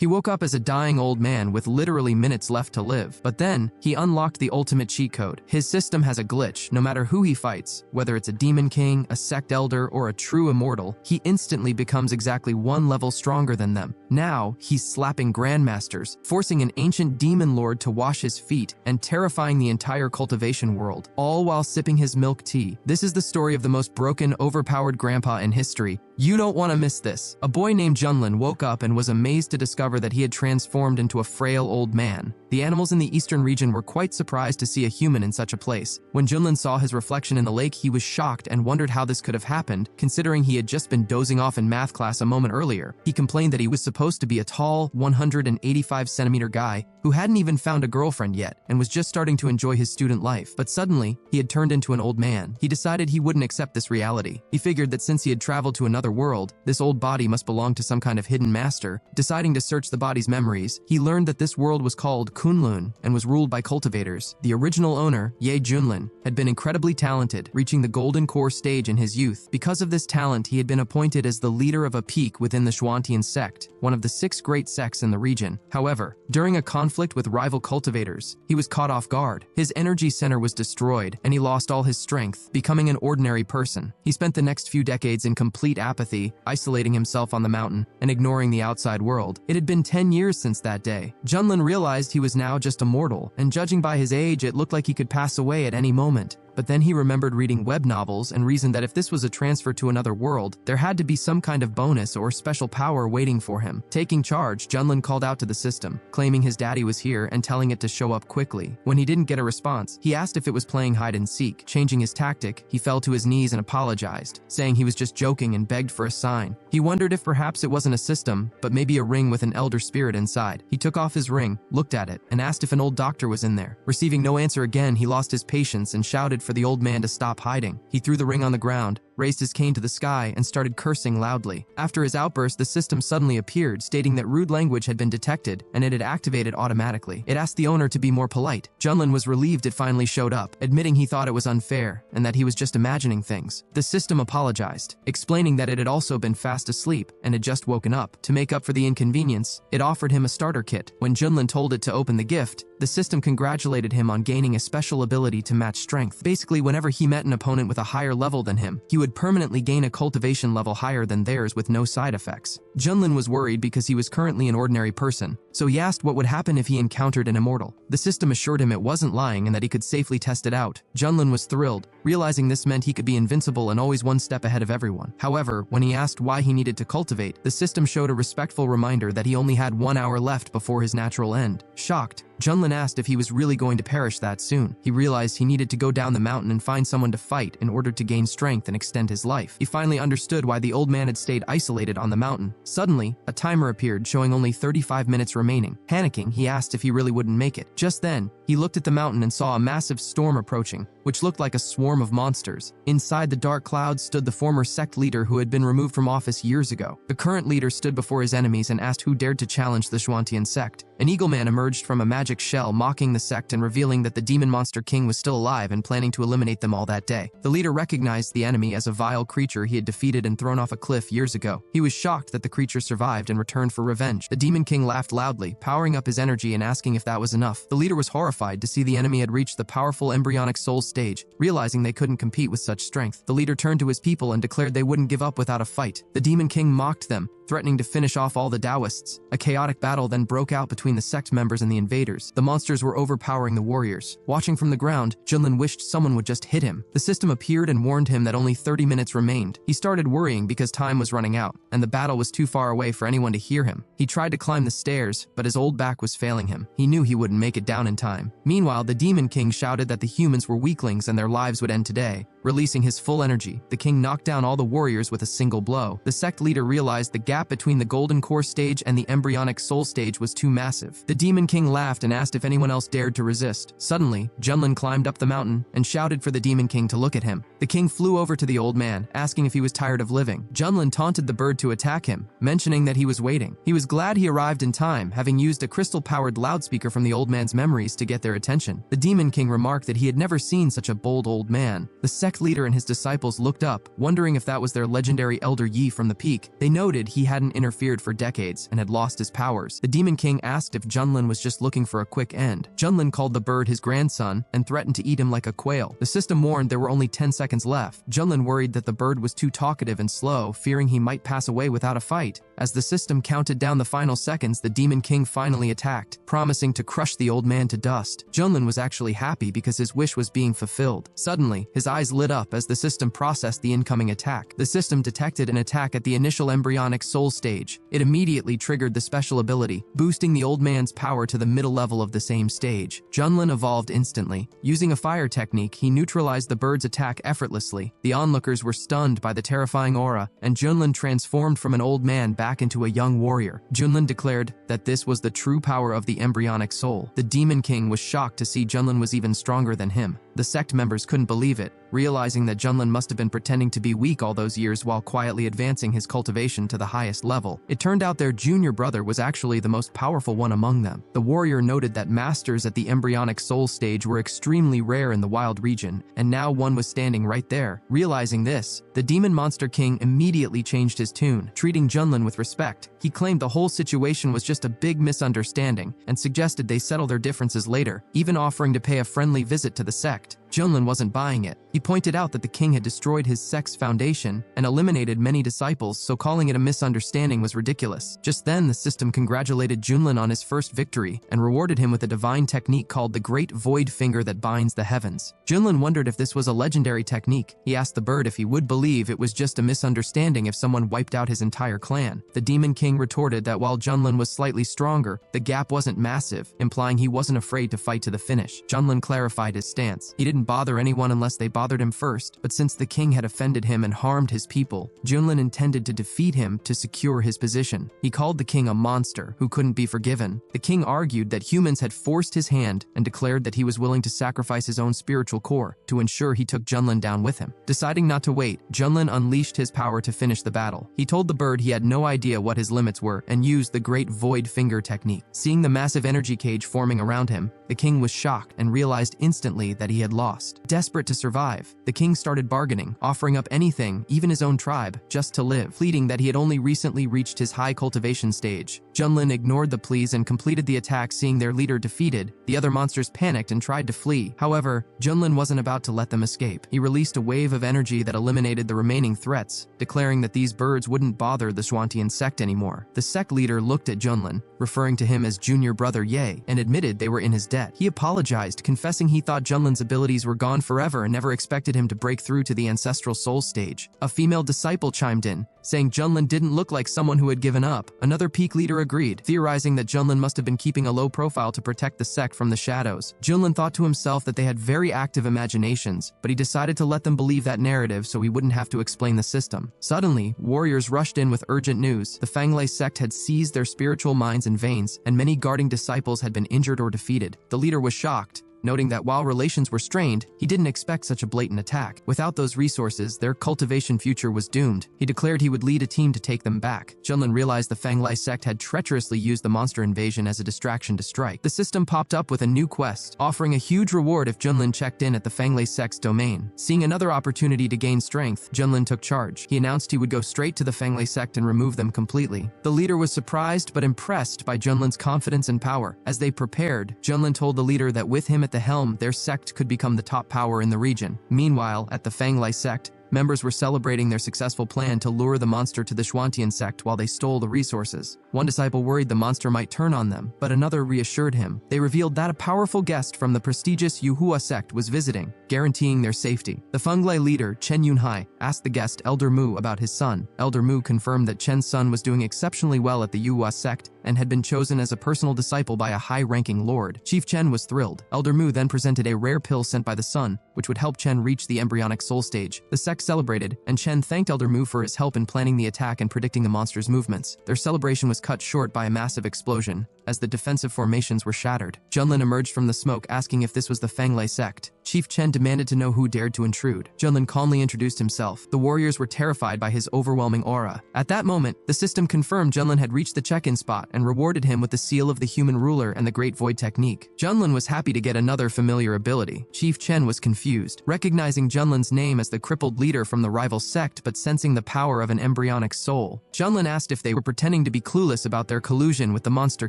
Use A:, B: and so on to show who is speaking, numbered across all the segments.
A: He woke up as a dying old man with literally minutes left to live. But then, he unlocked the ultimate cheat code. His system has a glitch. No matter who he fights, whether it's a demon king, a sect elder, or a true immortal, he instantly becomes exactly one level stronger than them. Now, he's slapping grandmasters, forcing an ancient demon lord to wash his feet, and terrifying the entire cultivation world, all while sipping his milk tea. This is the story of the most broken, overpowered grandpa in history. You don't want to miss this. A boy named Junlin woke up and was amazed to discover that he had transformed into a frail old man. The animals in the eastern region were quite surprised to see a human in such a place. When Junlin saw his reflection in the lake, he was shocked and wondered how this could have happened, considering he had just been dozing off in math class a moment earlier. He complained that he was supposed to be a tall, 185-centimeter guy who hadn't even found a girlfriend yet and was just starting to enjoy his student life. But suddenly, he had turned into an old man. He decided he wouldn't accept this reality. He figured that since he had traveled to another world, this old body must belong to some kind of hidden master. Deciding to search the body's memories, he learned that this world was called Kunlun and was ruled by cultivators. The original owner, Ye Junlin, had been incredibly talented, reaching the golden core stage in his youth. Because of this talent, he had been appointed as the leader of a peak within the Xuantian sect, one of the 6 great sects in the region. However, during a conflict with rival cultivators, he was caught off guard. His energy center was destroyed, and he lost all his strength, becoming an ordinary person. He spent the next few decades in complete apathy, isolating himself on the mountain and ignoring the outside world. It had been 10 years since that day. Junlin realized he was now just a mortal, and judging by his age, it looked like he could pass away at any moment. But then he remembered reading web novels and reasoned that if this was a transfer to another world, there had to be some kind of bonus or special power waiting for him. Taking charge, Junlin called out to the system, claiming his daddy was here and telling it to show up quickly. When he didn't get a response, he asked if it was playing hide and seek. Changing his tactic, he fell to his knees and apologized, saying he was just joking and begged for a sign. He wondered if perhaps it wasn't a system, but maybe a ring with an elder spirit inside. He took off his ring, looked at it, and asked if an old doctor was in there. Receiving no answer again, he lost his patience and shouted for the old man to stop hiding. He threw the ring on the ground, raised his cane to the sky, and started cursing loudly. After his outburst, the system suddenly appeared, stating that rude language had been detected and it had activated automatically. It asked the owner to be more polite. Junlin was relieved it finally showed up, admitting he thought it was unfair and that he was just imagining things. The system apologized, explaining that it had also been fast asleep and had just woken up. To make up for the inconvenience, it offered him a starter kit. When Junlin told it to open the gift, the system congratulated him on gaining a special ability to match strength. Basically, whenever he met an opponent with a higher level than him, he would permanently gain a cultivation level higher than theirs with no side effects. Junlin was worried because he was currently an ordinary person, so he asked what would happen if he encountered an immortal. The system assured him it wasn't lying and that he could safely test it out. Junlin was thrilled, realizing this meant he could be invincible and always one step ahead of everyone. However, when he asked why he needed to cultivate, the system showed a respectful reminder that he only had 1 hour left before his natural end. Shocked, Junlin asked if he was really going to perish that soon. He realized he needed to go down the mountain and find someone to fight in order to gain strength and extend his life. He finally understood why the old man had stayed isolated on the mountain. Suddenly, a timer appeared showing only 35 minutes remaining. Panicking, he asked if he really wouldn't make it. Just then, he looked at the mountain and saw a massive storm approaching, which looked like a swarm of monsters. Inside the dark clouds stood the former sect leader who had been removed from office years ago. The current leader stood before his enemies and asked who dared to challenge the Xuantian sect. An eagle man emerged from a magic shell, mocking the sect and revealing that the demon monster king was still alive and planning to eliminate them all that day. The leader recognized the enemy as a vile creature he had defeated and thrown off a cliff years ago. He was shocked that the creature survived and returned for revenge. The demon king laughed loudly, powering up his energy and asking if that was enough. The leader was horrified to see the enemy had reached the powerful embryonic soul stage, realizing they couldn't compete with such strength. The leader turned to his people and declared they wouldn't give up without a fight. The demon king mocked them, threatening to finish off all the Taoists. A chaotic battle then broke out between the sect members and the invaders. The monsters were overpowering the warriors. Watching from the ground, Junlin wished someone would just hit him. The system appeared and warned him that only 30 minutes remained. He started worrying because time was running out, and the battle was too far away for anyone to hear him. He tried to climb the stairs, but his old back was failing him. He knew he wouldn't make it down in time. Meanwhile, the demon king shouted that the humans were weaklings and their lives would end today. Releasing his full energy, the king knocked down all the warriors with a single blow. The sect leader realized the gap between the golden core stage and the embryonic soul stage was too massive. The demon king laughed and asked if anyone else dared to resist. Suddenly, Junlin climbed up the mountain and shouted for the demon king to look at him. The king flew over to the old man, asking if he was tired of living. Junlin taunted the bird to attack him, mentioning that he was waiting. He was glad he arrived in time, having used a crystal-powered loudspeaker from the old man's memories to get their attention. The demon king remarked that he had never seen such a bold old man. The sect leader and his disciples looked up, wondering if that was their legendary Elder Yi from the peak. They noted he hadn't interfered for decades and had lost his powers. The Demon King asked if Junlin was just looking for a quick end. Junlin called the bird his grandson and threatened to eat him like a quail. The system warned there were only 10 seconds left. Junlin worried that the bird was too talkative and slow, fearing he might pass away without a fight. As the system counted down the final seconds, the Demon King finally attacked, promising to crush the old man to dust. Junlin was actually happy because his wish was being fulfilled. Suddenly, his eyes lit up as the system processed the incoming attack. The system detected an attack at the initial embryonic soul stage. It immediately triggered the special ability, boosting the old man's power to the middle level of the same stage. Junlin evolved instantly. Using a fire technique, he neutralized the bird's attack effortlessly. The onlookers were stunned by the terrifying aura, and Junlin transformed from an old man back into a young warrior. Junlin declared that this was the true power of the embryonic soul. The Demon King was shocked to see Junlin was even stronger than him. The sect members couldn't believe it, realizing that Junlin must have been pretending to be weak all those years while quietly advancing his cultivation to the highest level. It turned out their junior brother was actually the most powerful one among them. The warrior noted that masters at the embryonic soul stage were extremely rare in the wild region, and now one was standing right there. Realizing this, the Demon Monster King immediately changed his tune, treating Junlin with respect. He claimed the whole situation was just a big misunderstanding and suggested they settle their differences later, even offering to pay a friendly visit to the sect. Junlin wasn't buying it. He pointed out that the king had destroyed his sect's foundation and eliminated many disciples, so calling it a misunderstanding was ridiculous. Just then, the system congratulated Junlin on his first victory and rewarded him with a divine technique called the Great Void Finger that binds the heavens. Junlin wondered if this was a legendary technique. He asked the bird if he would believe it was just a misunderstanding if someone wiped out his entire clan. The Demon King retorted that while Junlin was slightly stronger, the gap wasn't massive, implying he wasn't afraid to fight to the finish. Junlin clarified his stance. He didn't bother anyone unless they bothered him first, but since the king had offended him and harmed his people, Junlin intended to defeat him to secure his position. He called the king a monster who couldn't be forgiven. The king argued that humans had forced his hand and declared that he was willing to sacrifice his own spiritual core to ensure he took Junlin down with him. Deciding not to wait, Junlin unleashed his power to finish the battle. He told the bird he had no idea what his limits were and used the Great Void Finger technique. Seeing the massive energy cage forming around him, the king was shocked and realized instantly that he had lost. Desperate to survive, the king started bargaining, offering up anything, even his own tribe, just to live, pleading that he had only recently reached his high cultivation stage. Junlin ignored the pleas and completed the attack. Seeing their leader defeated, the other monsters panicked and tried to flee. However, Junlin wasn't about to let them escape. He released a wave of energy that eliminated the remaining threats, declaring that these birds wouldn't bother the Xuantian sect anymore. The sect leader looked at Junlin, referring to him as junior brother Ye, and admitted they were in his debt. He apologized, confessing he thought Junlin's abilities were gone forever and never expected him to break through to the ancestral soul stage. A female disciple chimed in, saying Junlin didn't look like someone who had given up. Another peak leader agreed, theorizing that Junlin must have been keeping a low profile to protect the sect from the shadows. Junlin thought to himself that they had very active imaginations, but he decided to let them believe that narrative so he wouldn't have to explain the system. Suddenly, warriors rushed in with urgent news. The Fanglei sect had seized their spiritual minds and veins, and many guarding disciples had been injured or defeated. The leader was shocked, noting that while relations were strained, he didn't expect such a blatant attack. Without those resources, their cultivation future was doomed. He declared he would lead a team to take them back. Junlin realized the Fanglei sect had treacherously used the monster invasion as a distraction to strike. The system popped up with a new quest, offering a huge reward if Junlin checked in at the Fanglei sect's domain. Seeing another opportunity to gain strength, Junlin took charge. He announced he would go straight to the Fanglei sect and remove them completely. The leader was surprised but impressed by Junlin's confidence and power. As they prepared, Junlin told the leader that with him at the helm, their sect could become the top power in the region. Meanwhile, at the Fanglei sect, members were celebrating their successful plan to lure the monster to the Xuantian sect while they stole the resources. One disciple worried the monster might turn on them, but another reassured him. They revealed that a powerful guest from the prestigious Yuhua sect was visiting, guaranteeing their safety. The Fanglei leader, Chen Yunhai, asked the guest Elder Mu about his son. Elder Mu confirmed that Chen's son was doing exceptionally well at the Yuhua sect and had been chosen as a personal disciple by a high-ranking lord. Chief Chen was thrilled. Elder Mu then presented a rare pill sent by the sun, which would help Chen reach the embryonic soul stage. The sect celebrated, and Chen thanked Elder Mu for his help in planning the attack and predicting the monster's movements. Their celebration was cut short by a massive explosion, as the defensive formations were shattered. Junlin emerged from the smoke asking if this was the Fanglei sect. Chief Chen demanded to know who dared to intrude. Junlin calmly introduced himself. The warriors were terrified by his overwhelming aura. At that moment, the system confirmed Junlin had reached the check-in spot and rewarded him with the seal of the human ruler and the Great Void technique. Junlin was happy to get another familiar ability. Chief Chen was confused, recognizing Junlin's name as the crippled leader from the rival sect but sensing the power of an embryonic soul. Junlin asked if they were pretending to be clueless about their collusion with the Monster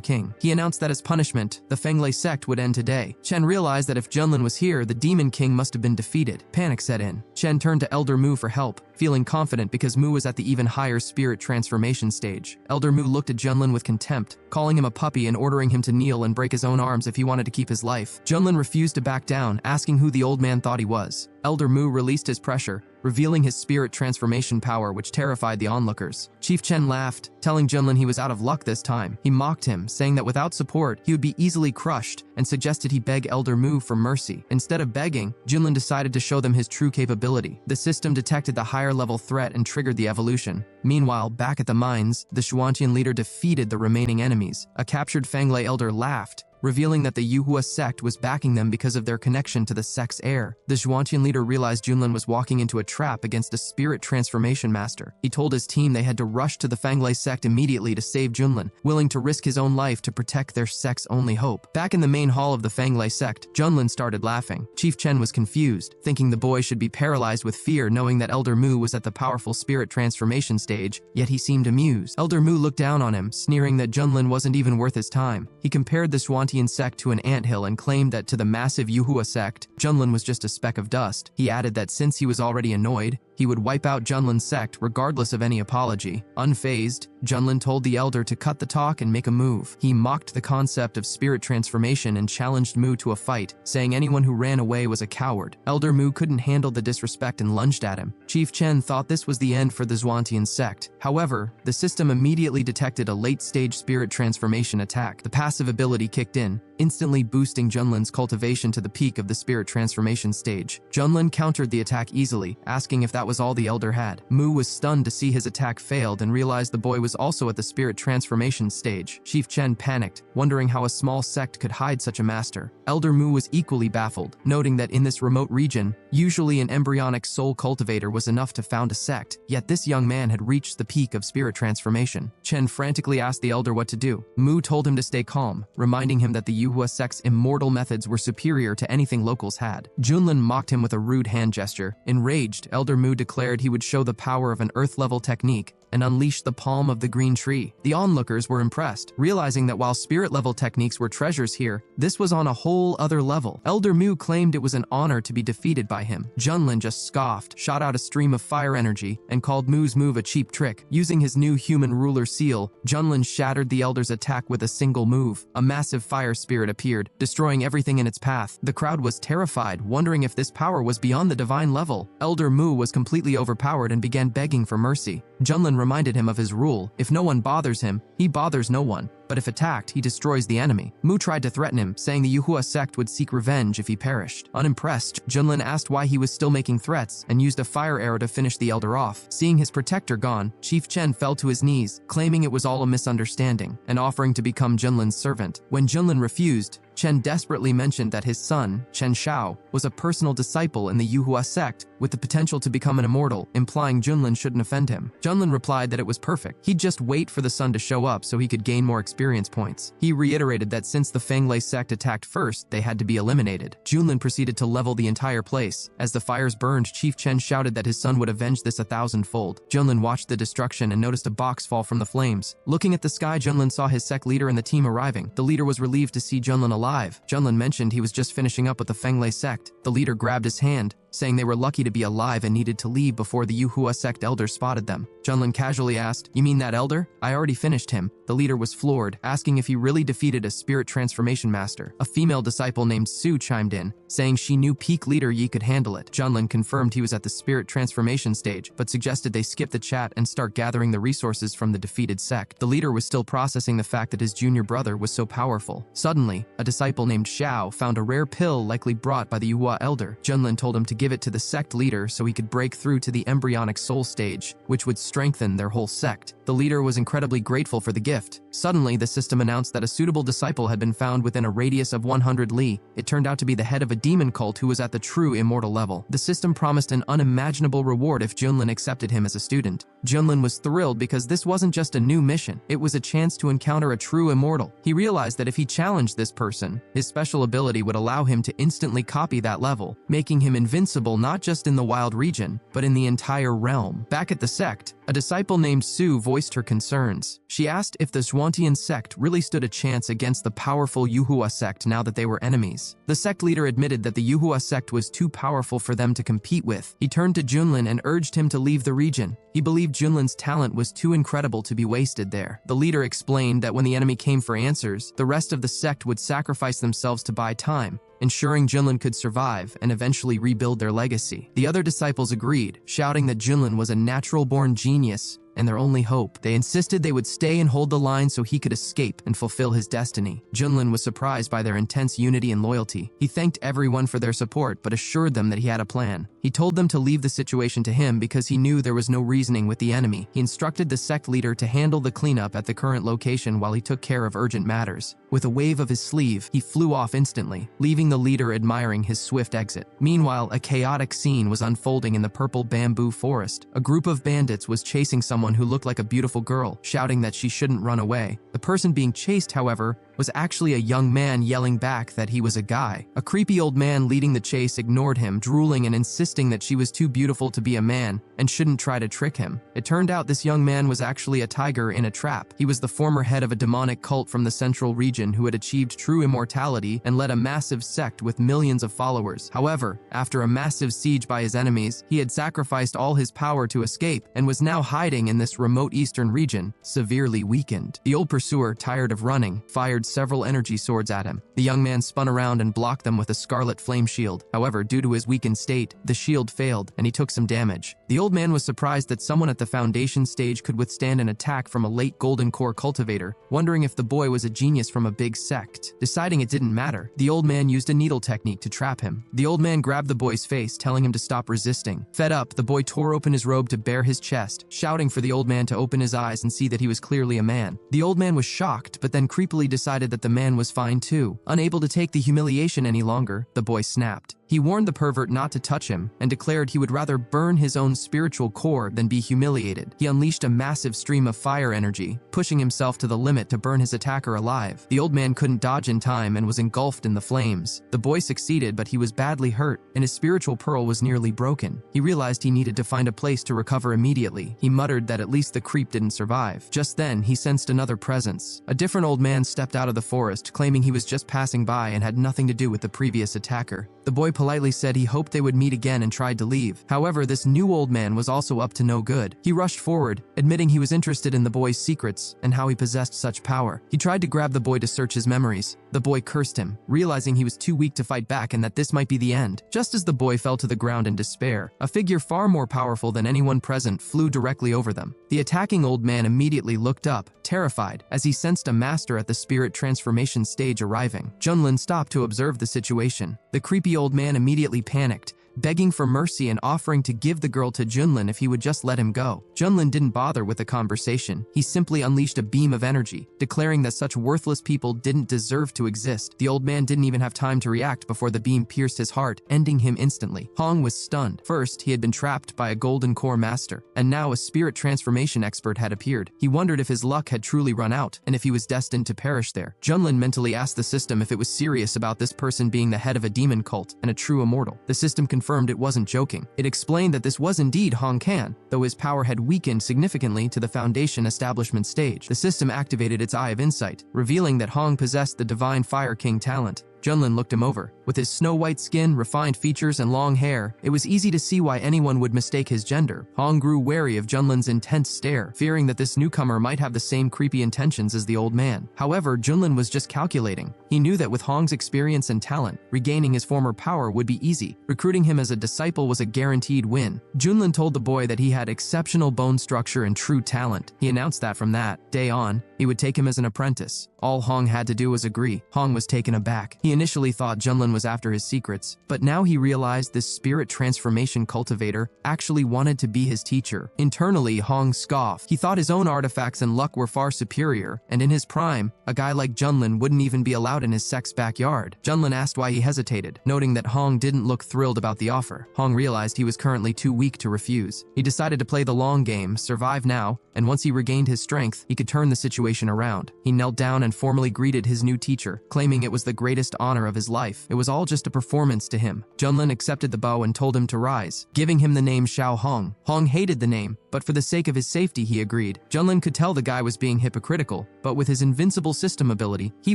A: King. He announced that as punishment, the Fenglei sect would end today. Chen realized that if Junlin was here, the Demon King must have been defeated. Panic set in. Chen turned to Elder Mu for help, feeling confident because Mu was at the even higher spirit transformation stage. Elder Mu looked at Junlin with contempt, calling him a puppy and ordering him to kneel and break his own arms if he wanted to keep his life. Junlin refused to back down, asking who the old man thought he was. Elder Mu released his pressure, revealing his spirit transformation power, which terrified the onlookers. Chief Chen laughed, telling Junlin he was out of luck this time. He mocked him, saying that without support, he would be easily crushed, and suggested he beg Elder Mu for mercy. Instead of begging, Junlin decided to show them his true capability. The system detected the higher-level threat and triggered the evolution. Meanwhile, back at the mines, the Xuantian leader defeated the remaining enemies. A captured Fenglei elder laughed, revealing that the Yuhua sect was backing them because of their connection to the sect's heir. The Xuantian leader realized Junlin was walking into a trap against a spirit transformation master. He told his team they had to rush to the Fenglei sect immediately to save Junlin, willing to risk his own life to protect their sect's only hope. Back in the main hall of the Fenglei sect, Junlin started laughing. Chief Chen was confused, thinking the boy should be paralyzed with fear knowing that Elder Mu was at the powerful spirit transformation stage, yet he seemed amused. Elder Mu looked down on him, sneering that Junlin wasn't even worth his time. He compared the Xuantian sect to an anthill and claimed that to the massive Yuhua sect, Junlin was just a speck of dust. He added that since he was already annoyed, he would wipe out Junlin's sect regardless of any apology. Unfazed, Junlin told the elder to cut the talk and make a move. He mocked the concept of spirit transformation and challenged Mu to a fight, saying anyone who ran away was a coward. Elder Mu couldn't handle the disrespect and lunged at him. Chief Chen thought this was the end for the Xuantian sect. However, the system immediately detected a late-stage spirit transformation attack. The passive ability kicked in, instantly boosting Junlin's cultivation to the peak of the spirit transformation stage. Junlin countered the attack easily, asking if that was all the elder had. Mu was stunned to see his attack failed and realized the boy was also at the spirit transformation stage. Chief Chen panicked, wondering how a small sect could hide such a master. Elder Mu was equally baffled, noting that in this remote region, usually an embryonic soul cultivator was enough to found a sect, yet this young man had reached the peak of spirit transformation. Chen frantically asked the elder what to do. Mu told him to stay calm, reminding him that the Yuhua sect's immortal methods were superior to anything locals had. Junlin mocked him with a rude hand gesture. Enraged, Elder Mu declared he would show the power of an earth-level technique and unleash the palm of the green tree. The onlookers were impressed, realizing that while spirit-level techniques were treasures here, this was on a whole other level. Elder Mu claimed it was an honor to be defeated by him. Junlin just scoffed, shot out a stream of fire energy, and called Mu's move a cheap trick. Using his new human ruler seal, Junlin shattered the elder's attack with a single move. A massive fire spirit appeared, destroying everything in its path. The crowd was terrified, wondering if this power was beyond the divine level. Elder Mu was completely overpowered and began begging for mercy. Junlin reminded him of his rule: if no one bothers him, he bothers no one. But if attacked, he destroys the enemy. Mu tried to threaten him, saying the Yuhua sect would seek revenge if he perished. Unimpressed, Junlin asked why he was still making threats and used a fire arrow to finish the elder off. Seeing his protector gone, Chief Chen fell to his knees, claiming it was all a misunderstanding, and offering to become Junlin's servant. When Junlin refused, Chen desperately mentioned that his son, Chen Shao, was a personal disciple in the Yuhua sect with the potential to become an immortal, implying Junlin shouldn't offend him. Junlin replied that it was perfect. He'd just wait for the son to show up so he could gain more experience points. He reiterated that since the Fenglei sect attacked first, they had to be eliminated. Junlin proceeded to level the entire place. As the fires burned, Chief Chen shouted that his son would avenge this 1,000-fold. Junlin watched the destruction and noticed a box fall from the flames. Looking at the sky, Junlin saw his sect leader and the team arriving. The leader was relieved to see Junlin alive. Junlin mentioned he was just finishing up with the Fenglei sect. The leader grabbed his hand, saying they were lucky to be alive and needed to leave before the Yuhua sect elder spotted them. Junlin casually asked, "You mean that elder? I already finished him." The leader was floored, asking if he really defeated a spirit transformation master. A female disciple named Su chimed in, saying she knew peak leader Yi could handle it. Junlin confirmed he was at the spirit transformation stage, but suggested they skip the chat and start gathering the resources from the defeated sect. The leader was still processing the fact that his junior brother was so powerful. Suddenly, a disciple named Xiao found a rare pill likely brought by the Yuhua elder. Junlin told him to give it to the sect leader so he could break through to the embryonic soul stage, which would strengthen their whole sect. The leader was incredibly grateful for the gift. Suddenly, the system announced that a suitable disciple had been found within a radius of 100 li. It turned out to be the head of a demon cult who was at the true immortal level. The system promised an unimaginable reward if Junlin accepted him as a student. Junlin was thrilled because this wasn't just a new mission, it was a chance to encounter a true immortal. He realized that if he challenged this person, his special ability would allow him to instantly copy that level, making him invincible not just in the wild region, but in the entire realm. Back at the sect, a disciple named Sue voiced her concerns. She asked if the Zhuantian sect really stood a chance against the powerful Yuhua sect now that they were enemies. The sect leader admitted that the Yuhua sect was too powerful for them to compete with. He turned to Junlin and urged him to leave the region. He believed Junlin's talent was too incredible to be wasted there. The leader explained that when the enemy came for answers, the rest of the sect would sacrifice themselves to buy time, ensuring Junlin could survive and eventually rebuild their legacy. The other disciples agreed, shouting that Junlin was a natural-born genius and their only hope. They insisted they would stay and hold the line so he could escape and fulfill his destiny. Junlin was surprised by their intense unity and loyalty. He thanked everyone for their support but assured them that he had a plan. He told them to leave the situation to him because he knew there was no reasoning with the enemy. He instructed the sect leader to handle the cleanup at the current location while he took care of urgent matters. With a wave of his sleeve, he flew off instantly, leaving the leader admiring his swift exit. Meanwhile, a chaotic scene was unfolding in the purple bamboo forest. A group of bandits was chasing someone who looked like a beautiful girl, shouting that she shouldn't run away. The person being chased, however, was actually a young man yelling back that he was a guy. A creepy old man leading the chase ignored him, drooling and insisting that she was too beautiful to be a man and shouldn't try to trick him. It turned out this young man was actually a tiger in a trap. He was the former head of a demonic cult from the central region who had achieved true immortality and led a massive sect with millions of followers. However, after a massive siege by his enemies, he had sacrificed all his power to escape and was now hiding in this remote eastern region, severely weakened. The old pursuer, tired of running, fired several energy swords at him. The young man spun around and blocked them with a scarlet flame shield. However, due to his weakened state, the shield failed and he took some damage. The old man was surprised that someone at the foundation stage could withstand an attack from a late golden core cultivator, wondering if the boy was a genius from a big sect. Deciding it didn't matter, the old man used a needle technique to trap him. The old man grabbed the boy's face, telling him to stop resisting. Fed up, the boy tore open his robe to bare his chest, shouting for the old man to open his eyes and see that he was clearly a man. The old man was shocked, but then creepily decided that the man was fine too. Unable to take the humiliation any longer, the boy snapped. He warned the pervert not to touch him and declared he would rather burn his own spiritual core than be humiliated. He unleashed a massive stream of fire energy, pushing himself to the limit to burn his attacker alive. The old man couldn't dodge in time and was engulfed in the flames. The boy succeeded, but he was badly hurt, and his spiritual pearl was nearly broken. He realized he needed to find a place to recover immediately. He muttered that at least the creep didn't survive. Just then, he sensed another presence. A different old man stepped out of the forest, claiming he was just passing by and had nothing to do with the previous attacker. The boy politely said he hoped they would meet again and tried to leave. However, this new old man was also up to no good. He rushed forward, admitting he was interested in the boy's secrets and how he possessed such power. He tried to grab the boy to search his memories. The boy cursed him, realizing he was too weak to fight back and that this might be the end. Just as the boy fell to the ground in despair, a figure far more powerful than anyone present flew directly over them. The attacking old man immediately looked up, terrified, as he sensed a master at the spirit transformation stage arriving. Junlin stopped to observe the situation. The creepy old man immediately panicked, begging for mercy and offering to give the girl to Junlin if he would just let him go. Junlin didn't bother with the conversation. He simply unleashed a beam of energy, declaring that such worthless people didn't deserve to exist. The old man didn't even have time to react before the beam pierced his heart, ending him instantly. Hong was stunned. First, he had been trapped by a golden core master, and now a spirit transformation expert had appeared. He wondered if his luck had truly run out, and if he was destined to perish there. Junlin mentally asked the system if it was serious about this person being the head of a demon cult and a true immortal. The system confirmed it wasn't joking. It explained that this was indeed Hong Kan, though his power had weakened significantly to the foundation establishment stage. The system activated its Eye of Insight, revealing that Hong possessed the Divine Fire King talent. Junlin looked him over. With his snow-white skin, refined features, and long hair, it was easy to see why anyone would mistake his gender. Hong grew wary of Junlin's intense stare, fearing that this newcomer might have the same creepy intentions as the old man. However, Junlin was just calculating. He knew that with Hong's experience and talent, regaining his former power would be easy. Recruiting him as a disciple was a guaranteed win. Junlin told the boy that he had exceptional bone structure and true talent. He announced that from that day on, he would take him as an apprentice. All Hong had to do was agree. Hong was taken aback. He He initially thought Junlin was after his secrets, but now he realized this spirit transformation cultivator actually wanted to be his teacher. Internally, Hong scoffed. He thought his own artifacts and luck were far superior, and in his prime, a guy like Junlin wouldn't even be allowed in his sect's backyard. Junlin asked why he hesitated, noting that Hong didn't look thrilled about the offer. Hong realized he was currently too weak to refuse. He decided to play the long game, survive now, and once he regained his strength, he could turn the situation around. He knelt down and formally greeted his new teacher, claiming it was the greatest honor of his life. It was all just a performance to him. Junlin accepted the bow and told him to rise, giving him the name Xiao Hong. Hong hated the name, but for the sake of his safety, he agreed. Junlin could tell the guy was being hypocritical, but with his invincible system ability, he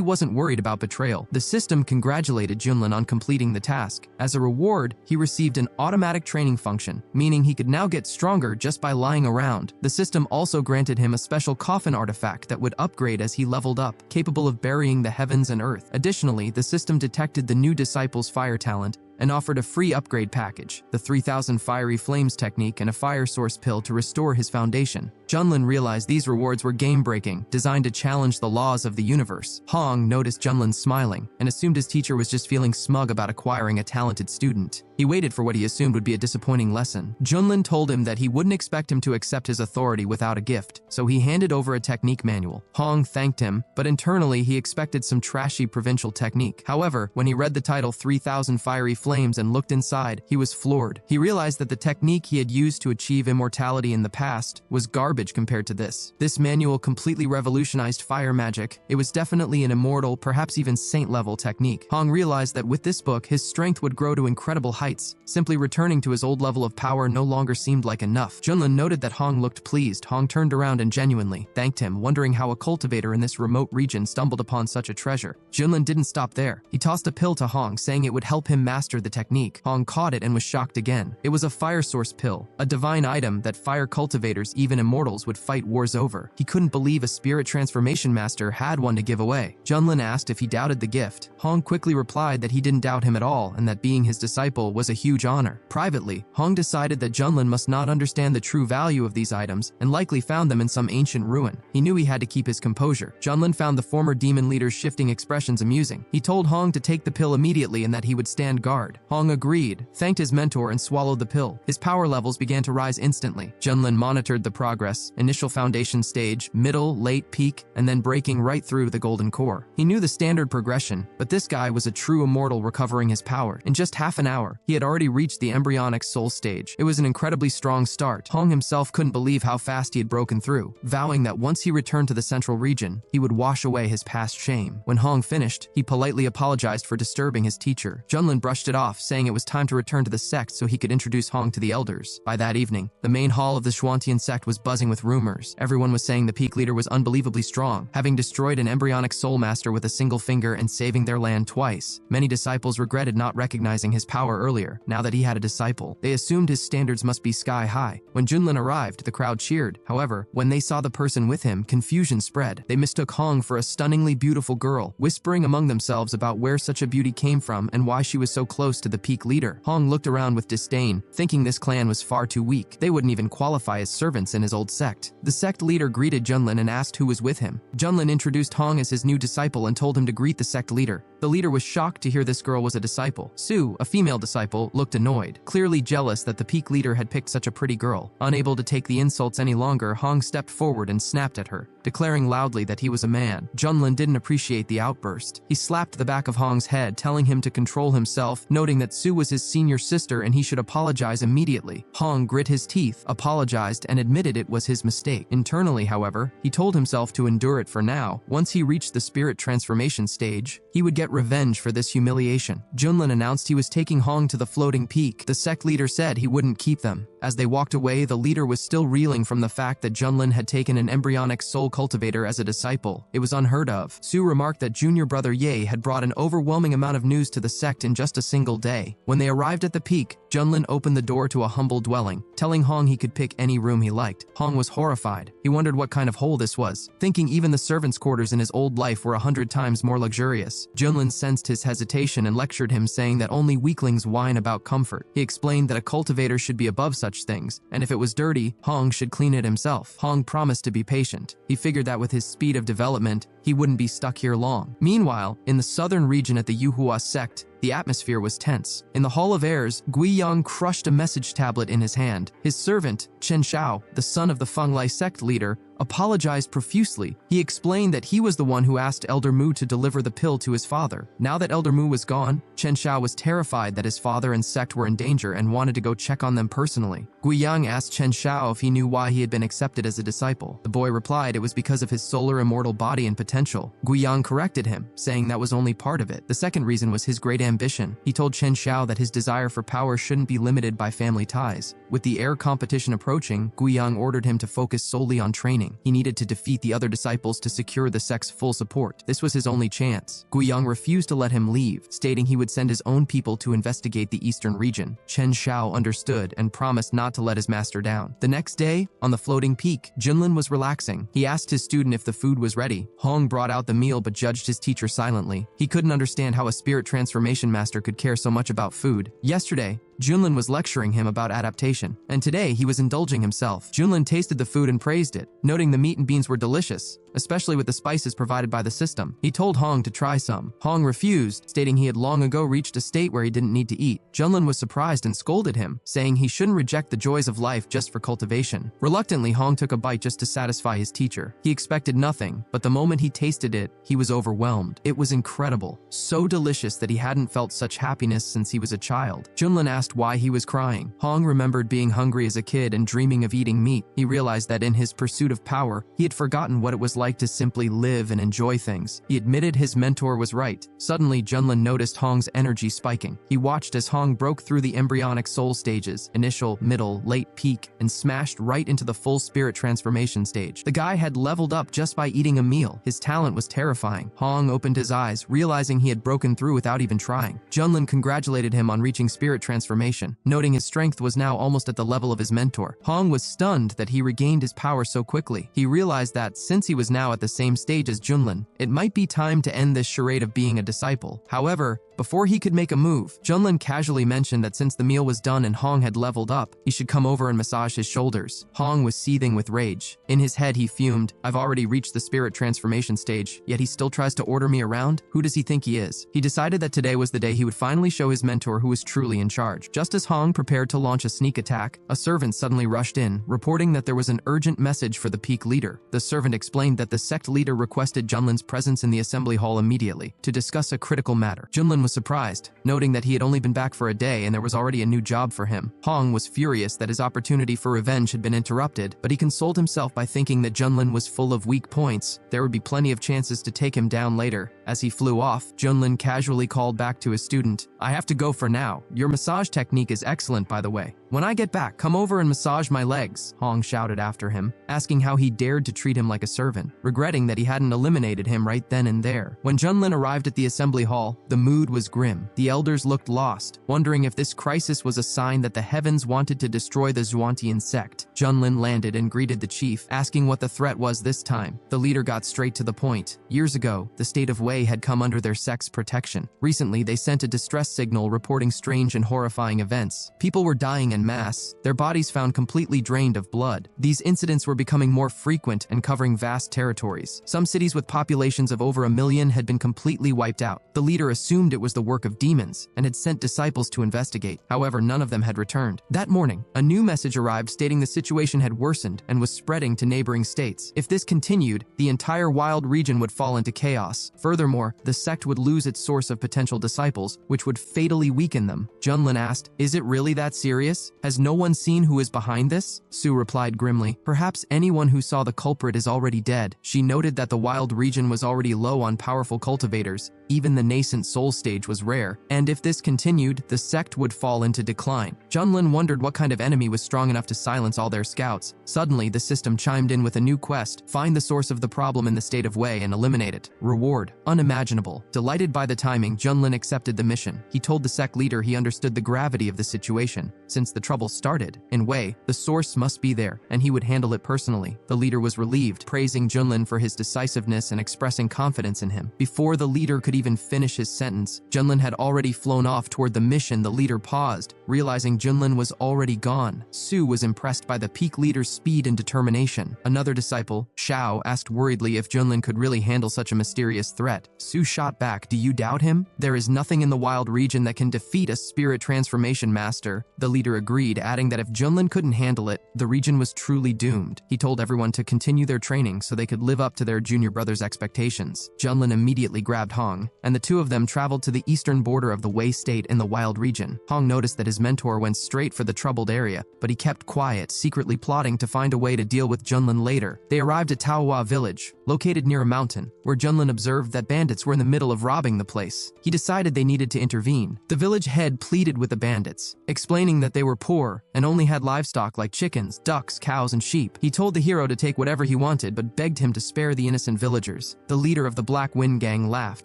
A: wasn't worried about betrayal. The system congratulated Junlin on completing the task. As a reward, he received an automatic training function, meaning he could now get stronger just by lying around. The system also granted him a special coffin artifact that would upgrade as he leveled up, capable of burying the heavens and earth. Additionally, the system detected the new disciple's fire talent and offered a free upgrade package, the 3000 fiery flames technique and a fire source pill to restore his foundation. Junlin realized these rewards were game-breaking, designed to challenge the laws of the universe. Hong noticed Junlin smiling and assumed his teacher was just feeling smug about acquiring a talented student. He waited for what he assumed would be a disappointing lesson. Junlin told him that he wouldn't expect him to accept his authority without a gift, so he handed over a technique manual. Hong thanked him, but internally he expected some trashy provincial technique. However, when he read the title 3000 Fiery Flames and looked inside, he was floored. He realized that the technique he had used to achieve immortality in the past was garbage compared to this. This manual completely revolutionized fire magic. It was definitely an immortal, perhaps even saint-level technique. Hong realized that with this book, his strength would grow to incredible heights. Simply returning to his old level of power no longer seemed like enough. Junlin noted that Hong looked pleased. Hong turned around and genuinely thanked him, wondering how a cultivator in this remote region stumbled upon such a treasure. Junlin didn't stop there. He tossed a pill to Hong, saying it would help him master the technique. Hong caught it and was shocked again. It was a fire source pill, a divine item that fire cultivators, even immortals, would fight wars over. He couldn't believe a spirit transformation master had one to give away. Junlin asked if he doubted the gift. Hong quickly replied that he didn't doubt him at all and that being his disciple was a huge honor. Privately, Hong decided that Junlin must not understand the true value of these items and likely found them in some ancient ruin. He knew he had to keep his composure. Junlin found the former demon leader's shifting expressions amusing. He told Hong to take the pill immediately and that he would stand guard. Hong agreed, thanked his mentor, and swallowed the pill. His power levels began to rise instantly. Junlin monitored the progress. Initial foundation stage, middle, late, peak, and then breaking right through the golden core. He knew the standard progression, but this guy was a true immortal recovering his power. In just half an hour, he had already reached the embryonic soul stage. It was an incredibly strong start. Hong himself couldn't believe how fast he had broken through, vowing that once he returned to the central region, he would wash away his past shame. When Hong finished, he politely apologized for disturbing his teacher. Junlin brushed it off, saying it was time to return to the sect so he could introduce Hong to the elders. By that evening, the main hall of the Xuantian sect was buzzing with rumors. Everyone was saying the peak leader was unbelievably strong, having destroyed an embryonic soul master with a single finger and saving their land twice. Many disciples regretted not recognizing his power earlier. Now that he had a disciple, they assumed his standards must be sky high. When Junlin arrived, the crowd cheered. However, when they saw the person with him, confusion spread. They mistook Hong for a stunningly beautiful girl, whispering among themselves about where such a beauty came from and why she was so close to the peak leader. Hong looked around with disdain, thinking this clan was far too weak. They wouldn't even qualify as servants in his old sect. The sect leader greeted Junlin and asked who was with him. Junlin introduced Hong as his new disciple and told him to greet the sect leader. The leader was shocked to hear this girl was a disciple. Su, a female disciple, looked annoyed, clearly jealous that the peak leader had picked such a pretty girl. Unable to take the insults any longer, Hong stepped forward and snapped at her, declaring loudly that he was a man. Junlin didn't appreciate the outburst. He slapped the back of Hong's head, telling him to control himself, noting that Su was his senior sister and he should apologize immediately. Hong grit his teeth, apologized, and admitted it was his mistake. Internally, however, he told himself to endure it for now. Once he reached the spirit transformation stage, he would get revenge for this humiliation. Junlin announced he was taking Hong to the floating peak. The sect leader said he wouldn't keep them. As they walked away, the leader was still reeling from the fact that Junlin had taken an embryonic soul cultivator as a disciple. It was unheard of. Su remarked that junior brother Ye had brought an overwhelming amount of news to the sect in just a single day. When they arrived at the peak, Junlin opened the door to a humble dwelling, telling Hong he could pick any room he liked. Hong was horrified. He wondered what kind of hole this was, thinking even the servants' quarters in his old life were 100 times more luxurious. Junlin sensed his hesitation and lectured him, saying that only weaklings whine about comfort. He explained that a cultivator should be above such things, and if it was dirty, Hong should clean it himself. Hong promised to be patient. He figured that with his speed of development, he wouldn't be stuck here long. Meanwhile, in the southern region at the Yuhua sect, the atmosphere was tense. In the Hall of Airs, Guiyang crushed a message tablet in his hand. His servant, Chen Shao, the son of the Fenglai sect leader, apologized profusely. He explained that he was the one who asked Elder Mu to deliver the pill to his father. Now that Elder Mu was gone, Chen Shao was terrified that his father and sect were in danger and wanted to go check on them personally. Guiyang asked Chen Shao if he knew why he had been accepted as a disciple. The boy replied it was because of his solar immortal body and potential. Guiyang corrected him, saying that was only part of it. The second reason was his great ambition. He told Chen Shao that his desire for power shouldn't be limited by family ties. With the air competition approaching, Guiyang ordered him to focus solely on training. He needed to defeat the other disciples to secure the sect's full support. This was his only chance. Guiyang refused to let him leave, stating he would send his own people to investigate the eastern region. Chen Shao understood and promised not to let his master down. The next day, on the floating peak, Junlin was relaxing. He asked his student if the food was ready. Hong brought out the meal but judged his teacher silently. He couldn't understand how a spirit transformation master could care so much about food. Yesterday, Junlin was lecturing him about adaptation, and today he was indulging himself. Junlin tasted the food and praised it, noting the meat and beans were delicious, especially with the spices provided by the system. He told Hong to try some. Hong refused, stating he had long ago reached a state where he didn't need to eat. Junlin was surprised and scolded him, saying he shouldn't reject the joys of life just for cultivation. Reluctantly, Hong took a bite just to satisfy his teacher. He expected nothing, but the moment he tasted it, he was overwhelmed. It was incredible, so delicious that he hadn't felt such happiness since he was a child. Junlin asked why he was crying. Hong remembered being hungry as a kid and dreaming of eating meat. He realized that in his pursuit of power, he had forgotten what it was like to simply live and enjoy things. He admitted his mentor was right. Suddenly, Junlin noticed Hong's energy spiking. He watched as Hong broke through the embryonic soul stages, initial, middle, late peak, and smashed right into the full spirit transformation stage. The guy had leveled up just by eating a meal. His talent was terrifying. Hong opened his eyes, realizing he had broken through without even trying. Junlin congratulated him on reaching spirit transformation, noting his strength was now almost at the level of his mentor. Hong was stunned that he regained his power so quickly. He realized that, since he was now at the same stage as Junlin, it might be time to end this charade of being a disciple. However, before he could make a move, Junlin casually mentioned that since the meal was done and Hong had leveled up, he should come over and massage his shoulders. Hong was seething with rage. In his head, he fumed, "I've already reached the spirit transformation stage, yet he still tries to order me around? Who does he think he is?" He decided that today was the day he would finally show his mentor who was truly in charge. Just as Hong prepared to launch a sneak attack, a servant suddenly rushed in, reporting that there was an urgent message for the peak leader. The servant explained that the sect leader requested Junlin's presence in the assembly hall immediately to discuss a critical matter. Junlin was surprised, noting that he had only been back for a day and there was already a new job for him. Hong was furious that his opportunity for revenge had been interrupted, but he consoled himself by thinking that Junlin was full of weak points. There would be plenty of chances to take him down later. As he flew off, Junlin casually called back to his student, "I have to go for now. Your massage technique is excellent, by the way. When I get back, come over and massage my legs," Hong shouted after him, asking how he dared to treat him like a servant, regretting that he hadn't eliminated him right then and there. When Junlin arrived at the assembly hall, the mood was grim. The elders looked lost, wondering if this crisis was a sign that the heavens wanted to destroy the Zhuantian sect. Junlin landed and greeted the chief, asking what the threat was this time. The leader got straight to the point. Years ago, the state of Wei had come under their sect's protection. Recently, they sent a distress signal reporting strange and horrifying events. People were dying en masse, their bodies found completely drained of blood. These incidents were becoming more frequent and covering vast territories. Some cities with populations of over 1 million had been completely wiped out. The leader assumed it was the work of demons and had sent disciples to investigate. However, none of them had returned. That morning, a new message arrived stating the situation had worsened and was spreading to neighboring states. If this continued, the entire wild region would fall into chaos. Furthermore, the sect would lose its source of potential disciples, which would fatally weaken them. Junlin asked, "Is it really that serious? Has no one seen who is behind this?" Su replied grimly, "Perhaps anyone who saw the culprit is already dead." She noted that the wild region was already low on powerful cultivators. Even the nascent soul stage was rare, and if this continued, the sect would fall into decline. Junlin wondered what kind of enemy was strong enough to silence all their scouts. Suddenly, the system chimed in with a new quest: find the source of the problem in the state of Wei and eliminate it. Reward: unimaginable. Delighted by the timing, Junlin accepted the mission. He told the sect leader he understood the gravity of the situation. Since the trouble started in Wei, the source must be there, and he would handle it personally. The leader was relieved, praising Junlin for his decisiveness and expressing confidence in him. Before the leader could even finish his sentence, seconds. Junlin had already flown off toward the mission. The leader paused, realizing Junlin was already gone. Su was impressed by the peak leader's speed and determination. Another disciple, Xiao, asked worriedly if Junlin could really handle such a mysterious threat. Su shot back, "Do you doubt him? There is nothing in the wild region that can defeat a spirit transformation master." The leader agreed, adding that if Junlin couldn't handle it, the region was truly doomed. He told everyone to continue their training so they could live up to their junior brother's expectations. Junlin immediately grabbed Hong, and the two of them traveled to the eastern border of the Wei state in the wild region. Hong noticed that his mentor went straight for the troubled area, but he kept quiet, secretly plotting to find a way to deal with Junlin later. They arrived at Taohua village, located near a mountain, where Junlin observed that bandits were in the middle of robbing the place. He decided they needed to intervene. The village head pleaded with the bandits, explaining that they were poor and only had livestock like chickens, ducks, cows, and sheep. He told the hero to take whatever he wanted, but begged him to spare the innocent villagers. The leader of the Black Wind Gang laughed,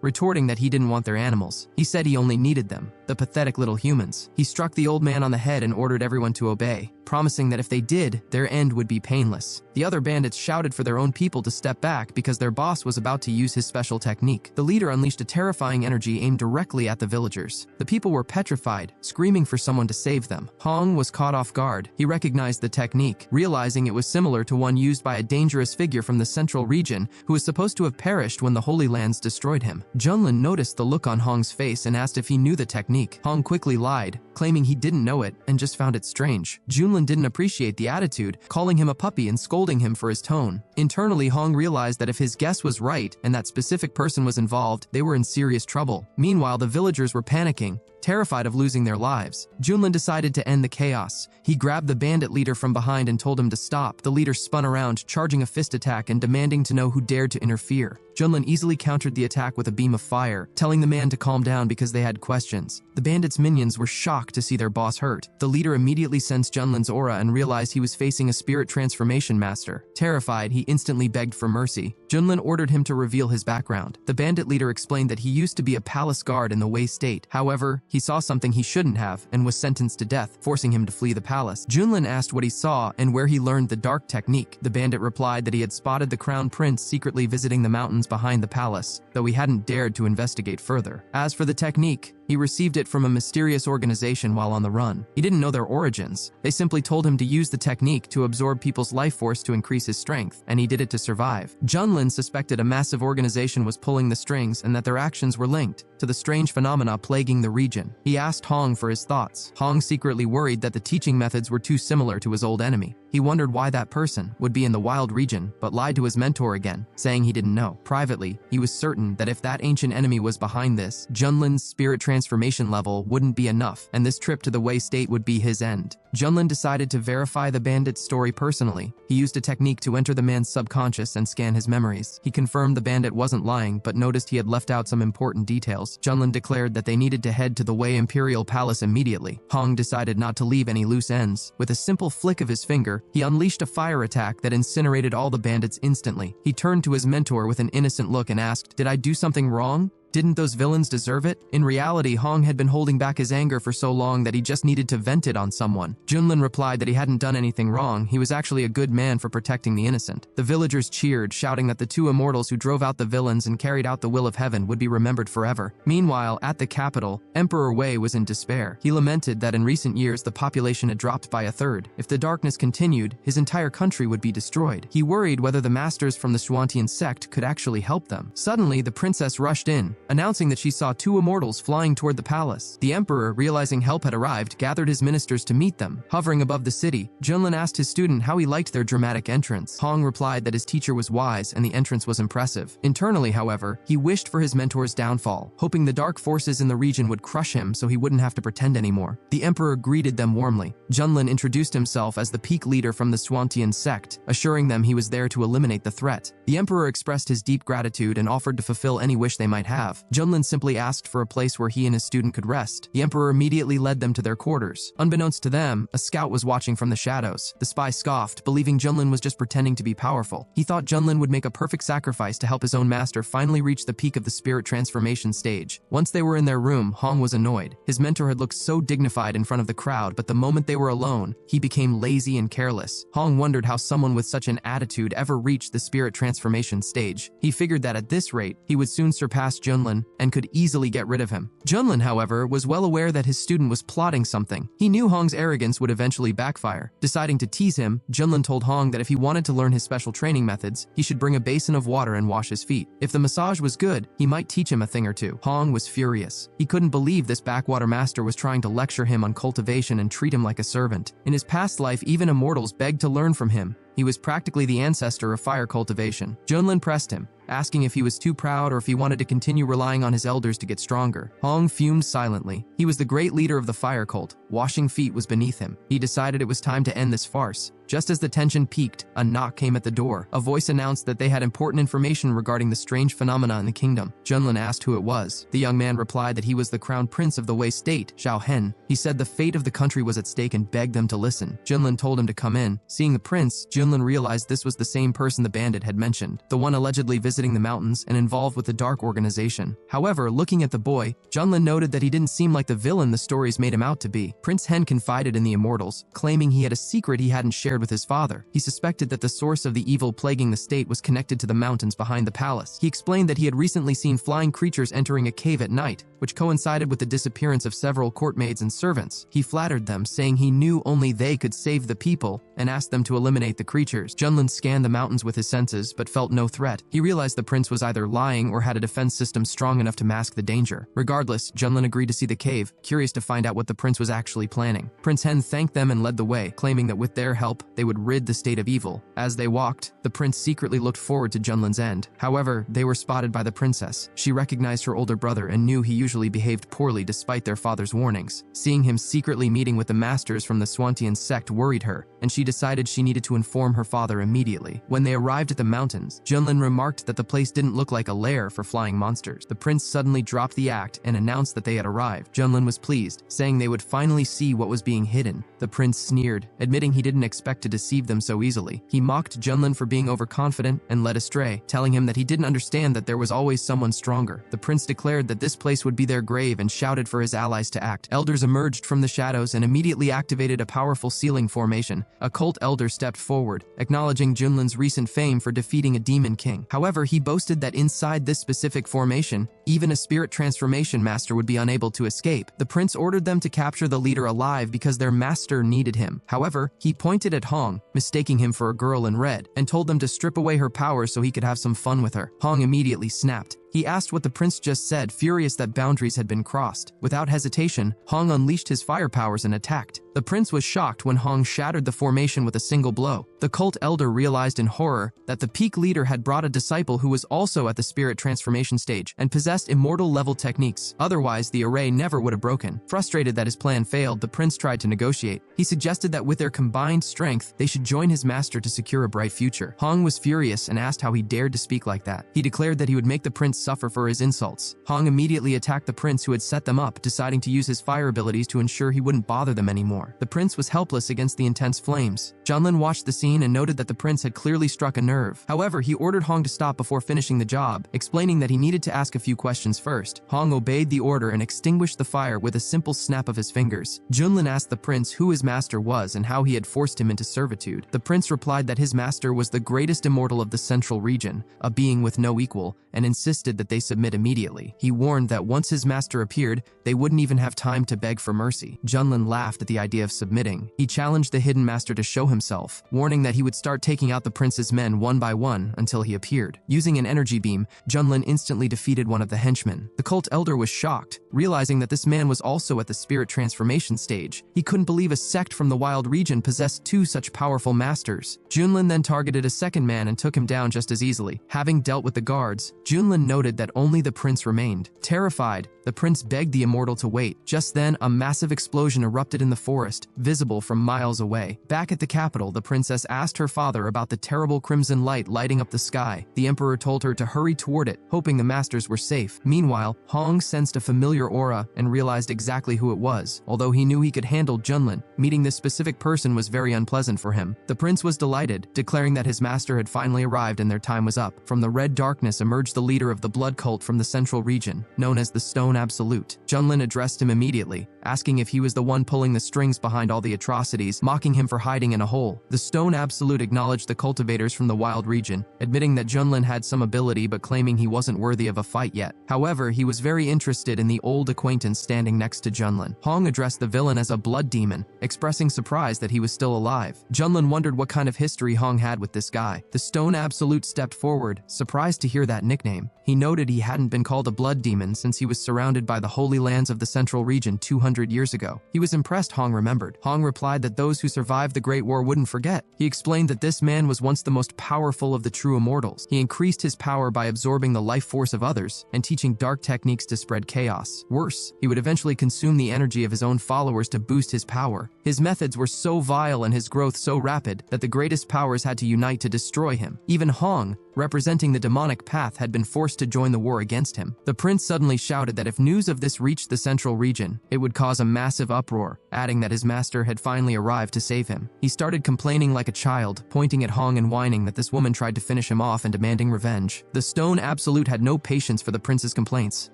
A: retorting that he didn't want their animals. He said he only needed them, the pathetic little humans. He struck the old man on the head and ordered everyone to obey, promising that if they did, their end would be painless. The other bandits shouted for their own people to step back because their boss was about to use his special technique. The leader unleashed a terrifying energy aimed directly at the villagers. The people were petrified, screaming for someone to save them. Hong was caught off guard. He recognized the technique, realizing it was similar to one used by a dangerous figure from the central region who was supposed to have perished when the Holy Lands destroyed him. Junlin noticed the look on Hong's face and asked if he knew the technique. Hong quickly lied, claiming he didn't know it and just found it strange. Junlin didn't appreciate the attitude, calling him a puppy and scolding him for his tone. Internally, Hong realized that if his guess was right and that specific person was involved, they were in serious trouble. Meanwhile, the villagers were panicking, terrified of losing their lives. Junlin decided to end the chaos. He grabbed the bandit leader from behind and told him to stop. The leader spun around, charging a fist attack and demanding to know who dared to interfere. Junlin easily countered the attack with a beam of fire, telling the man to calm down because they had questions. The bandits' minions were shocked to see their boss hurt. The leader immediately sensed Junlin's aura and realized he was facing a spirit transformation master. Terrified, he instantly begged for mercy. Junlin ordered him to reveal his background. The bandit leader explained that he used to be a palace guard in the Wei state. However, he saw something he shouldn't have and was sentenced to death, forcing him to flee the palace. Junlin asked what he saw and where he learned the dark technique. The bandit replied that he had spotted the crown prince secretly visiting the mountains behind the palace, though he hadn't dared to investigate further. As for the technique, he received it from a mysterious organization while on the run. He didn't know their origins. They simply told him to use the technique to absorb people's life force to increase his strength, and he did it to survive. Junlin suspected a massive organization was pulling the strings and that their actions were linked to the strange phenomena plaguing the region. He asked Hong for his thoughts. Hong secretly worried that the teaching methods were too similar to his old enemy. He wondered why that person would be in the wild region, but lied to his mentor again, saying he didn't know. Privately, he was certain that if that ancient enemy was behind this, Junlin's spirit transformation level wouldn't be enough, and this trip to the Wei state would be his end. Junlin decided to verify the bandit's story personally. He used a technique to enter the man's subconscious and scan his memories. He confirmed the bandit wasn't lying, but noticed he had left out some important details. Junlin declared that they needed to head to the Wei Imperial Palace immediately. Hong decided not to leave any loose ends. With a simple flick of his finger, he unleashed a fire attack that incinerated all the bandits instantly. He turned to his mentor with an innocent look and asked, "Did I do something wrong? Didn't those villains deserve it?" In reality, Hong had been holding back his anger for so long that he just needed to vent it on someone. Junlin replied that he hadn't done anything wrong. He was actually a good man for protecting the innocent. The villagers cheered, shouting that the two immortals who drove out the villains and carried out the will of heaven would be remembered forever. Meanwhile, at the capital, Emperor Wei was in despair. He lamented that in recent years the population had dropped by a third. If the darkness continued, his entire country would be destroyed. He worried whether the masters from the Xuantian sect could actually help them. Suddenly, the princess rushed in, announcing that she saw two immortals flying toward the palace. The emperor, realizing help had arrived, gathered his ministers to meet them. Hovering above the city, Junlin asked his student how he liked their dramatic entrance. Hong replied that his teacher was wise and the entrance was impressive. Internally, however, he wished for his mentor's downfall, hoping the dark forces in the region would crush him so he wouldn't have to pretend anymore. The emperor greeted them warmly. Junlin introduced himself as the peak leader from the Xuantian sect, assuring them he was there to eliminate the threat. The emperor expressed his deep gratitude and offered to fulfill any wish they might have. Junlin simply asked for a place where he and his student could rest. The emperor immediately led them to their quarters. Unbeknownst to them, a scout was watching from the shadows. The spy scoffed, believing Junlin was just pretending to be powerful. He thought Junlin would make a perfect sacrifice to help his own master finally reach the peak of the spirit transformation stage. Once they were in their room, Hong was annoyed. His mentor had looked so dignified in front of the crowd, but the moment they were alone, he became lazy and careless. Hong wondered how someone with such an attitude ever reached the spirit transformation stage. He figured that at this rate, he would soon surpass Junlin Junlin and could easily get rid of him. Junlin, however, was well aware that his student was plotting something. He knew Hong's arrogance would eventually backfire. Deciding to tease him, Junlin told Hong that if he wanted to learn his special training methods, he should bring a basin of water and wash his feet. If the massage was good, he might teach him a thing or two. Hong was furious. He couldn't believe this backwater master was trying to lecture him on cultivation and treat him like a servant. In his past life, even immortals begged to learn from him. He was practically the ancestor of fire cultivation. Junlin pressed him, asking if he was too proud or if he wanted to continue relying on his elders to get stronger. Hong fumed silently. He was the great leader of the fire cult. Washing feet was beneath him. He decided it was time to end this farce. Just as the tension peaked, a knock came at the door. A voice announced that they had important information regarding the strange phenomena in the kingdom. Junlin asked who it was. The young man replied that he was the crown prince of the Wei state, Zhao Hen. He said the fate of the country was at stake and begged them to listen. Junlin told him to come in. Seeing the prince, Junlin realized this was the same person the bandit had mentioned, the one allegedly visiting the mountains and involved with the dark organization. However, looking at the boy, Junlin noted that he didn't seem like the villain the stories made him out to be. Prince Hen confided in the immortals, claiming he had a secret he hadn't shared with his father. He suspected that the source of the evil plaguing the state was connected to the mountains behind the palace. He explained that he had recently seen flying creatures entering a cave at night, which coincided with the disappearance of several courtmaids and servants. He flattered them, saying he knew only they could save the people, and asked them to eliminate the creatures. Junlin scanned the mountains with his senses, but felt no threat. He realized the prince was either lying or had a defense system strong enough to mask the danger. Regardless, Junlin agreed to see the cave, curious to find out what the prince was actually planning. Prince Hen thanked them and led the way, claiming that with their help, they would rid the state of evil. As they walked, the prince secretly looked forward to Junlin's end. However, they were spotted by the princess. She recognized her older brother and knew he usually behaved poorly despite their father's warnings. Seeing him secretly meeting with the masters from the Swantian sect worried her, and she decided she needed to inform her father immediately. When they arrived at the mountains, Junlin remarked that the place didn't look like a lair for flying monsters. The prince suddenly dropped the act and announced that they had arrived. Junlin was pleased, saying they would finally see what was being hidden. The prince sneered, admitting he didn't expect to deceive them so easily. He mocked Junlin for being overconfident and led astray, telling him that he didn't understand that there was always someone stronger. The prince declared that this place would be their grave and shouted for his allies to act. Elders emerged from the shadows and immediately activated a powerful sealing formation. A cult elder stepped forward, acknowledging Junlin's recent fame for defeating a demon king. However, he boasted that inside this specific formation, even a spirit transformation master would be unable to escape. The prince ordered them to capture the leader alive because their master needed him. However, he pointed at Hong, mistaking him for a girl in red, and told them to strip away her powers so he could have some fun with her. Hong immediately snapped. He asked what the prince just said, furious that boundaries had been crossed. Without hesitation, Hong unleashed his fire powers and attacked. The prince was shocked when Hong shattered the formation with a single blow. The cult elder realized in horror that the peak leader had brought a disciple who was also at the spirit transformation stage and possessed immortal-level techniques. Otherwise, the array never would have broken. Frustrated that his plan failed, the prince tried to negotiate. He suggested that with their combined strength, they should join his master to secure a bright future. Hong was furious and asked how he dared to speak like that. He declared that he would make the prince suffer for his insults. Hong immediately attacked the prince who had set them up, deciding to use his fire abilities to ensure he wouldn't bother them anymore. The prince was helpless against the intense flames. Junlin watched the scene and noted that the prince had clearly struck a nerve. However, he ordered Hong to stop before finishing the job, explaining that he needed to ask a few questions first. Hong obeyed the order and extinguished the fire with a simple snap of his fingers. Junlin asked the prince who his master was and how he had forced him into servitude. The prince replied that his master was the greatest immortal of the central region, a being with no equal, and insisted that they submit immediately. He warned that once his master appeared, they wouldn't even have time to beg for mercy. Junlin laughed at the idea of submitting. He challenged the hidden master to show himself, warning that he would start taking out the prince's men one by one until he appeared. Using an energy beam, Junlin instantly defeated one of the henchmen. The cult elder was shocked, realizing that this man was also at the spirit transformation stage. He couldn't believe a sect from the wild region possessed two such powerful masters. Junlin then targeted a second man and took him down just as easily. Having dealt with the guards, Junlin noted that only the prince remained. Terrified, the prince begged the immortal to wait. Just then, a massive explosion erupted in the forest, visible from miles away. Back at the capital, the princess asked her father about the terrible crimson light lighting up the sky. The emperor told her to hurry toward it, hoping the masters were safe. Meanwhile, Hong sensed a familiar aura and realized exactly who it was. Although he knew he could handle Junlin, meeting this specific person was very unpleasant for him. The prince was delighted, declaring that his master had finally arrived and their time was up. From the red darkness emerged the leader of the the blood cult from the central region, known as the Stone Absolute. Junlin addressed him immediately, asking if he was the one pulling the strings behind all the atrocities, mocking him for hiding in a hole. The Stone Absolute acknowledged the cultivators from the wild region, admitting that Junlin had some ability but claiming he wasn't worthy of a fight yet. However, he was very interested in the old acquaintance standing next to Junlin. Hong addressed the villain as a blood demon, expressing surprise that he was still alive. Junlin wondered what kind of history Hong had with this guy. The Stone Absolute stepped forward, surprised to hear that nickname. He noted he hadn't been called a blood demon since he was surrounded by the holy lands of the central region 200 years ago. He was impressed Hong remembered. Hong replied that those who survived the Great War wouldn't forget. He explained that this man was once the most powerful of the true immortals. He increased his power by absorbing the life force of others and teaching dark techniques to spread chaos. Worse, he would eventually consume the energy of his own followers to boost his power. His methods were so vile and his growth so rapid that the greatest powers had to unite to destroy him. Even Hong, representing the demonic path, had been forced to join the war against him. The prince suddenly shouted that if news of this reached the central region, it would cause a massive uproar, adding that his master had finally arrived to save him. He started complaining like a child, pointing at Hong and whining that this woman tried to finish him off and demanding revenge. The Stone Absolute had no patience for the prince's complaints.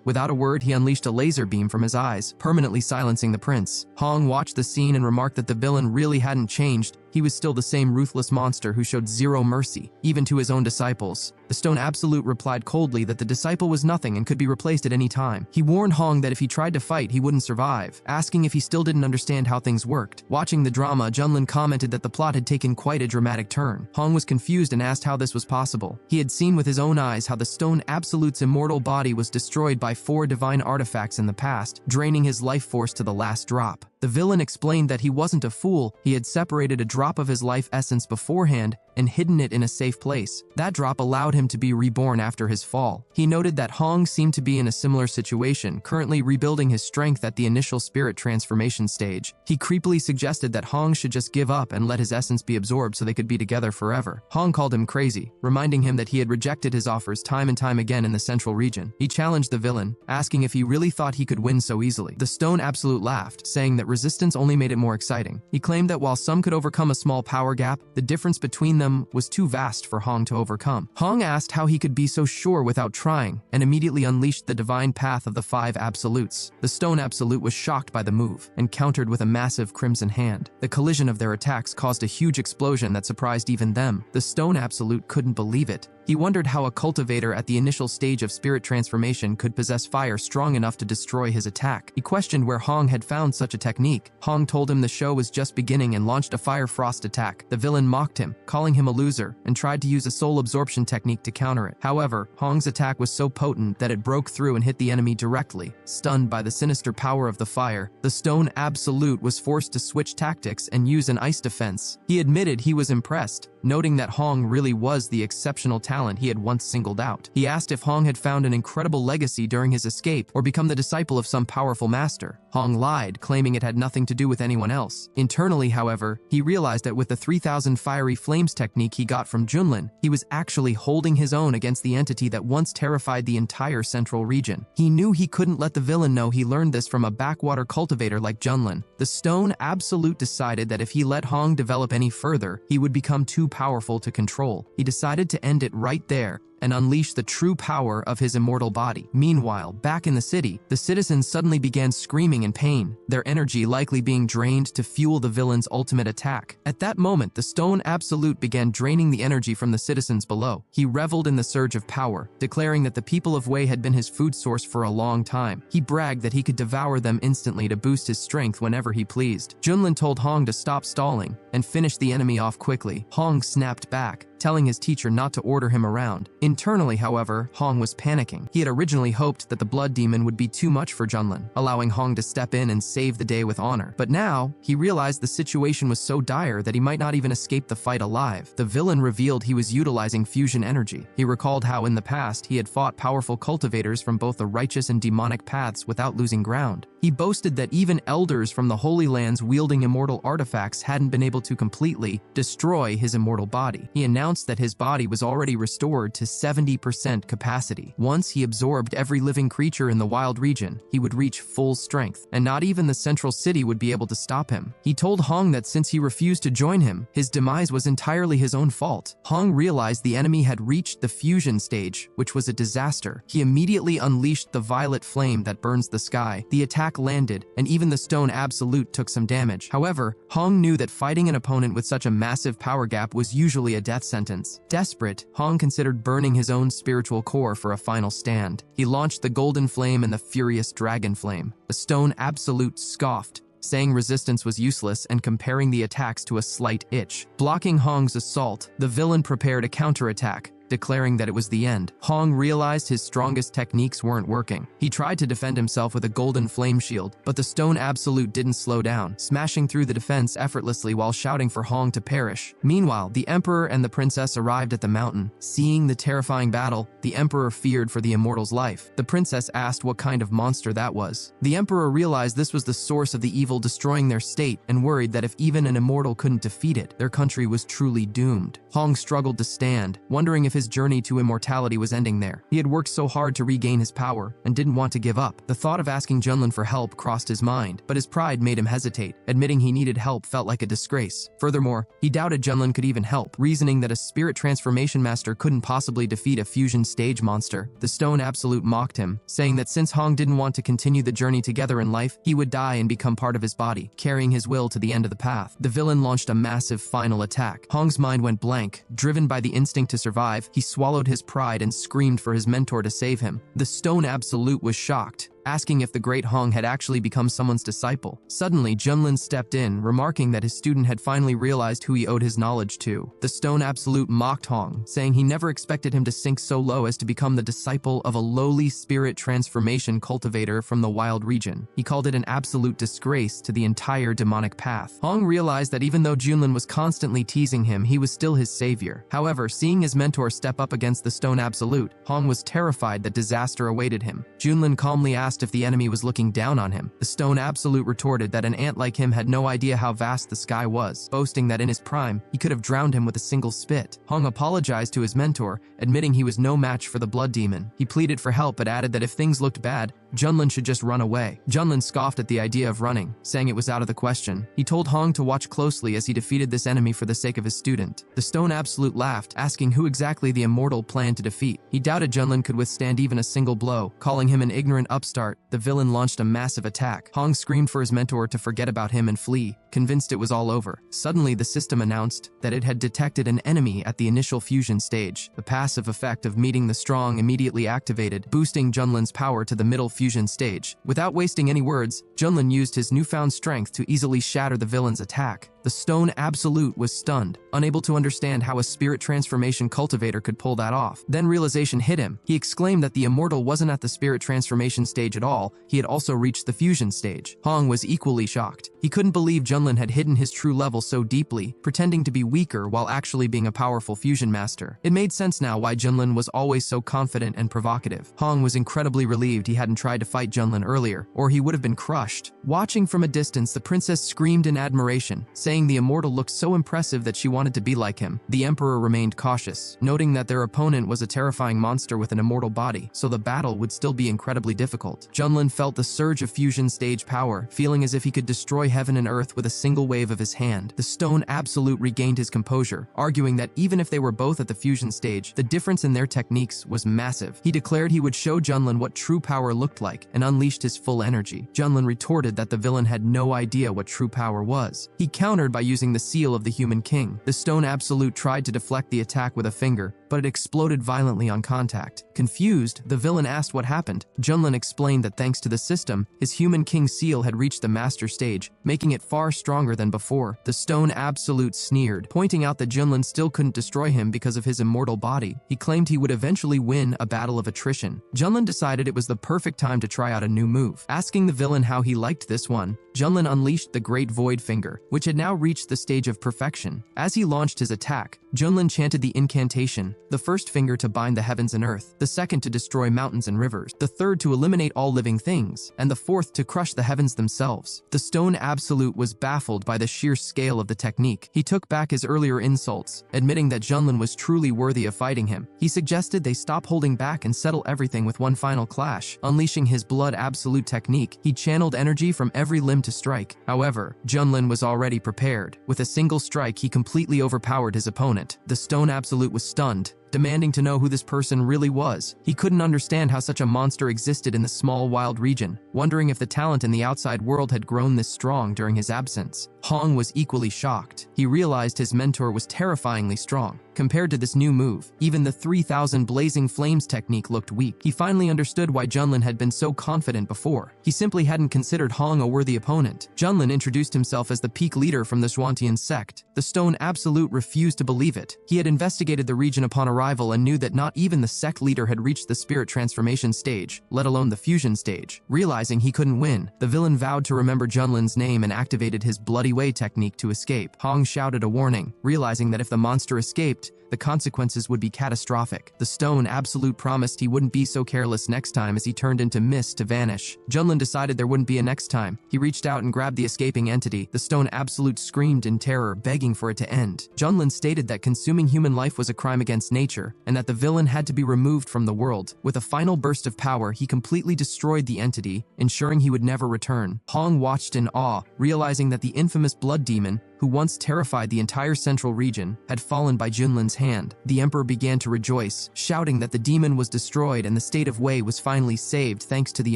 A: Without a word, he unleashed a laser beam from his eyes, permanently silencing the prince. Hong watched the scene and remarked that the villain really hadn't changed. He was still the same ruthless monster who showed zero mercy, even to his own disciples. The Stone Absolute replied coldly that the disciple was nothing and could be replaced at any time. He warned Hong that if he tried to fight, he wouldn't survive, asking if he still didn't understand how things worked. Watching the drama, Junlin commented that the plot had taken quite a dramatic turn. Hong was confused and asked how this was possible. He had seen with his own eyes how the Stone Absolute's immortal body was destroyed by 4 divine artifacts in the past, draining his life force to the last drop. The villain explained that he wasn't a fool. He had separated a drop of his life essence beforehand and hidden it in a safe place. That drop allowed him to be reborn after his fall. He noted that Hong seemed to be in a similar situation, currently rebuilding his strength at the initial spirit transformation stage. He creepily suggested that Hong should just give up and let his essence be absorbed so they could be together forever. Hong called him crazy, reminding him that he had rejected his offers time and time again in the central region. He challenged the villain, asking if he really thought he could win so easily. The Stone Absolute laughed, saying that resistance only made it more exciting. He claimed that while some could overcome a small power gap, the difference between them was too vast for Hong to overcome. Hong asked how he could be so sure without trying, and immediately unleashed the divine path of the 5 absolutes. The Stone Absolute was shocked by the move, and countered with a massive crimson hand. The collision of their attacks caused a huge explosion that surprised even them. The Stone Absolute couldn't believe it. He wondered how a cultivator at the initial stage of spirit transformation could possess fire strong enough to destroy his attack. He questioned where Hong had found such a technique. Hong told him the show was just beginning and launched a fire frost attack. The villain mocked him, calling him a loser, and tried to use a soul absorption technique to counter it. However, Hong's attack was so potent that it broke through and hit the enemy directly. Stunned by the sinister power of the fire, the Stone Absolute was forced to switch tactics and use an ice defense. He admitted he was impressed, noting that Hong really was the exceptional talent he had once singled out. He asked if Hong had found an incredible legacy during his escape or become the disciple of some powerful master. Hong lied, claiming it had nothing to do with anyone else. Internally, however, he realized that with the 3000 fiery flames technique he got from Junlin, he was actually holding his own against the entity that once terrified the entire central region. He knew he couldn't let the villain know he learned this from a backwater cultivator like Junlin. The Stone Absolute decided that if he let Hong develop any further, he would become too powerful to control. He decided to end it right there and unleash the true power of his immortal body. Meanwhile, back in the city, the citizens suddenly began screaming in pain, their energy likely being drained to fuel the villain's ultimate attack. At that moment, the Stone Absolute began draining the energy from the citizens below. He reveled in the surge of power, declaring that the people of Wei had been his food source for a long time. He bragged that he could devour them instantly to boost his strength whenever he pleased. Junlin told Hong to stop stalling and finish the enemy off quickly. Hong snapped back, telling his teacher not to order him around. Internally, however, Hong was panicking. He had originally hoped that the blood demon would be too much for Junlin, allowing Hong to step in and save the day with honor. But now, he realized the situation was so dire that he might not even escape the fight alive. The villain revealed he was utilizing fusion energy. He recalled how in the past he had fought powerful cultivators from both the righteous and demonic paths without losing ground. He boasted that even elders from the Holy Lands wielding immortal artifacts hadn't been able to completely destroy his immortal body. He announced that his body was already restored to 70% capacity. Once he absorbed every living creature in the wild region, he would reach full strength, and not even the central city would be able to stop him. He told Hong that since he refused to join him, his demise was entirely his own fault. Hong realized the enemy had reached the fusion stage, which was a disaster. He immediately unleashed the violet flame that burns the sky. The attack landed, and even the stone absolute took some damage. However, Hong knew that fighting an opponent with such a massive power gap was usually a death sentence. Desperate, Hong considered burning his own spiritual core for a final stand. He launched the golden flame and the furious dragon flame. The stone absolute scoffed, saying resistance was useless and comparing the attacks to a slight itch. Blocking Hong's assault, the villain prepared a counterattack, declaring that it was the end. Hong realized his strongest techniques weren't working. He tried to defend himself with a golden flame shield, but the stone absolute didn't slow down, smashing through the defense effortlessly while shouting for Hong to perish. Meanwhile, the emperor and the princess arrived at the mountain. Seeing the terrifying battle, the emperor feared for the immortal's life. The princess asked what kind of monster that was. The emperor realized this was the source of the evil destroying their state and worried that if even an immortal couldn't defeat it, their country was truly doomed. Hong struggled to stand, wondering if his journey to immortality was ending there. He had worked so hard to regain his power and didn't want to give up. The thought of asking Junlin for help crossed his mind, but his pride made him hesitate. Admitting he needed help felt like a disgrace. Furthermore, he doubted Junlin could even help, reasoning that a spirit transformation master couldn't possibly defeat a fusion stage monster. The stone absolute mocked him, saying that since Hong didn't want to continue the journey together in life, he would die and become part of his body, carrying his will to the end of the path. The villain launched a massive final attack. Hong's mind went blank. Driven by the instinct to survive, he swallowed his pride and screamed for his mentor to save him. The stone absolute was shocked, asking if the great Hong had actually become someone's disciple. Suddenly, Junlin stepped in, remarking that his student had finally realized who he owed his knowledge to. The stone absolute mocked Hong, saying he never expected him to sink so low as to become the disciple of a lowly spirit transformation cultivator from the wild region. He called it an absolute disgrace to the entire demonic path. Hong realized that even though Junlin was constantly teasing him, he was still his savior. However, seeing his mentor step up against the stone absolute, Hong was terrified that disaster awaited him. Junlin calmly asked if the enemy was looking down on him. The stone absolute retorted that an ant like him had no idea how vast the sky was, boasting that in his prime, he could have drowned him with a single spit. Hong apologized to his mentor, admitting he was no match for the blood demon. He pleaded for help but added that if things looked bad, Junlin should just run away. Junlin scoffed at the idea of running, saying it was out of the question. He told Hong to watch closely as he defeated this enemy for the sake of his student. The stone absolute laughed, asking who exactly the immortal planned to defeat. He doubted Junlin could withstand even a single blow. Calling him an ignorant upstart, the villain launched a massive attack. Hong screamed for his mentor to forget about him and flee, convinced it was all over. Suddenly, the system announced that it had detected an enemy at the initial fusion stage. The passive effect of meeting the strong immediately activated, boosting Junlin's power to the middle fusion stage. Without wasting any words, Junlin used his newfound strength to easily shatter the villain's attack. The stone absolute was stunned, unable to understand how a spirit transformation cultivator could pull that off. Then realization hit him. He exclaimed that the immortal wasn't at the spirit transformation stage at all, he had also reached the fusion stage. Hong was equally shocked. He couldn't believe Junlin had hidden his true level so deeply, pretending to be weaker while actually being a powerful fusion master. It made sense now why Junlin was always so confident and provocative. Hong was incredibly relieved he hadn't tried to fight Junlin earlier, or he would have been crushed. Watching from a distance, the princess screamed in admiration, saying the immortal looked so impressive that she wanted to be like him. The emperor remained cautious, noting that their opponent was a terrifying monster with an immortal body, so the battle would still be incredibly difficult. Junlin felt the surge of fusion stage power, feeling as if he could destroy heaven and earth with a single wave of his hand. The stone absolute regained his composure, arguing that even if they were both at the fusion stage, the difference in their techniques was massive. He declared he would show Junlin what true power looked like and unleashed his full energy. Junlin retorted that the villain had no idea what true power was. He countered by using the seal of the human king. The stone absolute tried to deflect the attack with a finger, but it exploded violently on contact. Confused, the villain asked what happened. Junlin explained that thanks to the system, his human king seal had reached the master stage, making it far stronger than before. The stone absolute sneered, pointing out that Junlin still couldn't destroy him because of his immortal body. He claimed he would eventually win a battle of attrition. Junlin decided it was the perfect time to try out a new move. Asking the villain how he liked this one, Junlin unleashed the Great Void Finger, which had now reached the stage of perfection. As he launched his attack, Junlin chanted the incantation, the first finger to bind the heavens and earth, the second to destroy mountains and rivers, the third to eliminate all living things, and the fourth to crush the heavens themselves. The Stone Absolute was baffled by the sheer scale of the technique. He took back his earlier insults, admitting that Junlin was truly worthy of fighting him. He suggested they stop holding back and settle everything with one final clash. Unleashing his Blood Absolute technique, he channeled energy from every limb to strike. However, Junlin was already prepared. With a single strike, he completely overpowered his opponent. The Stone Absolute was stunned, demanding to know who this person really was. He couldn't understand how such a monster existed in the small wild region, wondering if the talent in the outside world had grown this strong during his absence. Hong was equally shocked. He realized his mentor was terrifyingly strong. Compared to this new move, even the 3000 Blazing Flames technique looked weak. He finally understood why Junlin had been so confident before. He simply hadn't considered Hong a worthy opponent. Junlin introduced himself as the peak leader from the Xuantian sect. The Stone Absolute refused to believe it. He had investigated the region upon arrival and knew that not even the sect leader had reached the spirit transformation stage, let alone the fusion stage. Realizing he couldn't win, the villain vowed to remember Junlin's name and activated his Bloody Way technique to escape. Hong shouted a warning, realizing that if the monster escaped, the consequences would be catastrophic. The Stone Absolute promised he wouldn't be so careless next time as he turned into mist to vanish. Junlin decided there wouldn't be a next time. He reached out and grabbed the escaping entity. The Stone Absolute screamed in terror, begging for it to end. Junlin stated that consuming human life was a crime against nature, and that the villain had to be removed from the world. With a final burst of power, he completely destroyed the entity, ensuring he would never return. Hong watched in awe, realizing that the infamous Blood Demon, who once terrified the entire central region, had fallen by Junlin's hand. The emperor began to rejoice, shouting that the demon was destroyed and the state of Wei was finally saved thanks to the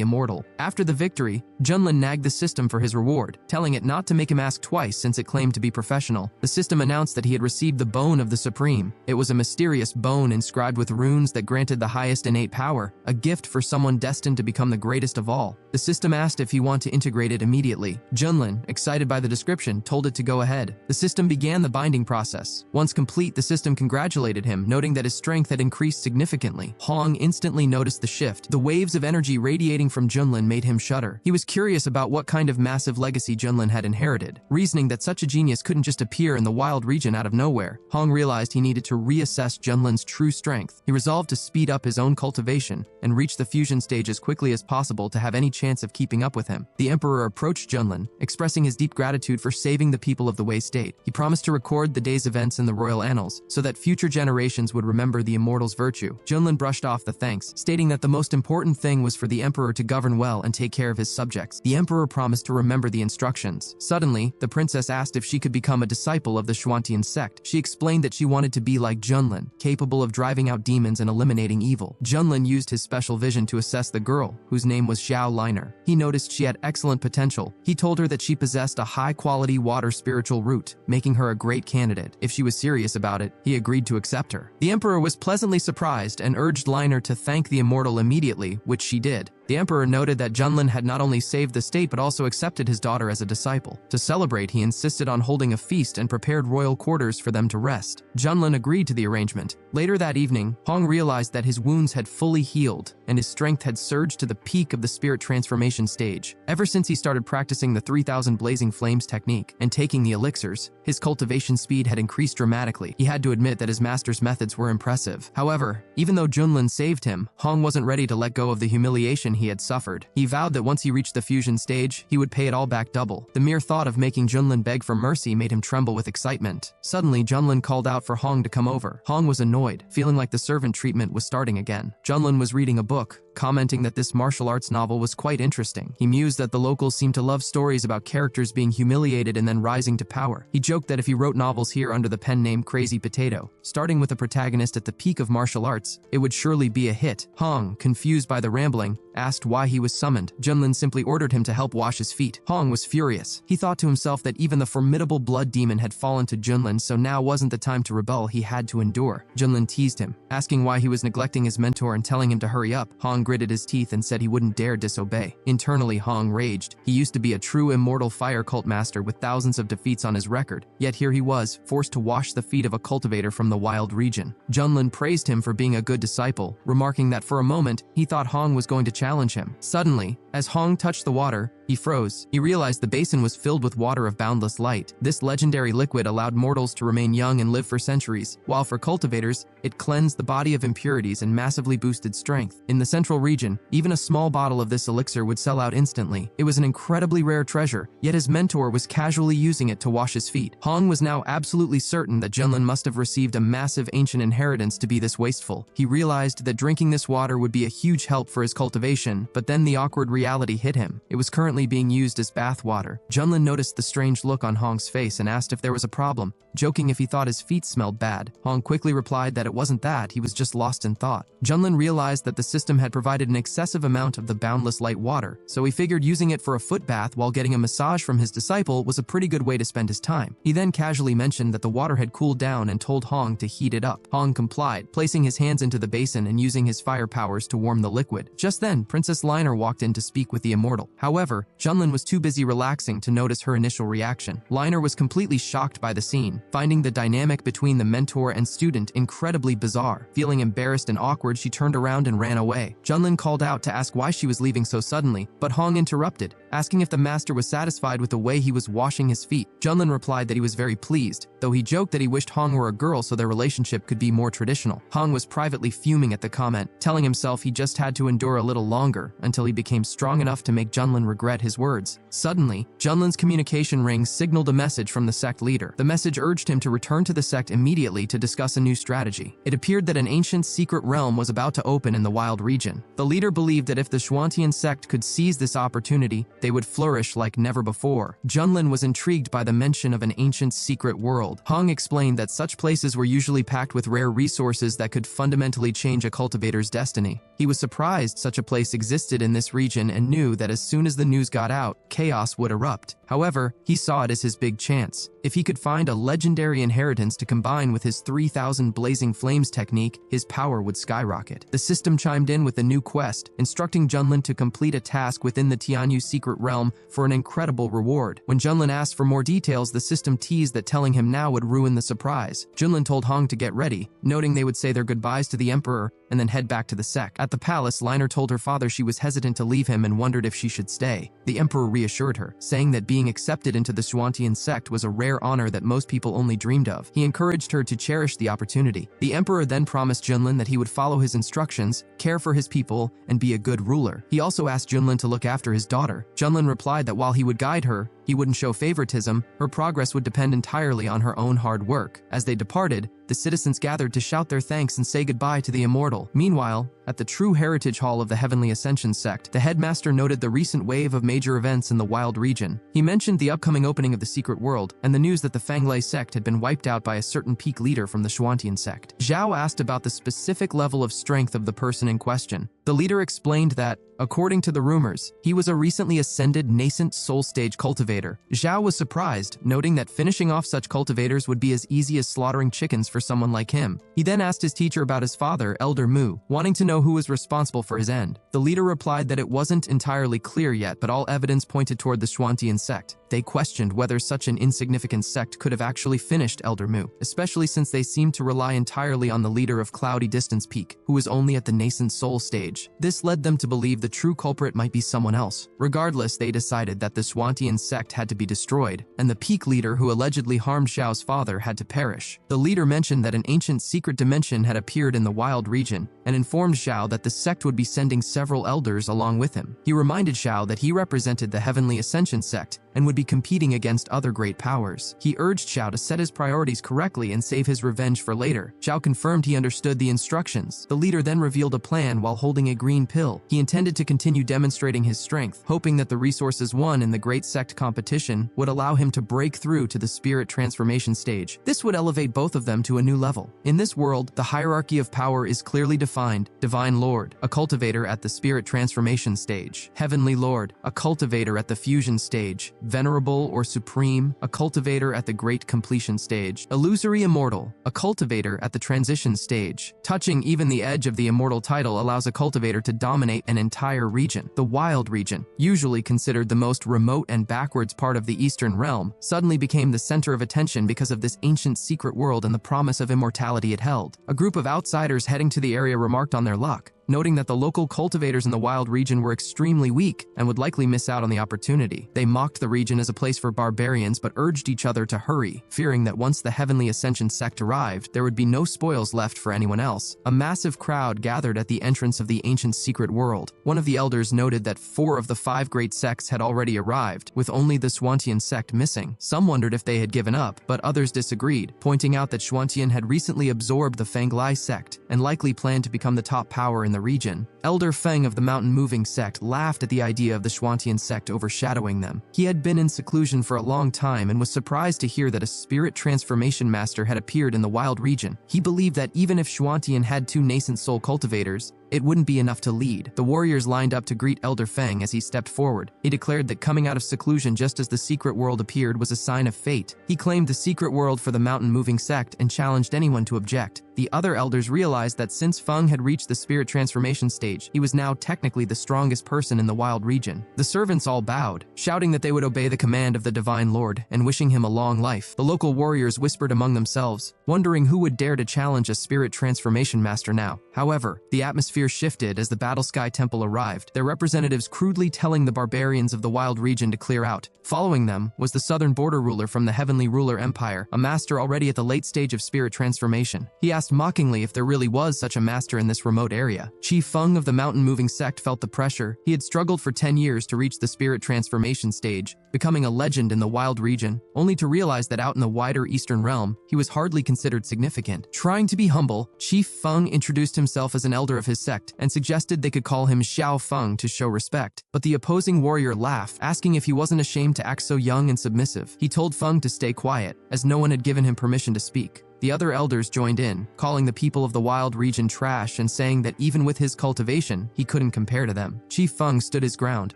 A: immortal. After the victory, Junlin nagged the system for his reward, telling it not to make him ask twice since it claimed to be professional. The system announced that he had received the Bone of the Supreme. It was a mysterious bone inscribed with runes that granted the highest innate power, a gift for someone destined to become the greatest of all. The system asked if he wanted to integrate it immediately. Junlin, excited by the description, told it to go ahead. The system began the binding process. Once complete, the system congratulated him, noting that his strength had increased significantly. Hong instantly noticed the shift. The waves of energy radiating from Junlin made him shudder. He was curious about what kind of massive legacy Junlin had inherited, reasoning that such a genius couldn't just appear in the wild region out of nowhere. Hong realized he needed to reassess Junlin's true strength. He resolved to speed up his own cultivation and reach the fusion stage as quickly as possible to have any chance of keeping up with him. The emperor approached Junlin, expressing his deep gratitude for saving the people of the Wei state. He promised to record the day's events in the royal annals so that future generations would remember the immortal's virtue. Junlin brushed off the thanks, stating that the most important thing was for the emperor to govern well and take care of his subjects. The emperor promised to remember the instructions. Suddenly, the princess asked if she could become a disciple of the Xuantian sect. She explained that she wanted to be like Junlin, capable of driving out demons and eliminating evil. Junlin used his special vision to assess the girl, whose name was Xiao Liner. He noticed she had excellent potential. He told her that she possessed a high-quality water spiritual root, making her a great candidate. If she was serious about it, he agreed to accept her. The emperor was pleasantly surprised and urged Liner to thank the immortal immediately, which she did. The emperor noted that Junlin had not only saved the state but also accepted his daughter as a disciple. To celebrate, he insisted on holding a feast and prepared royal quarters for them to rest. Junlin agreed to the arrangement. Later that evening, Hong realized that his wounds had fully healed and his strength had surged to the peak of the spirit transformation stage. Ever since he started practicing the 3000 Blazing Flames technique and taking the elixirs, his cultivation speed had increased dramatically. He had to admit that his master's methods were impressive. However, even though Junlin saved him, Hong wasn't ready to let go of the humiliation he had suffered. He vowed that once he reached the fusion stage, he would pay it all back double. The mere thought of making Junlin beg for mercy made him tremble with excitement. Suddenly, Junlin called out for Hong to come over. Hong was annoyed, feeling like the servant treatment was starting again. Junlin was reading a book, commenting that this martial arts novel was quite interesting. He mused that the locals seemed to love stories about characters being humiliated and then rising to power. He joked that if he wrote novels here under the pen name Crazy Potato, starting with a protagonist at the peak of martial arts, it would surely be a hit. Hong, confused by the rambling, asked why he was summoned. Junlin simply ordered him to help wash his feet. Hong was furious. He thought to himself that even the formidable blood demon had fallen to Junlin, so now wasn't the time to rebel. He had to endure. Junlin teased him, asking why he was neglecting his mentor and telling him to hurry up. Hong Hong gritted his teeth and said he wouldn't dare disobey. Internally, Hong raged. He used to be a true immortal fire cult master with thousands of defeats on his record, yet here he was, forced to wash the feet of a cultivator from the wild region. Junlin praised him for being a good disciple, remarking that for a moment, he thought Hong was going to challenge him. Suddenly, as Hong touched the water, he froze. He realized the basin was filled with water of boundless light. This legendary liquid allowed mortals to remain young and live for centuries, while for cultivators, it cleansed the body of impurities and massively boosted strength. In the central region, even a small bottle of this elixir would sell out instantly. It was an incredibly rare treasure, yet his mentor was casually using it to wash his feet. Hong was now absolutely certain that Junlin must have received a massive ancient inheritance to be this wasteful. He realized that drinking this water would be a huge help for his cultivation, but then the awkward reality hit him. It was currently being used as bath water. Junlin noticed the strange look on Hong's face and asked if there was a problem, joking if he thought his feet smelled bad. Hong quickly replied that it wasn't that, he was just lost in thought. Junlin realized that the system had provided an excessive amount of the boundless light water, so he figured using it for a foot bath while getting a massage from his disciple was a pretty good way to spend his time. He then casually mentioned that the water had cooled down and told Hong to heat it up. Hong complied, placing his hands into the basin and using his fire powers to warm the liquid. Just then, Princess Liner walked in to speak with the immortal. However, Junlin was too busy relaxing to notice her initial reaction. Liner was completely shocked by the scene, finding the dynamic between the mentor and student incredibly bizarre. Feeling embarrassed and awkward, she turned around and ran away. Junlin called out to ask why she was leaving so suddenly, but Hong interrupted, asking if the master was satisfied with the way he was washing his feet. Junlin replied that he was very pleased, though he joked that he wished Hong were a girl so their relationship could be more traditional. Hong was privately fuming at the comment, telling himself he just had to endure a little longer until he became strong enough to make Junlin regret his words. Suddenly, Junlin's communication ring signaled a message from the sect leader. The message urged him to return to the sect immediately to discuss a new strategy. It appeared that an ancient secret realm was about to open in the wild region. The leader believed that if the Xuantian sect could seize this opportunity, they would flourish like never before. Junlin was intrigued by the mention of an ancient secret world. Hong explained that such places were usually packed with rare resources that could fundamentally change a cultivator's destiny. He was surprised such a place existed in this region and knew that as soon as the news got out, chaos would erupt. However, he saw it as his big chance. If he could find a legendary inheritance to combine with his 3,000 blazing flames technique, his power would skyrocket. The system chimed in with a new quest, instructing Junlin to complete a task within the Tianyu secret realm for an incredible reward. When Junlin asked for more details, the system teased that telling him now would ruin the surprise. Junlin told Hong to get ready, noting they would say their goodbyes to the emperor and then head back to the sect. At the palace, Liner told her father she was hesitant to leave him and wondered if she should stay. The emperor reassured her, saying that being accepted into the Xuantian sect was a rare honor that most people only dreamed of. He encouraged her to cherish the opportunity. The emperor then promised Junlin that he would follow his instructions, care for his people, and be a good ruler. He also asked Junlin to look after his daughter. Junlin replied that while he would guide her, he wouldn't show favoritism, her progress would depend entirely on her own hard work. As they departed, the citizens gathered to shout their thanks and say goodbye to the immortal. Meanwhile, at the True Heritage Hall of the Heavenly Ascension sect, the headmaster noted the recent wave of major events in the wild region. He mentioned the upcoming opening of the secret world and the news that the Fanglei sect had been wiped out by a certain peak leader from the Xuantian sect. Zhao asked about the specific level of strength of the person in question. The leader explained that, according to the rumors, he was a recently ascended nascent soul stage cultivator. Zhao was surprised, noting that finishing off such cultivators would be as easy as slaughtering chickens for someone like him. He then asked his teacher about his father, Elder Mu, wanting to know who was responsible for his end. The leader replied that it wasn't entirely clear yet, but all evidence pointed toward the Xuantian sect. They questioned whether such an insignificant sect could have actually finished Elder Mu, especially since they seemed to rely entirely on the leader of Cloudy Distance Peak, who was only at the nascent soul stage. This led them to believe the true culprit might be someone else. Regardless, they decided that the Xuantian sect had to be destroyed, and the peak leader who allegedly harmed Zhao's father had to perish. The leader mentioned that an ancient secret dimension had appeared in the wild region, and informed Zhao that the sect would be sending several elders along with him. He reminded Zhao that he represented the Heavenly Ascension sect, and would be competing against other great powers. He urged Zhao to set his priorities correctly and save his revenge for later. Zhao confirmed he understood the instructions. The leader then revealed a plan while holding a green pill. He intended to continue demonstrating his strength, hoping that the resources won in the great sect competition would allow him to break through to the spirit transformation stage. This would elevate both of them to a new level. In this world, the hierarchy of power is clearly defined. Divine Lord, a cultivator at the spirit transformation stage. Heavenly Lord, a cultivator at the fusion stage. venerable or supreme, a cultivator at the great completion stage. Illusory immortal, a cultivator at the transition stage. Touching even the edge of the immortal title allows a cultivator to dominate an entire region. The wild region, usually considered the most remote and backwards part of the Eastern realm, suddenly became the center of attention because of this ancient secret world and the promise of immortality it held. A group of outsiders heading to the area remarked on their luck, noting that the local cultivators in the wild region were extremely weak and would likely miss out on the opportunity. They mocked the region as a place for barbarians but urged each other to hurry, fearing that once the Heavenly Ascension sect arrived, there would be no spoils left for anyone else. A massive crowd gathered at the entrance of the ancient secret world. One of the elders noted that 4 of the 5 great sects had already arrived, with only the Xuantian sect missing. Some wondered if they had given up, but others disagreed, pointing out that Xuantian had recently absorbed the Fanglai sect and likely planned to become the top power in the region. Elder Feng of the Mountain Moving sect laughed at the idea of the Xuantian sect overshadowing them. He had been in seclusion for a long time and was surprised to hear that a spirit transformation master had appeared in the wild region. He believed that even if Xuantian had 2 nascent soul cultivators, it wouldn't be enough to lead. The warriors lined up to greet Elder Feng as he stepped forward. He declared that coming out of seclusion just as the secret world appeared was a sign of fate. He claimed the secret world for the Mountain Moving sect and challenged anyone to object. The other elders realized that since Feng had reached the spirit transformation stage, he was now technically the strongest person in the wild region. The servants all bowed, shouting that they would obey the command of the Divine Lord and wishing him a long life. The local warriors whispered among themselves, wondering who would dare to challenge a spirit transformation master now. However, the atmosphere shifted as the Battle Sky Temple arrived, their representatives crudely telling the barbarians of the wild region to clear out. Following them was the southern border ruler from the Heavenly Ruler Empire, a master already at the late stage of spirit transformation. He asked mockingly if there really was such a master in this remote area. Chief Feng of the Mountain Moving sect felt the pressure. He had struggled for 10 years to reach the spirit transformation stage, becoming a legend in the wild region, only to realize that out in the wider Eastern realm, he was hardly considered significant. Trying to be humble, Chief Feng introduced himself as an elder of his sect and suggested they could call him Xiao Feng to show respect. But the opposing warrior laughed, asking if he wasn't ashamed to act so young and submissive. He told Feng to stay quiet, as no one had given him permission to speak. The other elders joined in, calling the people of the wild region trash and saying that even with his cultivation, he couldn't compare to them. Chief Feng stood his ground,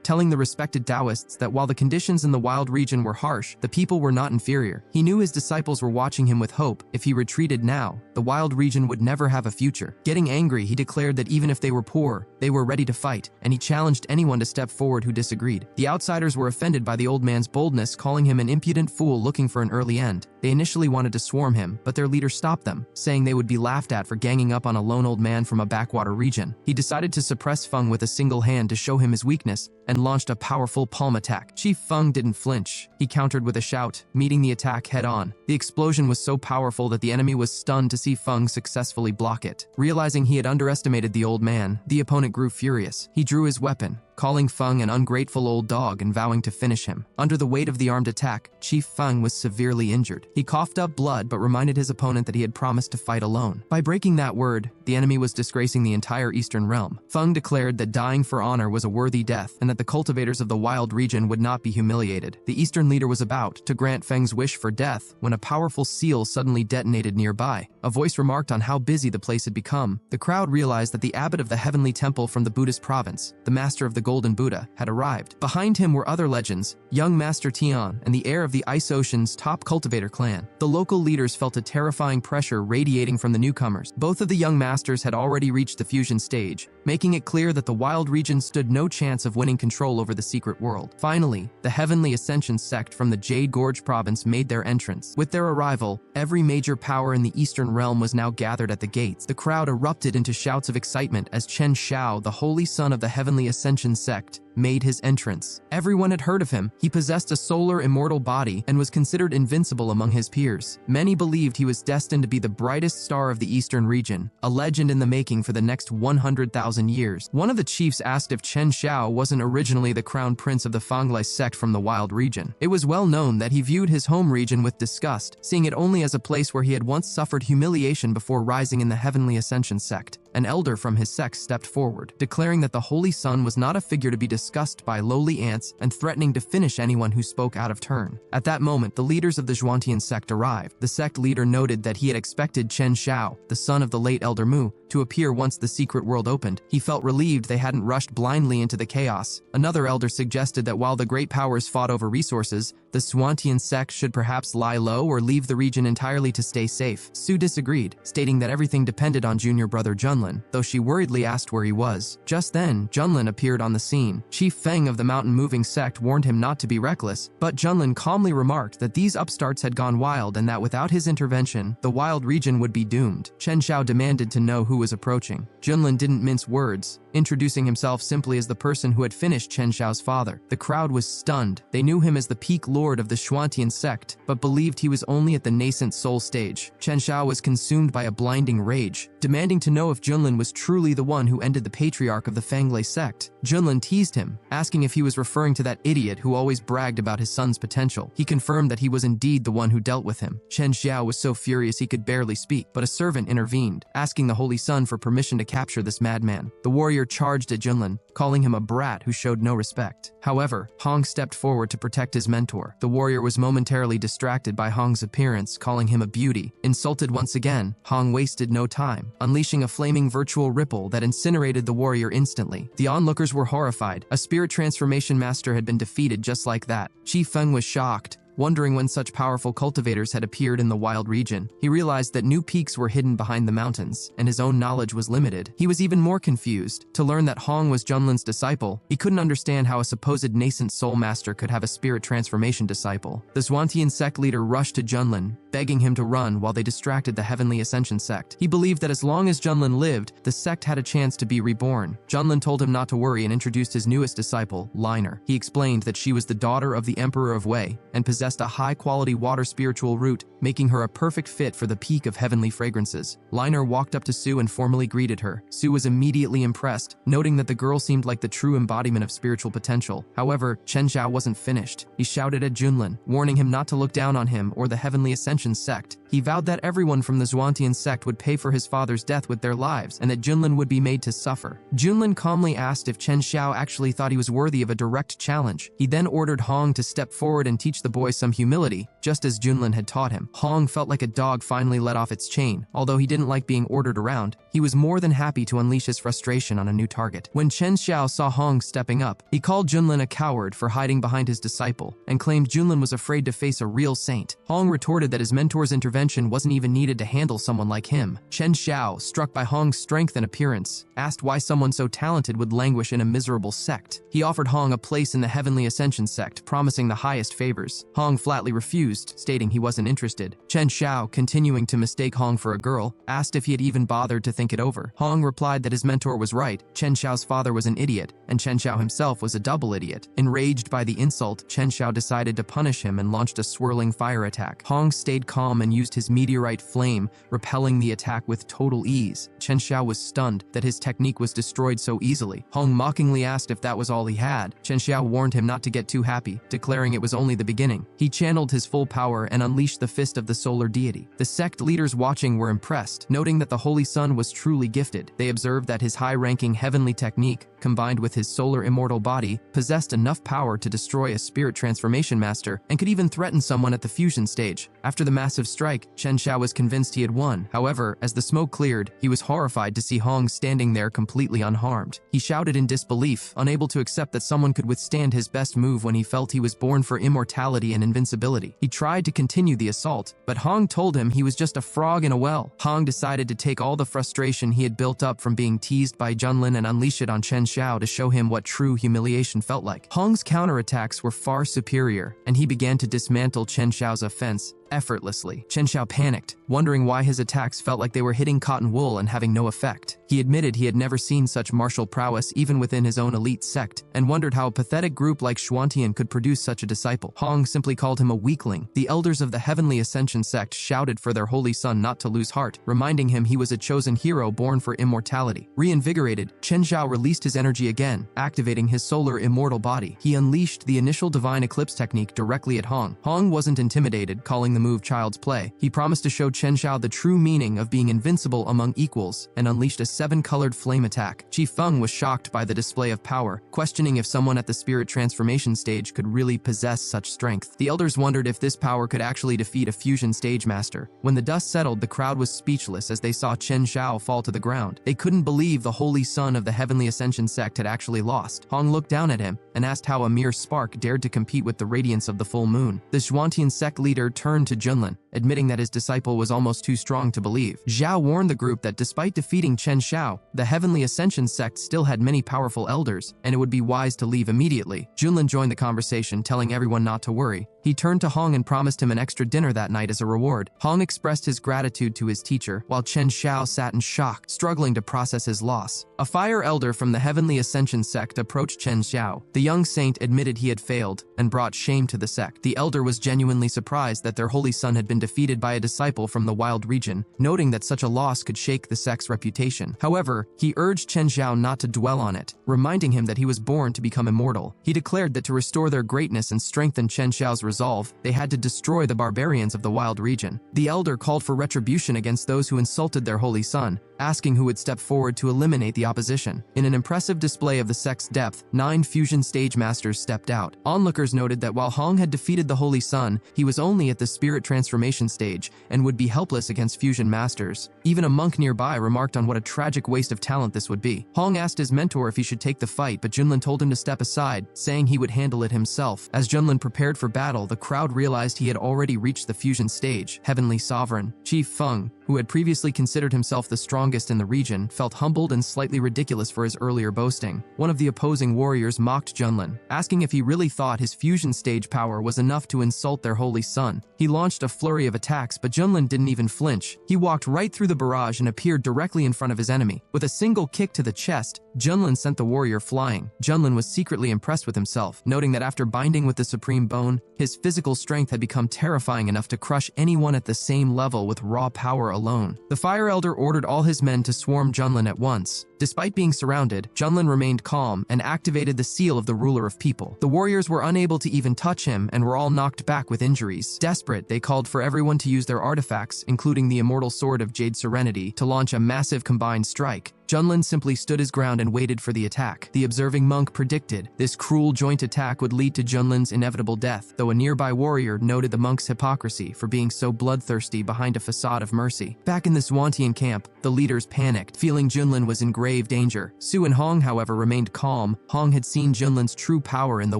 A: telling the respected Taoists that while the conditions in the wild region were harsh, the people were not inferior. He knew his disciples were watching him with hope. If he retreated now, the wild region would never have a future. Getting angry, he declared that even if they were poor, they were ready to fight, and he challenged anyone to step forward who disagreed. The outsiders were offended by the old man's boldness, calling him an impudent fool looking for an early end. They initially wanted to swarm him, but their leader stopped them, saying they would be laughed at for ganging up on a lone old man from a backwater region. He decided to suppress Feng with a single hand to show him his weakness and launched a powerful palm attack. Chief Feng didn't flinch. He countered with a shout, meeting the attack head-on. The explosion was so powerful that the enemy was stunned to see Feng successfully block it. Realizing he had underestimated the old man, the opponent grew furious. He drew his weapon, calling Feng an ungrateful old dog and vowing to finish him. Under the weight of the armed attack, Chief Feng was severely injured. He coughed up blood but reminded his opponent that he had promised to fight alone. By breaking that word, the enemy was disgracing the entire Eastern realm. Feng declared that dying for honor was a worthy death and that the cultivators of the wild region would not be humiliated. The Eastern leader was about to grant Feng's wish for death when a powerful seal suddenly detonated nearby. A voice remarked on how busy the place had become. The crowd realized that the abbot of the Heavenly Temple from the Buddhist province, the master of the Golden Buddha, had arrived. Behind him were other legends, young Master Tian and the heir of the Ice Ocean's top cultivator clan. The local leaders felt a terrifying pressure radiating from the newcomers. Both of the young masters had already reached the fusion stage, making it clear that the wild region stood no chance of winning control over the secret world. Finally, the Heavenly Ascension sect from the Jade Gorge province made their entrance. With their arrival, every major power in the Eastern realm was now gathered at the gates. The crowd erupted into shouts of excitement as Chen Xiao, the holy son of the Heavenly Ascension sect, made his entrance. Everyone had heard of him. He possessed a solar immortal body and was considered invincible among his peers. Many believed he was destined to be the brightest star of the Eastern region, a legend in the making for the next 100,000 years. One of the chiefs asked if Chen Xiao wasn't originally the crown prince of the Fanglai sect from the wild region. It was well known that he viewed his home region with disgust, seeing it only as a place where he had once suffered humiliation before rising in the Heavenly Ascension sect. an elder from his sect stepped forward, declaring that the Holy Sun was not a figure to be discussed by lowly ants and threatening to finish anyone who spoke out of turn. At that moment, the leaders of the Zhuantian sect arrived. The sect leader noted that he had expected Chen Xiao, the son of the late Elder Mu, to appear once the secret world opened. He felt relieved they hadn't rushed blindly into the chaos. Another elder suggested that while the great powers fought over resources, the Zhuantian sect should perhaps lie low or leave the region entirely to stay safe. Su disagreed, stating that everything depended on junior brother Junlin, though she worriedly asked where he was. Just then, Junlin appeared on the scene. Chief Feng of the mountain-moving sect warned him not to be reckless, but Junlin calmly remarked that these upstarts had gone wild and that without his intervention, the wild region would be doomed. Chen Xiao demanded to know who was approaching. Junlin didn't mince words, introducing himself simply as the person who had finished Chen Xiao's father. The crowd was stunned. They knew him as the peak lord of the Zhuantian sect, but believed he was only at the nascent soul stage. Chen Xiao was consumed by a blinding rage, demanding to know if Junlin was truly the one who ended the patriarch of the Fanglei sect. Junlin teased him, asking if he was referring to that idiot who always bragged about his son's potential. He confirmed that he was indeed the one who dealt with him. Chen Xiao was so furious he could barely speak, but a servant intervened, asking the Holy Sun for permission to capture this madman. The warrior charged at Junlin, calling him a brat who showed no respect. However, Hong stepped forward to protect his mentor. The warrior was momentarily distracted by Hong's appearance, calling him a beauty. Insulted once again, Hong wasted no time, unleashing a flaming virtual ripple that incinerated the warrior instantly. The onlookers were horrified. A spirit transformation master had been defeated just like that. Chi Feng was shocked, wondering when such powerful cultivators had appeared in the wild region. He realized that new peaks were hidden behind the mountains, and his own knowledge was limited. He was even more confused. To learn that Hong was Junlin's disciple, he couldn't understand how a supposed nascent soul master could have a spirit transformation disciple. The Zhuantian sect leader rushed to Junlin, begging him to run while they distracted the Heavenly Ascension sect. He believed that as long as Junlin lived, the sect had a chance to be reborn. Junlin told him not to worry and introduced his newest disciple, Liner. He explained that she was the daughter of the Emperor of Wei and possessed a high-quality water spiritual root, making her a perfect fit for the peak of heavenly fragrances. Liner walked up to Su and formally greeted her. Su was immediately impressed, noting that the girl seemed like the true embodiment of spiritual potential. However, Chen Xiao wasn't finished. He shouted at Junlin, warning him not to look down on him or the Heavenly Ascension sect. He vowed that everyone from the Zhuantian sect would pay for his father's death with their lives, and that Junlin would be made to suffer. Junlin calmly asked if Chen Xiao actually thought he was worthy of a direct challenge. He then ordered Hong to step forward and teach the boy some humility, just as Junlin had taught him. Hong felt like a dog finally let off its chain. Although he didn't like being ordered around, he was more than happy to unleash his frustration on a new target. When Chen Xiao saw Hong stepping up, he called Junlin a coward for hiding behind his disciple, and claimed Junlin was afraid to face a real saint. Hong retorted that his mentor's intervention wasn't even needed to handle someone like him. Chen Xiao, struck by Hong's strength and appearance, asked why someone so talented would languish in a miserable sect. He offered Hong a place in the Heavenly Ascension sect, promising the highest favors. Hong flatly refused, stating he wasn't interested. Chen Xiao, continuing to mistake Hong for a girl, asked if he had even bothered to think it over. Hong replied that his mentor was right. Chen Xiao's father was an idiot, and Chen Xiao himself was a double idiot. Enraged by the insult, Chen Xiao decided to punish him and launched a swirling fire attack. Hong stayed calm and used his meteorite flame, repelling the attack with total ease. Chen Xiao was stunned that his technique was destroyed so easily. Hong mockingly asked if that was all he had. Chen Xiao warned him not to get too happy, declaring it was only the beginning. He channeled his full power and unleashed the fist of the solar deity. The sect leaders watching were impressed, noting that the Holy Sun was truly gifted. They observed that his high-ranking heavenly technique, combined with his solar immortal body, possessed enough power to destroy a spirit transformation master and could even threaten someone at the fusion stage. After the massive strike, Chen Xiao was convinced he had won. However, as the smoke cleared, he was horrified to see Hong standing there completely unharmed. He shouted in disbelief, unable to accept that someone could withstand his best move when he felt he was born for immortality and invincibility. He tried to continue the assault, but Hong told him he was just a frog in a well. Hong decided to take all the frustration he had built up from being teased by Junlin and unleash it on Chen Xiao to show him what true humiliation felt like. Hong's counterattacks were far superior, and he began to dismantle Chen Xiao's offense effortlessly. Chen Xiao panicked, wondering why his attacks felt like they were hitting cotton wool and having no effect. He admitted he had never seen such martial prowess even within his own elite sect, and wondered how a pathetic group like Zhuantian could produce such a disciple. Hong simply called him a weakling. The elders of the Heavenly Ascension sect shouted for their holy son not to lose heart, reminding him he was a chosen hero born for immortality. Reinvigorated, Chen Xiao released his energy again, activating his solar immortal body. He unleashed the initial divine eclipse technique directly at Hong. Hong wasn't intimidated, calling the move child's play. He promised to show Chen Xiao the true meaning of being invincible among equals and unleashed a 7-colored flame attack. Chi Feng was shocked by the display of power, questioning if someone at the spirit transformation stage could really possess such strength. The elders wondered if this power could actually defeat a fusion stage master. When the dust settled, the crowd was speechless as they saw Chen Xiao fall to the ground. They couldn't believe the holy son of the Heavenly Ascension sect had actually lost. Hong looked down at him and asked how a mere spark dared to compete with the radiance of the full moon. The Zhuantian sect leader turned to Junlin, admitting that his disciple was almost too strong to believe. Zhao warned the group that despite defeating Chen Xiao, the Heavenly Ascension sect still had many powerful elders, and it would be wise to leave immediately. Junlin joined the conversation, telling everyone not to worry. He turned to Hong and promised him an extra dinner that night as a reward. Hong expressed his gratitude to his teacher, while Chen Xiao sat in shock, struggling to process his loss. A fire elder from the Heavenly Ascension sect approached Chen Xiao. The young saint admitted he had failed and brought shame to the sect. The elder was genuinely surprised that their holy son had been defeated by a disciple from the wild region, noting that such a loss could shake the sect's reputation. However, he urged Chen Xiao not to dwell on it, reminding him that he was born to become immortal. He declared that to restore their greatness and strengthen Chen Xiao's resolve, they had to destroy the barbarians of the wild region. The elder called for retribution against those who insulted their holy son, asking who would step forward to eliminate the opposition. In an impressive display of the sect's depth, 9 fusion stage masters stepped out. Onlookers noted that while Hong had defeated the holy son, he was only at the spirit transformation stage and would be helpless against fusion masters. Even a monk nearby remarked on what a tragic waste of talent this would be. Hong asked his mentor if he should take the fight, but Junlin told him to step aside, saying he would handle it himself. As Junlin prepared for battle, the crowd realized he had already reached the fusion stage. Heavenly Sovereign Chi Feng, who had previously considered himself the strongest in the region, felt humbled and slightly ridiculous for his earlier boasting. One of the opposing warriors mocked Junlin, asking if he really thought his fusion stage power was enough to insult their holy son. He launched a flurry of attacks, but Junlin didn't even flinch. He walked right through the barrage and appeared directly in front of his enemy. With a single kick to the chest, Junlin sent the warrior flying. Junlin was secretly impressed with himself, noting that after binding with the Supreme Bone, his physical strength had become terrifying enough to crush anyone at the same level with raw power alone. The Fire Elder ordered all his men to swarm Junlin at once. Despite being surrounded, Junlin remained calm and activated the seal of the ruler of people. The warriors were unable to even touch him and were all knocked back with injuries. Desperate, they called for everyone to use their artifacts, including the immortal sword of Jade Serenity, to launch a massive combined strike. Junlin simply stood his ground and waited for the attack. The observing monk predicted this cruel joint attack would lead to Junlin's inevitable death, though a nearby warrior noted the monk's hypocrisy for being so bloodthirsty behind a facade of mercy. Back in the Zhuantian camp, the leaders panicked, feeling Junlin was in grave danger. Su and Hong, however, remained calm. Hong had seen Junlin's true power in the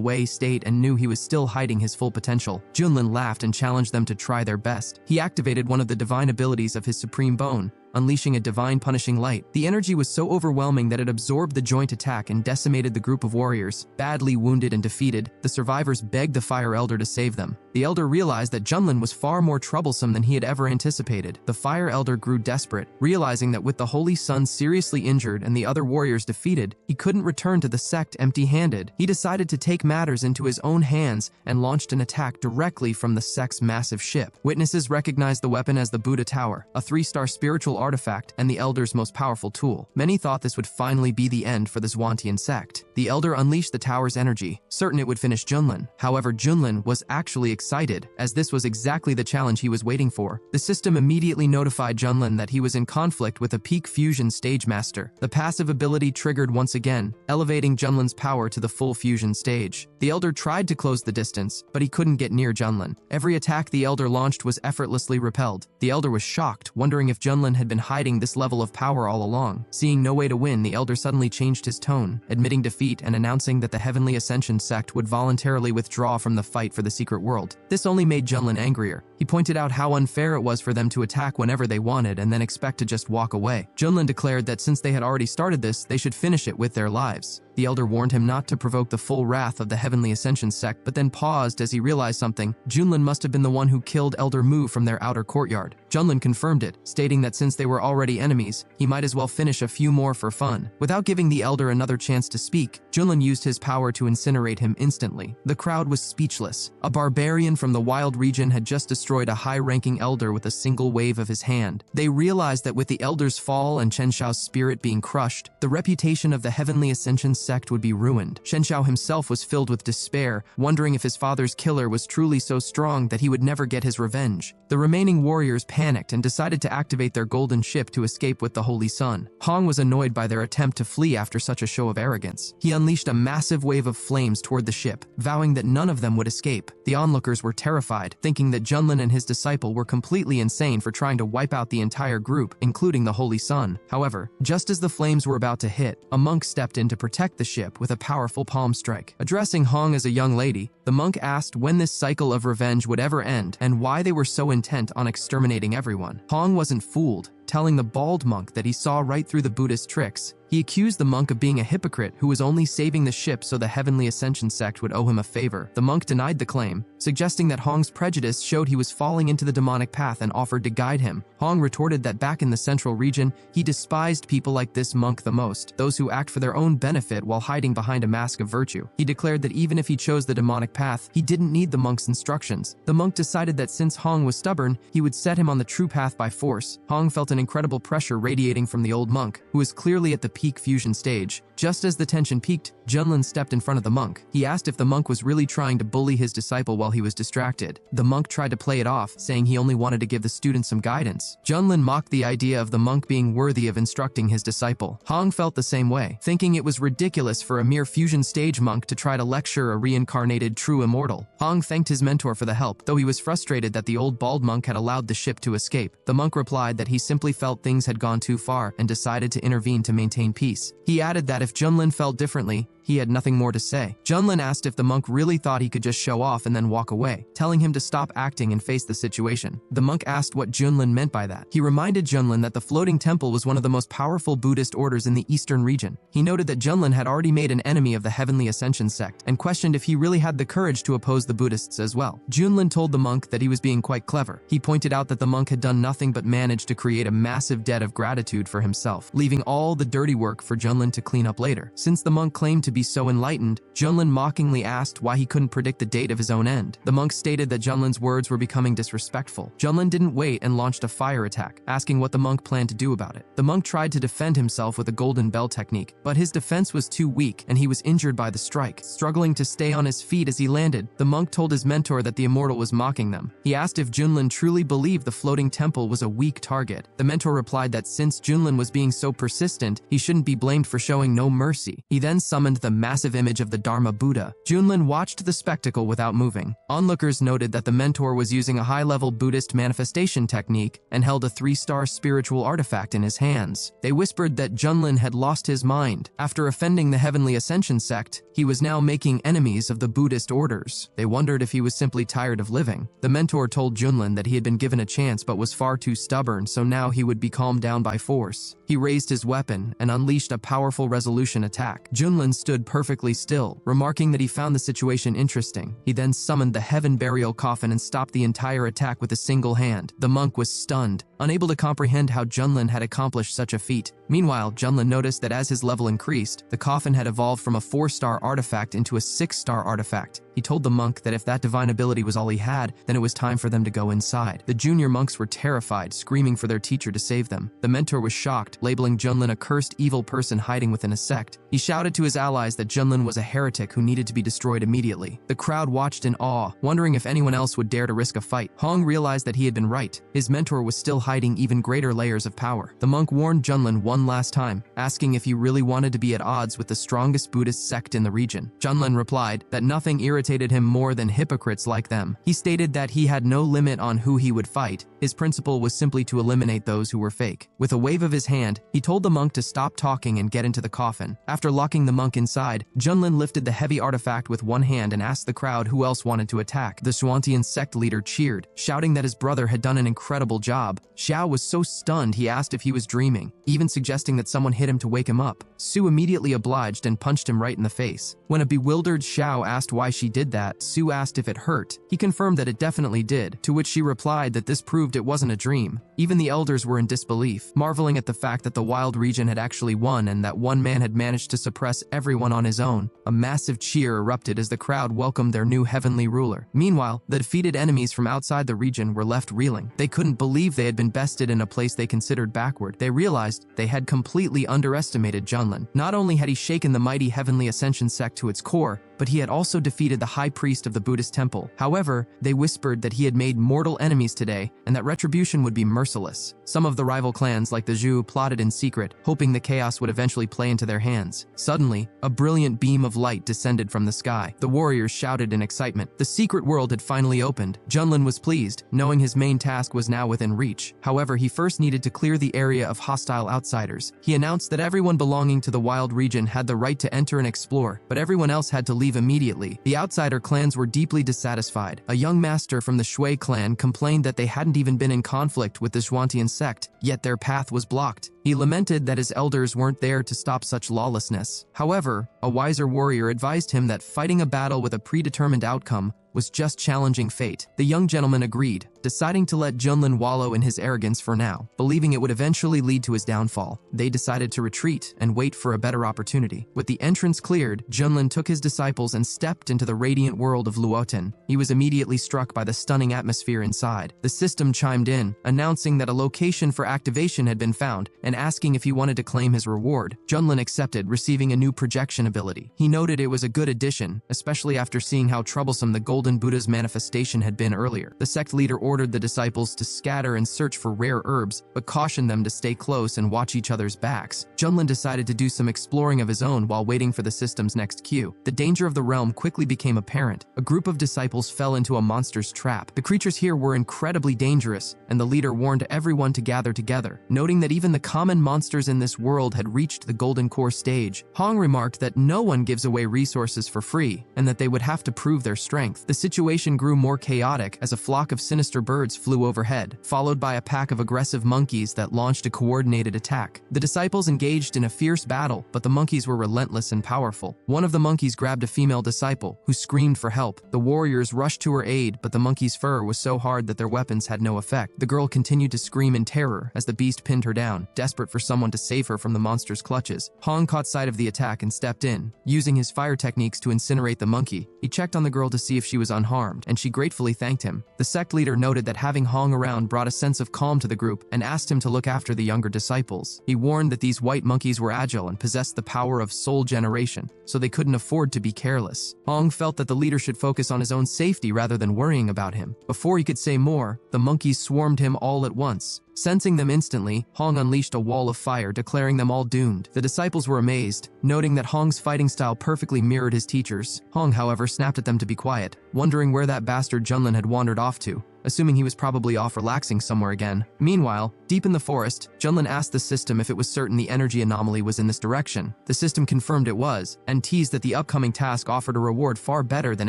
A: Wei state and knew he was still hiding his full potential. Junlin laughed and challenged them to try their best. He activated one of the divine abilities of his Supreme Bone, unleashing a divine punishing light. The energy was so overwhelming that it absorbed the joint attack and decimated the group of warriors. Badly wounded and defeated, the survivors begged the Fire Elder to save them. The Elder realized that Junlin was far more troublesome than he had ever anticipated. The Fire Elder grew desperate, realizing that with the Holy Son seriously injured and the other warriors defeated, he couldn't return to the sect empty-handed. He decided to take matters into his own hands and launched an attack directly from the sect's massive ship. Witnesses recognized the weapon as the Buddha Tower, a 3-star spiritual artifact and the Elder's most powerful tool. Many thought this would finally be the end for the Zhuantian sect. The Elder unleashed the tower's energy, certain it would finish Junlin. However, Junlin was actually excited, as this was exactly the challenge he was waiting for. The system immediately notified Junlin that he was in conflict with a peak fusion stage master. The passive ability triggered once again, elevating Junlin's power to the full fusion stage. The Elder tried to close the distance, but he couldn't get near Junlin. Every attack the Elder launched was effortlessly repelled. The Elder was shocked, wondering if Junlin had been hiding this level of power all along. Seeing no way to win, the Elder suddenly changed his tone, admitting defeat and announcing that the Heavenly Ascension sect would voluntarily withdraw from the fight for the secret world. This only made Junlin angrier. He pointed out how unfair it was for them to attack whenever they wanted and then expect to just walk away. Junlin declared that since they had already started this, they should finish it with their lives. The Elder warned him not to provoke the full wrath of the Heavenly Ascension sect, but then paused as he realized something. Junlin must have been the one who killed Elder Mu from their outer courtyard. Junlin confirmed it, stating that since they were already enemies, he might as well finish a few more for fun. Without giving the Elder another chance to speak, Junlin used his power to incinerate him instantly. The crowd was speechless. A barbarian from the wild region had just destroyed destroyed a high-ranking elder with a single wave of his hand. They realized that with the elder's fall and Chen Shao's spirit being crushed, the reputation of the Heavenly Ascension sect would be ruined. Chen Shao himself was filled with despair, wondering if his father's killer was truly so strong that he would never get his revenge. The remaining warriors panicked and decided to activate their golden ship to escape with the Holy Sun. Hong was annoyed by their attempt to flee after such a show of arrogance. He unleashed a massive wave of flames toward the ship, vowing that none of them would escape. The onlookers were terrified, thinking that Junlin and his disciple were completely insane for trying to wipe out the entire group, including the Holy Sun. However, just as the flames were about to hit, a monk stepped in to protect the ship with a powerful palm strike. Addressing Hong as a young lady, the monk asked when this cycle of revenge would ever end and why they were so intent on exterminating everyone. Hong wasn't fooled, telling the bald monk that he saw right through the Buddhist tricks. He accused the monk of being a hypocrite who was only saving the ship so the Heavenly Ascension sect would owe him a favor. The monk denied the claim, suggesting that Hong's prejudice showed he was falling into the demonic path and offered to guide him. Hong retorted that back in the central region, he despised people like this monk the most, those who act for their own benefit while hiding behind a mask of virtue. He declared that even if he chose the demonic path, he didn't need the monk's instructions. The monk decided that since Hong was stubborn, he would set him on the true path by force. Hong felt an incredible pressure radiating from the old monk, who was clearly at the peak fusion stage. Just as the tension peaked, Junlin stepped in front of the monk. He asked if the monk was really trying to bully his disciple while he was distracted. The monk tried to play it off, saying he only wanted to give the student some guidance. Junlin mocked the idea of the monk being worthy of instructing his disciple. Hong felt the same way, thinking it was ridiculous for a mere fusion stage monk to try to lecture a reincarnated true immortal. Hong thanked his mentor for the help, though he was frustrated that the old bald monk had allowed the ship to escape. The monk replied that he simply felt things had gone too far and decided to intervene to maintain peace. He added that if Junlin felt differently, he had nothing more to say. Junlin asked if the monk really thought he could just show off and then walk away, telling him to stop acting and face the situation. The monk asked what Junlin meant by that. He reminded Junlin that the floating temple was one of the most powerful Buddhist orders in the eastern region. He noted that Junlin had already made an enemy of the Heavenly Ascension sect and questioned if he really had the courage to oppose the Buddhists as well. Junlin told the monk that he was being quite clever. He pointed out that the monk had done nothing but manage to create a massive debt of gratitude for himself, leaving all the dirty work for Junlin to clean up later. Since the monk claimed to be so enlightened, Junlin mockingly asked why he couldn't predict the date of his own end. The monk stated that Junlin's words were becoming disrespectful. Junlin didn't wait and launched a fire attack, asking what the monk planned to do about it. The monk tried to defend himself with a golden bell technique, but his defense was too weak and he was injured by the strike. Struggling to stay on his feet as he landed, the monk told his mentor that the immortal was mocking them. He asked if Junlin truly believed the floating temple was a weak target. The mentor replied that since Junlin was being so persistent, he shouldn't be blamed for showing no mercy. He then summoned the massive image of the Dharma Buddha. Junlin watched the spectacle without moving. Onlookers noted that the mentor was using a high-level Buddhist manifestation technique and held a 3-star spiritual artifact in his hands. They whispered that Junlin had lost his mind. After offending the Heavenly Ascension sect, he was now making enemies of the Buddhist orders. They wondered if he was simply tired of living. The mentor told Junlin that he had been given a chance but was far too stubborn, so now he would be calmed down by force. He raised his weapon and unleashed a powerful resolution attack. Junlin stood perfectly still, remarking that he found the situation interesting. He then summoned the heaven burial coffin and stopped the entire attack with a single hand. The monk was stunned, unable to comprehend how Junlin had accomplished such a feat. Meanwhile, Junlin noticed that as his level increased, the coffin had evolved from a 4-star artifact into a 6-star artifact. He told the monk that if that divine ability was all he had, then it was time for them to go inside. The junior monks were terrified, screaming for their teacher to save them. The mentor was shocked, labeling Junlin a cursed evil person hiding within a sect. He shouted to his allies that Junlin was a heretic who needed to be destroyed immediately. The crowd watched in awe, wondering if anyone else would dare to risk a fight. Hong realized that he had been right. His mentor was still hiding even greater layers of power. The monk warned Junlin one last time, asking if he really wanted to be at odds with the strongest Buddhist sect in the region. Junlin replied that nothing irritated him more than hypocrites like them. He stated that he had no limit on who he would fight. His principle was simply to eliminate those who were fake. With a wave of his hand, he told the monk to stop talking and get into the coffin. After locking the monk inside, Junlin lifted the heavy artifact with one hand and asked the crowd who else wanted to attack. The Xuantian sect leader cheered, shouting that his brother had done an incredible job. Xiao was so stunned he asked if he was dreaming, even suggesting that someone hit him to wake him up. Su immediately obliged and punched him right in the face. When a bewildered Xiao asked why she did that, Sue asked if it hurt. He confirmed that it definitely did, to which she replied that this proved it wasn't a dream. Even the elders were in disbelief, marveling at the fact that the wild region had actually won and that one man had managed to suppress everyone on his own. A massive cheer erupted as the crowd welcomed their new heavenly ruler. Meanwhile, the defeated enemies from outside the region were left reeling. They couldn't believe they had been bested in a place they considered backward. They realized they had completely underestimated Junlin. Not only had he shaken the mighty Heavenly Ascension sect to its core, but he had also defeated the high priest of the Buddhist temple. However, they whispered that he had made mortal enemies today and that retribution would be merciless. Some of the rival clans, like the Zhu, plotted in secret, hoping the chaos would eventually play into their hands. Suddenly, a brilliant beam of light descended from the sky. The warriors shouted in excitement. The secret world had finally opened. Junlin was pleased, knowing his main task was now within reach. However, he first needed to clear the area of hostile outsiders. He announced that everyone belonging to the wild region had the right to enter and explore, but everyone else had to leave immediately. The outsider clans were deeply dissatisfied. A young master from the Shui clan complained that they hadn't even been in conflict with the Zhuantian sect, yet their path was blocked. He lamented that his elders weren't there to stop such lawlessness. However, a wiser warrior advised him that fighting a battle with a predetermined outcome was just challenging fate. The young gentleman agreed, deciding to let Junlin wallow in his arrogance for now, believing it would eventually lead to his downfall. They decided to retreat and wait for a better opportunity. With the entrance cleared, Junlin took his disciples and stepped into the radiant world of Luotan. He was immediately struck by the stunning atmosphere inside. The system chimed in, announcing that a location for activation had been found and asking if he wanted to claim his reward. Junlin accepted, receiving a new projection ability. He noted it was a good addition, especially after seeing how troublesome the Golden Buddha's manifestation had been earlier. The sect leader ordered the disciples to scatter and search for rare herbs, but cautioned them to stay close and watch each other's backs. Junlin decided to do some exploring of his own while waiting for the system's next cue. The danger of the realm quickly became apparent. A group of disciples fell into a monster's trap. The creatures here were incredibly dangerous, and the leader warned everyone to gather together. Noting that even the common monsters in this world had reached the Golden Core stage, Hong remarked that no one gives away resources for free, and that they would have to prove their strength. The situation grew more chaotic as a flock of sinister birds flew overhead, followed by a pack of aggressive monkeys that launched a coordinated attack. The disciples engaged in a fierce battle, but the monkeys were relentless and powerful. One of the monkeys grabbed a female disciple, who screamed for help. The warriors rushed to her aid, but the monkey's fur was so hard that their weapons had no effect. The girl continued to scream in terror as the beast pinned her down, desperate for someone to save her from the monster's clutches. Hong caught sight of the attack and stepped in, using his fire techniques to incinerate the monkey. He checked on the girl to see if she was unharmed, and she gratefully thanked him. The sect leader noted that having Hong around brought a sense of calm to the group and asked him to look after the younger disciples. He warned that these white monkeys were agile and possessed the power of soul generation, so they couldn't afford to be careless. Hong felt that the leader should focus on his own safety rather than worrying about him. Before he could say more, the monkeys swarmed him all at once. Sensing them instantly, Hong unleashed a wall of fire, declaring them all doomed. The disciples were amazed, noting that Hong's fighting style perfectly mirrored his teacher's. Hong, however, snapped at them to be quiet, wondering where that bastard Junlin had wandered off to, assuming he was probably off relaxing somewhere again. Meanwhile, deep in the forest, Junlin asked the system if it was certain the energy anomaly was in this direction. The system confirmed it was, and teased that the upcoming task offered a reward far better than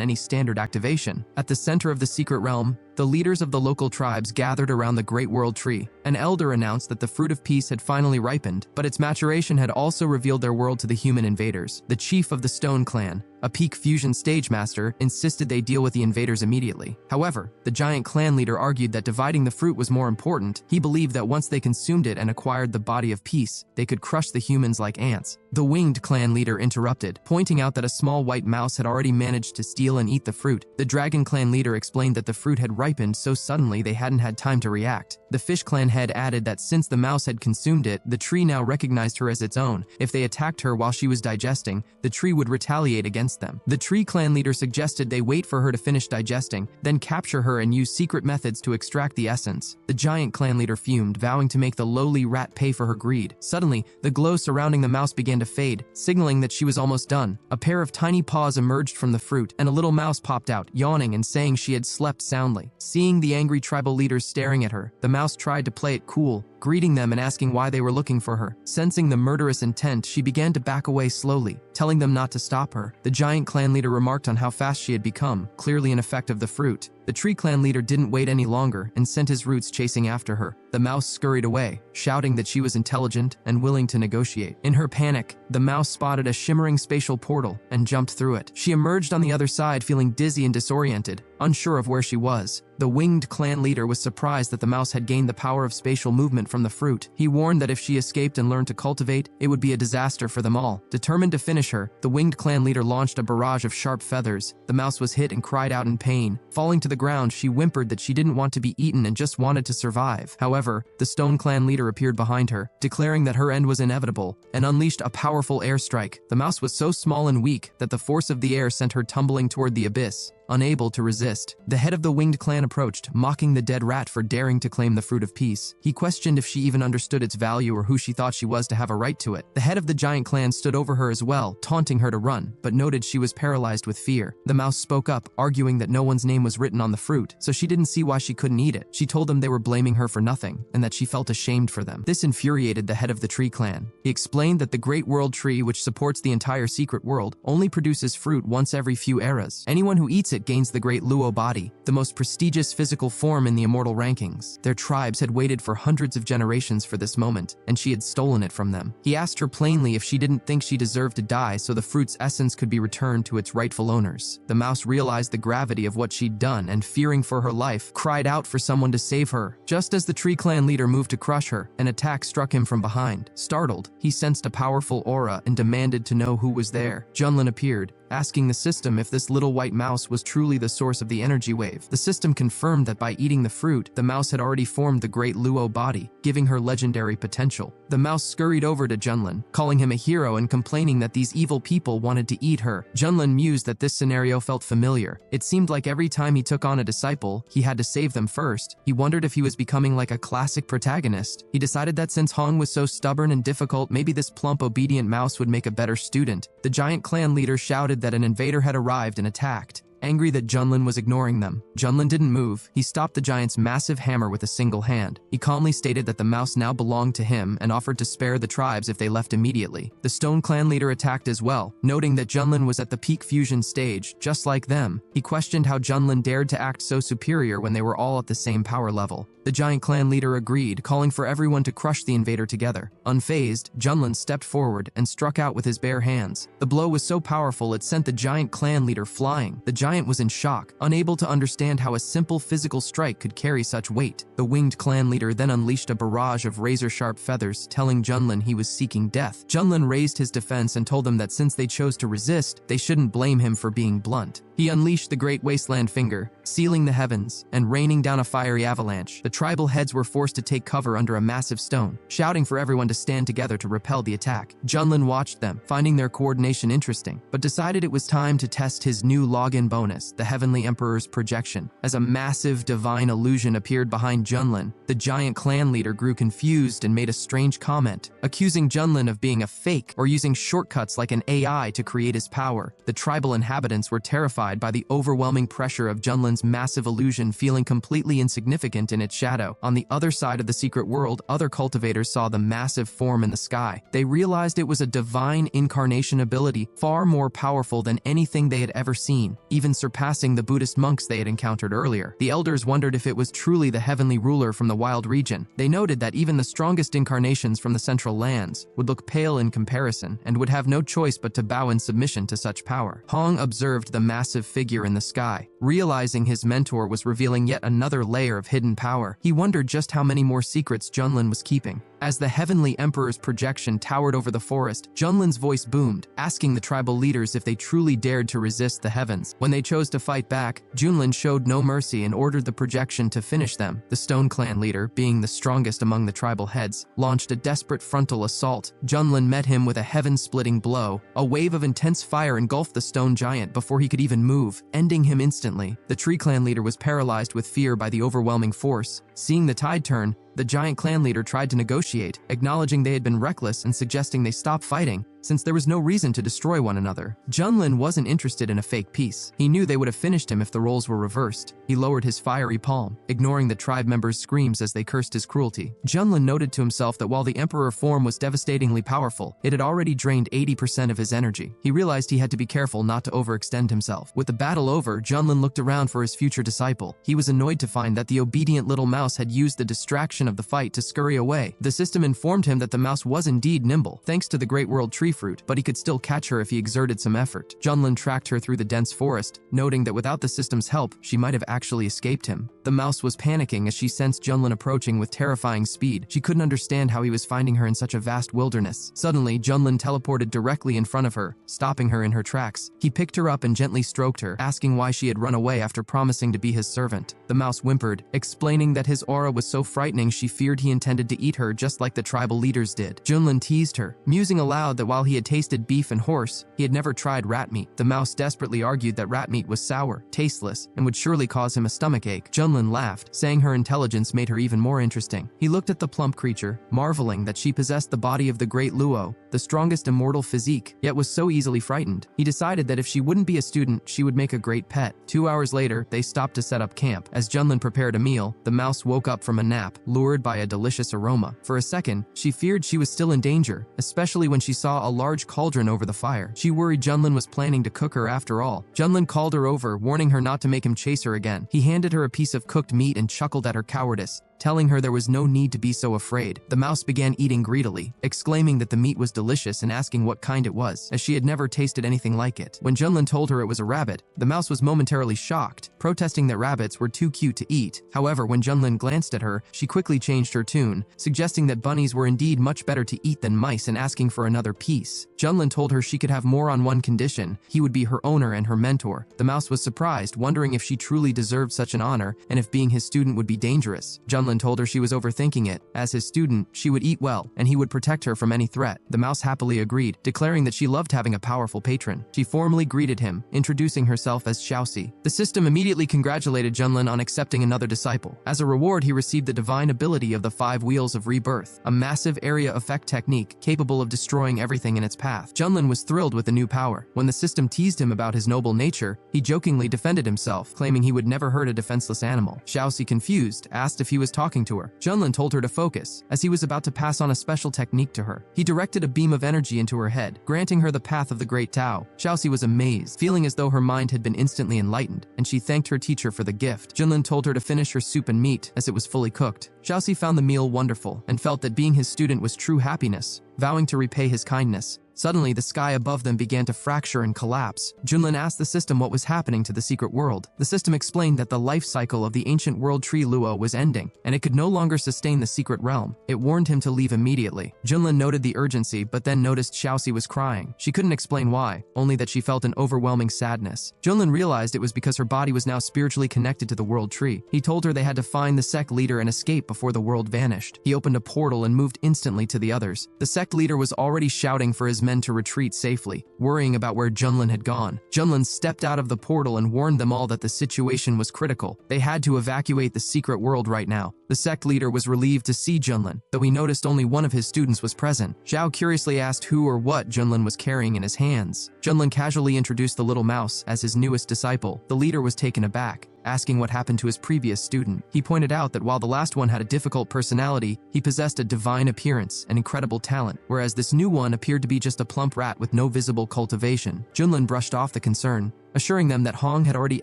A: any standard activation. At the center of the secret realm, the leaders of the local tribes gathered around the Great World Tree. An elder announced that the fruit of peace had finally ripened, but its maturation had also revealed their world to the human invaders. The chief of the Stone Clan, a peak fusion stage master, insisted they deal with the invaders immediately. However, the giant clan leader argued that dividing the fruit was more important. He believed that once they consumed it and acquired the body of peace, they could crush the humans like ants. The winged clan leader interrupted, pointing out that a small white mouse had already managed to steal and eat the fruit. The dragon clan leader explained that the fruit had ripened so suddenly they hadn't had time to react. The fish clan head added that since the mouse had consumed it, the tree now recognized her as its own. If they attacked her while she was digesting, the tree would retaliate against them. The tree clan leader suggested they wait for her to finish digesting, then capture her and use secret methods to extract the essence. The giant clan leader fumed, vowing to make the lowly rat pay for her greed. Suddenly, the glow surrounding the mouse began to fade, signaling that she was almost done. A pair of tiny paws emerged from the fruit, and a little mouse popped out, yawning and saying she had slept soundly. Seeing the angry tribal leaders staring at her, the mouse tried to play it cool, greeting them and asking why they were looking for her. Sensing the murderous intent, she began to back away slowly, telling them not to stop her. The giant clan leader remarked on how fast she had become, clearly an effect of the fruit. The tree clan leader didn't wait any longer and sent his roots chasing after her. The mouse scurried away, shouting that she was intelligent and willing to negotiate. In her panic, the mouse spotted a shimmering spatial portal and jumped through it. She emerged on the other side feeling dizzy and disoriented, unsure of where she was. The winged clan leader was surprised that the mouse had gained the power of spatial movement from the fruit. He warned that if she escaped and learned to cultivate, it would be a disaster for them all. Determined to finish her, the winged clan leader launched a barrage of sharp feathers. The mouse was hit and cried out in pain. Falling to the ground, she whimpered that she didn't want to be eaten and just wanted to survive. However, the stone clan leader appeared behind her, declaring that her end was inevitable, and unleashed a powerful airstrike. The mouse was so small and weak that the force of the air sent her tumbling toward the abyss. Unable to resist, the head of the winged clan approached, mocking the dead rat for daring to claim the fruit of peace. He questioned if she even understood its value or who she thought she was to have a right to it. The head of the giant clan stood over her as well, taunting her to run, but noted she was paralyzed with fear. The mouse spoke up, arguing that no one's name was written on the fruit, so she didn't see why she couldn't eat it. She told them they were blaming her for nothing, and that she felt ashamed for them. This infuriated the head of the tree clan. He explained that the Great World Tree, which supports the entire secret world, only produces fruit once every few eras. Anyone who eats it gains the Great Luo body, the most prestigious physical form in the immortal rankings. Their tribes had waited for hundreds of generations for this moment, and she had stolen it from them. He asked her plainly if she didn't think she deserved to die so the fruit's essence could be returned to its rightful owners. The mouse realized the gravity of what she'd done and, fearing for her life, cried out for someone to save her. Just as the tree clan leader moved to crush her, an attack struck him from behind. Startled, he sensed a powerful aura and demanded to know who was there. Junlin appeared, asking the system if this little white mouse was truly the source of the energy wave. The system confirmed that by eating the fruit, the mouse had already formed the Great Luo body, giving her legendary potential. The mouse scurried over to Junlin, calling him a hero and complaining that these evil people wanted to eat her. Junlin mused that this scenario felt familiar. It seemed like every time he took on a disciple, he had to save them first. He wondered if he was becoming like a classic protagonist. He decided that since Hong was so stubborn and difficult, maybe this plump, obedient mouse would make a better student. The giant clan leader shouted that an invader had arrived and attacked. Angry that Junlin was ignoring them, Junlin didn't move. He stopped the giant's massive hammer with a single hand. He calmly stated that the mouse now belonged to him and offered to spare the tribes if they left immediately. The Stone Clan leader attacked as well, noting that Junlin was at the peak fusion stage, just like them. He questioned how Junlin dared to act so superior when they were all at the same power level. The giant clan leader agreed, calling for everyone to crush the invader together. Unfazed, Junlin stepped forward and struck out with his bare hands. The blow was so powerful it sent the giant clan leader flying. The giant was in shock, unable to understand how a simple physical strike could carry such weight. The winged clan leader then unleashed a barrage of razor-sharp feathers, telling Junlin he was seeking death. Junlin raised his defense and told them that since they chose to resist, they shouldn't blame him for being blunt. He unleashed the Great Wasteland Finger, sealing the heavens and raining down a fiery avalanche. The tribal heads were forced to take cover under a massive stone, shouting for everyone to stand together to repel the attack. Junlin watched them, finding their coordination interesting, but decided it was time to test his new login bonus, the Heavenly Emperor's projection. As a massive divine illusion appeared behind Junlin, the giant clan leader grew confused and made a strange comment, accusing Junlin of being a fake or using shortcuts like an AI to create his power. The tribal inhabitants were terrified by the overwhelming pressure of Junlin's massive illusion, feeling completely insignificant in its shadow. On the other side of the secret world, other cultivators saw the massive form in the sky. They realized it was a divine incarnation ability, far more powerful than anything they had ever seen, even surpassing the Buddhist monks they had encountered earlier. The elders wondered if it was truly the heavenly ruler from the wild region. They noted that even the strongest incarnations from the central lands would look pale in comparison and would have no choice but to bow in submission to such power. Hong observed the massive figure in the sky. Realizing his mentor was revealing yet another layer of hidden power, he wondered just how many more secrets Junlin was keeping. As the Heavenly Emperor's projection towered over the forest, Junlin's voice boomed, asking the tribal leaders if they truly dared to resist the heavens. When they chose to fight back, Junlin showed no mercy and ordered the projection to finish them. The Stone Clan leader, being the strongest among the tribal heads, launched a desperate frontal assault. Junlin met him with a heaven-splitting blow. A wave of intense fire engulfed the stone giant before he could even move, ending him instantly. The Tree Clan leader was paralyzed with fear by the overwhelming force. Seeing the tide turn, the giant clan leader tried to negotiate, acknowledging they had been reckless and suggesting they stop fighting. since there was no reason to destroy one another. Junlin wasn't interested in a fake peace. He knew they would have finished him if the roles were reversed. He lowered his fiery palm, ignoring the tribe members' screams as they cursed his cruelty. Junlin noted to himself that while the Emperor form was devastatingly powerful, it had already drained 80% of his energy. He realized he had to be careful not to overextend himself. With the battle over, Junlin looked around for his future disciple. He was annoyed to find that the obedient little mouse had used the distraction of the fight to scurry away. The system informed him that the mouse was indeed nimble, thanks to the Great World Tree Fruit, but he could still catch her if he exerted some effort. Junlin tracked her through the dense forest, noting that without the system's help, she might have actually escaped him. The mouse was panicking as she sensed Junlin approaching with terrifying speed. She couldn't understand how he was finding her in such a vast wilderness. Suddenly, Junlin teleported directly in front of her, stopping her in her tracks. He picked her up and gently stroked her, asking why she had run away after promising to be his servant. The mouse whimpered, explaining that his aura was so frightening she feared he intended to eat her just like the tribal leaders did. Junlin teased her, musing aloud that while he had tasted beef and horse, he had never tried rat meat. The mouse desperately argued that rat meat was sour, tasteless, and would surely cause him a stomachache. Junlin laughed, saying her intelligence made her even more interesting. He looked at the plump creature, marveling that she possessed the body of the great Luo, the strongest immortal physique, yet was so easily frightened. He decided that if she wouldn't be a student, she would make a great pet. 2 hours later, they stopped to set up camp. As Junlin prepared a meal, the mouse woke up from a nap, lured by a delicious aroma. For a second, she feared she was still in danger, especially when she saw a large cauldron over the fire. She worried Junlin was planning to cook her after all. Junlin called her over, warning her not to make him chase her again. He handed her a piece of cooked meat and chuckled at her cowardice, telling her there was no need to be so afraid. The mouse began eating greedily, exclaiming that the meat was delicious and asking what kind it was, as she had never tasted anything like it. When Junlin told her it was a rabbit, the mouse was momentarily shocked, protesting that rabbits were too cute to eat. However, when Junlin glanced at her, she quickly changed her tune, suggesting that bunnies were indeed much better to eat than mice and asking for another piece. Junlin told her she could have more on one condition: he would be her owner and her mentor. The mouse was surprised, wondering if she truly deserved such an honor and if being his student would be dangerous. Junlin told her she was overthinking it. As his student, she would eat well, and he would protect her from any threat. The mouse happily agreed, declaring that she loved having a powerful patron. She formally greeted him, introducing herself as Xiaoxi. The system immediately congratulated Junlin on accepting another disciple. As a reward, he received the divine ability of the 5 Wheels of Rebirth, a massive area effect technique capable of destroying everything in its path. Junlin was thrilled with the new power. When the system teased him about his noble nature, he jokingly defended himself, claiming he would never hurt a defenseless animal. Xiaoxi, confused, asked if he was talking to her. Junlin told her to focus, as he was about to pass on a special technique to her. He directed a beam of energy into her head, granting her the path of the Great Tao. Xiaoxi was amazed, feeling as though her mind had been instantly enlightened, and she thanked her teacher for the gift. Junlin told her to finish her soup and meat, as it was fully cooked. Xiaoxi found the meal wonderful, and felt that being his student was true happiness, vowing to repay his kindness. Suddenly, the sky above them began to fracture and collapse. Junlin asked the system what was happening to the secret world. The system explained that the life cycle of the ancient world tree Luo was ending, and it could no longer sustain the secret realm. It warned him to leave immediately. Junlin noted the urgency, but then noticed Xiaoxi was crying. She couldn't explain why, only that she felt an overwhelming sadness. Junlin realized it was because her body was now spiritually connected to the world tree. He told her they had to find the sect leader and escape before the world vanished. He opened a portal and moved instantly to the others. The sect leader was already shouting for his men to retreat safely, worrying about where Junlin had gone. Junlin stepped out of the portal and warned them all that the situation was critical. They had to evacuate the secret world right now. The sect leader was relieved to see Junlin, though he noticed only one of his students was present. Zhao curiously asked who or what Junlin was carrying in his hands. Junlin casually introduced the little mouse as his newest disciple. The leader was taken aback, asking what happened to his previous student. He pointed out that while the last one had a difficult personality, he possessed a divine appearance and incredible talent, whereas this new one appeared to be just a plump rat with no visible cultivation. Junlin brushed off the concern, assuring them that Hong had already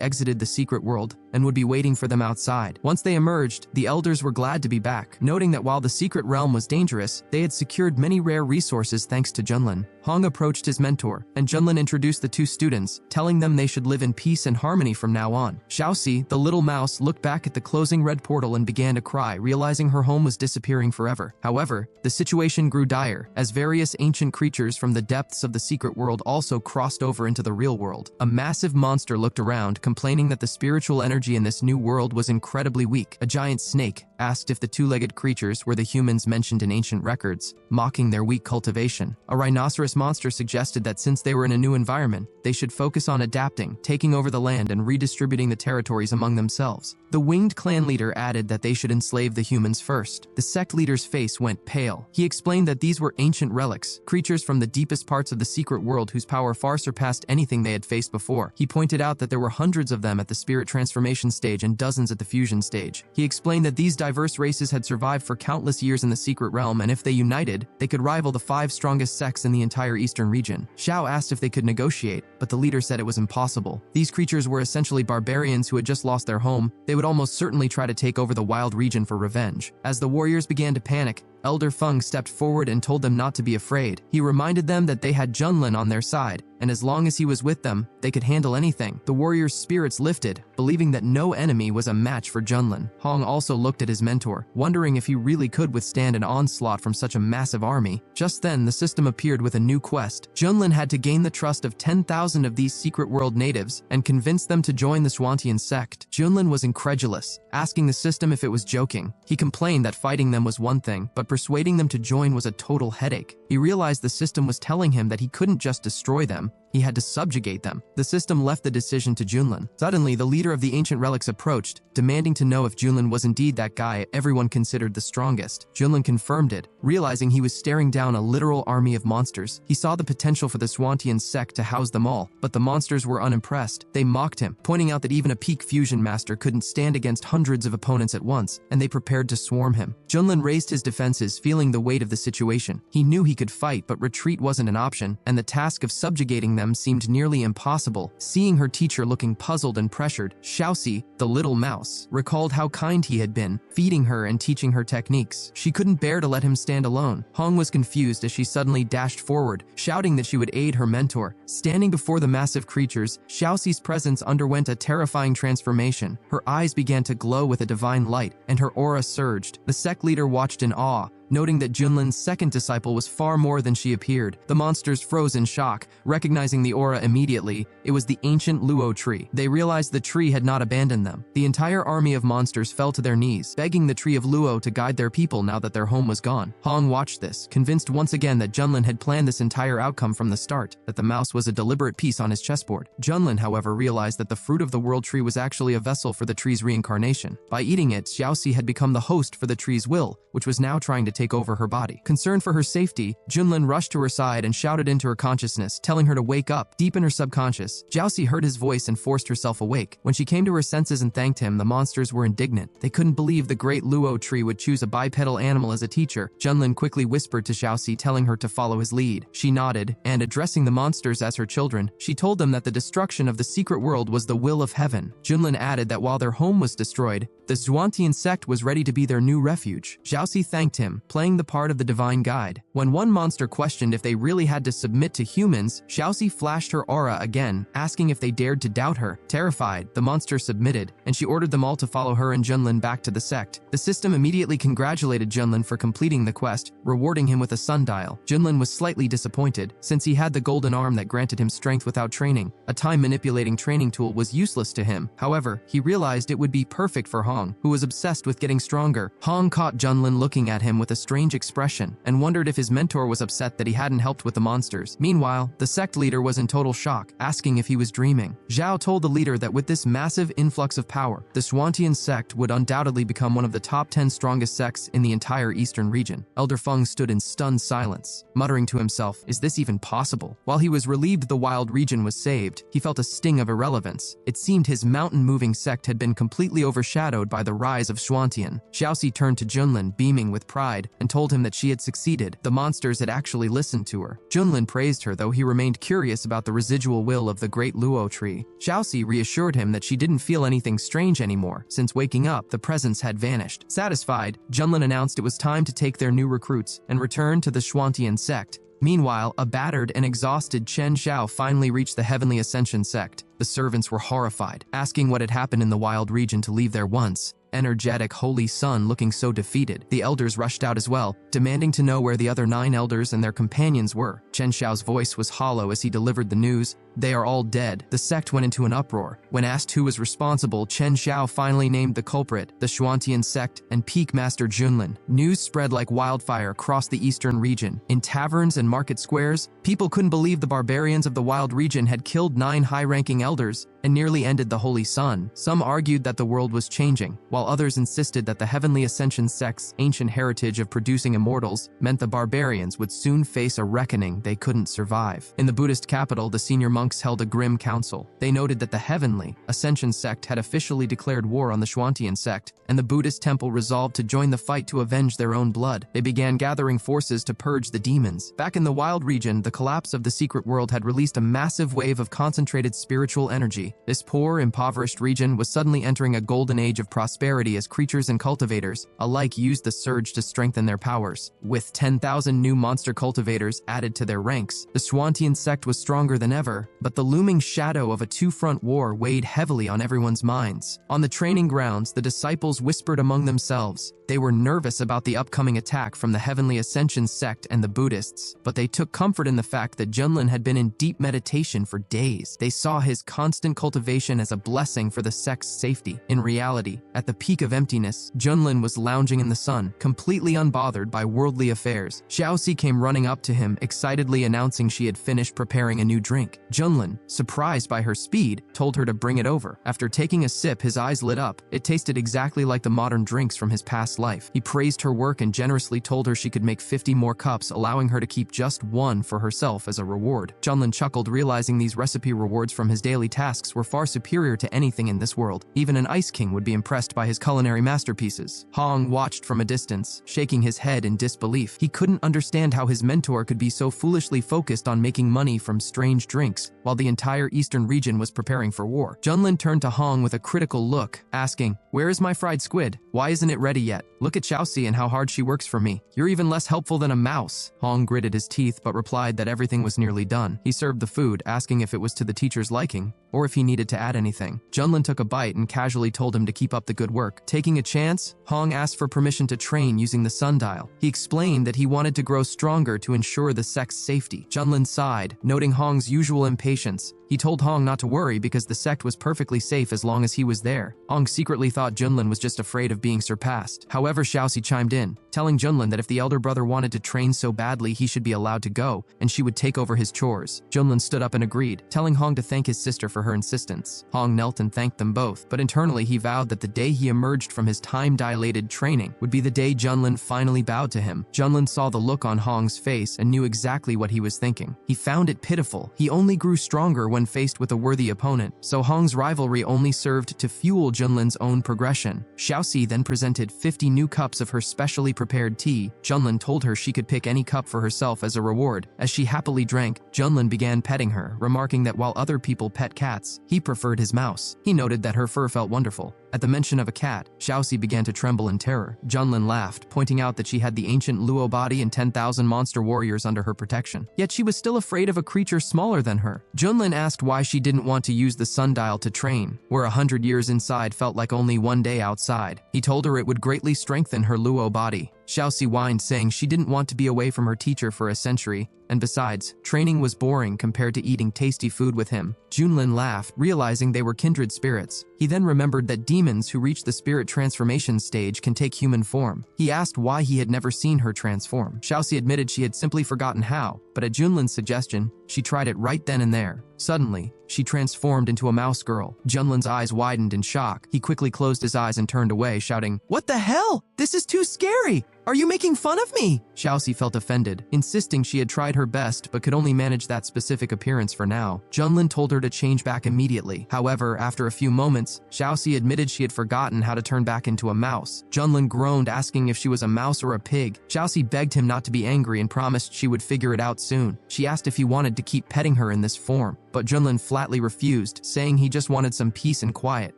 A: exited the secret world and would be waiting for them outside. Once they emerged, the elders were glad to be back, noting that while the secret realm was dangerous, they had secured many rare resources thanks to Junlin. Hong approached his mentor, and Junlin introduced the 2 students, telling them they should live in peace and harmony from now on. Xiaoxi, the little mouse, looked back at the closing red portal and began to cry, realizing her home was disappearing forever. However, the situation grew dire, as various ancient creatures from the depths of the secret world also crossed over into the real world. A massive monster looked around, complaining that the spiritual energy in this new world was incredibly weak. A giant snake, asked if the two-legged creatures were the humans mentioned in ancient records, mocking their weak cultivation. A rhinoceros monster suggested that since they were in a new environment, they should focus on adapting, taking over the land, and redistributing the territories among themselves. The winged clan leader added that they should enslave the humans first. The sect leader's face went pale. He explained that these were ancient relics, creatures from the deepest parts of the secret world whose power far surpassed anything they had faced before. He pointed out that there were hundreds of them at the spirit transformation stage and dozens at the fusion stage. He explained that these diverse races had survived for countless years in the secret realm, and if they united, they could rival the 5 strongest sects in the entire eastern region. Xiao asked if they could negotiate, but the leader said it was impossible. These creatures were essentially barbarians who had just lost their home. They would almost certainly try to take over the wild region for revenge. As the warriors began to panic, Elder Feng stepped forward and told them not to be afraid. He reminded them that they had Junlin on their side, and as long as he was with them, they could handle anything. The warriors' spirits lifted, believing that no enemy was a match for Junlin. Hong also looked at his mentor, wondering if he really could withstand an onslaught from such a massive army. Just then, the system appeared with a new quest. Junlin had to gain the trust of 10,000 of these secret world natives and convince them to join the Xuantian sect. Junlin was incredulous, asking the system if it was joking. He complained that fighting them was one thing, but persuading them to join was a total headache. He realized the system was telling him that he couldn't just destroy them, he had to subjugate them. The system left the decision to Junlin. Suddenly, the leader of the ancient relics approached, demanding to know if Junlin was indeed that guy everyone considered the strongest. Junlin confirmed it, realizing he was staring down a literal army of monsters. He saw the potential for the Xuantian sect to house them all, but the monsters were unimpressed. They mocked him, pointing out that even a peak fusion master couldn't stand against hundreds of opponents at once, and they prepared to swarm him. Junlin raised his defenses, feeling the weight of the situation. He knew he could fight, but retreat wasn't an option, and the task of subjugating them seemed nearly impossible. Seeing her teacher looking puzzled and pressured, Xiaoxi, the little mouse, recalled how kind he had been, feeding her and teaching her techniques. She couldn't bear to let him stand alone. Hong was confused as she suddenly dashed forward, shouting that she would aid her mentor. Standing before the massive creatures, Xiaoxi's presence underwent a terrifying transformation. Her eyes began to glow with a divine light, and her aura surged. The sect leader watched in awe, noting that Junlin's second disciple was far more than she appeared. The monsters froze in shock, recognizing the aura immediately. It was the ancient Luo tree. They realized the tree had not abandoned them. The entire army of monsters fell to their knees, begging the tree of Luo to guide their people now that their home was gone. Hong watched this, convinced once again that Junlin had planned this entire outcome from the start, that the mouse was a deliberate piece on his chessboard. Junlin, however, realized that the fruit of the world tree was actually a vessel for the tree's reincarnation. By eating it, Xiaoxi had become the host for the tree's will, which was now trying to take over her body. Concerned for her safety, Junlin rushed to her side and shouted into her consciousness, telling her to wake up. Deep in her subconscious, Xiaoxi heard his voice and forced herself awake. When she came to her senses and thanked him, the monsters were indignant. They couldn't believe the great Luo tree would choose a bipedal animal as a teacher. Junlin quickly whispered to Xiaoxi, telling her to follow his lead. She nodded, and addressing the monsters as her children, she told them that the destruction of the secret world was the will of heaven. Junlin added that while their home was destroyed, the Xuantian sect was ready to be their new refuge. Xiaoxi thanked him, playing the part of the divine guide. When one monster questioned if they really had to submit to humans, Xiaoxi flashed her aura again, asking if they dared to doubt her. Terrified, the monster submitted, and she ordered them all to follow her and Junlin back to the sect. The system immediately congratulated Junlin for completing the quest, rewarding him with a sundial. Junlin was slightly disappointed, since he had the golden arm that granted him strength without training. A time-manipulating training tool was useless to him. However, he realized it would be perfect for Hong, who was obsessed with getting stronger. Hong caught Junlin looking at him with a strange expression and wondered if his mentor was upset that he hadn't helped with the monsters. Meanwhile, the sect leader was in total shock, asking if he was dreaming. Zhao told the leader that with this massive influx of power, the Xuantian sect would undoubtedly become one of the top 10 strongest sects in the entire eastern region. Elder Feng stood in stunned silence, muttering to himself, "Is this even possible?" While he was relieved the wild region was saved, he felt a sting of irrelevance. It seemed his mountain-moving sect had been completely overshadowed by the rise of Xuantian. Xiaoxi turned to Junlin, beaming with pride, and told him that she had succeeded. The monsters had actually listened to her. Junlin praised her, though he remained curious about the residual will of the great Luo tree. Xiaoxi reassured him that she didn't feel anything strange anymore, since waking up, the presence had vanished. Satisfied, Junlin announced it was time to take their new recruits and return to the Xuantian sect. Meanwhile, a battered and exhausted Chen Xiao finally reached the Heavenly Ascension sect. The servants were horrified, asking what had happened in the wild region to leave their once energetic holy son looking so defeated. The elders rushed out as well, demanding to know where the other 9 elders and their companions were. Chen Xiao's voice was hollow as he delivered the news. They are all dead. The sect went into an uproar. When asked who was responsible, Chen Xiao finally named the culprit, the Xuantian sect and peak master Junlin. News spread like wildfire across the eastern region. In taverns and market squares, people couldn't believe the barbarians of the wild region had killed 9 high-ranking elders and nearly ended the Holy Sun. Some argued that the world was changing, while others insisted that the Heavenly Ascension sect's ancient heritage of producing immortals meant the barbarians would soon face a reckoning they couldn't survive. In the Buddhist capital, the senior monks held a grim council. They noted that the Heavenly Ascension sect had officially declared war on the Xuantian sect, and the Buddhist temple resolved to join the fight to avenge their own blood. They began gathering forces to purge the demons. Back in the wild region, the collapse of the secret world had released a massive wave of concentrated spiritual energy. This poor, impoverished region was suddenly entering a golden age of prosperity as creatures and cultivators alike used the surge to strengthen their powers. With 10,000 new monster cultivators added to their ranks, the Xuantian sect was stronger than ever, but the looming shadow of a two-front war weighed heavily on everyone's minds. On the training grounds, the disciples whispered among themselves. They were nervous about the upcoming attack from the Heavenly Ascension sect and the Buddhists, but they took comfort in the fact that Junlin had been in deep meditation for days. They saw his constant cultivation as a blessing for the sect's safety. In reality, at the peak of emptiness, Junlin was lounging in the sun, completely unbothered by worldly affairs. Xiaoxi came running up to him, excitedly announcing she had finished preparing a new drink. Junlin, surprised by her speed, told her to bring it over. After taking a sip, his eyes lit up. It tasted exactly like the modern drinks from his past life. He praised her work and generously told her she could make 50 more cups, allowing her to keep just one for herself as a reward. Junlin chuckled, realizing these recipe rewards from his daily tasks were far superior to anything in this world. Even an ice king would be impressed by his culinary masterpieces. Hong watched from a distance, shaking his head in disbelief. He couldn't understand how his mentor could be so foolishly focused on making money from strange drinks, while the entire eastern region was preparing for war. Junlin turned to Hong with a critical look, asking, "Where is my fried squid? Why isn't it ready yet? Look at Xiaoxi and how hard she works for me. You're even less helpful than a mouse." Hong gritted his teeth but replied that everything was nearly done. He served the food, asking if it was to the teacher's liking or if he needed to add anything. Junlin took a bite and casually told him to keep up the good work. Taking a chance, Hong asked for permission to train using the sundial. He explained that he wanted to grow stronger to ensure the sect's safety. Junlin sighed, noting Hong's usual impatience. He told Hong not to worry because the sect was perfectly safe as long as he was there. Hong secretly thought Junlin was just afraid of being surpassed. However, Xiaoxi chimed in, telling Junlin that if the elder brother wanted to train so badly, he should be allowed to go, and she would take over his chores. Junlin stood up and agreed, telling Hong to thank his sister for her insistence. Hong knelt and thanked them both, but internally he vowed that the day he emerged from his time-dilated training would be the day Junlin finally bowed to him. Junlin saw the look on Hong's face and knew exactly what he was thinking. He found it pitiful. He only grew stronger when faced with a worthy opponent, so Hong's rivalry only served to fuel Junlin's own progression. Xiaoxi then presented 50 new cups of her specially prepared tea. Junlin told her she could pick any cup for herself as a reward. As she happily drank, Junlin began petting her, remarking that while other people pet cats, he preferred his mouse. He noted that her fur felt wonderful. At the mention of a cat, Xiaoxi began to tremble in terror. Junlin laughed, pointing out that she had the ancient Luo body and 10,000 monster warriors under her protection. Yet she was still afraid of a creature smaller than her. Junlin asked why she didn't want to use the sundial to train, where 100 years inside felt like only one day outside. He told her it would greatly strengthen her Luo body. Xiaoxi whined, saying she didn't want to be away from her teacher for a century, and besides, training was boring compared to eating tasty food with him. Junlin laughed, realizing they were kindred spirits. He then remembered that demons who reach the spirit transformation stage can take human form. He asked why he had never seen her transform. Xiaoxi admitted she had simply forgotten how, but at Junlin's suggestion, she tried it right then and there. Suddenly, she transformed into a mouse girl. Junlin's eyes widened in shock. He quickly closed his eyes and turned away, shouting, "What the hell? This is too scary! Are you making fun of me?" Xiaoxi felt offended, insisting she had tried her best but could only manage that specific appearance for now. Junlin told her to change back immediately. However, after a few moments, Xiaoxi admitted she had forgotten how to turn back into a mouse. Junlin groaned, asking if she was a mouse or a pig. Xiaoxi begged him not to be angry and promised she would figure it out soon. She asked if he wanted to keep petting her in this form, but Junlin flatly refused, saying he just wanted some peace and quiet.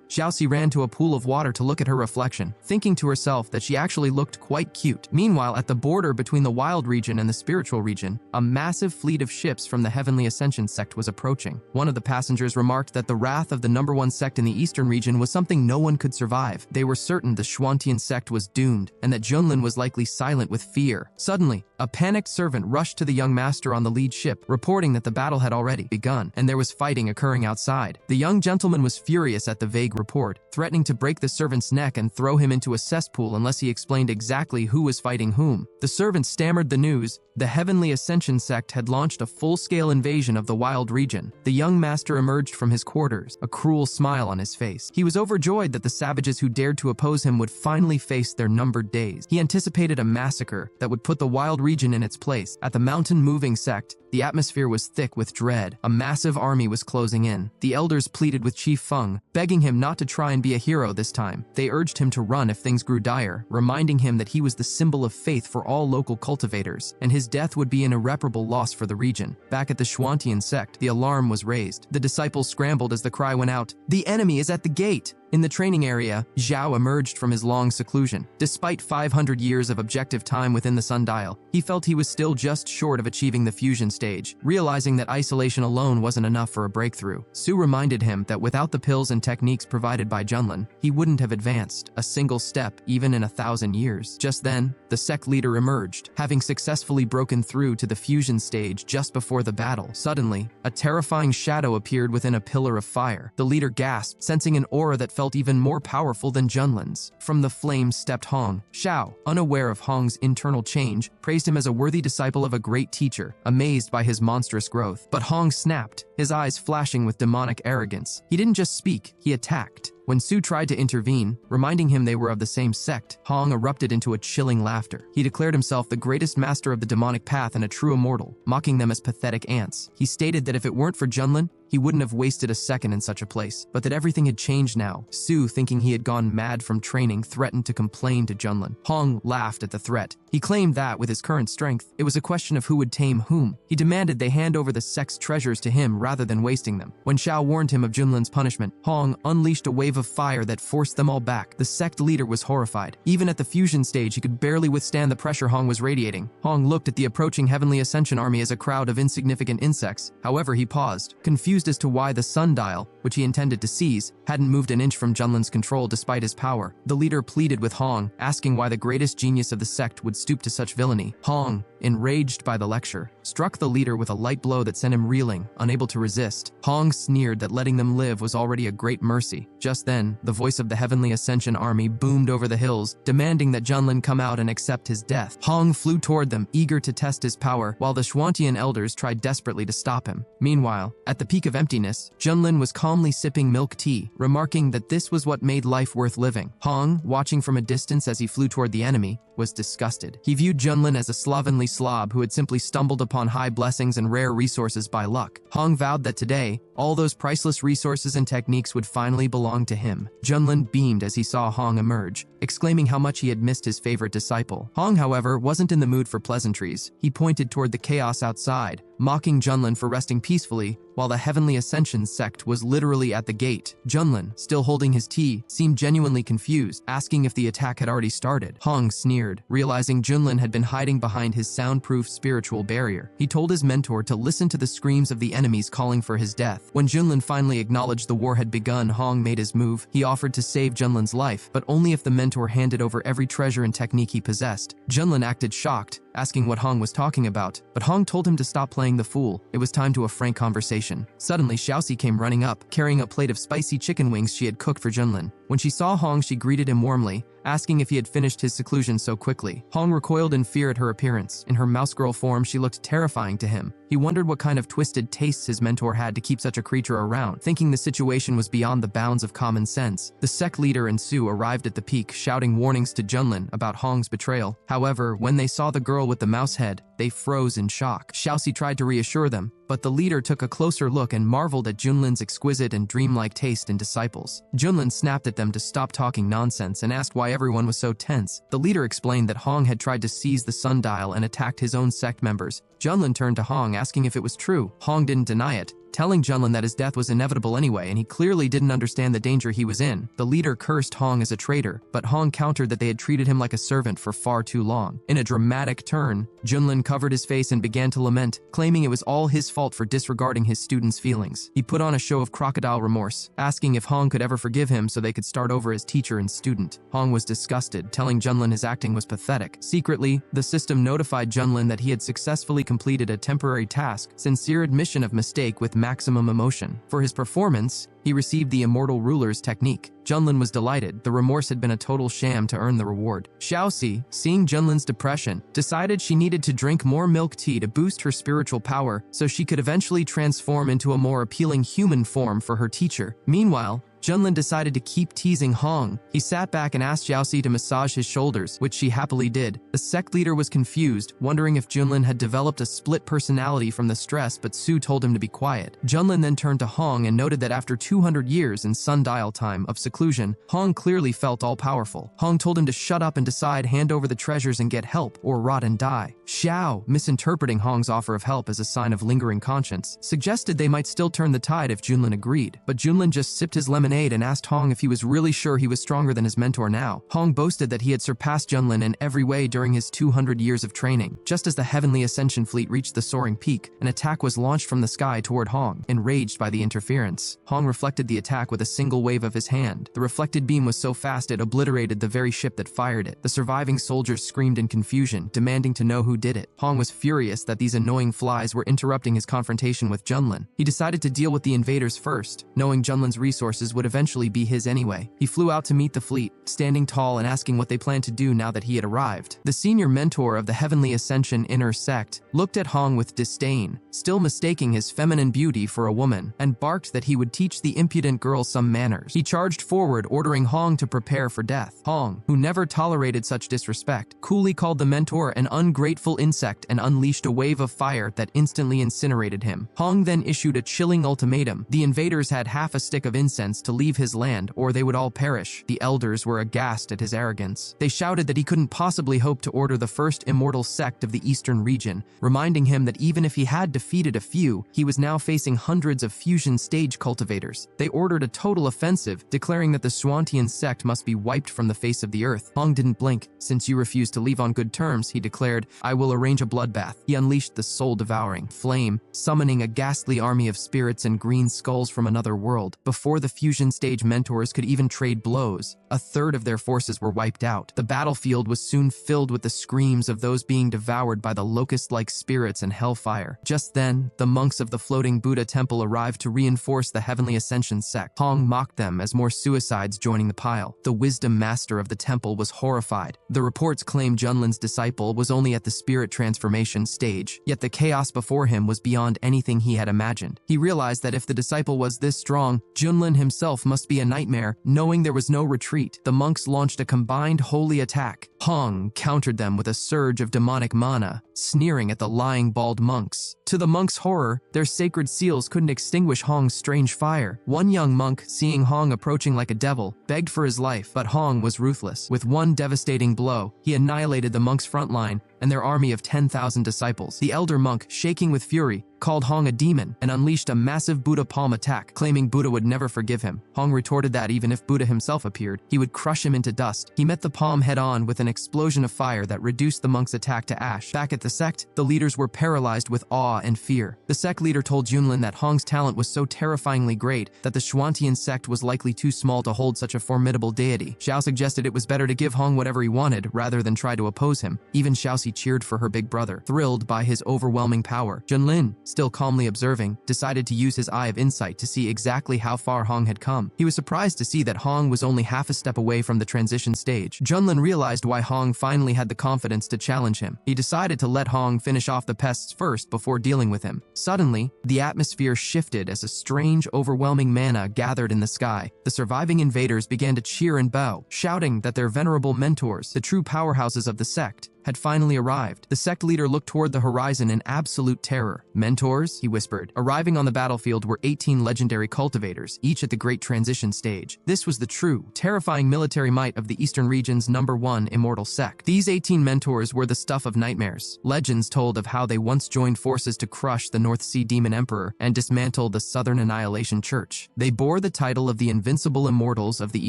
A: Xiaoxi ran to a pool of water to look at her reflection, thinking to herself that she actually looked quite cute. dispute. Meanwhile, at the border between the wild region and the spiritual region, a massive fleet of ships from the Heavenly Ascension sect was approaching. One of the passengers remarked that the wrath of the #1 sect in the eastern region was something no one could survive. They were certain the Schwantian sect was doomed, and that Junlin was likely silent with fear. Suddenly, a panicked servant rushed to the young master on the lead ship, reporting that the battle had already begun, and there was fighting occurring outside. The young gentleman was furious at the vague report, threatening to break the servant's neck and throw him into a cesspool unless he explained exactly who was fighting whom. The servant stammered the news. The Heavenly Ascension sect had launched a full-scale invasion of the wild region. The young master emerged from his quarters, a cruel smile on his face. He was overjoyed that the savages who dared to oppose him would finally face their numbered days. He anticipated a massacre that would put the wild region in its place. At the mountain-moving sect, the atmosphere was thick with dread. A massive army was closing in. The elders pleaded with Chief Feng, begging him not to try and be a hero this time. They urged him to run if things grew dire, reminding him that he was the symbol of faith for all local cultivators, and his death would be an irreparable loss for the region. Back at the Schwantian sect, the alarm was raised. The disciples scrambled as the cry went out, "The enemy is at the gate!" In the training area, Zhao emerged from his long seclusion. Despite 500 years of objective time within the sundial, he felt he was still just short of achieving the fusion stage. Realizing that isolation alone wasn't enough for a breakthrough, Su reminded him that without the pills and techniques provided by Junlin, he wouldn't have advanced a single step even in 1,000 years. Just then, the sect leader emerged, having successfully broken through to the fusion stage just before the battle. Suddenly, a terrifying shadow appeared within a pillar of fire. The leader gasped, sensing an aura that felt even more powerful than Junlin's. From the flames stepped Hong. Xiao, unaware of Hong's internal change, praised him as a worthy disciple of a great teacher, amazed by his monstrous growth. But Hong snapped, his eyes flashing with demonic arrogance. He didn't just speak, he attacked. When Su tried to intervene, reminding him they were of the same sect, Hong erupted into a chilling laughter. He declared himself the greatest master of the demonic path and a true immortal, mocking them as pathetic ants. He stated that if it weren't for Junlin, he wouldn't have wasted a second in such a place, but that everything had changed now. Su, thinking he had gone mad from training, threatened to complain to Junlin. Hong laughed at the threat. He claimed that, with his current strength, it was a question of who would tame whom. He demanded they hand over the sect's treasures to him rather than wasting them. When Xiao warned him of Junlin's punishment, Hong unleashed a wave of fire that forced them all back. The sect leader was horrified. Even at the fusion stage, he could barely withstand the pressure Hong was radiating. Hong looked at the approaching Heavenly Ascension army as a crowd of insignificant insects. However, he paused, confused as to why the sundial, which he intended to seize, hadn't moved an inch from Junlin's control despite his power. The leader pleaded with Hong, asking why the greatest genius of the sect would stoop to such villainy. Hong, enraged by the lecture, struck the leader with a light blow that sent him reeling, unable to resist. Hong sneered that letting them live was already a great mercy. Just then, the voice of the Heavenly Ascension army boomed over the hills, demanding that Junlin come out and accept his death. Hong flew toward them, eager to test his power, while the Schwantian elders tried desperately to stop him. Meanwhile, at the peak of emptiness, Junlin was calmly sipping milk tea, remarking that this was what made life worth living. Hong, watching from a distance as he flew toward the enemy, was disgusted. He viewed Junlin as a slovenly slob who had simply stumbled upon high blessings and rare resources by luck. Hong vowed that today, all those priceless resources and techniques would finally belong to him. Junlin beamed as he saw Hong emerge, exclaiming how much he had missed his favorite disciple. Hong, however, wasn't in the mood for pleasantries. He pointed toward the chaos outside, mocking Junlin for resting peacefully, while the Heavenly Ascension sect was literally at the gate. Junlin, still holding his tea, seemed genuinely confused, asking if the attack had already started. Hong sneered, realizing Junlin had been hiding behind his soundproof spiritual barrier. He told his mentor to listen to the screams of the enemies calling for his death. When Junlin finally acknowledged the war had begun, Hong made his move. He offered to save Junlin's life, but only if the mentor handed over every treasure and technique he possessed. Junlin acted shocked, asking what Hong was talking about, but Hong told him to stop playing the fool. It was time to a frank conversation. Suddenly, Xiaoxi came running up, carrying a plate of spicy chicken wings she had cooked for Junlin. When she saw Hong, she greeted him warmly, asking if he had finished his seclusion so quickly. Hong recoiled in fear at her appearance. In her mouse girl form, she looked terrifying to him. He wondered what kind of twisted tastes his mentor had to keep such a creature around, thinking the situation was beyond the bounds of common sense. The sect leader and Su arrived at the peak, shouting warnings to Junlin about Hong's betrayal. However, when they saw the girl with the mouse head, they froze in shock. Xiaoxi tried to reassure them, but the leader took a closer look and marveled at Junlin's exquisite and dreamlike taste in disciples. Junlin snapped at them to stop talking nonsense and asked why everyone was so tense. The leader explained that Hong had tried to seize the sundial and attacked his own sect members. Junlin turned to Hong, asking if it was true. Hong didn't deny it, telling Junlin that his death was inevitable anyway, and he clearly didn't understand the danger he was in. The leader cursed Hong as a traitor, but Hong countered that they had treated him like a servant for far too long. In a dramatic turn, Junlin covered his face and began to lament, claiming it was all his fault for disregarding his students' feelings. He put on a show of crocodile remorse, asking if Hong could ever forgive him so they could start over as teacher and student. Hong was disgusted, telling Junlin his acting was pathetic. Secretly, the system notified Junlin that he had successfully completed a temporary task, sincere admission of mistake with maximum emotion. For his performance, he received the Immortal Ruler's technique. Junlin was delighted. The remorse had been a total sham to earn the reward. Xiaoxi, seeing Junlin's depression, decided she needed to drink more milk tea to boost her spiritual power so she could eventually transform into a more appealing human form for her teacher. Meanwhile, Junlin decided to keep teasing Hong. He sat back and asked Xiaoxi to massage his shoulders, which she happily did. The sect leader was confused, wondering if Junlin had developed a split personality from the stress, but Su told him to be quiet. Junlin then turned to Hong and noted that after 200 years in sundial time of seclusion, Hong clearly felt all-powerful. Hong told him to shut up and decide, hand over the treasures and get help, or rot and die. Xiao, misinterpreting Hong's offer of help as a sign of lingering conscience, suggested they might still turn the tide if Junlin agreed, but Junlin just sipped his lemonade and asked Hong if he was really sure he was stronger than his mentor now. Hong boasted that he had surpassed Junlin in every way during his 200 years of training. Just as the Heavenly Ascension fleet reached the soaring peak, an attack was launched from the sky toward Hong. Enraged by the interference, Hong reflected the attack with a single wave of his hand. The reflected beam was so fast it obliterated the very ship that fired it. The surviving soldiers screamed in confusion, demanding to know who did it. Hong was furious that these annoying flies were interrupting his confrontation with Junlin. He decided to deal with the invaders first, knowing Junlin's resources would eventually be his anyway. He flew out to meet the fleet, standing tall and asking what they planned to do now that he had arrived. The senior mentor of the Heavenly Ascension inner sect looked at Hong with disdain, still mistaking his feminine beauty for a woman, and barked that he would teach the impudent girl some manners. He charged forward, ordering Hong to prepare for death. Hong, who never tolerated such disrespect, coolly called the mentor an ungrateful insect and unleashed a wave of fire that instantly incinerated him. Hong then issued a chilling ultimatum. The invaders had half a stick of incense to leave his land, or they would all perish. The elders were aghast at his arrogance. They shouted that he couldn't possibly hope to order the first immortal sect of the eastern region, reminding him that even if he had defeated a few, he was now facing hundreds of fusion stage cultivators. They ordered a total offensive, declaring that the Shuantian sect must be wiped from the face of the earth. Hong didn't blink. Since you refuse to leave on good terms, he declared, I will arrange a bloodbath. He unleashed the soul-devouring flame, summoning a ghastly army of spirits and green skulls from another world. Before the fusion stage mentors could even trade blows, a third of their forces were wiped out. The battlefield was soon filled with the screams of those being devoured by the locust-like spirits and hellfire. Just then, the monks of the floating Buddha temple arrived to reinforce the Heavenly Ascension sect. Hong mocked them as more suicides joining the pile. The wisdom master of the temple was horrified. The reports claimed Junlin's disciple was only at the spirit transformation stage, yet the chaos before him was beyond anything he had imagined. He realized that if the disciple was this strong, Junlin himself must be a nightmare. Knowing there was no retreat, the monks launched a combined holy attack. Hong countered them with a surge of demonic mana, sneering at the lying bald monks. To the monks' horror, their sacred seals couldn't extinguish Hong's strange fire. One young monk, seeing Hong approaching like a devil, begged for his life, but Hong was ruthless. With one devastating blow, he annihilated the monks' front line and their army of 10,000 disciples. The elder monk, shaking with fury, called Hong a demon and unleashed a massive Buddha palm attack, claiming Buddha would never forgive him. Hong retorted that even if Buddha himself appeared, he would crush him into dust. He met the palm head-on with an explosion of fire that reduced the monk's attack to ash. Back at the sect, the leaders were paralyzed with awe and fear. The sect leader told Junlin that Hong's talent was so terrifyingly great that the Shuantian sect was likely too small to hold such a formidable deity. Xiao suggested it was better to give Hong whatever he wanted rather than try to oppose him. Even Xiaoxi cheered for her big brother, thrilled by his overwhelming power. Junlin, still calmly observing, decided to use his eye of insight to see exactly how far Hong had come. He was surprised to see that Hong was only half a step away from the transition stage. Junlin realized why Hong finally had the confidence to challenge him. He decided to let Hong finish off the pests first before dealing with him. Suddenly, the atmosphere shifted as a strange, overwhelming mana gathered in the sky. The surviving invaders began to cheer and bow, shouting that their venerable mentors, the true powerhouses of the sect, had finally arrived. The sect leader looked toward the horizon in absolute terror. "Mentors," he whispered. Arriving on the battlefield were 18 legendary cultivators, each at the Great Transition stage. This was the true, terrifying military might of the Eastern region's #1 immortal sect. These 18 mentors were the stuff of nightmares. Legends told of how they once joined forces to crush the North Sea Demon Emperor and dismantle the Southern Annihilation Church. They bore the title of the Invincible Immortals of the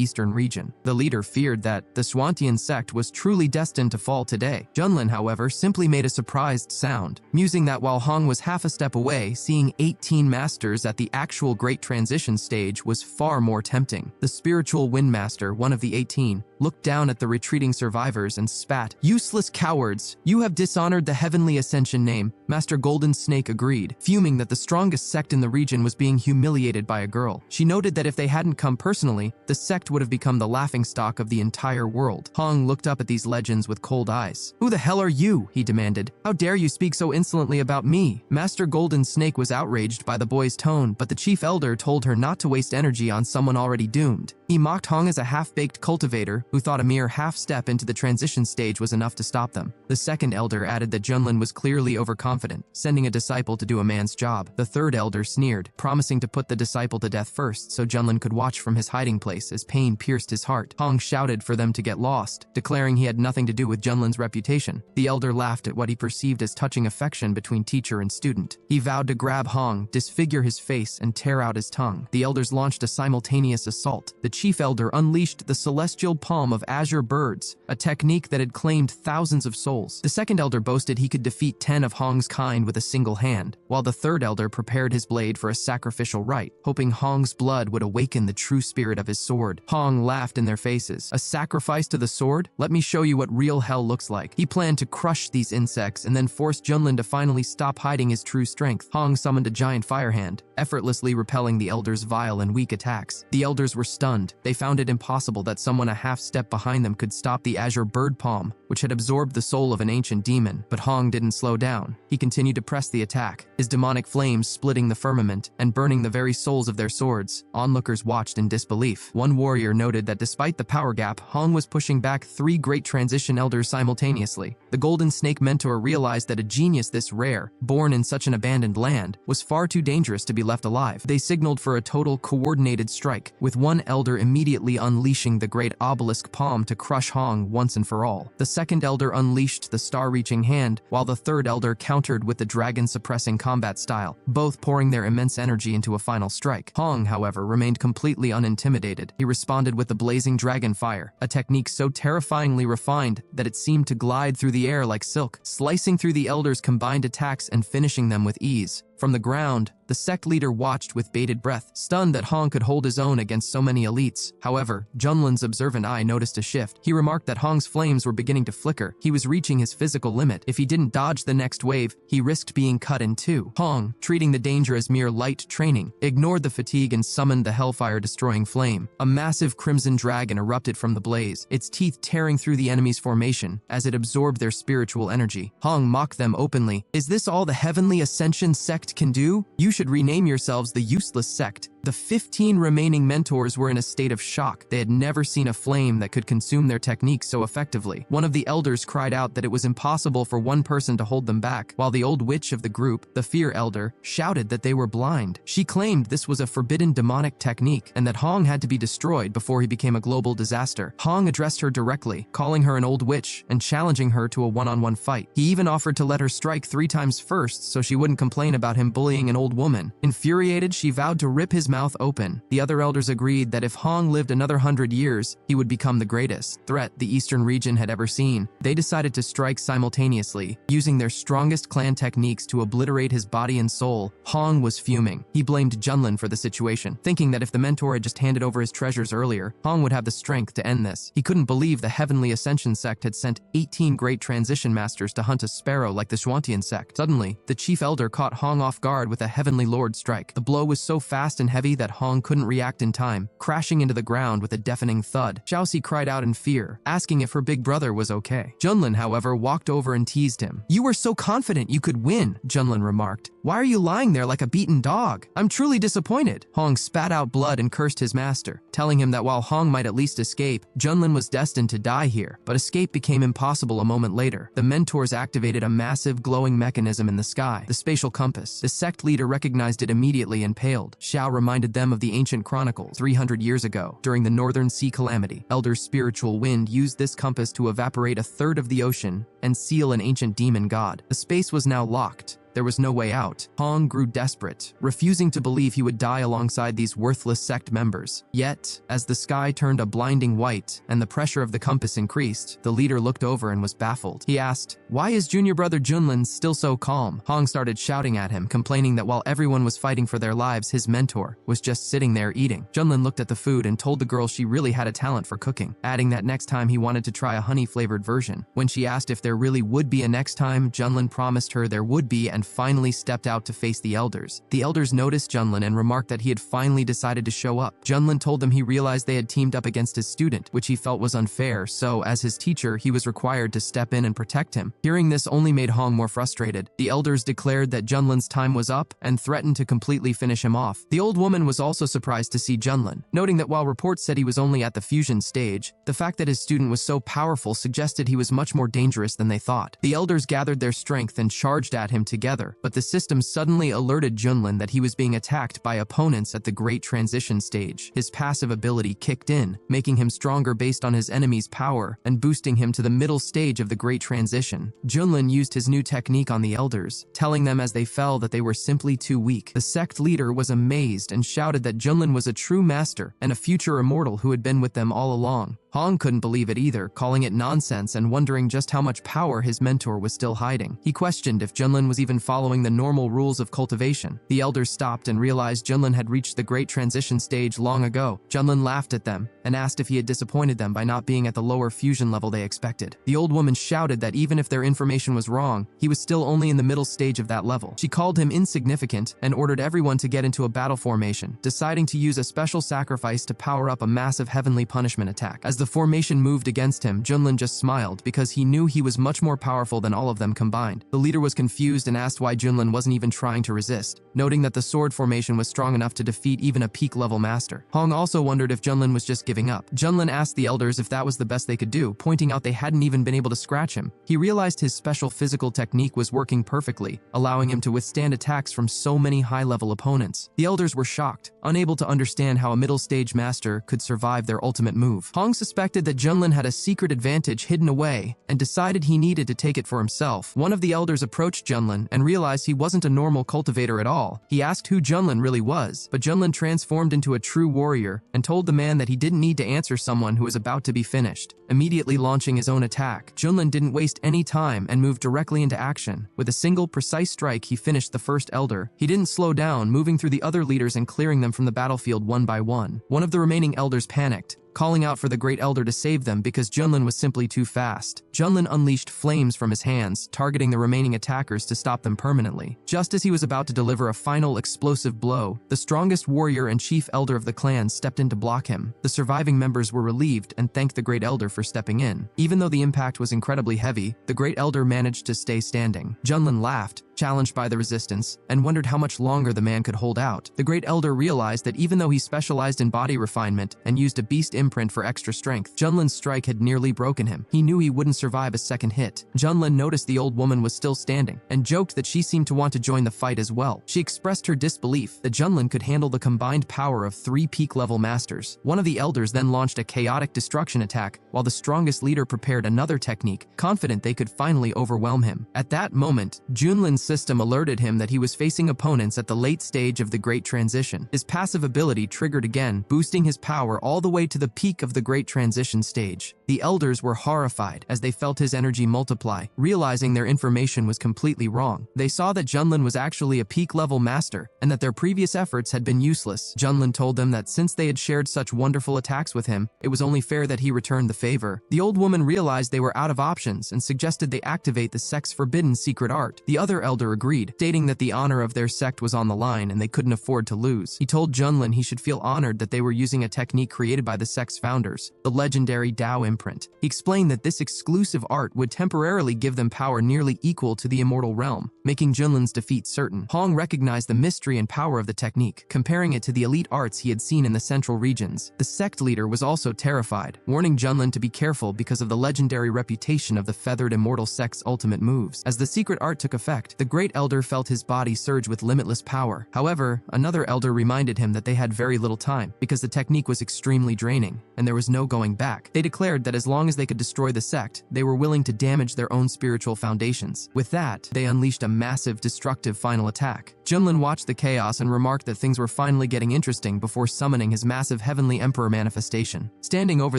A: Eastern region. The leader feared that the Swantian sect was truly destined to fall today. Junlin, however, simply made a surprised sound, musing that while Hong was half a step away, seeing 18 masters at the actual Great Transition stage was far more tempting. The spiritual Wind Master, one of the 18, looked down at the retreating survivors and spat. "Useless cowards! You have dishonored the Heavenly Ascension name." Master Golden Snake agreed, fuming that the strongest sect in the region was being humiliated by a girl. She noted that if they hadn't come personally, the sect would have become the laughingstock of the entire world. Hong looked up at these legends with cold eyes. "Who the hell are you?" he demanded. "How dare you speak so insolently about me?" Master Golden Snake was outraged by the boy's tone, but the chief elder told her not to waste energy on someone already doomed. He mocked Hong as a half-baked cultivator who thought a mere half-step into the transition stage was enough to stop them. The second elder added that Junlin was clearly overconfident, sending a disciple to do a man's job. The third elder sneered, promising to put the disciple to death first so Junlin could watch from his hiding place as pain pierced his heart. Hong shouted for them to get lost, declaring he had nothing to do with Junlin's reputation. The elder laughed at what he perceived as touching affection between teacher and student. He vowed to grab Hong, disfigure his face, and tear out his tongue. The elders launched a simultaneous assault. The chief elder unleashed the celestial palm of azure birds, a technique that had claimed thousands of souls. The second elder boasted he could defeat 10 of Hong's kind with a single hand, while the third elder prepared his blade for a sacrificial rite, hoping Hong's blood would awaken the true spirit of his sword. Hong laughed in their faces. "A sacrifice to the sword? Let me show you what real hell looks like." He planned to crush these insects and then force Junlin to finally stop hiding his true strength. Hong summoned a giant fire hand, effortlessly repelling the elders' vile and weak attacks. The elders were stunned. They found it impossible that someone a half step behind them could stop the azure bird palm, which had absorbed the soul of an ancient demon. But Hong didn't slow down. He continued to press the attack, his demonic flames splitting the firmament and burning the very souls of their swords. Onlookers watched in disbelief. One warrior noted that despite the power gap, Hong was pushing back 3 great transition elders simultaneously. The Golden Snake mentor realized that a genius this rare, born in such an abandoned land, was far too dangerous to be left alive. They signaled for a total coordinated strike, with one elder immediately unleashing the great obelisk palm to crush Hong once and for all. The second elder unleashed the star-reaching hand, while the third elder countered with the dragon-suppressing combat style, both pouring their immense energy into a final strike. Hong, however, remained completely unintimidated. He responded with the blazing dragon fire, a technique so terrifyingly refined that it seemed to glide through the air like silk, slicing through the elders' combined attacks and finishing them with ease. From the ground, the sect leader watched with bated breath, stunned that Hong could hold his own against so many elites. However, Junlin's observant eye noticed a shift. He remarked that Hong's flames were beginning to flicker. He was reaching his physical limit. If he didn't dodge the next wave, he risked being cut in two. Hong, treating the danger as mere light training, ignored the fatigue and summoned the hellfire-destroying flame. A massive crimson dragon erupted from the blaze, its teeth tearing through the enemy's formation as it absorbed their spiritual energy. Hong mocked them openly. "Is this all the Heavenly Ascension sect can do? You should rename yourselves the Useless Sect." The 15 remaining mentors were in a state of shock. They had never seen a flame that could consume their techniques so effectively. One of the elders cried out that it was impossible for one person to hold them back, while the old witch of the group, the Fear Elder, shouted that they were blind. She claimed this was a forbidden demonic technique and that Hong had to be destroyed before he became a global disaster. Hong addressed her directly, calling her an old witch and challenging her to a one-on-one fight. He even offered to let her strike 3 times first so she wouldn't complain about him bullying an old woman. Infuriated, she vowed to rip his mouth open. The other elders agreed that if Hong lived another 100 years, he would become the greatest threat the Eastern region had ever seen. They decided to strike simultaneously, using their strongest clan techniques to obliterate his body and soul. Hong was fuming. He blamed Junlin for the situation, thinking that if the mentor had just handed over his treasures earlier, Hong would have the strength to end this. He couldn't believe the Heavenly Ascension sect had sent 18 great transition masters to hunt a sparrow like the Swantian sect. Suddenly, the chief elder caught Hong off guard with a Heavenly Lord strike. The blow was so fast and heavy that Hong couldn't react in time, crashing into the ground with a deafening thud. Xiaoxi cried out in fear, asking if her big brother was okay. Junlin, however, walked over and teased him. "You were so confident you could win," Junlin remarked. Why are you lying there like a beaten dog? I'm truly disappointed. Hong spat out blood and cursed his master, telling him that while Hong might at least escape, Junlin was destined to die here. But escape became impossible a moment later. The mentors activated a massive glowing mechanism in the sky, the spatial compass. The sect leader recognized it immediately and paled. Xiao reminded them of the ancient chronicles 300 years ago. During the Northern Sea Calamity, Elder's spiritual wind used this compass to evaporate a third of the ocean and seal an ancient demon god. The space was now locked. There was no way out. Hong grew desperate, refusing to believe he would die alongside these worthless sect members. Yet, as the sky turned a blinding white and the pressure of the compass increased, the leader looked over and was baffled. He asked, "Why is junior brother Junlin still so calm?" Hong started shouting at him, complaining that while everyone was fighting for their lives, his mentor was just sitting there eating. Junlin looked at the food and told the girl she really had a talent for cooking, adding that next time he wanted to try a honey-flavored version. When she asked if there really would be a next time, Junlin promised her there would be and finally stepped out to face the elders. The elders noticed Junlin and remarked that he had finally decided to show up. Junlin told them he realized they had teamed up against his student, which he felt was unfair, so as his teacher, he was required to step in and protect him. Hearing this only made Hong more frustrated. The elders declared that Junlin's time was up and threatened to completely finish him off. The old woman was also surprised to see Junlin, noting that while reports said he was only at the fusion stage, the fact that his student was so powerful suggested he was much more dangerous than they thought. The elders gathered their strength and charged at him together, but the system suddenly alerted Junlin that he was being attacked by opponents at the Great Transition stage. His passive ability kicked in, making him stronger based on his enemy's power and boosting him to the middle stage of the Great Transition. Junlin used his new technique on the elders, telling them as they fell that they were simply too weak. The sect leader was amazed and shouted that Junlin was a true master and a future immortal who had been with them all along. Hong couldn't believe it either, calling it nonsense and wondering just how much power his mentor was still hiding. He questioned if Junlin was even following the normal rules of cultivation. The elders stopped and realized Junlin had reached the Great Transition stage long ago. Junlin laughed at them and asked if he had disappointed them by not being at the lower fusion level they expected. The old woman shouted that even if their information was wrong, he was still only in the middle stage of that level. She called him insignificant and ordered everyone to get into a battle formation, deciding to use a special sacrifice to power up a massive heavenly punishment attack. As the formation moved against him, Junlin just smiled because he knew he was much more powerful than all of them combined. The leader was confused and asked why Junlin wasn't even trying to resist, noting that the sword formation was strong enough to defeat even a peak-level master. Hong also wondered if Junlin was just giving up. Junlin asked the elders if that was the best they could do, pointing out they hadn't even been able to scratch him. He realized his special physical technique was working perfectly, allowing him to withstand attacks from so many high-level opponents. The elders were shocked, unable to understand how a middle-stage master could survive their ultimate move. Hong suspected that Junlin had a secret advantage hidden away and decided he needed to take it for himself. One of the elders approached Junlin and realized he wasn't a normal cultivator at all. He asked who Junlin really was, but Junlin transformed into a true warrior and told the man that he didn't need to answer someone who was about to be finished. Immediately launching his own attack, Junlin didn't waste any time and moved directly into action. With a single precise strike, he finished the first elder. He didn't slow down, moving through the other leaders and clearing them from the battlefield one by one. One of the remaining elders panicked, calling out for the Great Elder to save them because Junlin was simply too fast. Junlin unleashed flames from his hands, targeting the remaining attackers to stop them permanently. Just as he was about to deliver a final explosive blow, the strongest warrior and chief elder of the clan stepped in to block him. The surviving members were relieved and thanked the Great Elder for stepping in. Even though the impact was incredibly heavy, the Great Elder managed to stay standing. Junlin laughed, challenged by the resistance, and wondered how much longer the man could hold out. The Great Elder realized that even though he specialized in body refinement and used a beast imprint for extra strength, Junlin's strike had nearly broken him. He knew he wouldn't survive a second hit. Junlin noticed the old woman was still standing and joked that she seemed to want to join the fight as well. She expressed her disbelief that Junlin could handle the combined power of 3 peak-level masters. One of the elders then launched a chaotic destruction attack, while the strongest leader prepared another technique, confident they could finally overwhelm him. At that moment, Junlin's system alerted him that he was facing opponents at the late stage of the Great Transition. His passive ability triggered again, boosting his power all the way to the peak of the Great Transition stage. The elders were horrified as they felt his energy multiply, realizing their information was completely wrong. They saw that Junlin was actually a peak-level master and that their previous efforts had been useless. Junlin told them that since they had shared such wonderful attacks with him, it was only fair that he returned the favor. The old woman realized they were out of options and suggested they activate the sex-forbidden secret art. The other elders elder agreed, stating that the honor of their sect was on the line and they couldn't afford to lose. He told Junlin he should feel honored that they were using a technique created by the sect's founders, the legendary Tao imprint. He explained that this exclusive art would temporarily give them power nearly equal to the immortal realm, making Junlin's defeat certain. Hong recognized the mystery and power of the technique, comparing it to the elite arts he had seen in the central regions. The sect leader was also terrified, warning Junlin to be careful because of the legendary reputation of the feathered immortal sect's ultimate moves. As the secret art took effect, the great elder felt his body surge with limitless power. However, another elder reminded him that they had very little time, because the technique was extremely draining, and there was no going back. They declared that as long as they could destroy the sect, they were willing to damage their own spiritual foundations. With that, they unleashed a massive, destructive final attack. Junlin watched the chaos and remarked that things were finally getting interesting before summoning his massive heavenly emperor manifestation. Standing over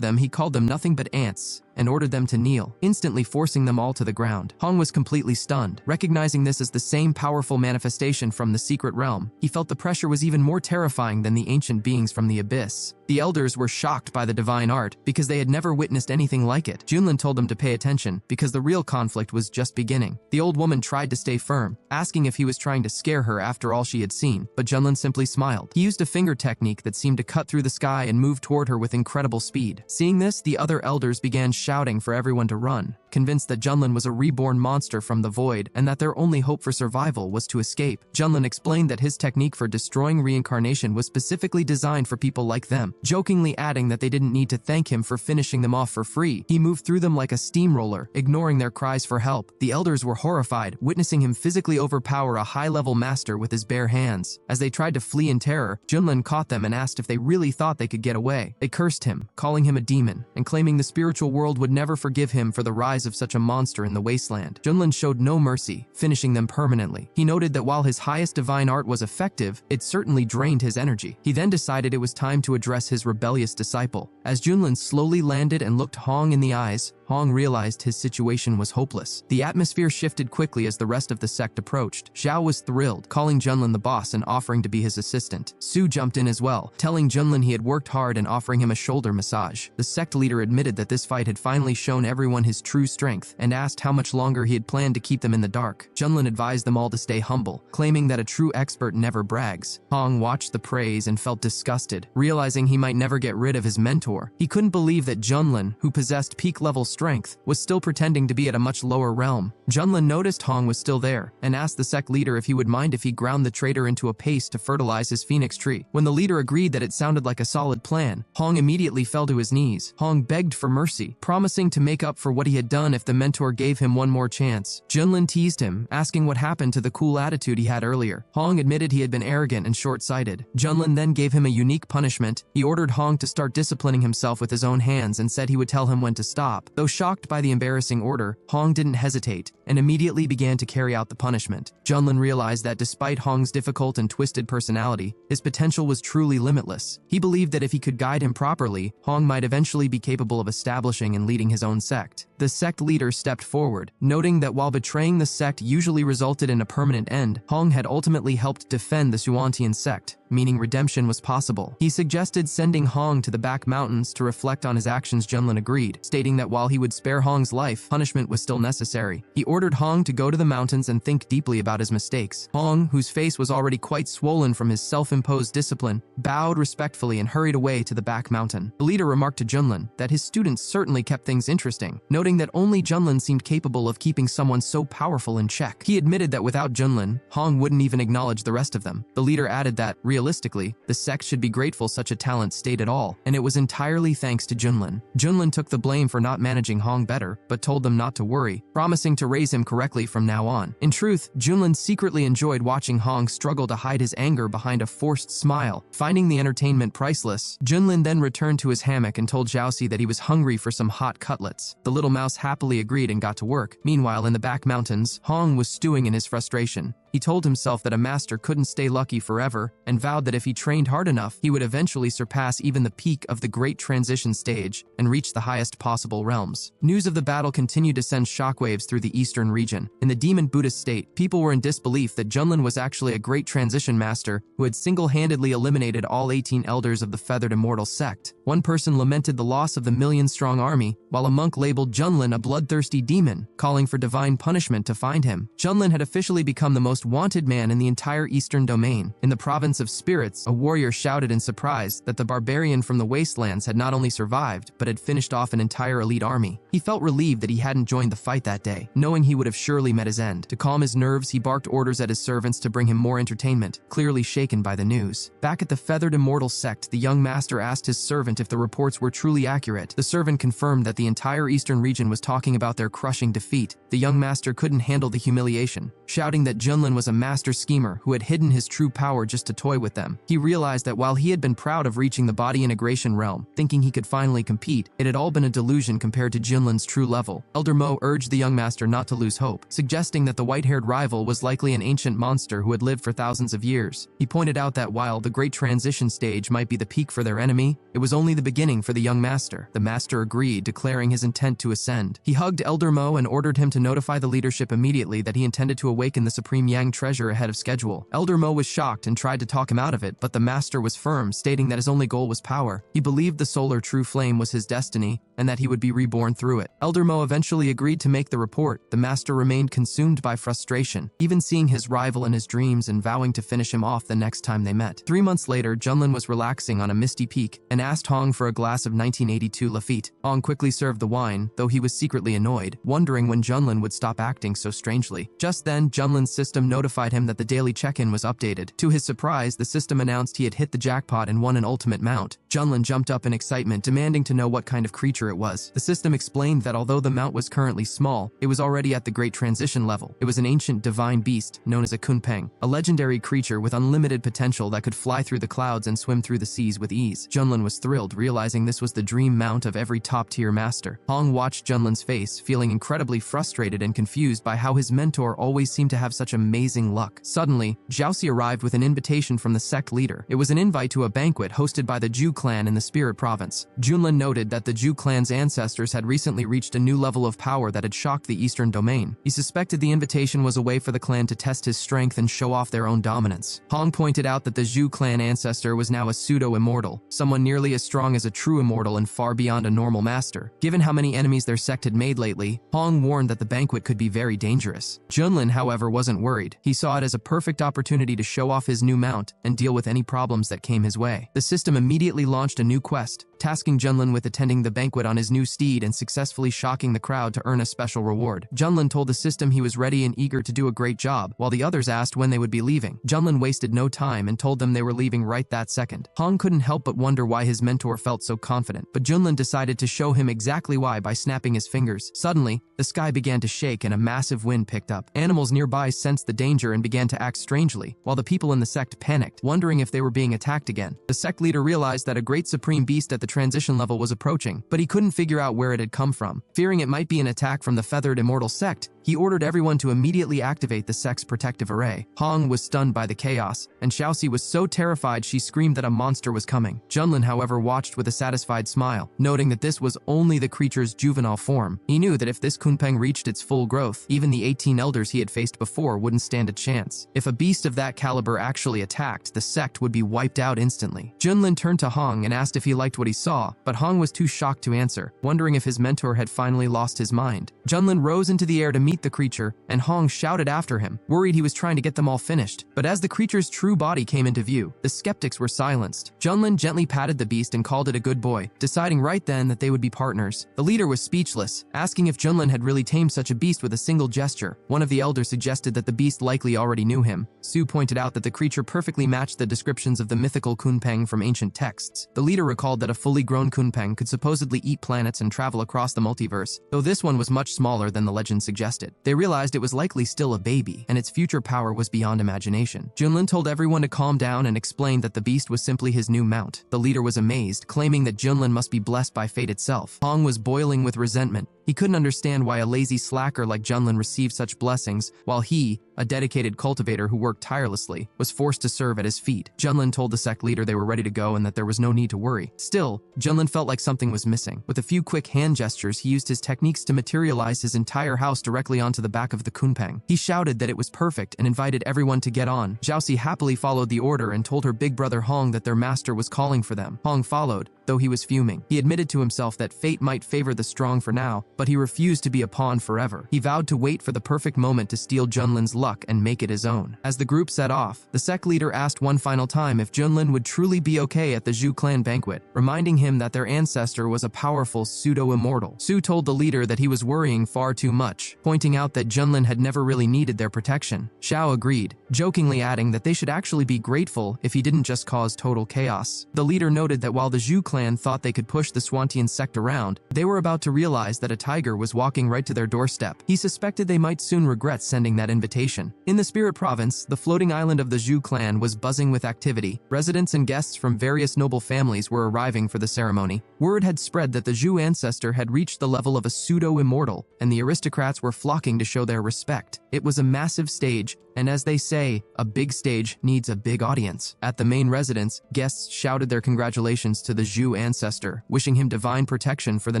A: them, he called them nothing but ants and ordered them to kneel, instantly forcing them all to the ground. Hong was completely stunned. Recognizing this as the same powerful manifestation from the secret realm, he felt the pressure was even more terrifying than the ancient beings from the abyss. The elders were shocked by the divine art because they had never witnessed anything like it. Junlin told them to pay attention because the real conflict was just beginning. The old woman tried to stay firm, asking if he was trying to scare her after all she had seen, but Junlin simply smiled. He used a finger technique that seemed to cut through the sky and move toward her with incredible speed. Seeing this, the other elders began shouting for everyone to run, convinced that Junlin was a reborn monster from the void and that their only hope for survival was to escape. Junlin explained that his technique for destroying reincarnation was specifically designed for people like them, jokingly adding that they didn't need to thank him for finishing them off for free. He moved through them like a steamroller, ignoring their cries for help. The elders were horrified, witnessing him physically overpower a high-level master with his bare hands. As they tried to flee in terror, Junlin caught them and asked if they really thought they could get away. They cursed him, calling him a demon, and claiming the spiritual world would never forgive him for the rise of such a monster in the wasteland. Junlin showed no mercy, finishing them permanently. He noted that while his highest divine art was effective, it certainly drained his energy. He then decided it was time to address his rebellious disciple. As Junlin slowly landed and looked Hong in the eyes, Hong realized his situation was hopeless. The atmosphere shifted quickly as the rest of the sect approached. Zhao was thrilled, calling Junlin the boss and offering to be his assistant. Su jumped in as well, telling Junlin he had worked hard and offering him a shoulder massage. The sect leader admitted that this fight had finally shown everyone his true strength and asked how much longer he had planned to keep them in the dark. Junlin advised them all to stay humble, claiming that a true expert never brags. Hong watched the praise and felt disgusted, realizing he might never get rid of his mentor. He couldn't believe that Junlin, who possessed peak-level strength, was still pretending to be at a much lower realm. Junlin noticed Hong was still there and asked the sect leader if he would mind if he ground the traitor into a paste to fertilize his phoenix tree. When the leader agreed that it sounded like a solid plan, Hong immediately fell to his knees. Hong begged for mercy, promising to make up for what he had done if the mentor gave him one more chance. Junlin teased him, asking what happened to the cool attitude he had earlier. Hong admitted he had been arrogant and short-sighted. Junlin then gave him a unique punishment. He ordered Hong to start disciplining himself with his own hands and said he would tell him when to stop. Though shocked by the embarrassing order, Hong didn't hesitate and immediately began to carry out the punishment. Junlin realized that despite Hong's difficult and twisted personality, his potential was truly limitless. He believed that if he could guide him properly, Hong might eventually be capable of establishing and leading his own sect. The sect leader stepped forward, noting that while betraying the sect usually resulted in a permanent end, Hong had ultimately helped defend the Xuantian sect, meaning redemption was possible. He suggested sending Hong to the back mountains to reflect on his actions. Junlin agreed, stating that while he would spare Hong's life, punishment was still necessary. He ordered Hong to go to the mountains and think deeply about his mistakes. Hong, whose face was already quite swollen from his self-imposed discipline, bowed respectfully and hurried away to the back mountain. The leader remarked to Junlin that his students certainly kept things interesting, noting that only Junlin seemed capable of keeping someone so powerful in check. He admitted that without Junlin, Hong wouldn't even acknowledge the rest of them. The leader added that, realistically, the sect should be grateful such a talent stayed at all, and it was entirely thanks to Junlin. Junlin took the blame for not managing Hong better, but told them not to worry, promising to raise him correctly from now on. In truth, Junlin secretly enjoyed watching Hong struggle to hide his anger behind a forced smile. Finding the entertainment priceless, Junlin then returned to his hammock and told Xiaoxi that he was hungry for some hot cutlets. The little mouse happily agreed and got to work. Meanwhile, in the back mountains, Hong was stewing in his frustration. He told himself that a master couldn't stay lucky forever and vowed vowed that if he trained hard enough, he would eventually surpass even the peak of the Great Transition stage and reach the highest possible realms. News of the battle continued to send shockwaves through the eastern region. In the demon Buddhist state, people were in disbelief that Junlin was actually a Great Transition master who had single-handedly eliminated all 18 elders of the Feathered Immortal sect. One person lamented the loss of the million-strong army, while a monk labeled Junlin a bloodthirsty demon, calling for divine punishment to find him. Junlin had officially become the most wanted man in the entire eastern domain. In the province of spirits, a warrior shouted in surprise that the barbarian from the wastelands had not only survived, but had finished off an entire elite army. He felt relieved that he hadn't joined the fight that day, knowing he would have surely met his end. To calm his nerves, he barked orders at his servants to bring him more entertainment, clearly shaken by the news. Back at the Feathered Immortal sect, the young master asked his servant if the reports were truly accurate. The servant confirmed that the entire eastern region was talking about their crushing defeat. The young master couldn't handle the humiliation, shouting that Junlin was a master schemer who had hidden his true power just to toy with them. He realized that while he had been proud of reaching the body integration realm, thinking he could finally compete, it had all been a delusion compared to Junlin's true level. Elder Mo urged the young master not to lose hope, suggesting that the white-haired rival was likely an ancient monster who had lived for thousands of years. He pointed out that while the Great Transition stage might be the peak for their enemy, it was only the beginning for the young master. The master agreed, declaring his intent to ascend. He hugged Elder Mo and ordered him to notify the leadership immediately that he intended to awaken the Supreme Yang treasure ahead of schedule. Elder Mo was shocked and tried to talk him out of it, but the master was firm, stating that his only goal was power. He believed the solar true flame was his destiny, and that he would be reborn through it. Elder Mo eventually agreed to make the report. The master remained consumed by frustration, even seeing his rival in his dreams and vowing to finish him off the next time they met. 3 months later, Junlin was relaxing on a misty peak and asked Hong for a glass of 1982 Lafite. Hong quickly served the wine, though he was secretly annoyed, wondering when Junlin would stop acting so strangely. Just then, Junlin's system notified him that the daily check-in was updated. To his surprise, the system announced he had hit the jackpot and won an ultimate mount. Junlin jumped up in excitement, demanding to know what kind of creature it was. The system explained that although the mount was currently small, it was already at the Great Transition level. It was an ancient divine beast known as a kunpeng, a legendary creature with unlimited potential that could fly through the clouds and swim through the seas with ease. Junlin was thrilled, realizing this was the dream mount of every top-tier master. Hong watched Junlin's face, feeling incredibly frustrated and confused by how his mentor always seemed to have such amazing luck. Suddenly, Jiaoxi arrived with an invitation from the sect leader. It was an invite to a banquet hosted by the Zhu clan in the Spirit Province. Junlin noted that the Zhu clan's ancestors had recently reached a new level of power that had shocked the eastern domain. He suspected the invitation was a way for the clan to test his strength and show off their own dominance. Hong pointed out that the Zhu clan ancestor was now a pseudo-immortal, someone nearly as strong as a true immortal and far beyond a normal master. Given how many enemies their sect had made lately, Hong warned that the banquet could be very dangerous. Junlin, however, wasn't worried. He saw it as a perfect opportunity to show off his new mount and deal with any problems that came his way. The system immediately launched a new quest, tasking Junlin with attending the banquet on his new steed and successfully shocking the crowd to earn a special reward. Junlin told the system he was ready and eager to do a great job, while the others asked when they would be leaving. Junlin wasted no time and told them they were leaving right that second. Hong couldn't help but wonder why his mentor felt so confident, but Junlin decided to show him exactly why by snapping his fingers. Suddenly, the sky began to shake and a massive wind picked up. Animals nearby sensed the danger and began to act strangely, while the people in the sect panicked, wondering if they were being attacked again. The sect leader realized that a great supreme beast at the transition level was approaching, but he couldn't figure out where it had come from. Fearing it might be an attack from the Feathered Immortal sect, he ordered everyone to immediately activate the sect's protective array. Hong was stunned by the chaos, and Xiaoxi was so terrified she screamed that a monster was coming. Junlin, however, watched with a satisfied smile, noting that this was only the creature's juvenile form. He knew that if this kunpeng reached its full growth, even the 18 elders he had faced before wouldn't stand a chance. If a beast of that caliber actually attacked, the sect would be wiped out instantly. Junlin turned to Hong and asked if he liked what he saw, but Hong was too shocked to answer, wondering if his mentor had finally lost his mind. Junlin rose into the air to meet the creature, and Hong shouted after him, worried he was trying to get them all finished. But as the creature's true body came into view, the skeptics were silenced. Junlin gently patted the beast and called it a good boy, deciding right then that they would be partners. The leader was speechless, asking if Junlin had really tamed such a beast with a single gesture. One of the elders suggested that the beast likely already knew him. Su pointed out that the creature perfectly matched the descriptions of the mythical kunpeng from ancient texts. The leader recalled that a fully grown kunpeng could supposedly eat planets and travel across the multiverse, though this one was much smaller than the legend suggested. They realized it was likely still a baby, and its future power was beyond imagination. Junlin told everyone to calm down and explained that the beast was simply his new mount. The leader was amazed, claiming that Junlin must be blessed by fate itself. Hong was boiling with resentment. He couldn't understand why a lazy slacker like Junlin received such blessings, while he, a dedicated cultivator who worked tirelessly, was forced to serve at his feet. Junlin told the sect leader they were ready to go and that there was no need to worry. Still, Junlin felt like something was missing. With a few quick hand gestures, he used his techniques to materialize his entire house directly onto the back of the kunpeng. He shouted that it was perfect and invited everyone to get on. Xiaoxi happily followed the order and told her big brother Hong that their master was calling for them. Hong followed, though he was fuming. He admitted to himself that fate might favor the strong for now, but he refused to be a pawn forever. He vowed to wait for the perfect moment to steal Junlin's luck and make it his own. As the group set off, the sect leader asked one final time if Junlin would truly be okay at the Zhu clan banquet, reminding him that their ancestor was a powerful pseudo-immortal. Su told the leader that he was worrying far too much, pointing out that Junlin had never really needed their protection. Xiao agreed, jokingly adding that they should actually be grateful if he didn't just cause total chaos. The leader noted that while the Zhu clan thought they could push the Swantian sect around, they were about to realize that a tiger was walking right to their doorstep. He suspected they might soon regret sending that invitation. In the Spirit Province, the floating island of the Zhu clan was buzzing with activity. Residents and guests from various noble families were arriving for the ceremony. Word had spread that the Zhu ancestor had reached the level of a pseudo-immortal, and the aristocrats were flocking to show their respect. It was a massive stage, and as they say, a big stage needs a big audience. At the main residence, guests shouted their congratulations to the Zhu ancestor, wishing him divine protection for the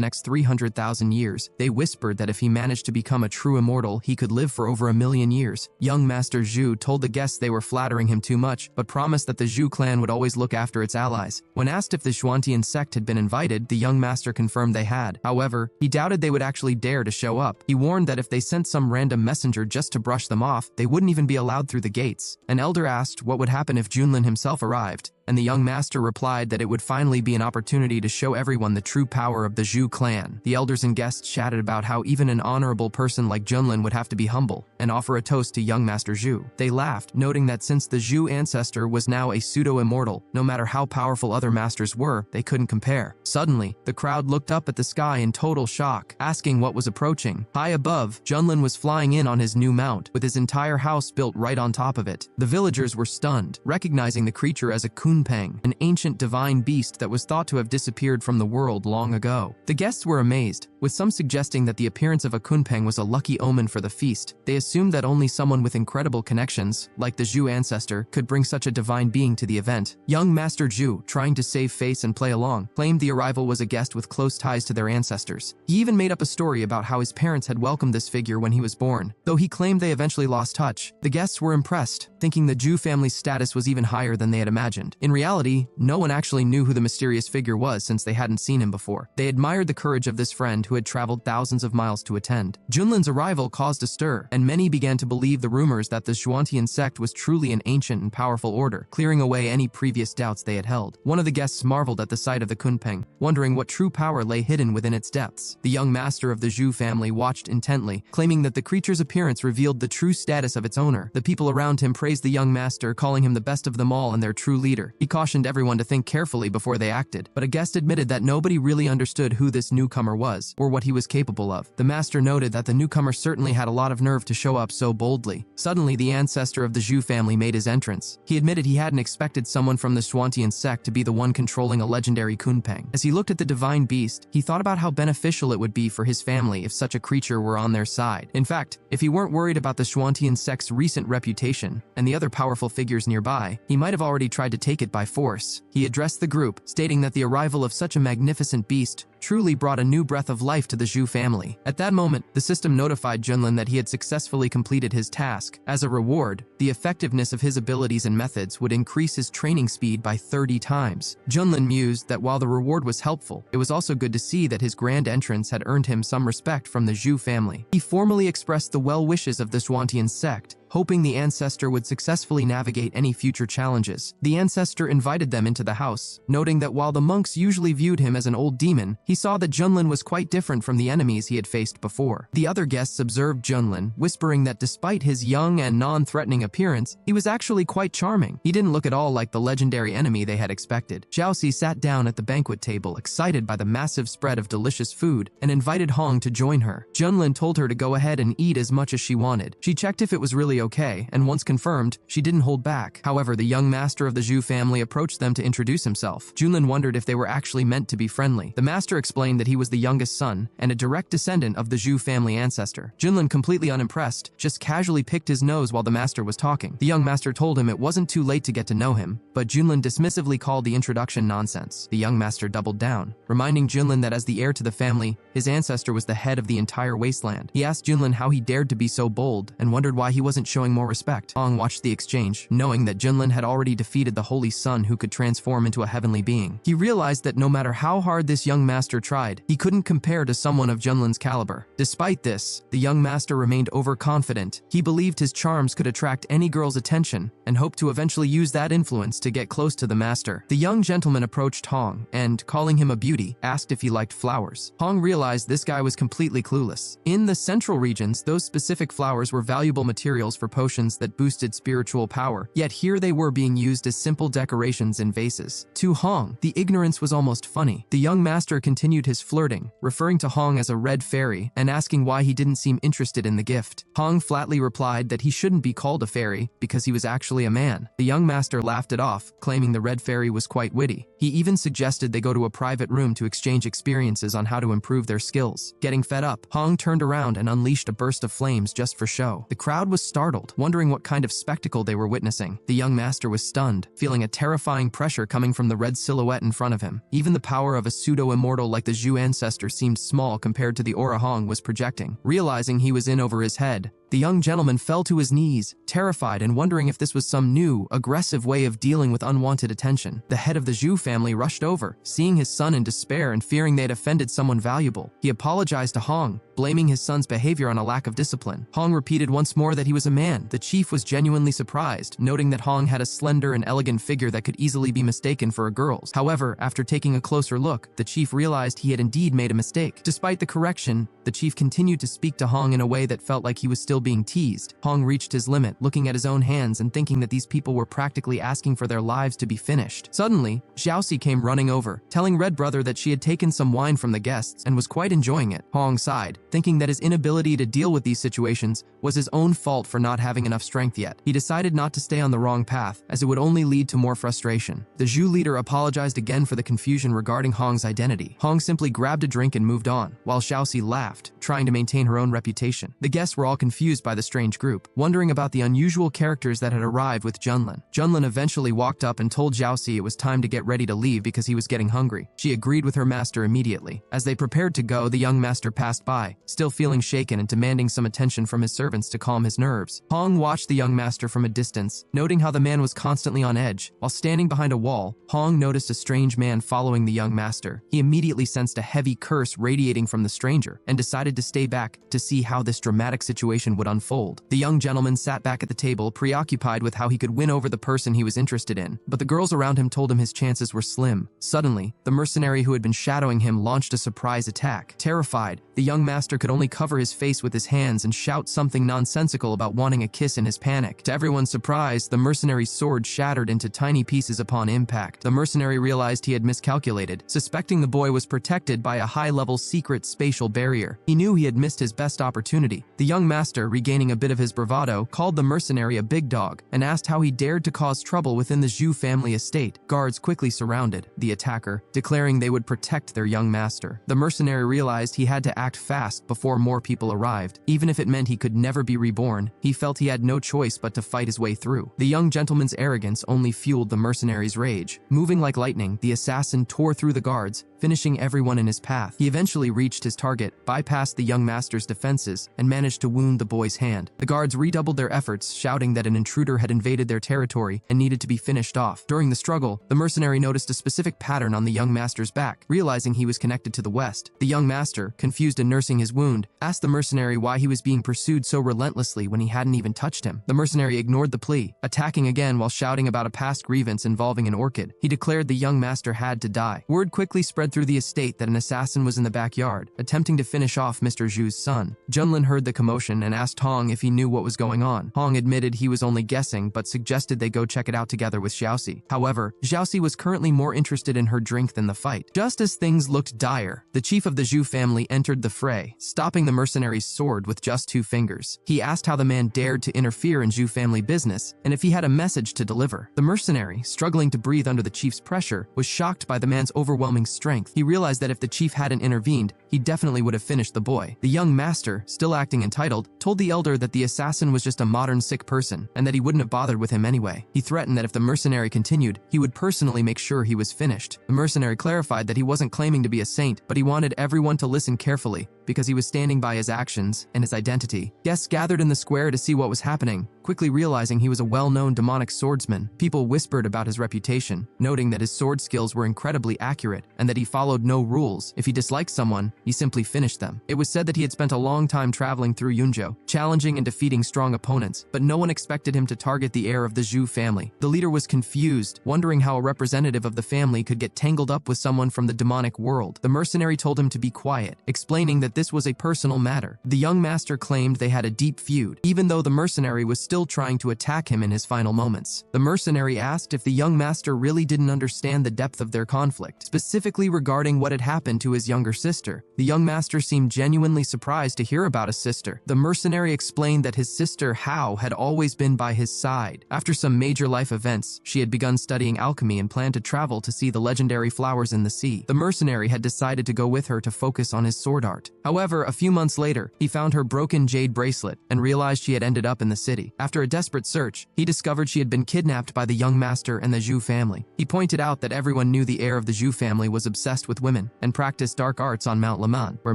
A: next 300,000 years. They whispered that if he managed to become a true immortal, he could live for over 1,000,000 years. Young Master Zhu told the guests they were flattering him too much, but promised that the Zhu clan would always look after its allies. When asked if the Xuantian sect had been invited, the young master confirmed they had. However, he doubted they would actually dare to show up. He warned that if they sent some random messenger just to brush them off, they wouldn't even be allowed through the gates. An elder asked what would happen if Junlin himself arrived, and the young master replied that it would finally be an opportunity to show everyone the true power of the Zhu clan. The elders and guests chatted about how even an honorable person like Junlin would have to be humble and offer a toast to young Master Zhu. They laughed, noting that since the Zhu ancestor was now a pseudo-immortal, no matter how powerful other masters were, they couldn't compare. Suddenly, the crowd looked up at the sky in total shock, asking what was approaching. High above, Junlin was flying in on his new mount, with his entire house built right on top of it. The villagers were stunned, recognizing the creature as a kunpeng, an ancient divine beast that was thought to have disappeared from the world long ago. The guests were amazed, with some suggesting that the appearance of a kunpeng was a lucky omen for the feast. They assumed that only someone with incredible connections, like the Zhu ancestor, could bring such a divine being to the event. Young Master Zhu, trying to save face and play along, claimed the arrival was a guest with close ties to their ancestors. He even made up a story about how his parents had welcomed this figure when he was born. Though he claimed they eventually lost touch, the guests were impressed, thinking the Zhu family's status was even higher than they had imagined. In reality, no one actually knew who the mysterious figure was since they hadn't seen him before. They admired the courage of this friend who had traveled thousands of miles to attend. Junlin's arrival caused a stir, and many began to believe the rumors that the Xuantian sect was truly an ancient and powerful order, clearing away any previous doubts they had held. One of the guests marveled at the sight of the kunpeng, wondering what true power lay hidden within its depths. The young master of the Zhu family watched intently, claiming that the creature's appearance revealed the true status of its owner. The people around him praised the young master, calling him the best of them all and their true leader. He cautioned everyone to think carefully before they acted, but a guest admitted that nobody really understood who this newcomer was, or what he was capable of. The master noted that the newcomer certainly had a lot of nerve to show up so boldly. Suddenly, the ancestor of the Zhu family made his entrance. He admitted he hadn't expected someone from the Xuantian sect to be the one controlling a legendary kunpeng. As he looked at the divine beast, he thought about how beneficial it would be for his family if such a creature were on their side. In fact, if he weren't worried about the Xuantian sect's recent reputation and the other powerful figures nearby, he might have already tried to take it by force. He addressed the group, stating that the arrival of such a magnificent beast truly brought a new breath of life to the Zhu family. At that moment, the system notified Junlin that he had successfully completed his task. As a reward, the effectiveness of his abilities and methods would increase his training speed by 30 times. Junlin mused that while the reward was helpful, it was also good to see that his grand entrance had earned him some respect from the Zhu family. He formally expressed the well wishes of the Xuantian sect, hoping the ancestor would successfully navigate any future challenges. The ancestor invited them into the house, noting that while the monks usually viewed him as an old demon, he saw that Junlin was quite different from the enemies he had faced before. The other guests observed Junlin, whispering that despite his young and non-threatening appearance, he was actually quite charming. He didn't look at all like the legendary enemy they had expected. Xiaoxi sat down at the banquet table, excited by the massive spread of delicious food, and invited Hong to join her. Junlin told her to go ahead and eat as much as she wanted. She checked if it was really clearly okay, and once confirmed, she didn't hold back. However, the young master of the Zhu family approached them to introduce himself. Junlin wondered if they were actually meant to be friendly. The master explained that he was the youngest son and a direct descendant of the Zhu family ancestor. Junlin, completely unimpressed, just casually picked his nose while the master was talking. The young master told him it wasn't too late to get to know him, but Junlin dismissively called the introduction nonsense. The young master doubled down, reminding Junlin that as the heir to the family, his ancestor was the head of the entire wasteland. He asked Junlin how he dared to be so bold and wondered why he wasn't showing more respect. Hong watched the exchange, knowing that Junlin had already defeated the Holy Sun who could transform into a heavenly being. He realized that no matter how hard this young master tried, he couldn't compare to someone of Junlin's caliber. Despite this, the young master remained overconfident. He believed his charms could attract any girl's attention and hoped to eventually use that influence to get close to the master. The young gentleman approached Hong and, calling him a beauty, asked if he liked flowers. Hong realized this guy was completely clueless. In the central regions, those specific flowers were valuable materials for potions that boosted spiritual power, yet here they were being used as simple decorations in vases. To Hong, the ignorance was almost funny. The young master continued his flirting, referring to Hong as a red fairy and asking why he didn't seem interested in the gift. Hong flatly replied that he shouldn't be called a fairy because he was actually a man. The young master laughed it off, claiming the red fairy was quite witty. He even suggested they go to a private room to exchange experiences on how to improve their skills. Getting fed up, Hong turned around and unleashed a burst of flames just for show. The crowd was startled, wondering what kind of spectacle they were witnessing. The young master was stunned, feeling a terrifying pressure coming from the red silhouette in front of him. Even the power of a pseudo-immortal like the Zhu ancestor seemed small compared to the aura Hong was projecting. Realizing he was in over his head, the young gentleman fell to his knees, terrified and wondering if this was some new, aggressive way of dealing with unwanted attention. The head of the Zhu family rushed over, seeing his son in despair and fearing they had offended someone valuable. He apologized to Hong, blaming his son's behavior on a lack of discipline. Hong repeated once more that he was a man. The chief was genuinely surprised, noting that Hong had a slender and elegant figure that could easily be mistaken for a girl's. However, after taking a closer look, the chief realized he had indeed made a mistake. Despite the correction, the chief continued to speak to Hong in a way that felt like he was still being teased. Hong reached his limit, looking at his own hands and thinking that these people were practically asking for their lives to be finished. Suddenly, Xiaoxi came running over, telling Red Brother that she had taken some wine from the guests and was quite enjoying it. Hong sighed, thinking that his inability to deal with these situations was his own fault for not having enough strength yet. He decided not to stay on the wrong path, as it would only lead to more frustration. The Zhu leader apologized again for the confusion regarding Hong's identity. Hong simply grabbed a drink and moved on, while Xiaoxi laughed, trying to maintain her own reputation. The guests were all confused by the strange group, wondering about the unusual characters that had arrived with Junlin. Junlin eventually walked up and told Xiaoxi it was time to get ready to leave because he was getting hungry. She agreed with her master immediately. As they prepared to go, the young master passed by, still feeling shaken and demanding some attention from his servants to calm his nerves. Hong watched the young master from a distance, noting how the man was constantly on edge. While standing behind a wall, Hong noticed a strange man following the young master. He immediately sensed a heavy curse radiating from the stranger and decided to stay back to see how this dramatic situation would unfold. The young gentleman sat back at the table, preoccupied with how he could win over the person he was interested in, but the girls around him told him his chances were slim. Suddenly, the mercenary who had been shadowing him launched a surprise attack. Terrified, the young master could only cover his face with his hands and shout something nonsensical about wanting a kiss in his panic. To everyone's surprise, the mercenary's sword shattered into tiny pieces upon impact. The mercenary realized he had miscalculated, suspecting the boy was protected by a high-level secret spatial barrier. He knew he had missed his best opportunity. The young master, regaining a bit of his bravado, called the mercenary a big dog and asked how he dared to cause trouble within the Zhu family estate. Guards quickly surrounded the attacker, declaring they would protect their young master. The mercenary realized he had to act fast before more people arrived. Even if it meant he could never be reborn, he felt he had no choice but to fight his way through. The young gentleman's arrogance only fueled the mercenary's rage. Moving like lightning, the assassin tore through the guards, finishing everyone in his path. He eventually reached his target, bypassed the young master's defenses, and managed to wound the boy's hand. The guards redoubled their efforts, shouting that an intruder had invaded their territory and needed to be finished off. During the struggle, the mercenary noticed a specific pattern on the young master's back. Realizing he was connected to the west, the young master, confused and nursing his wound, asked the mercenary why he was being pursued so relentlessly when he hadn't even touched him. The mercenary ignored the plea, attacking again while shouting about a past grievance involving an orchid. He declared the young master had to die. Word quickly spread through the estate that an assassin was in the backyard, attempting to finish off Mr. Zhu's son. Junlin heard the commotion and asked asked Hong if he knew what was going on. Hong admitted he was only guessing, but suggested they go check it out together with Xiaoxi. However, Xiaoxi was currently more interested in her drink than the fight. Just as things looked dire, the chief of the Zhu family entered the fray, stopping the mercenary's sword with just 2 fingers. He asked how the man dared to interfere in Zhu family business and if he had a message to deliver. The mercenary, struggling to breathe under the chief's pressure, was shocked by the man's overwhelming strength. He realized that if the chief hadn't intervened, he definitely would have finished the boy. The young master, still acting entitled, told the elder that the assassin was just a modern sick person and that he wouldn't have bothered with him anyway. He threatened that if the mercenary continued, he would personally make sure he was finished. The mercenary clarified that he wasn't claiming to be a saint, but he wanted everyone to listen carefully because he was standing by his actions and his identity. Guests gathered in the square to see what was happening, quickly realizing he was a well-known demonic swordsman. People whispered about his reputation, noting that his sword skills were incredibly accurate and that he followed no rules. If he disliked someone, he simply finished them. It was said that he had spent a long time traveling through Yunzhou, challenging and defeating strong opponents, but no one expected him to target the heir of the Zhu family. The leader was confused, wondering how a representative of the family could get tangled up with someone from the demonic world. The mercenary told him to be quiet, explaining that this was a personal matter. The young master claimed they had a deep feud, even though the mercenary was still trying to attack him in his final moments. The mercenary asked if the young master really didn't understand the depth of their conflict, specifically regarding what had happened to his younger sister. The young master seemed genuinely surprised to hear about a sister. The mercenary explained that his sister Hao had always been by his side. After some major life events, she had begun studying alchemy and planned to travel to see the legendary flowers in the sea. The mercenary had decided to go with her to focus on his sword art. However, a few months later, he found her broken jade bracelet and realized she had ended up in the city. After a desperate search, he discovered she had been kidnapped by the young master and the Zhu family. He pointed out that everyone knew the heir of the Zhu family was obsessed with women and practiced dark arts on Mount Liman, where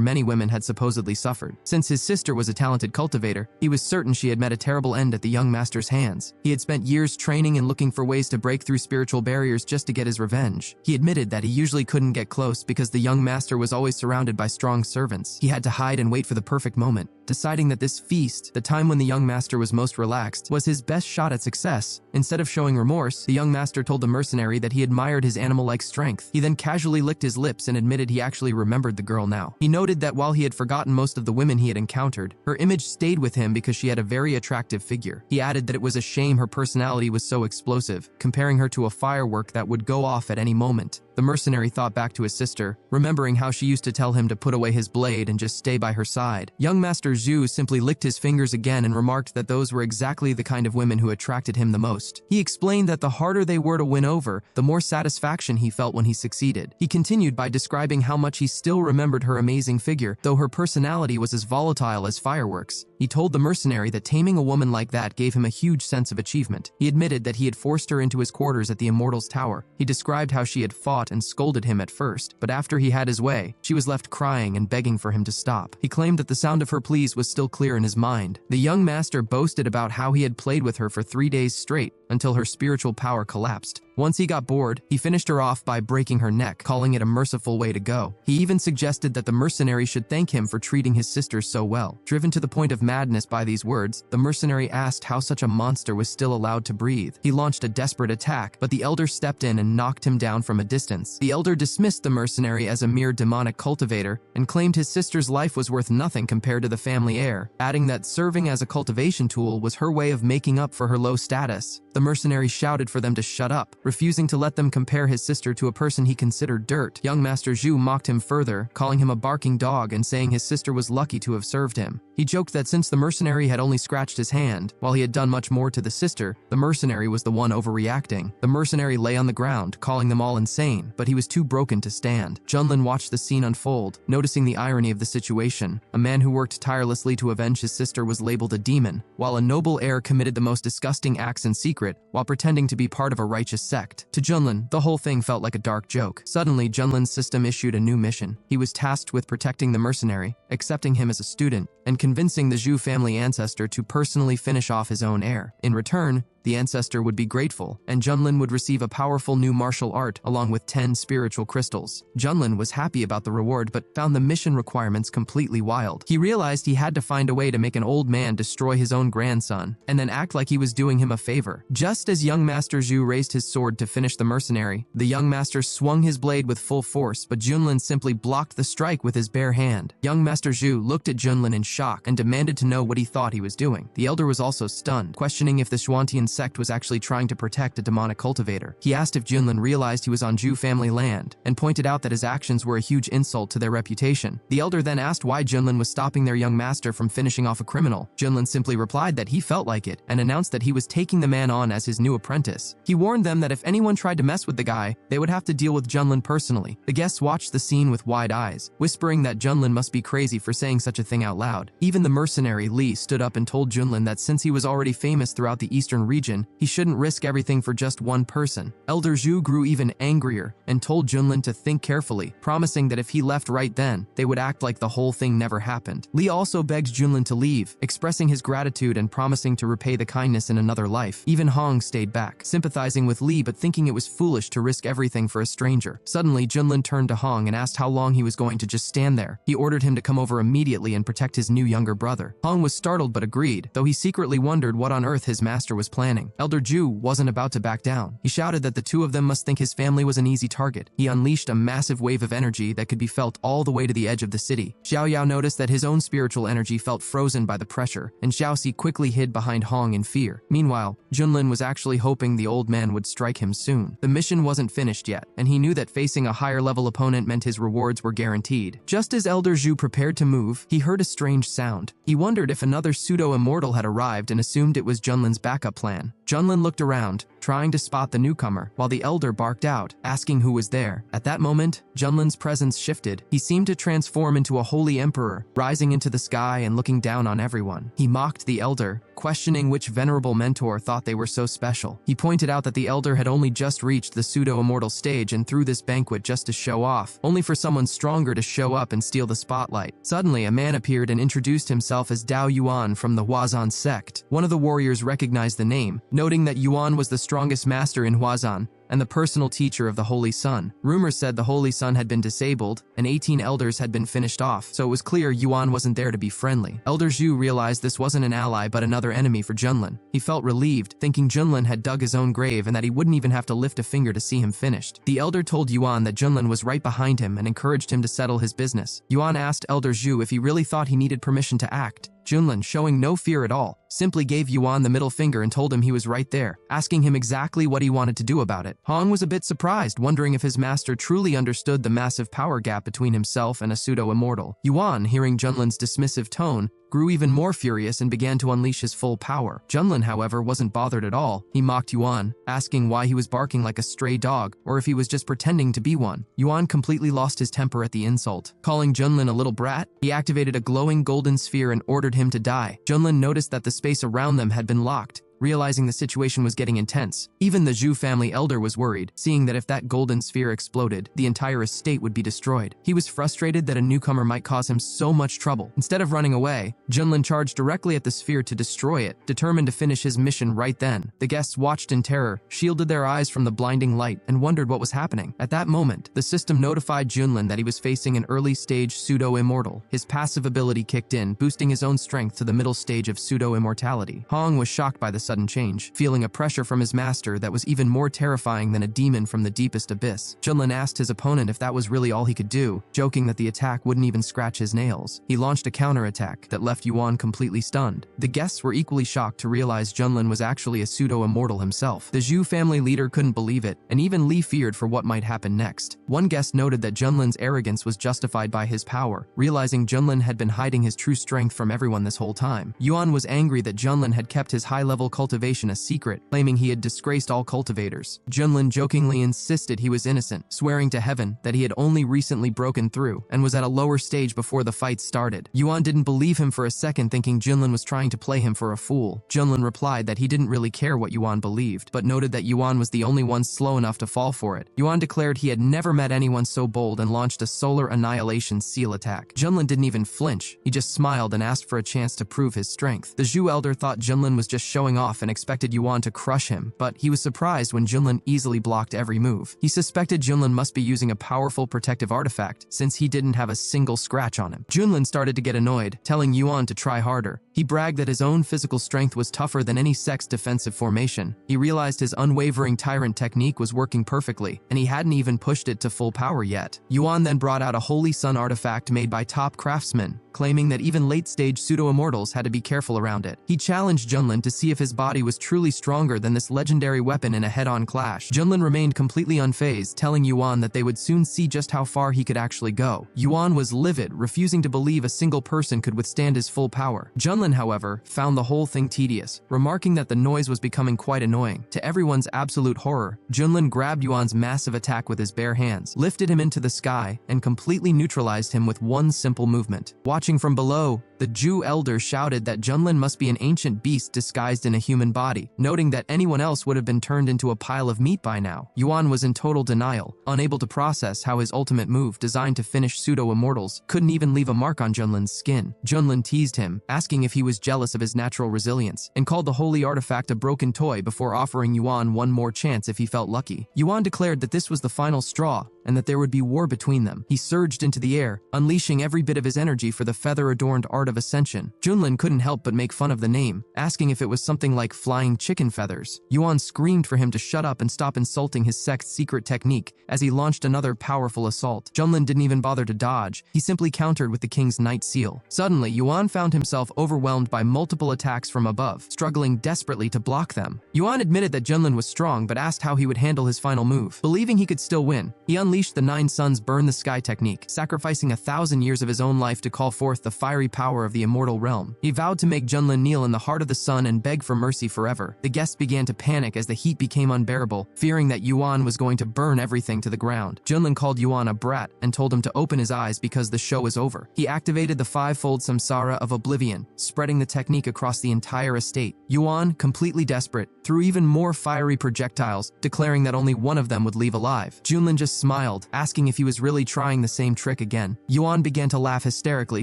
A: many women had supposedly suffered. Since his sister was a talented cultivator, he was certain she had met a terrible end at the young master's hands. He had spent years training and looking for ways to break through spiritual barriers just to get his revenge. He admitted that he usually couldn't get close because the young master was always surrounded by strong servants. He had to hide and wait for the perfect moment, deciding that this feast, the time when the young master was most relaxed, was his best shot at success. Instead of showing remorse, the young master told the mercenary that he admired his animal-like strength. He then casually licked his lips and admitted he actually remembered the girl now. He noted that while he had forgotten most of the women he had encountered, her image stayed with him because she had a very attractive figure. He added that it was a shame her personality was so explosive, comparing her to a firework that would go off at any moment. The mercenary thought back to his sister, remembering how she used to tell him to put away his blade and just stay by her side. Young Master Zhu simply licked his fingers again and remarked that those were exactly the kind of women who attracted him the most. He explained that the harder they were to win over, the more satisfaction he felt when he succeeded. He continued by describing how much he still remembered her amazing figure, though her personality was as volatile as fireworks. He told the mercenary that taming a woman like that gave him a huge sense of achievement. He admitted that he had forced her into his quarters at the Immortal's Tower. He described how she had fought and scolded him at first, but after he had his way, she was left crying and begging for him to stop. He claimed that the sound of her pleas was still clear in his mind. The young master boasted about how he had played with her for 3 days straight until her spiritual power collapsed. Once he got bored, he finished her off by breaking her neck, calling it a merciful way to go. He even suggested that the mercenary should thank him for treating his sister so well. Driven to the point of madness by these words, the mercenary asked how such a monster was still allowed to breathe. He launched a desperate attack, but the elder stepped in and knocked him down from a distance. The elder dismissed the mercenary as a mere demonic cultivator and claimed his sister's life was worth nothing compared to the family heir, adding that serving as a cultivation tool was her way of making up for her low status. The mercenary shouted for them to shut up, refusing to let them compare his sister to a person he considered dirt. Young Master Zhu mocked him further, calling him a barking dog and saying his sister was lucky to have served him. He joked that since the mercenary had only scratched his hand, while he had done much more to the sister, the mercenary was the one overreacting. The mercenary lay on the ground, calling them all insane, but he was too broken to stand. Junlin watched the scene unfold, noticing the irony of the situation. A man who worked tirelessly to avenge his sister was labeled a demon, while a noble heir committed the most disgusting acts in secret while pretending to be part of a righteous sect. To Junlin, the whole thing felt like a dark joke. Suddenly, Junlin's system issued a new mission. He was tasked with protecting the mercenary, accepting him as a student, and convincing the Zhu family ancestor to personally finish off his own heir. In return, the ancestor would be grateful, and Junlin would receive a powerful new martial art along with 10 spiritual crystals. Junlin was happy about the reward but found the mission requirements completely wild. He realized he had to find a way to make an old man destroy his own grandson, and then act like he was doing him a favor. Just as young Master Zhu raised his sword to finish the mercenary, the young master swung his blade with full force, but Junlin simply blocked the strike with his bare hand. Young Master Zhu looked at Junlin in shock and demanded to know what he thought he was doing. The elder was also stunned, questioning if the Xuantian sect was actually trying to protect a demonic cultivator. He asked if Junlin realized he was on Zhu family land, and pointed out that his actions were a huge insult to their reputation. The elder then asked why Junlin was stopping their young master from finishing off a criminal. Junlin simply replied that he felt like it, and announced that he was taking the man on as his new apprentice. He warned them that if anyone tried to mess with the guy, they would have to deal with Junlin personally. The guests watched the scene with wide eyes, whispering that Junlin must be crazy for saying such a thing out loud. Even the mercenary Li stood up and told Junlin that since he was already famous throughout the eastern region, he shouldn't risk everything for just one person. Elder Zhu grew even angrier and told Junlin to think carefully, promising that if he left right then, they would act like the whole thing never happened. Li also begged Junlin to leave, expressing his gratitude and promising to repay the kindness in another life. Even Hong stayed back, sympathizing with Li but thinking it was foolish to risk everything for a stranger. Suddenly, Junlin turned to Hong and asked how long he was going to just stand there. He ordered him to come over immediately and protect his new younger brother. Hong was startled but agreed, though he secretly wondered what on earth his master was planning. Elder Zhu wasn't about to back down. He shouted that the two of them must think his family was an easy target. He unleashed a massive wave of energy that could be felt all the way to the edge of the city. Xiao Yao noticed that his own spiritual energy felt frozen by the pressure, and Xiaoxi quickly hid behind Hong in fear. Meanwhile, Junlin was actually hoping the old man would strike him soon. The mission wasn't finished yet, and he knew that facing a higher-level opponent meant his rewards were guaranteed. Just as Elder Zhu prepared to move, he heard a strange sound. He wondered if another pseudo-immortal had arrived and assumed it was Junlin's backup plan. Junlin looked around, trying to spot the newcomer, while the elder barked out, asking who was there. At that moment, Junlin's presence shifted. He seemed to transform into a holy emperor, rising into the sky and looking down on everyone. He mocked the elder, questioning which venerable mentor thought they were so special. He pointed out that the elder had only just reached the pseudo-immortal stage and threw this banquet just to show off, only for someone stronger to show up and steal the spotlight. Suddenly, a man appeared and introduced himself as Dao Yuan from the Huazan sect. One of the warriors recognized the name, noting that Yuan was the strongest master in Huazan and the personal teacher of the Holy Sun. Rumors said the Holy Sun had been disabled, and 18 elders had been finished off, so it was clear Yuan wasn't there to be friendly. Elder Zhu realized this wasn't an ally but another enemy for Junlin. He felt relieved, thinking Junlin had dug his own grave and that he wouldn't even have to lift a finger to see him finished. The elder told Yuan that Junlin was right behind him and encouraged him to settle his business. Yuan asked Elder Zhu if he really thought he needed permission to act. Junlin, showing no fear at all, simply gave Yuan the middle finger and told him he was right there, asking him exactly what he wanted to do about it. Hong was a bit surprised, wondering if his master truly understood the massive power gap between himself and a pseudo-immortal. Yuan, hearing Junlin's dismissive tone, grew even more furious and began to unleash his full power. Junlin, however, wasn't bothered at all. He mocked Yuan, asking why he was barking like a stray dog, or if he was just pretending to be one. Yuan completely lost his temper at the insult. Calling Junlin a little brat, he activated a glowing golden sphere and ordered him to die. Junlin noticed that the space around them had been locked, realizing the situation was getting intense. Even the Zhu family elder was worried, seeing that if that golden sphere exploded, the entire estate would be destroyed. He was frustrated that a newcomer might cause him so much trouble. Instead of running away, Junlin charged directly at the sphere to destroy it, determined to finish his mission right then. The guests watched in terror, shielded their eyes from the blinding light, and wondered what was happening. At that moment, the system notified Junlin that he was facing an early-stage pseudo-immortal. His passive ability kicked in, boosting his own strength to the middle stage of pseudo-immortality. Hong was shocked by the sudden change, feeling a pressure from his master that was even more terrifying than a demon from the deepest abyss. Junlin asked his opponent if that was really all he could do, joking that the attack wouldn't even scratch his nails. He launched a counterattack that left Yuan completely stunned. The guests were equally shocked to realize Junlin was actually a pseudo-immortal himself. The Zhu family leader couldn't believe it, and even Li feared for what might happen next. One guest noted that Junlin's arrogance was justified by his power, realizing Junlin had been hiding his true strength from everyone this whole time. Yuan was angry that Junlin had kept his high-level cultivation a secret, claiming he had disgraced all cultivators. Junlin jokingly insisted he was innocent, swearing to heaven that he had only recently broken through and was at a lower stage before the fight started. Yuan didn't believe him for a second, thinking Junlin was trying to play him for a fool. Junlin replied that he didn't really care what Yuan believed, but noted that Yuan was the only one slow enough to fall for it. Yuan declared he had never met anyone so bold and launched a solar annihilation seal attack. Junlin didn't even flinch. He just smiled and asked for a chance to prove his strength. The Zhu elder thought Junlin was just showing off off and expected Yuan to crush him, but he was surprised when Junlin easily blocked every move. He suspected Junlin must be using a powerful protective artifact since he didn't have a single scratch on him. Junlin started to get annoyed, telling Yuan to try harder. He bragged that his own physical strength was tougher than any sect's defensive formation. He realized his unwavering tyrant technique was working perfectly, and he hadn't even pushed it to full power yet. Yuan then brought out a Holy Sun artifact made by top craftsmen, claiming that even late-stage pseudo-immortals had to be careful around it. He challenged Junlin to see if his body was truly stronger than this legendary weapon in a head-on clash. Junlin remained completely unfazed, telling Yuan that they would soon see just how far he could actually go. Yuan was livid, refusing to believe a single person could withstand his full power. Junlin, however, found the whole thing tedious, remarking that the noise was becoming quite annoying. To everyone's absolute horror, Junlin grabbed Yuan's massive attack with his bare hands, lifted him into the sky, and completely neutralized him with one simple movement. Watching from below, the Jew elder shouted that Junlin must be an ancient beast disguised in a human body, noting that anyone else would have been turned into a pile of meat by now. Yuan was in total denial, unable to process how his ultimate move, designed to finish pseudo-immortals, couldn't even leave a mark on Junlin's skin. Junlin teased him, asking if he was jealous of his natural resilience, and called the holy artifact a broken toy before offering Yuan one more chance if he felt lucky. Yuan declared that this was the final straw, and that there would be war between them. He surged into the air, unleashing every bit of his energy for the feather-adorned art of ascension. Junlin couldn't help but make fun of the name, asking if it was something like flying chicken feathers. Yuan screamed for him to shut up and stop insulting his sect's secret technique as he launched another powerful assault. Junlin didn't even bother to dodge. He simply countered with the king's Night Seal. Suddenly, Yuan found himself overwhelmed by multiple attacks from above, struggling desperately to block them. Yuan admitted that Junlin was strong but asked how he would handle his final move. Believing he could still win, he unleashed the 9 Suns Burn the Sky technique, sacrificing 1,000 years of his own life to call forth the fiery power of the immortal realm. He vowed to make Junlin kneel in the heart of the sun and beg for mercy forever. The guests began to panic as the heat became unbearable, fearing that Yuan was going to burn everything to the ground. Junlin called Yuan a brat and told him to open his eyes because the show was over. He activated the 5-fold samsara of oblivion, spreading the technique across the entire estate. Yuan, completely desperate, threw even more fiery projectiles, declaring that only one of them would leave alive. Junlin just smiled, asking if he was really trying the same trick again. Yuan began to laugh hysterically,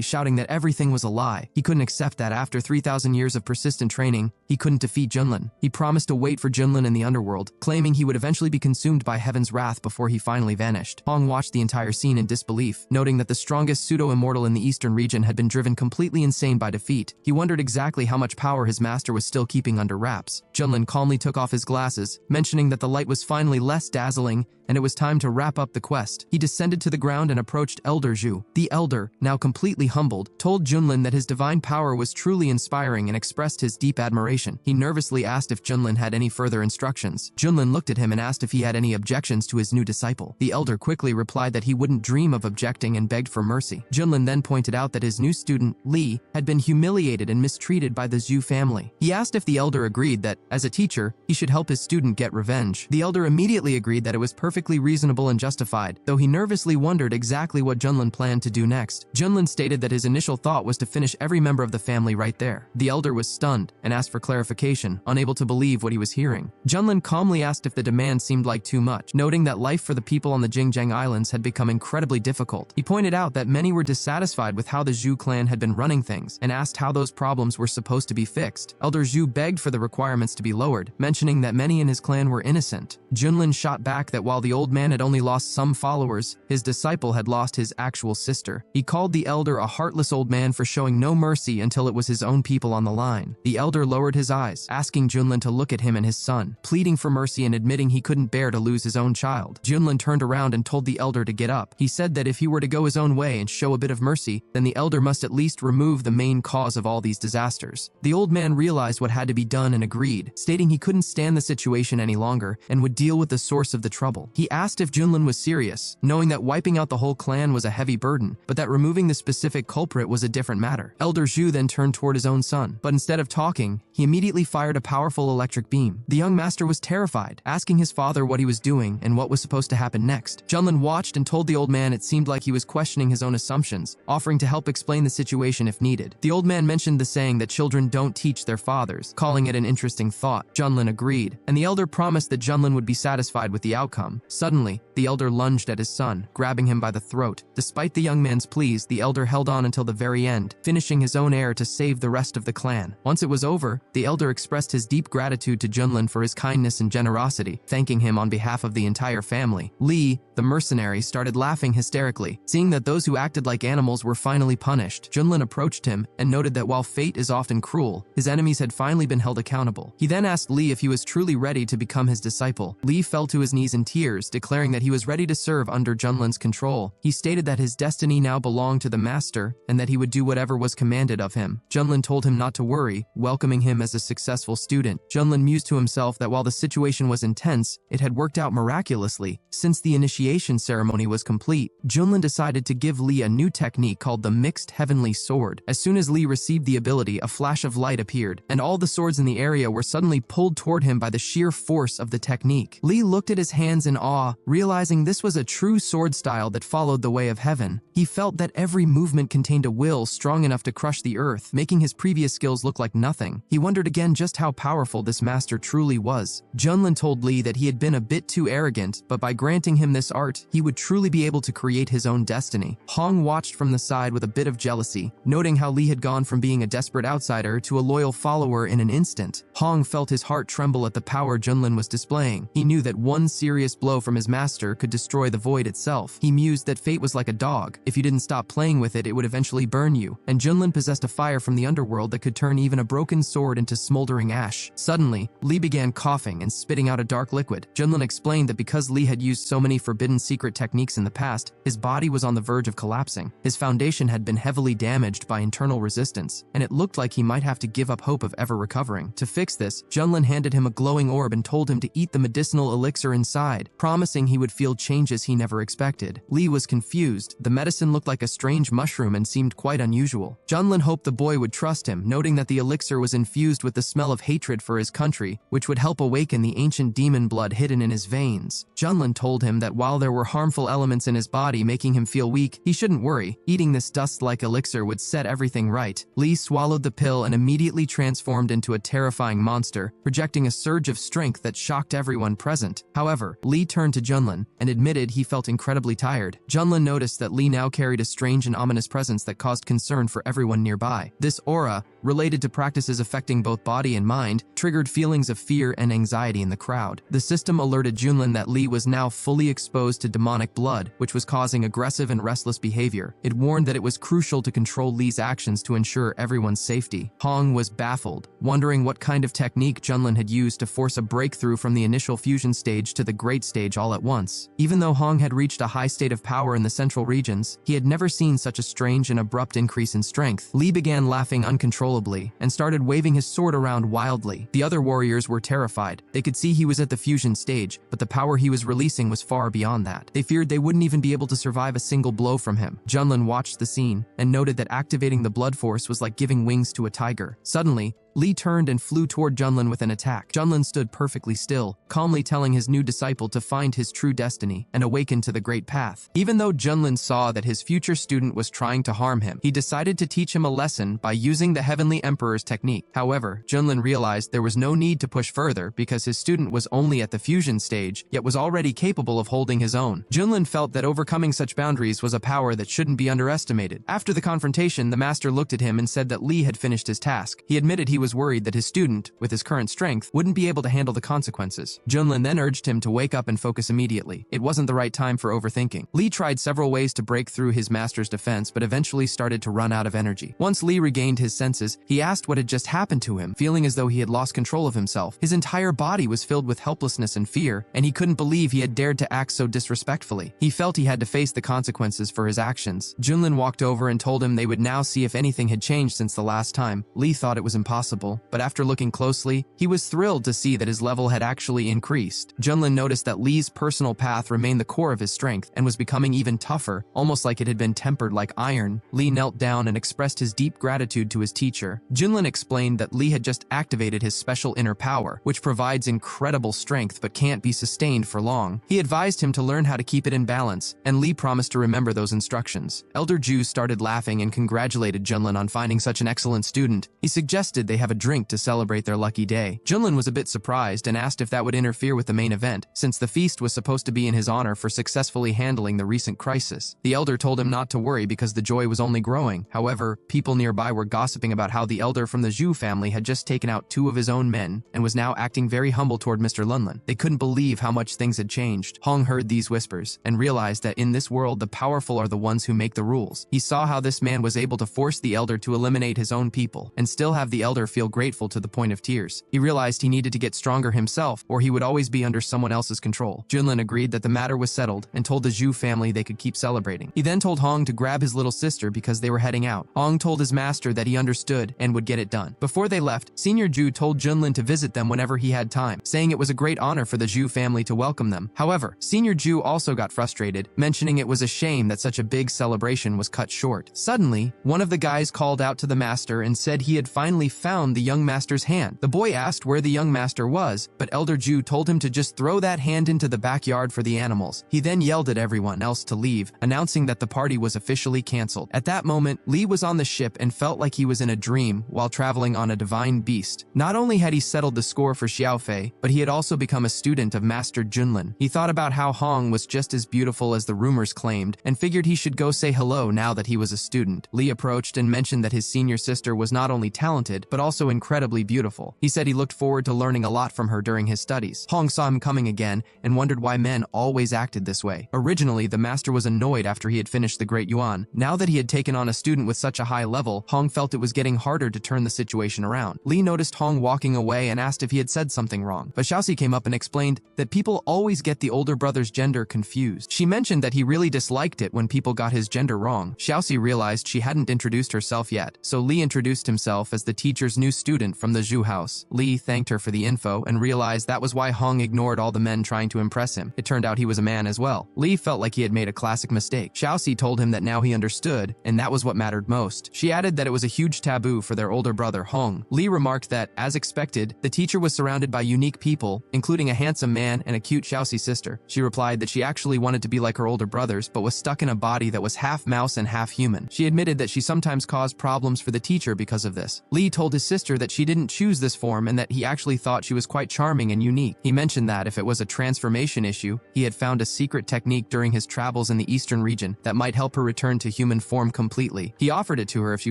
A: shouting that everything was a lie. He couldn't accept that after 3,000 years of persistent training, he couldn't defeat Junlin. He promised to wait for Junlin in the underworld, claiming he would eventually be consumed by heaven's wrath before he finally vanished. Hong watched the entire scene in disbelief, noting that the strongest pseudo-immortal in the eastern region had been driven completely insane by defeat. He wondered exactly how much power his master was still keeping under wraps. Junlin calmly took off his glasses, mentioning that the light was finally less dazzling and it was time to wrap up the quest. He descended to the ground and approached Elder Zhu. The Elder, now completely humbled, told Junlin that his divine power was truly inspiring and expressed his deep admiration. He nervously asked if Junlin had any further instructions. Junlin looked at him and asked if he had any objections to his new disciple. The Elder quickly replied that he wouldn't dream of objecting and begged for mercy. Junlin then pointed out that his new student, Li, had been humiliated and mistreated by the Zhu family. He asked if the Elder agreed that, as a teacher, he should help his student get revenge. The Elder immediately agreed that it was perfectly reasonable and justified, though he nervously wondered exactly what Junlin planned to do next. Junlin stated that his initial thought was to finish every member of the family right there. The Elder was stunned and asked for clarification, unable to believe what he was hearing. Junlin calmly asked if the demand seemed like too much, noting that life for the people on the Jingjiang Islands had become incredibly difficult. He pointed out that many were dissatisfied with how the Zhu clan had been running things and asked how those problems were supposed to be fixed. Elder Zhu begged for the requirements to be lowered, mentioning that many in his clan were innocent. Junlin shot back that while the old man had only lost some followers, his disciple had lost his actual sister. He called the Elder a heartless old man for showing no mercy until it was his own people on the line. The Elder lowered his eyes, asking Junlin to look at him and his son, pleading for mercy and admitting he couldn't bear to lose his own child. Junlin turned around and told the Elder to get up. He said that if he were to go his own way and show a bit of mercy, then the Elder must at least remove the main cause of all these disasters. The old man realized what had to be done and agreed, stating he couldn't stand the situation any longer and would deal with the source of the trouble. He asked if Junlin was serious, knowing that wiping out the whole clan was a heavy burden, but that removing the specific culprit was a different matter. Elder Zhu then turned toward his own son, but instead of talking, he immediately fired a powerful electric beam. The young master was terrified, asking his father what he was doing and what was supposed to happen next. Junlin watched and told the old man it seemed like he was questioning his own assumptions, offering to help explain the situation if needed. The old man mentioned the saying that children don't teach their fathers, calling it an interesting thought. Junlin agreed, and the Elder promised that Junlin would be satisfied with the outcome. Suddenly, the elder lunged at his son, grabbing him by the throat. Despite the young man's pleas, the elder held on until the very end, finishing his own heir to save the rest of the clan. Once it was over, the elder expressed his deep gratitude to Junlin for his kindness and generosity, thanking him on behalf of the entire family. Lee, the mercenary, started laughing hysterically, seeing that those who acted like animals were finally punished. Junlin approached him and noted that while fate is often cruel, his enemies had finally been held accountable. He then asked Lee if he was truly ready to become his disciple. Lee fell to his knees in tears, declaring that he was ready to serve under Junlin's control. He stated that his destiny now belonged to the master and that he would do whatever was commanded of him. Junlin told him not to worry, welcoming him as a successful student. Junlin mused to himself that while the situation was intense, it had worked out miraculously. Since the initiation ceremony was complete, Junlin decided to give Lee a new technique called the Mixed Heavenly Sword. As soon as Lee received the ability, a flash of light appeared, and all the swords in the area were suddenly pulled toward him by the sheer force of the technique. Lee looked at his hands in awe, realizing this was a true sword style that followed the way of heaven. He felt that every movement contained a will strong enough to crush the earth, making his previous skills look like nothing. He wondered again just how powerful this master truly was. Junlin told Lee that he had been a bit too arrogant, but by granting him this art, he would truly be able to create his own destiny. Hong watched from the side with a bit of jealousy, noting how Lee had gone from being a desperate outsider to a loyal follower in an instant. Hong felt his heart tremble at the power Junlin was displaying. He knew that one serious blow from his master could destroy the void itself. He mused that fate was like a dog. If you didn't stop playing with it, it would eventually burn you. And Junlin possessed a fire from the underworld that could turn even a broken sword into smoldering ash. Suddenly, Lee began coughing and spitting out a dark liquid. Junlin explained that because Lee had used so many forbidden secret techniques in the past, his body was on the verge of collapsing. His foundation had been heavily damaged by internal resistance, and it looked like he might have to give up hope of ever recovering. To fix this, Junlin handed him a glowing orb and told him to eat the medicinal elixir inside, promising he would feel changes he never expected. Lee was confused. The medicine looked like a strange mushroom and seemed quite unusual. Junlin hoped the boy would trust him, noting that the elixir was infused with the smell of hatred for his country, which would help awaken the ancient demon blood hidden in his veins. Junlin told him that while there were harmful elements in his body making him feel weak, he shouldn't worry. Eating this dust-like elixir would set everything right. Lee swallowed the pill and immediately transformed into a terrifying monster, projecting a surge of strength that shocked everyone present. However, Lee turned to Junlin and admitted he felt incredibly tired. Junlin noticed that Lee now carried a strange and ominous presence that caused concern for everyone nearby. This aura, related to practices affecting both body and mind, triggered feelings of fear and anxiety in the crowd. The system alerted Junlin that Lee was now fully exposed to demonic blood, which was causing aggressive and restless behavior. It warned that it was crucial to control Lee's actions to ensure everyone's safety. Hong was baffled, wondering what kind of technique Junlin had used to force a breakthrough from the initial fusion stage to the great stage all at once. Even though Hong had reached a high state of power in the central regions, he had never seen such a strange and abrupt increase in strength. Lee began laughing uncontrollably and started waving his sword around wildly. The other warriors were terrified. They could see he was at the fusion stage, but the power he was releasing was far beyond that. They feared they wouldn't even be able to survive a single blow from him. Junlin watched the scene and noted that activating the blood force was like giving wings to a tiger. Suddenly, Lee turned and flew toward Junlin with an attack. Junlin stood perfectly still, calmly telling his new disciple to find his true destiny and awaken to the great path. Even though Junlin saw that his future student was trying to harm him, he decided to teach him a lesson by using the Heavenly Emperor's technique. However, Junlin realized there was no need to push further because his student was only at the fusion stage, yet was already capable of holding his own. Junlin felt that overcoming such boundaries was a power that shouldn't be underestimated. After the confrontation, the master looked at him and said that Lee had finished his task. He admitted he was worried that his student, with his current strength, wouldn't be able to handle the consequences. Junlin then urged him to wake up and focus immediately. It wasn't the right time for overthinking. Lee tried several ways to break through his master's defense, but eventually started to run out of energy. Once Lee regained his senses, he asked what had just happened to him, feeling as though he had lost control of himself. His entire body was filled with helplessness and fear, and he couldn't believe he had dared to act so disrespectfully. He felt he had to face the consequences for his actions. Junlin walked over and told him they would now see if anything had changed since the last time. Lee thought it was impossible, but after looking closely, he was thrilled to see that his level had actually increased. Junlin noticed that Lee's personal path remained the core of his strength and was becoming even tougher, almost like it had been tempered like iron. Lee knelt down and expressed his deep gratitude to his teacher. Junlin explained that Lee had just activated his special inner power, which provides incredible strength but can't be sustained for long. He advised him to learn how to keep it in balance, and Lee promised to remember those instructions. Elder Ju started laughing and congratulated Junlin on finding such an excellent student. He suggested they have a drink to celebrate their lucky day. Junlin was a bit surprised and asked if that would interfere with the main event, since the feast was supposed to be in his honor for successfully handling the recent crisis. The elder told him not to worry because the joy was only growing. However, people nearby were gossiping about how the elder from the Zhu family had just taken out 2 of his own men and was now acting very humble toward Mr. Lunlin. They couldn't believe how much things had changed. Hong heard these whispers and realized that in this world the powerful are the ones who make the rules. He saw how this man was able to force the elder to eliminate his own people and still have the elder feel grateful to the point of tears. He realized he needed to get stronger himself or he would always be under someone else's control. Junlin agreed that the matter was settled and told the Zhu family they could keep celebrating. He then told Hong to grab his little sister because they were heading out. Hong told his master that he understood and would get it done. Before they left, Senior Zhu told Junlin to visit them whenever he had time, saying it was a great honor for the Zhu family to welcome them. However, Senior Zhu also got frustrated, mentioning it was a shame that such a big celebration was cut short. Suddenly, one of the guys called out to the master and said he had finally found the young master's hand. The boy asked where the young master was, but Elder Zhu told him to just throw that hand into the backyard for the animals. He then yelled at everyone else to leave, announcing that the party was officially canceled. At that moment, Li was on the ship and felt like he was in a dream while traveling on a divine beast. Not only had he settled the score for Xiaofei, but he had also become a student of Master Junlin. He thought about how Hong was just as beautiful as the rumors claimed and figured he should go say hello now that he was a student. Li approached and mentioned that his senior sister was not only talented, but also incredibly beautiful. He said he looked forward to learning a lot from her during his studies. Hong saw him coming again and wondered why men always acted this way. Originally, the master was annoyed after he had finished the Great Yuan. Now that he had taken on a student with such a high level, Hong felt it was getting harder to turn the situation around. Li noticed Hong walking away and asked if he had said something wrong, but Xiaoxi came up and explained that people always get the older brother's gender confused. She mentioned that he really disliked it when people got his gender wrong. Xiaoxi realized she hadn't introduced herself yet, so Li introduced himself as the teacher's new student from the Zhu house. Li thanked her for the info and realized that was why Hong ignored all the men trying to impress him. It turned out he was a man as well. Li felt like he had made a classic mistake. Xiaoxi told him that now he understood, and that was what mattered most. She added that it was a huge taboo for their older brother Hong. Li remarked that, as expected, the teacher was surrounded by unique people, including a handsome man and a cute Xiaoxi sister. She replied that she actually wanted to be like her older brothers, but was stuck in a body that was half mouse and half human. She admitted that she sometimes caused problems for the teacher because of this. Li told his sister that she didn't choose this form and that he actually thought she was quite charming and unique. He mentioned that if it was a transformation issue, he had found a secret technique during his travels in the eastern region that might help her return to human form completely. He offered it to her if she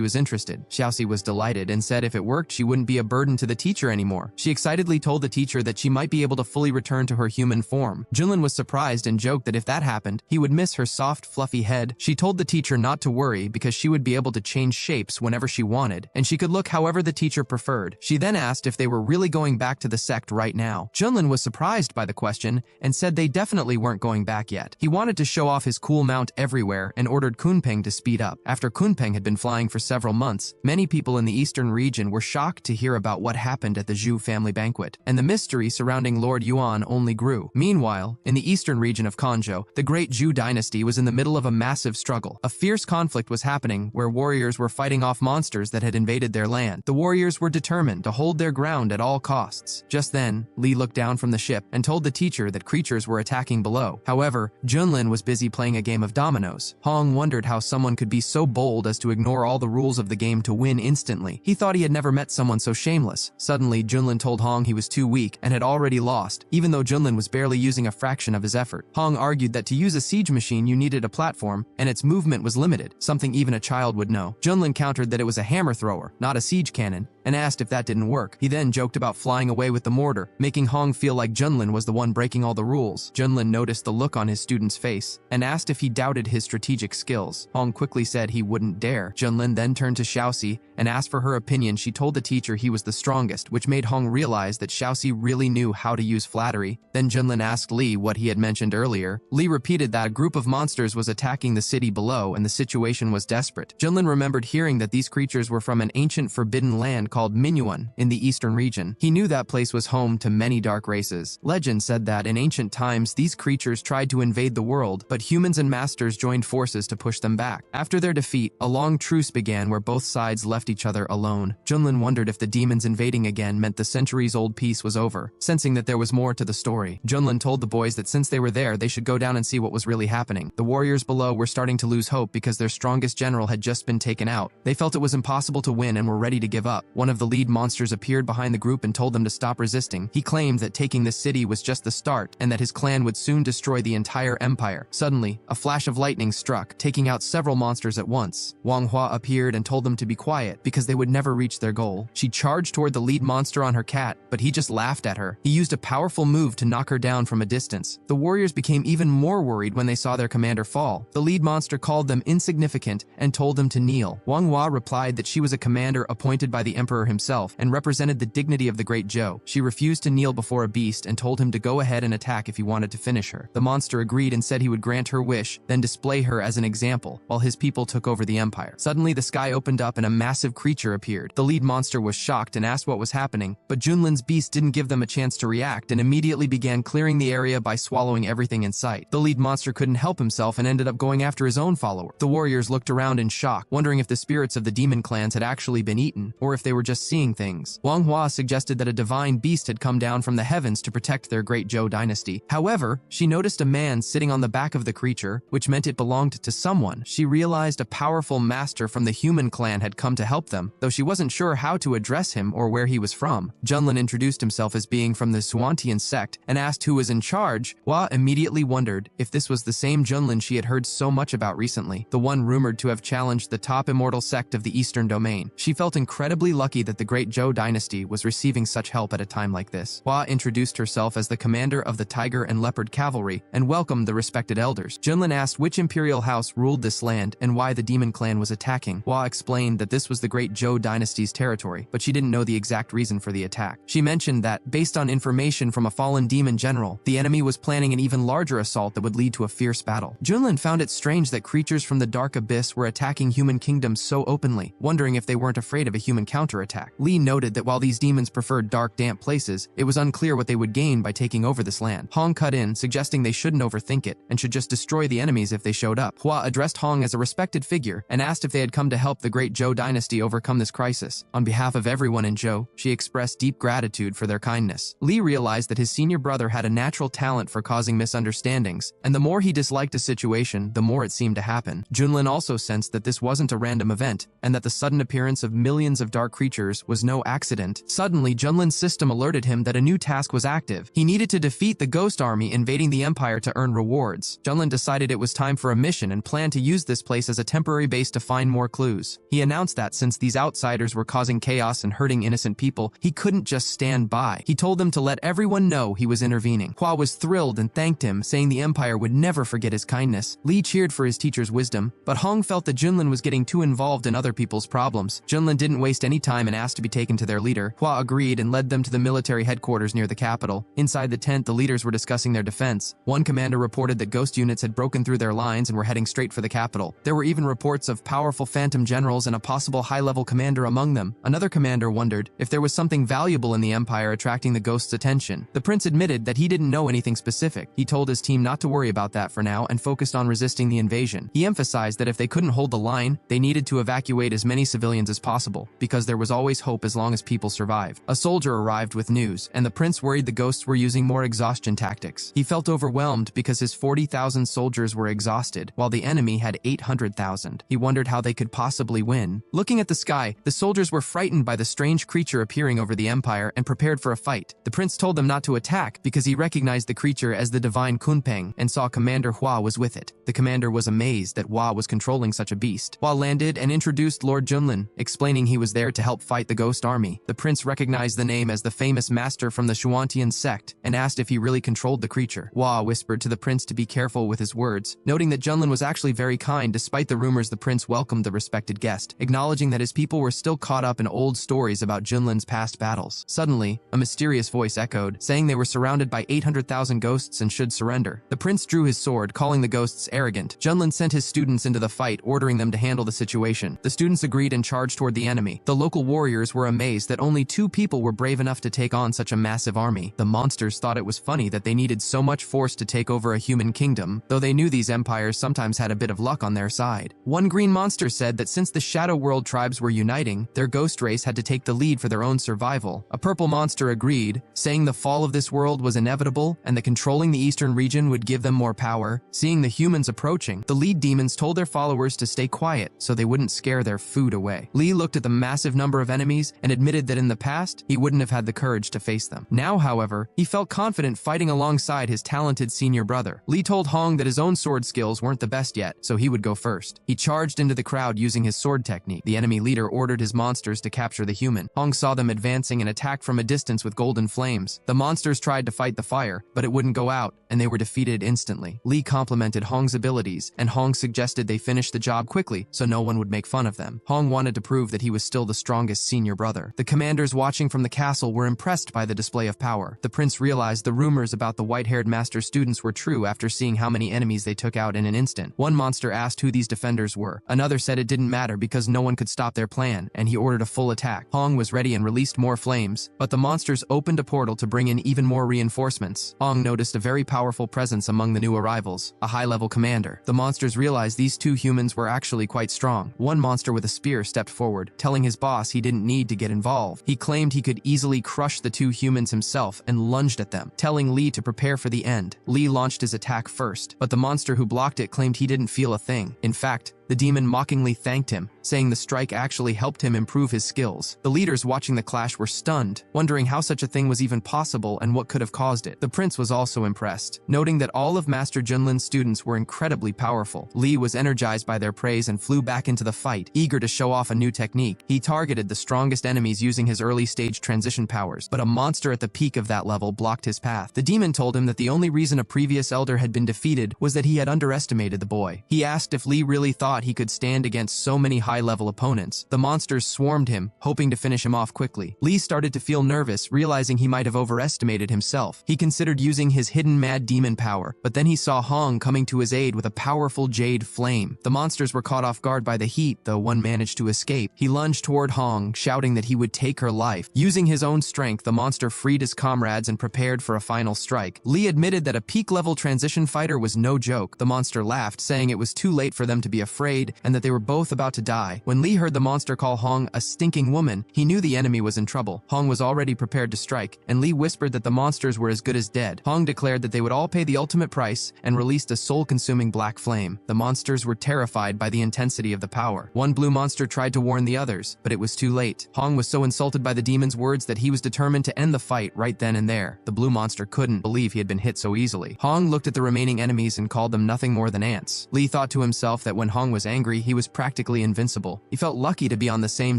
A: was interested. Xiaoxi was delighted and said if it worked, she wouldn't be a burden to the teacher anymore. She excitedly told the teacher that she might be able to fully return to her human form. Junlin was surprised and joked that if that happened, he would miss her soft, fluffy head. She told the teacher not to worry because she would be able to change shapes whenever she wanted, and she could look however the teacher preferred. She then asked if they were really going back to the sect right now. Junlin was surprised by the question and said they definitely weren't going back yet. He wanted to show off his cool mount everywhere and ordered Kunpeng to speed up. After Kunpeng had been flying for several months, many people in the eastern region were shocked to hear about what happened at the Zhu family banquet, and the mystery surrounding Lord Yuan only grew. Meanwhile, in the eastern region of Kanzhou, the great Zhu dynasty was in the middle of a massive struggle. A fierce conflict was happening where warriors were fighting off monsters that had invaded their land. The warriors were determined to hold their ground at all costs. Just then, Li looked down from the ship and told the teacher that creatures were attacking below. However, Junlin was busy playing a game of dominoes. Hong wondered how someone could be so bold as to ignore all the rules of the game to win instantly. He thought he had never met someone so shameless. Suddenly, Junlin told Hong he was too weak and had already lost, even though Junlin was barely using a fraction of his effort. Hong argued that to use a siege machine you needed a platform, and its movement was limited, something even a child would know. Junlin countered that it was a hammer thrower, not a siege cannon, and asked if that didn't work. He then joked about flying away with the mortar, making Hong feel like Junlin was the one breaking all the rules. Junlin noticed the look on his student's face and asked if he doubted his strategic skills. Hong quickly said he wouldn't dare. Junlin then turned to Xiaoxi and asked for her opinion. She told the teacher he was the strongest, which made Hong realize that Xiaoxi really knew how to use flattery. Then Junlin asked Li what he had mentioned earlier. Li repeated that a group of monsters was attacking the city below and the situation was desperate. Junlin remembered hearing that these creatures were from an ancient forbidden land called Manhwa in the eastern region. He knew that place was home to many dark races. Legend said that in ancient times these creatures tried to invade the world, but humans and masters joined forces to push them back. After their defeat, a long truce began where both sides left each other alone. Junlin wondered if the demons invading again meant the centuries-old peace was over. Sensing that there was more to the story, Junlin told the boys that since they were there, they should go down and see what was really happening. The warriors below were starting to lose hope because their strongest general had just been taken out. They felt it was impossible to win and were ready to give up. one of the lead monsters appeared behind the group and told them to stop resisting. He claimed that taking the city was just the start and that his clan would soon destroy the entire empire. Suddenly, a flash of lightning struck, taking out several monsters at once. Manhwa appeared and told them to be quiet because they would never reach their goal. She charged toward the lead monster on her cat, but he just laughed at her. He used a powerful move to knock her down from a distance. The warriors became even more worried when they saw their commander fall. The lead monster called them insignificant and told them to kneel. Manhwa replied that she was a commander appointed by the emperor himself and represented the dignity of the great Zhou. She refused to kneel before a beast and told him to go ahead and attack if he wanted to finish her. The monster agreed and said he would grant her wish, then display her as an example, while his people took over the empire. Suddenly, the sky opened up and a massive creature appeared. The lead monster was shocked and asked what was happening, but Junlin's beast didn't give them a chance to react and immediately began clearing the area by swallowing everything in sight. The lead monster couldn't help himself and ended up going after his own follower. The warriors looked around in shock, wondering if the spirits of the demon clans had actually been eaten, or if they were just seeing things. Manhwa suggested that a divine beast had come down from the heavens to protect their great Zhou dynasty. However, she noticed a man sitting on the back of the creature, which meant it belonged to someone. She realized a powerful master from the human clan had come to help them, though she wasn't sure how to address him or where he was from. Junlin introduced himself as being from the Xuantian sect and asked who was in charge. Hua immediately wondered if this was the same Junlin she had heard so much about recently, the one rumored to have challenged the top immortal sect of the Eastern Domain. She felt incredibly lucky that the great Zhou dynasty was receiving such help at a time like this. Hua introduced herself as the commander of the Tiger and Leopard Cavalry and welcomed the respected elders. Junlin asked which imperial house ruled this land and why the demon clan was attacking. Hua explained that this was the great Zhou dynasty's territory, but she didn't know the exact reason for the attack. She mentioned that, based on information from a fallen demon general, the enemy was planning an even larger assault that would lead to a fierce battle. Junlin found it strange that creatures from the dark abyss were attacking human kingdoms so openly, wondering if they weren't afraid of a human counterattack. Li noted that while these demons preferred dark, damp places, it was unclear what they would gain by taking over this land. Hong cut in, suggesting they shouldn't overthink it and should just destroy the enemies if they showed up. Hua addressed Hong as a respected figure and asked if they had come to help the great Zhou dynasty overcome this crisis. On behalf of everyone in Zhou, she expressed deep gratitude for their kindness. Li realized that his senior brother had a natural talent for causing misunderstandings, and the more he disliked a situation, the more it seemed to happen. Junlin also sensed that this wasn't a random event, and that the sudden appearance of millions of dark creatures was no accident. Suddenly, Junlin's system alerted him that a new task was active. He needed to defeat the ghost army invading the empire to earn rewards. Junlin decided it was time for a mission and planned to use this place as a temporary base to find more clues. He announced that since these outsiders were causing chaos and hurting innocent people, he couldn't just stand by. He told them to let everyone know he was intervening. Hua was thrilled and thanked him, saying the empire would never forget his kindness. Li cheered for his teacher's wisdom, but Hong felt that Junlin was getting too involved in other people's problems. Junlin didn't waste any time and asked to be taken to their leader. Hua agreed and led them to the military headquarters near the capital. Inside the tent, the leaders were discussing their defense. One commander reported that ghost units had broken through their lines and were heading straight for the capital. There were even reports of powerful phantom generals and a possible high-level commander among them. Another commander wondered if there was something valuable in the empire attracting the ghost's attention. The prince admitted that he didn't know anything specific. He told his team not to worry about that for now and focused on resisting the invasion. He emphasized that if they couldn't hold the line, they needed to evacuate as many civilians as possible, because there was always hope as long as people survived. A soldier arrived with news, and the prince worried the ghosts were using more exhaustion tactics. He felt overwhelmed because his 40,000 soldiers were exhausted, while the enemy had 800,000. He wondered how they could possibly win. Looking at the sky, the soldiers were frightened by the strange creature appearing over the empire and prepared for a fight. The prince told them not to attack because he recognized the creature as the divine Kunpeng and saw Commander Hua was with it. The commander was amazed that Hua was controlling such a beast. Hua landed and introduced Lord Junlin, explaining he was there to help fight the ghost army. The prince recognized the name as the famous master from the Xuantian sect and asked if he really controlled the creature. Hua whispered to the prince to be careful with his words, noting that Junlin was actually very kind despite the rumors. The prince welcomed the respected guest, acknowledging that his people were still caught up in old stories about Junlin's past battles. Suddenly, a mysterious voice echoed, saying they were surrounded by 800,000 ghosts and should surrender. The prince drew his sword, calling the ghosts arrogant. Junlin sent his students into the fight, ordering them to handle the situation. The students agreed and charged toward the enemy. The local warriors were amazed that only 2 people were brave enough to take on such a massive army. The monsters thought it was funny that they needed so much force to take over a human kingdom, though they knew these empires sometimes had a bit of luck on their side. One green monster said that since the Shadow World tribes were uniting, their ghost race had to take the lead for their own survival. A purple monster agreed, saying the fall of this world was inevitable and that controlling the eastern region would give them more power. Seeing the humans approaching, the lead demons told their followers to stay quiet so they wouldn't scare their food away. Li looked at the massive number number of enemies and admitted that in the past, he wouldn't have had the courage to face them. Now, however, he felt confident fighting alongside his talented senior brother. Lee told Hong that his own sword skills weren't the best yet, so he would go first. He charged into the crowd using his sword technique. The enemy leader ordered his monsters to capture the human. Hong saw them advancing and attacked from a distance with golden flames. The monsters tried to fight the fire, but it wouldn't go out, and they were defeated instantly. Lee complimented Hong's abilities, and Hong suggested they finish the job quickly so no one would make fun of them. Hong wanted to prove that he was still the strongest senior brother. The commanders watching from the castle were impressed by the display of power. The prince realized the rumors about the white-haired master students were true after seeing how many enemies they took out in an instant. One monster asked who these defenders were. Another said it didn't matter because no one could stop their plan, and he ordered a full attack. Hong was ready and released more flames, but the monsters opened a portal to bring in even more reinforcements. Hong noticed a very powerful presence among the new arrivals, a high-level commander. The monsters realized these two humans were actually quite strong. One monster with a spear stepped forward, telling his boss he didn't need to get involved. He claimed he could easily crush the two humans himself and lunged at them, telling Lee to prepare for the end. Lee launched his attack first, but the monster who blocked it claimed he didn't feel a thing. In fact, the demon mockingly thanked him, saying the strike actually helped him improve his skills. The leaders watching the clash were stunned, wondering how such a thing was even possible and what could have caused it. The prince was also impressed, noting that all of Master Junlin's students were incredibly powerful. Lee was energized by their praise and flew back into the fight, eager to show off a new technique. He targeted the strongest enemies using his early-stage transition powers, but a monster at the peak of that level blocked his path. The demon told him that the only reason a previous elder had been defeated was that he had underestimated the boy. He asked if Lee really thought he could stand against so many high-level opponents. The monsters swarmed him, hoping to finish him off quickly. Lee started to feel nervous, realizing he might have overestimated himself. He considered using his hidden mad demon power, but then he saw Hong coming to his aid with a powerful jade flame. The monsters were caught off guard by the heat, though one managed to escape. He lunged toward Hong, shouting that he would take her life. Using his own strength, the monster freed his comrades and prepared for a final strike. Lee admitted that a peak-level transition fighter was no joke. The monster laughed, saying it was too late for them to be afraid and that they were both about to die. When Lee heard the monster call Hong a stinking woman, he knew the enemy was in trouble. Hong was already prepared to strike, and Lee whispered that the monsters were as good as dead. Hong declared that they would all pay the ultimate price and released a soul-consuming black flame. The monsters were terrified by the intensity of the power. One blue monster tried to warn the others, but it was too late. Hong was so insulted by the demon's words that he was determined to end the fight right then and there. The blue monster couldn't believe he had been hit so easily. Hong looked at the remaining enemies and called them nothing more than ants. Lee thought to himself that when Hong was angry, he was practically invincible. He felt lucky to be on the same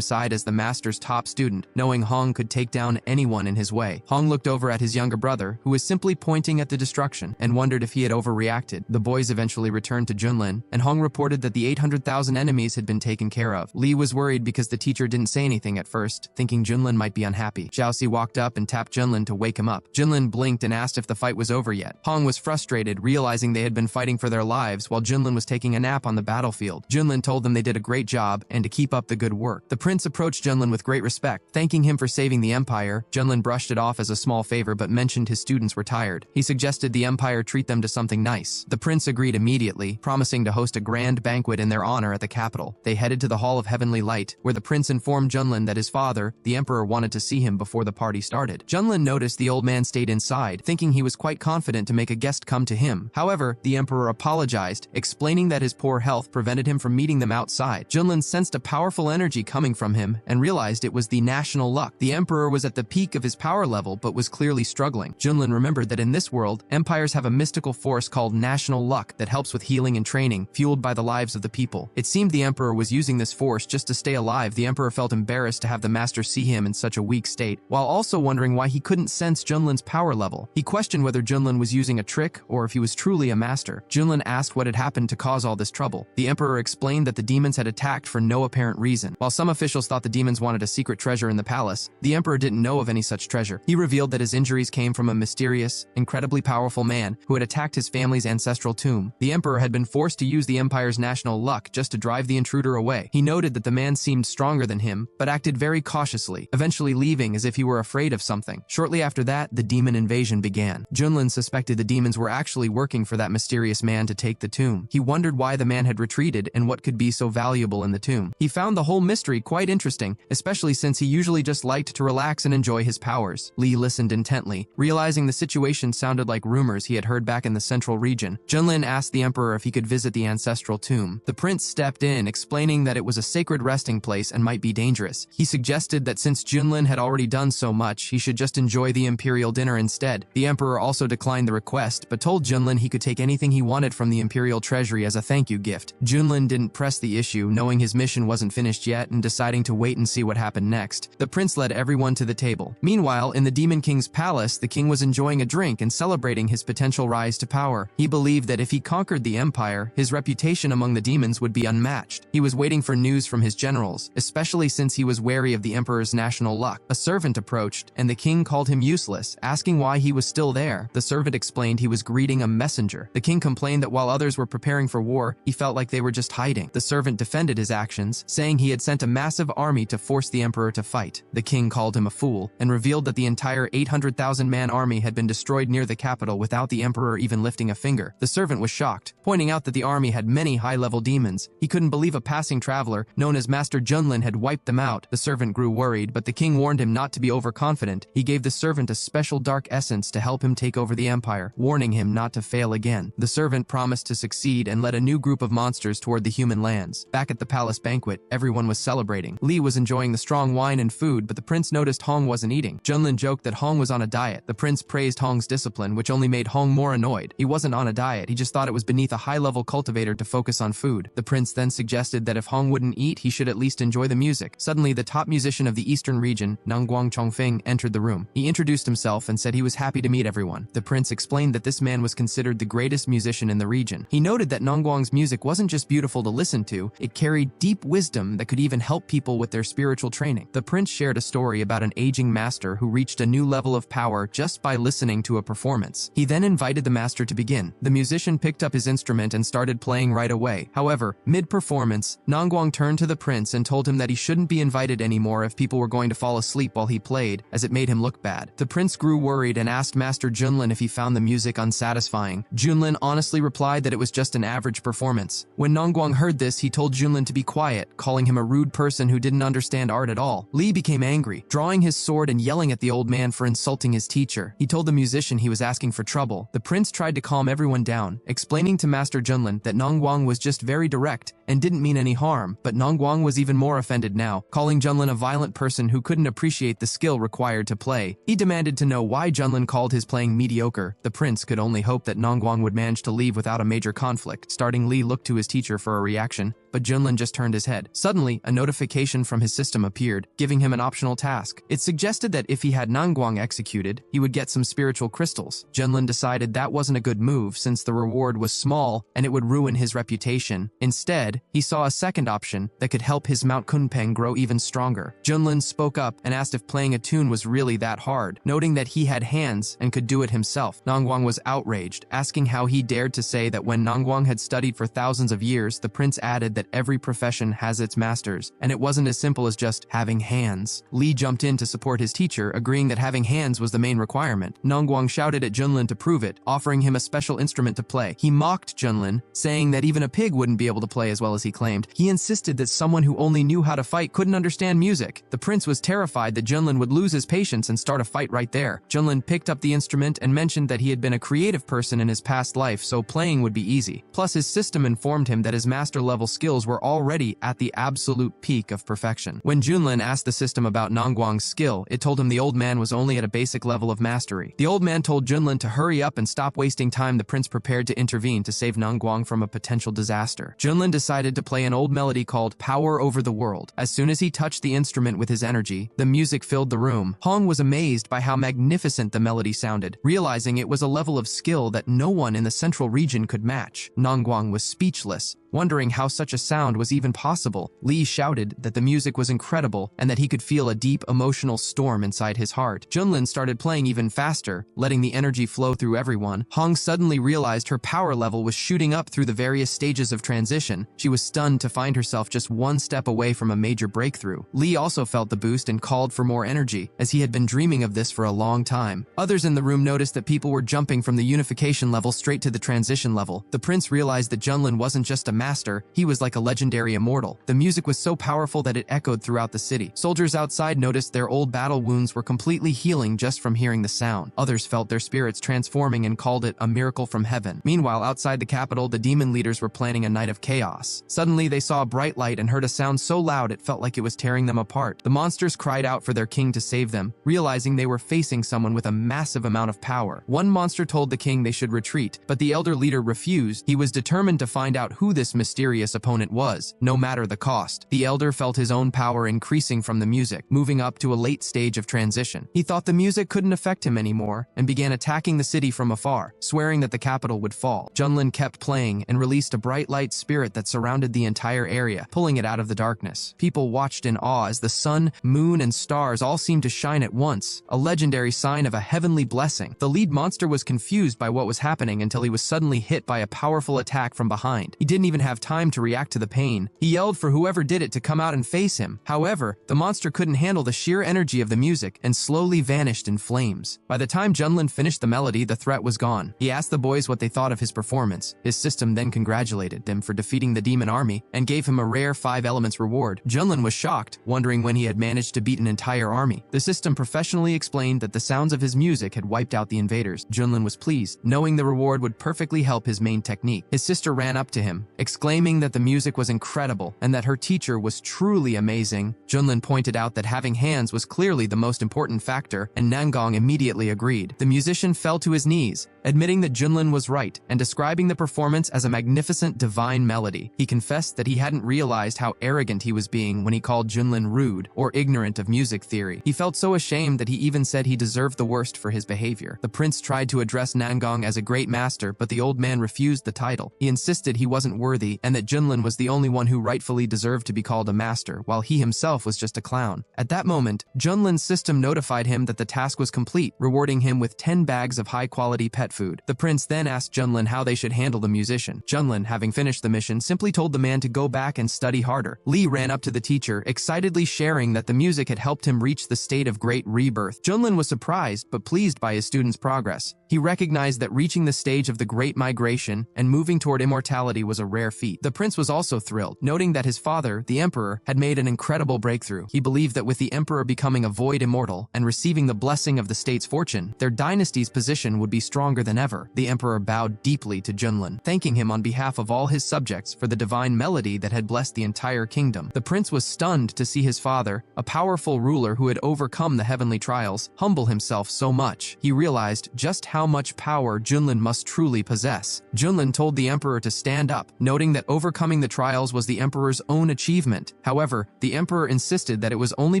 A: side as the master's top student, knowing Hong could take down anyone in his way. Hong looked over at his younger brother, who was simply pointing at the destruction, and wondered if he had overreacted. The boys eventually returned to Junlin, and Hong reported that the 800,000 enemies had been taken care of. Lee was worried because the teacher didn't say anything at first, thinking Junlin might be unhappy. Xiaoxi walked up and tapped Junlin to wake him up. Junlin blinked and asked if the fight was over yet. Hong was frustrated, realizing they had been fighting for their lives while Junlin was taking a nap on the battlefield. Junlin told them they did a great job and to keep up the good work. The prince approached Junlin with great respect, thanking him for saving the empire. Junlin brushed it off as a small favor but mentioned his students were tired. He suggested the empire treat them to something nice. The prince agreed immediately, promising to host a grand banquet in their honor at the capital. They headed to the Hall of Heavenly Light, where the prince informed Junlin that his father, the emperor, wanted to see him before the party started. Junlin noticed the old man stayed inside, thinking he was quite confident to make a guest come to him. However, the emperor apologized, explaining that his poor health prevented him from meeting them outside. Junlin sensed a powerful energy coming from him and realized it was the national luck. The emperor was at the peak of his power level but was clearly struggling. Junlin remembered that in this world, empires have a mystical force called national luck that helps with healing and training, fueled by the lives of the people. It seemed the emperor was using this force just to stay alive. The emperor felt embarrassed to have the master see him in such a weak state, while also wondering why he couldn't sense Junlin's power level. He questioned whether Junlin was using a trick or if he was truly a master. Junlin asked what had happened to cause all this trouble. The emperor explained that the demons had attacked for no apparent reason. While some officials thought the demons wanted a secret treasure in the palace, the emperor didn't know of any such treasure. He revealed that his injuries came from a mysterious, incredibly powerful man who had attacked his family's ancestral tomb. The emperor had been forced to use the empire's national luck just to drive the intruder away. He noted that the man seemed stronger than him, but acted very cautiously, eventually leaving as if he were afraid of something. Shortly after that, the demon invasion began. Junlin suspected the demons were actually working for that mysterious man to take the tomb. He wondered why the man had retreated. succeeded and what could be so valuable in the tomb. He found the whole mystery quite interesting, especially since he usually just liked to relax and enjoy his powers. Li listened intently, realizing the situation sounded like rumors he had heard back in the central region. Junlin asked the emperor if he could visit the ancestral tomb. The prince stepped in, explaining that it was a sacred resting place and might be dangerous. He suggested that since Junlin had already done so much, he should just enjoy the imperial dinner instead. The emperor also declined the request, but told Junlin he could take anything he wanted from the imperial treasury as a thank you gift. Junlin didn't press the issue, knowing his mission wasn't finished yet and deciding to wait and see what happened next. The prince led everyone to the table. Meanwhile, in the Demon King's palace, the king was enjoying a drink and celebrating his potential rise to power. He believed that if he conquered the empire, his reputation among the demons would be unmatched. He was waiting for news from his generals, especially since he was wary of the emperor's national luck. A servant approached, and the king called him useless, asking why he was still there. The servant explained he was greeting a messenger. The king complained that while others were preparing for war, he felt like they were just hiding. The servant defended his actions, saying he had sent a massive army to force the emperor to fight. The king called him a fool and revealed that the entire 800,000-man army had been destroyed near the capital without the emperor even lifting a finger. The servant was shocked, pointing out that the army had many high-level demons. He couldn't believe a passing traveler, known as Master Junlin, had wiped them out. The servant grew worried, but the king warned him not to be overconfident. He gave the servant a special dark essence to help him take over the empire, warning him not to fail again. The servant promised to succeed and led a new group of monsters toward the human lands. Back at the palace banquet, everyone was celebrating. Li was enjoying the strong wine and food, but the prince noticed Hong wasn't eating. Junlin joked that Hong was on a diet. The prince praised Hong's discipline, which only made Hong more annoyed. He wasn't on a diet, he just thought it was beneath a high-level cultivator to focus on food. The prince then suggested that if Hong wouldn't eat, he should at least enjoy the music. Suddenly, the top musician of the eastern region, Nangguang Chongfeng, entered the room. He introduced himself and said he was happy to meet everyone. The prince explained that this man was considered the greatest musician in the region. He noted that Nangguang's music wasn't just beautiful to listen to, it carried deep wisdom that could even help people with their spiritual training. The prince shared a story about an aging master who reached a new level of power just by listening to a performance. He then invited the master to begin. The musician picked up his instrument and started playing right away. However, mid-performance, Nangguang turned to the prince and told him that he shouldn't be invited anymore if people were going to fall asleep while he played, as it made him look bad. The prince grew worried and asked Master Junlin if he found the music unsatisfying. Junlin honestly replied that it was just an average performance. When Nangguang heard this, he told Junlin to be quiet, calling him a rude person who didn't understand art at all. Li became angry, drawing his sword and yelling at the old man for insulting his teacher. He told the musician he was asking for trouble. The prince tried to calm everyone down, explaining to Master Junlin that Nangguang was just very direct and didn't mean any harm, but Nangguang was even more offended now, calling Junlin a violent person who couldn't appreciate the skill required to play. He demanded to know why Junlin called his playing mediocre. The prince could only hope that Nangguang would manage to leave without a major conflict. Starting, Li looked to his teacher for a reaction, but Junlin just turned his head. Suddenly, a notification from his system appeared, giving him an optional task. It suggested that if he had Nangguang executed, he would get some spiritual crystals. Junlin decided that wasn't a good move since the reward was small and it would ruin his reputation. Instead, he saw a second option that could help his Mount Kunpeng grow even stronger. Junlin spoke up and asked if playing a tune was really that hard, noting that he had hands and could do it himself. Nangguang was outraged, asking how he dared to say that when Nangguang had studied for thousands of years. The prince added that every profession has its masters, and it wasn't as simple as just having hands. Li jumped in to support his teacher, agreeing that having hands was the main requirement. Nangguang shouted at Junlin to prove it, offering him a special instrument to play. He mocked Junlin, saying that even a pig wouldn't be able to play as well as he claimed. He insisted that someone who only knew how to fight couldn't understand music. The prince was terrified that Junlin would lose his patience and start a fight right there. Junlin picked up the instrument and mentioned that he had been a creative person in his past life, so playing would be easy. Plus, his system informed him that his master-level skills were already at the absolute peak of perfection. When Junlin asked the system about Nangguang's skill, it told him the old man was only at a basic level of mastery. The old man told Junlin to hurry up and stop wasting time. The prince prepared to intervene to save Nangguang from a potential disaster. Junlin decided to play an old melody called Power Over the World. As soon as he touched the instrument with his energy, the music filled the room. Hong was amazed by how magnificent the melody sounded, realizing it was a level of skill that no one in the central region could match. Nangguang was speechless, wondering how such a sound was even possible. Li shouted that the music was incredible and that he could feel a deep emotional storm inside his heart. Junlin started playing even faster, letting the energy flow through everyone. Hong suddenly realized her power level was shooting up through the various stages of transition. She was stunned to find herself just one step away from a major breakthrough. Li also felt the boost and called for more energy, as he had been dreaming of this for a long time. Others in the room noticed that people were jumping from the unification level straight to the transition level. The prince realized that Junlin wasn't just a master, he was like a legendary immortal. The music was so powerful that it echoed throughout the city. Soldiers outside noticed their old battle wounds were completely healing just from hearing the sound. Others felt their spirits transforming and called it a miracle from heaven. Meanwhile, outside the capital, the demon leaders were planning a night of chaos. Suddenly, they saw a bright light and heard a sound so loud it felt like it was tearing them apart. The monsters cried out for their king to save them, realizing they were facing someone with a massive amount of power. One monster told the king they should retreat, but the elder leader refused. He was determined to find out who this mysterious opponent was, no matter the cost. The elder felt his own power increasing from the music, moving up to a late stage of transition. He thought the music couldn't affect him anymore and began attacking the city from afar, swearing that the capital would fall. Junlin kept playing and released a bright light spirit that surrounded the entire area, pulling it out of the darkness. People watched in awe as the sun, moon, and stars all seemed to shine at once, a legendary sign of a heavenly blessing. The lead monster was confused by what was happening until he was suddenly hit by a powerful attack from behind. He didn't even have time to react to the pain. He yelled for whoever did it to come out and face him. However, the monster couldn't handle the sheer energy of the music and slowly vanished in flames. By the time Junlin finished the melody, the threat was gone. He asked the boys what they thought of his performance. His system then congratulated them for defeating the demon army and gave him a rare 5 elements reward. Junlin was shocked, wondering when he had managed to beat an entire army. The system professionally explained that the sounds of his music had wiped out the invaders. Junlin was pleased, knowing the reward would perfectly help his main technique. His sister ran up to him, exclaiming that the music was incredible and that her teacher was truly amazing. Junlin pointed out that having hands was clearly the most important factor, and Nangong immediately agreed. The musician fell to his knees, admitting that Junlin was right and describing the performance as a magnificent divine melody. He confessed that he hadn't realized how arrogant he was being when he called Junlin rude or ignorant of music theory. He felt so ashamed that he even said he deserved the worst for his behavior. The prince tried to address Nangong as a great master, but the old man refused the title. He insisted he wasn't worthy and that Junlin was the only one who rightfully deserved to be called a master, while he himself was just a clown. At that moment, Junlin's system notified him that the task was complete, rewarding him with 10 bags of high-quality pet food. The prince then asked Junlin how they should handle the musician. Junlin, having finished the mission, simply told the man to go back and study harder. Lee ran up to the teacher, excitedly sharing that the music had helped him reach the state of great rebirth. Junlin was surprised but pleased by his student's progress. He recognized that reaching the stage of the Great Migration and moving toward immortality was a rare feat. The prince was also thrilled, noting that his father, the emperor, had made an incredible breakthrough. He believed that with the emperor becoming a void immortal and receiving the blessing of the state's fortune, their dynasty's position would be stronger than ever. The emperor bowed deeply to Junlin, thanking him on behalf of all his subjects for the divine melody that had blessed the entire kingdom. The prince was stunned to see his father, a powerful ruler who had overcome the heavenly trials, humble himself so much. He realized just how much power Junlin must truly possess. Junlin told the emperor to stand up, noting that overcoming the trials was the emperor's own achievement. However, the emperor insisted that it was only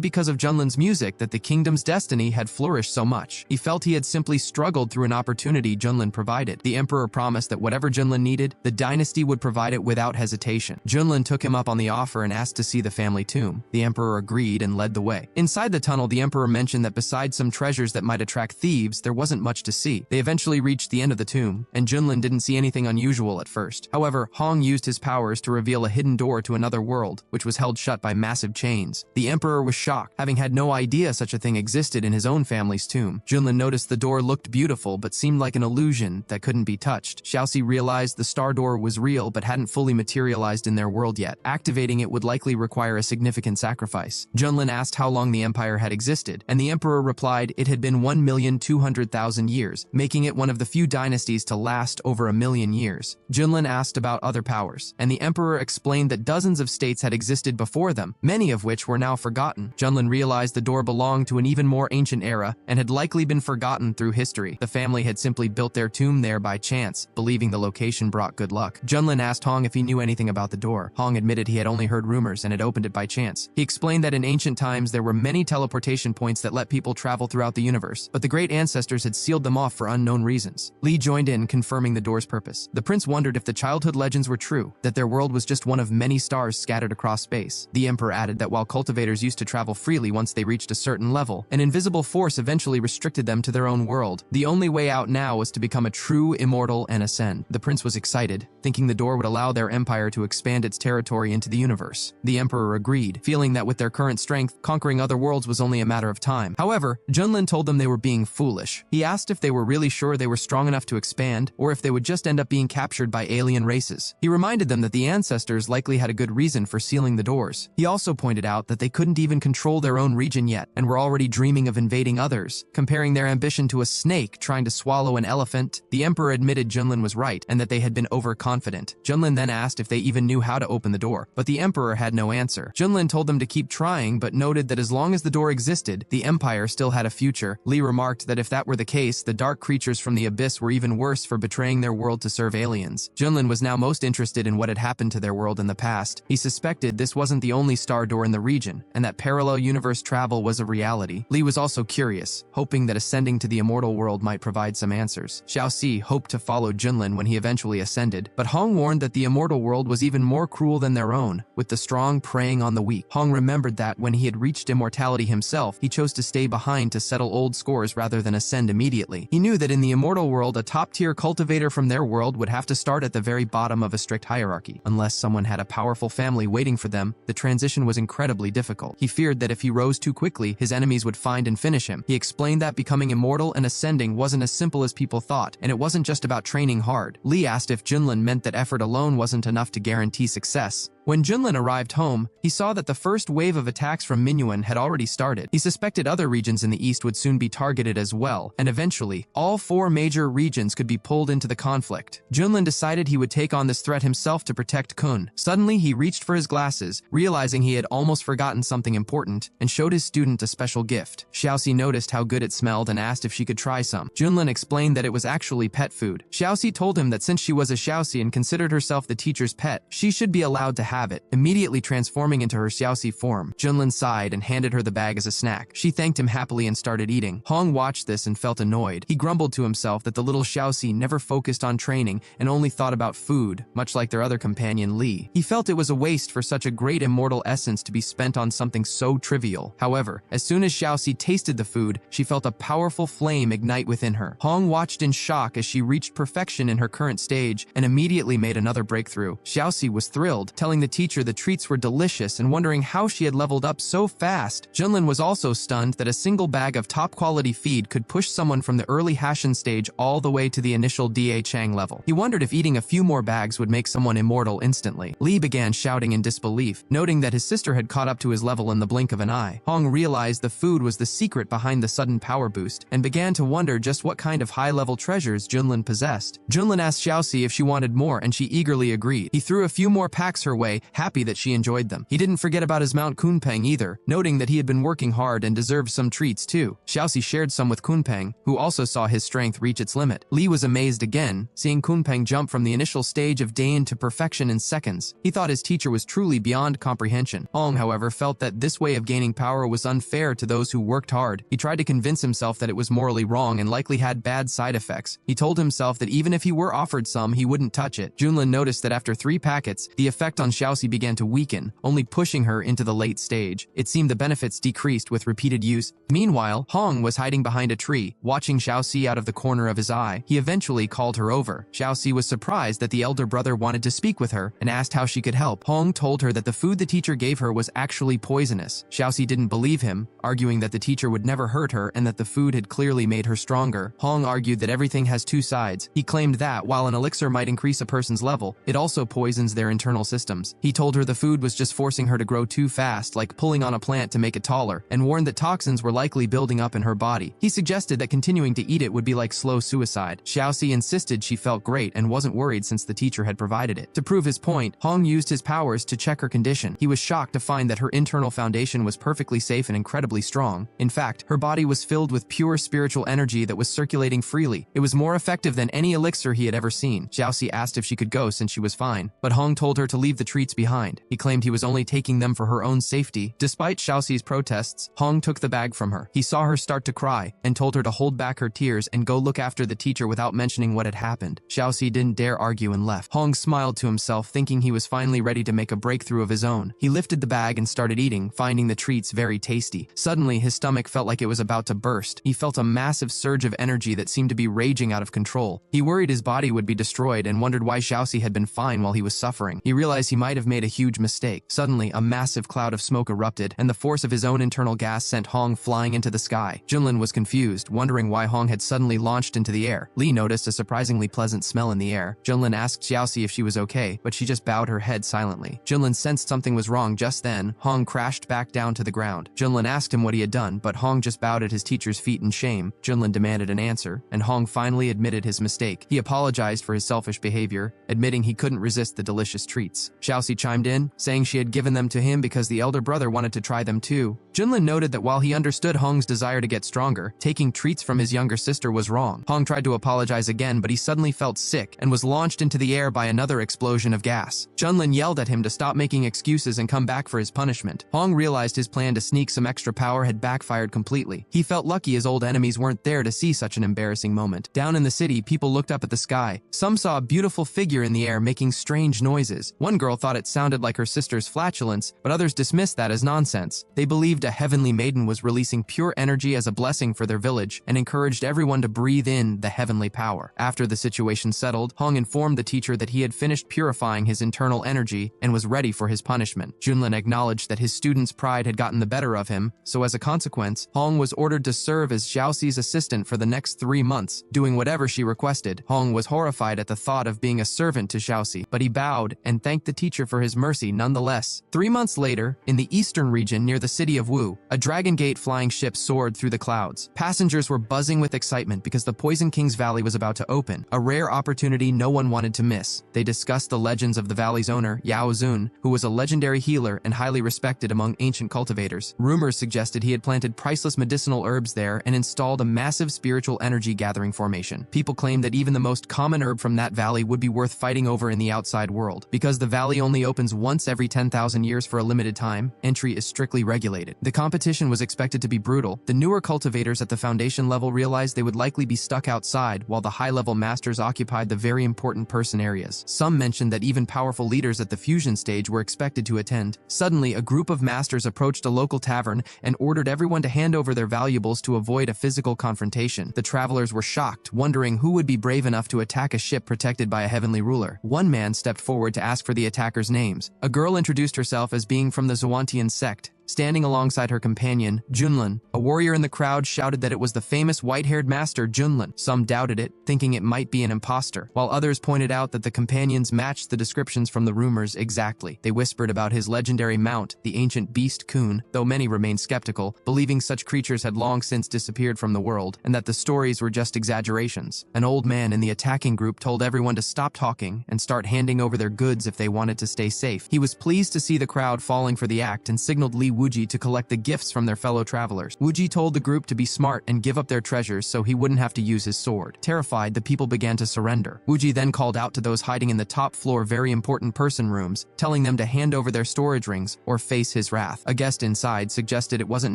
A: because of Junlin's music that the kingdom's destiny had flourished so much. He felt he had simply struggled through an opportunity Junlin provided. The emperor promised that whatever Junlin needed, the dynasty would provide it without hesitation. Junlin took him up on the offer and asked to see the family tomb. The emperor agreed and led the way. Inside the tunnel, the emperor mentioned that besides some treasures that might attract thieves, there wasn't much to see. They eventually reached the end of the tomb, and Junlin didn't see anything unusual at first. However, Hong used his powers to reveal a hidden door to another world, which was held shut by massive chains. The emperor was shocked, having had no idea such a thing existed in his own family's tomb. Junlin noticed the door looked beautiful but seemed like an illusion that couldn't be touched. Xiaoxi realized the star door was real but hadn't fully materialized in their world yet. Activating it would likely require a significant sacrifice. Junlin asked how long the empire had existed, and the emperor replied it had been 1,200,000 years, making it one of the few dynasties to last over 1,000,000 years. Junlin asked about other powers, and the emperor explained that dozens of states had existed before them, many of which were now forgotten. Junlin realized the door belonged to an even more ancient era and had likely been forgotten through history. The family had simply built their tomb there by chance, believing the location brought good luck. Junlin asked Hong if he knew anything about the door. Hong admitted he had only heard rumors and had opened it by chance. He explained that in ancient times there were many teleportation points that let people travel throughout the universe, but the great ancestors had sealed them off for unknown reasons. Lee joined in, confirming the door's purpose. The prince wondered if the childhood legends were true, that their world was just one of many stars scattered across space. The emperor added that while cultivators used to travel freely once they reached a certain level, an invisible force eventually restricted them to their own world. The only way out now was to become a true immortal and ascend. The prince was excited, thinking the door would allow their empire to expand its territory into the universe. The emperor agreed, feeling that with their current strength, conquering other worlds was only a matter of time. However, Junlin told them they were being foolish. He asked if they were really sure they were strong enough to expand, or if they would just end up being captured by alien races. He reminded them that the ancestors likely had a good reason for sealing the doors. He also pointed out that they couldn't even control their own region yet and were already dreaming of invading others, comparing their ambition to a snake trying to swallow an elephant. The emperor admitted Junlin was right and that they had been overconfident. Junlin then asked if they even knew how to open the door, but the emperor had no answer. Junlin told them to keep trying, but noted that as long as the door existed, the empire still had a future. Li remarked that if that were the case, the dark creatures from the abyss were even worse for betraying their world to serve aliens. Junlin was now most interested in what had happened to their world in the past. He suspected this wasn't the only star door in the region, and that parallel universe travel was a reality. Li was also curious, hoping that ascending to the immortal world might provide some answers. Xiaoxi hoped to follow Junlin when he eventually ascended, but Hong warned that the immortal world was even more cruel than their own, with the strong preying on the weak. Hong remembered that when he had reached immortality himself, he chose to stay behind to settle old scores rather than ascend immediately. He knew that in the immortal world, a top-tier cultivator from their world would have to start at the very bottom of a strict hierarchy. Unless someone had a powerful family waiting for them, the transition was incredibly difficult. He feared that if he rose too quickly, his enemies would find and finish him. He explained that becoming immortal and ascending wasn't as simple as people thought, and it wasn't just about training hard. Li asked if Junlin meant that effort alone wasn't enough to guarantee success. When Junlin arrived home, he saw that the first wave of attacks from Manhwa had already started. He suspected other regions in the east would soon be targeted as well, and eventually, all 4 major regions could be pulled into the conflict. Junlin decided he would take on this threat himself to protect Kun. Suddenly, he reached for his glasses, realizing he had almost forgotten something important, and showed his student a special gift. Xiaoxi noticed how good it smelled and asked if she could try some. Junlin explained that it was actually pet food. Xiaoxi told him that since she was a Xiaoxi and considered herself the teacher's pet, she should be allowed to have it, immediately transforming into her Xiaoxi form. Junlin sighed and handed her the bag as a snack. She thanked him happily and started eating. Hong watched this and felt annoyed. He grumbled to himself that the little Xiaoxi never focused on training and only thought about food, much like their other companion Li. He felt it was a waste for such a great immortal essence to be spent on something so trivial. However, as soon as Xiaoxi tasted the food, she felt a powerful flame ignite within her. Hong watched in shock as she reached perfection in her current stage and immediately made another breakthrough. Xiaoxi was thrilled, telling the teacher the treats were delicious and wondering how she had leveled up so fast. Junlin was also stunned that a single bag of top-quality feed could push someone from the early Hashin stage all the way to the initial Da Chang level. He wondered if eating a few more bags would make someone immortal instantly. Li began shouting in disbelief, noting that his sister had caught up to his level in the blink of an eye. Hong realized the food was the secret behind the sudden power boost and began to wonder just what kind of high-level treasures Junlin possessed. Junlin asked Xiaoxi if she wanted more, and she eagerly agreed. He threw a few more packs her way, happy that she enjoyed them. He didn't forget about his Mount Kunpeng either, noting that he had been working hard and deserved some treats too. Xiaoxi shared some with Kunpeng, who also saw his strength reach its limit. Li was amazed again, seeing Kunpeng jump from the initial stage of Dain to perfection in seconds. He thought his teacher was truly beyond comprehension. Hong, however, felt that this way of gaining power was unfair to those who worked hard. He tried to convince himself that it was morally wrong and likely had bad side effects. He told himself that even if he were offered some, he wouldn't touch it. Junlin noticed that after 3 packets, the effect on Xiaoxi began to weaken, only pushing her into the late stage. It seemed the benefits decreased with repeated use. Meanwhile, Hong was hiding behind a tree, watching Xiaoxi out of the corner of his eye. He eventually called her over. Xiaoxi was surprised that the elder brother wanted to speak with her and asked how she could help. Hong told her that the food the teacher gave her was actually poisonous. Xiaoxi didn't believe him, arguing that the teacher would never hurt her and that the food had clearly made her stronger. Hong argued that everything has 2 sides. He claimed that while an elixir might increase a person's level, it also poisons their internal systems. He told her the food was just forcing her to grow too fast, like pulling on a plant to make it taller, and warned that toxins were likely building up in her body. He suggested that continuing to eat it would be like slow suicide. Xiaoxi insisted she felt great and wasn't worried since the teacher had provided it. To prove his point, Hong used his powers to check her condition. He was shocked to find that her internal foundation was perfectly safe and incredibly strong. In fact, her body was filled with pure spiritual energy that was circulating freely. It was more effective than any elixir he had ever seen. Xiaoxi asked if she could go since she was fine, but Hong told her to leave the treats behind. He claimed he was only taking them for her own safety. Despite Xiaoxi's protests, Hong took the bag from her. He saw her start to cry and told her to hold back her tears and go look after the teacher without mentioning what had happened. Xiaoxi didn't dare argue and left. Hong smiled to himself, thinking he was finally ready to make a breakthrough of his own. He lifted the bag and started eating, finding the treats very tasty. Suddenly, his stomach felt like it was about to burst. He felt a massive surge of energy that seemed to be raging out of control. He worried his body would be destroyed and wondered why Xiaoxi had been fine while he was suffering. He realized he might might have made a huge mistake. Suddenly, a massive cloud of smoke erupted, and the force of his own internal gas sent Hong flying into the sky. Junlin was confused, wondering why Hong had suddenly launched into the air. Lee noticed a surprisingly pleasant smell in the air. Junlin asked Xiaoxi if she was okay, but she just bowed her head silently. Junlin sensed something was wrong just then. Hong crashed back down to the ground. Junlin asked him what he had done, but Hong just bowed at his teacher's feet in shame. Junlin demanded an answer, and Hong finally admitted his mistake. He apologized for his selfish behavior, admitting he couldn't resist the delicious treats. Xiaoxi chimed in, saying she had given them to him because the elder brother wanted to try them too. Junlin noted that while he understood Hong's desire to get stronger, taking treats from his younger sister was wrong. Hong tried to apologize again, but he suddenly felt sick and was launched into the air by another explosion of gas. Junlin yelled at him to stop making excuses and come back for his punishment. Hong realized his plan to sneak some extra power had backfired completely. He felt lucky his old enemies weren't there to see such an embarrassing moment. Down in the city, people looked up at the sky. Some saw a beautiful figure in the air making strange noises. One girl thought it sounded like her sister's flatulence, but others dismissed that as nonsense. They believed a heavenly maiden was releasing pure energy as a blessing for their village and encouraged everyone to breathe in the heavenly power. After the situation settled, Hong informed the teacher that he had finished purifying his internal energy and was ready for his punishment. Junlin acknowledged that his student's pride had gotten the better of him, so as a consequence, Hong was ordered to serve as Xiaoxi's assistant for the next 3 months, doing whatever she requested. Hong was horrified at the thought of being a servant to Xiaoxi, but he bowed and thanked the teacher for his mercy nonetheless. 3 months later, in the eastern region near the city of Wu, a Dragon Gate flying ship soared through the clouds. Passengers were buzzing with excitement because the Poison King's Valley was about to open, a rare opportunity no one wanted to miss. They discussed the legends of the valley's owner, Yao Zun, who was a legendary healer and highly respected among ancient cultivators. Rumors suggested he had planted priceless medicinal herbs there and installed a massive spiritual energy gathering formation. People claimed that even the most common herb from that valley would be worth fighting over in the outside world. Because the valley only opens once every 10,000 years for a limited time, entry is strictly regulated. The competition was expected to be brutal. The newer cultivators at the foundation level realized they would likely be stuck outside, while the high-level masters occupied the very important person areas. Some mentioned that even powerful leaders at the fusion stage were expected to attend. Suddenly, a group of masters approached a local tavern and ordered everyone to hand over their valuables to avoid a physical confrontation. The travelers were shocked, wondering who would be brave enough to attack a ship protected by a heavenly ruler. One man stepped forward to ask for the attackers' names. A girl introduced herself as being from the Zhuantian sect. Standing alongside her companion, Junlin, a warrior in the crowd shouted that it was the famous white-haired master Junlin. Some doubted it, thinking it might be an imposter, while others pointed out that the companions matched the descriptions from the rumors exactly. They whispered about his legendary mount, the ancient beast Kun, though many remained skeptical, believing such creatures had long since disappeared from the world, and that the stories were just exaggerations. An old man in the attacking group told everyone to stop talking and start handing over their goods if they wanted to stay safe. He was pleased to see the crowd falling for the act and signaled Li Wuji to collect the gifts from their fellow travelers. Wuji told the group to be smart and give up their treasures so he wouldn't have to use his sword. Terrified, the people began to surrender. Wuji then called out to those hiding in the top floor very important person rooms, telling them to hand over their storage rings or face his wrath. A guest inside suggested it wasn't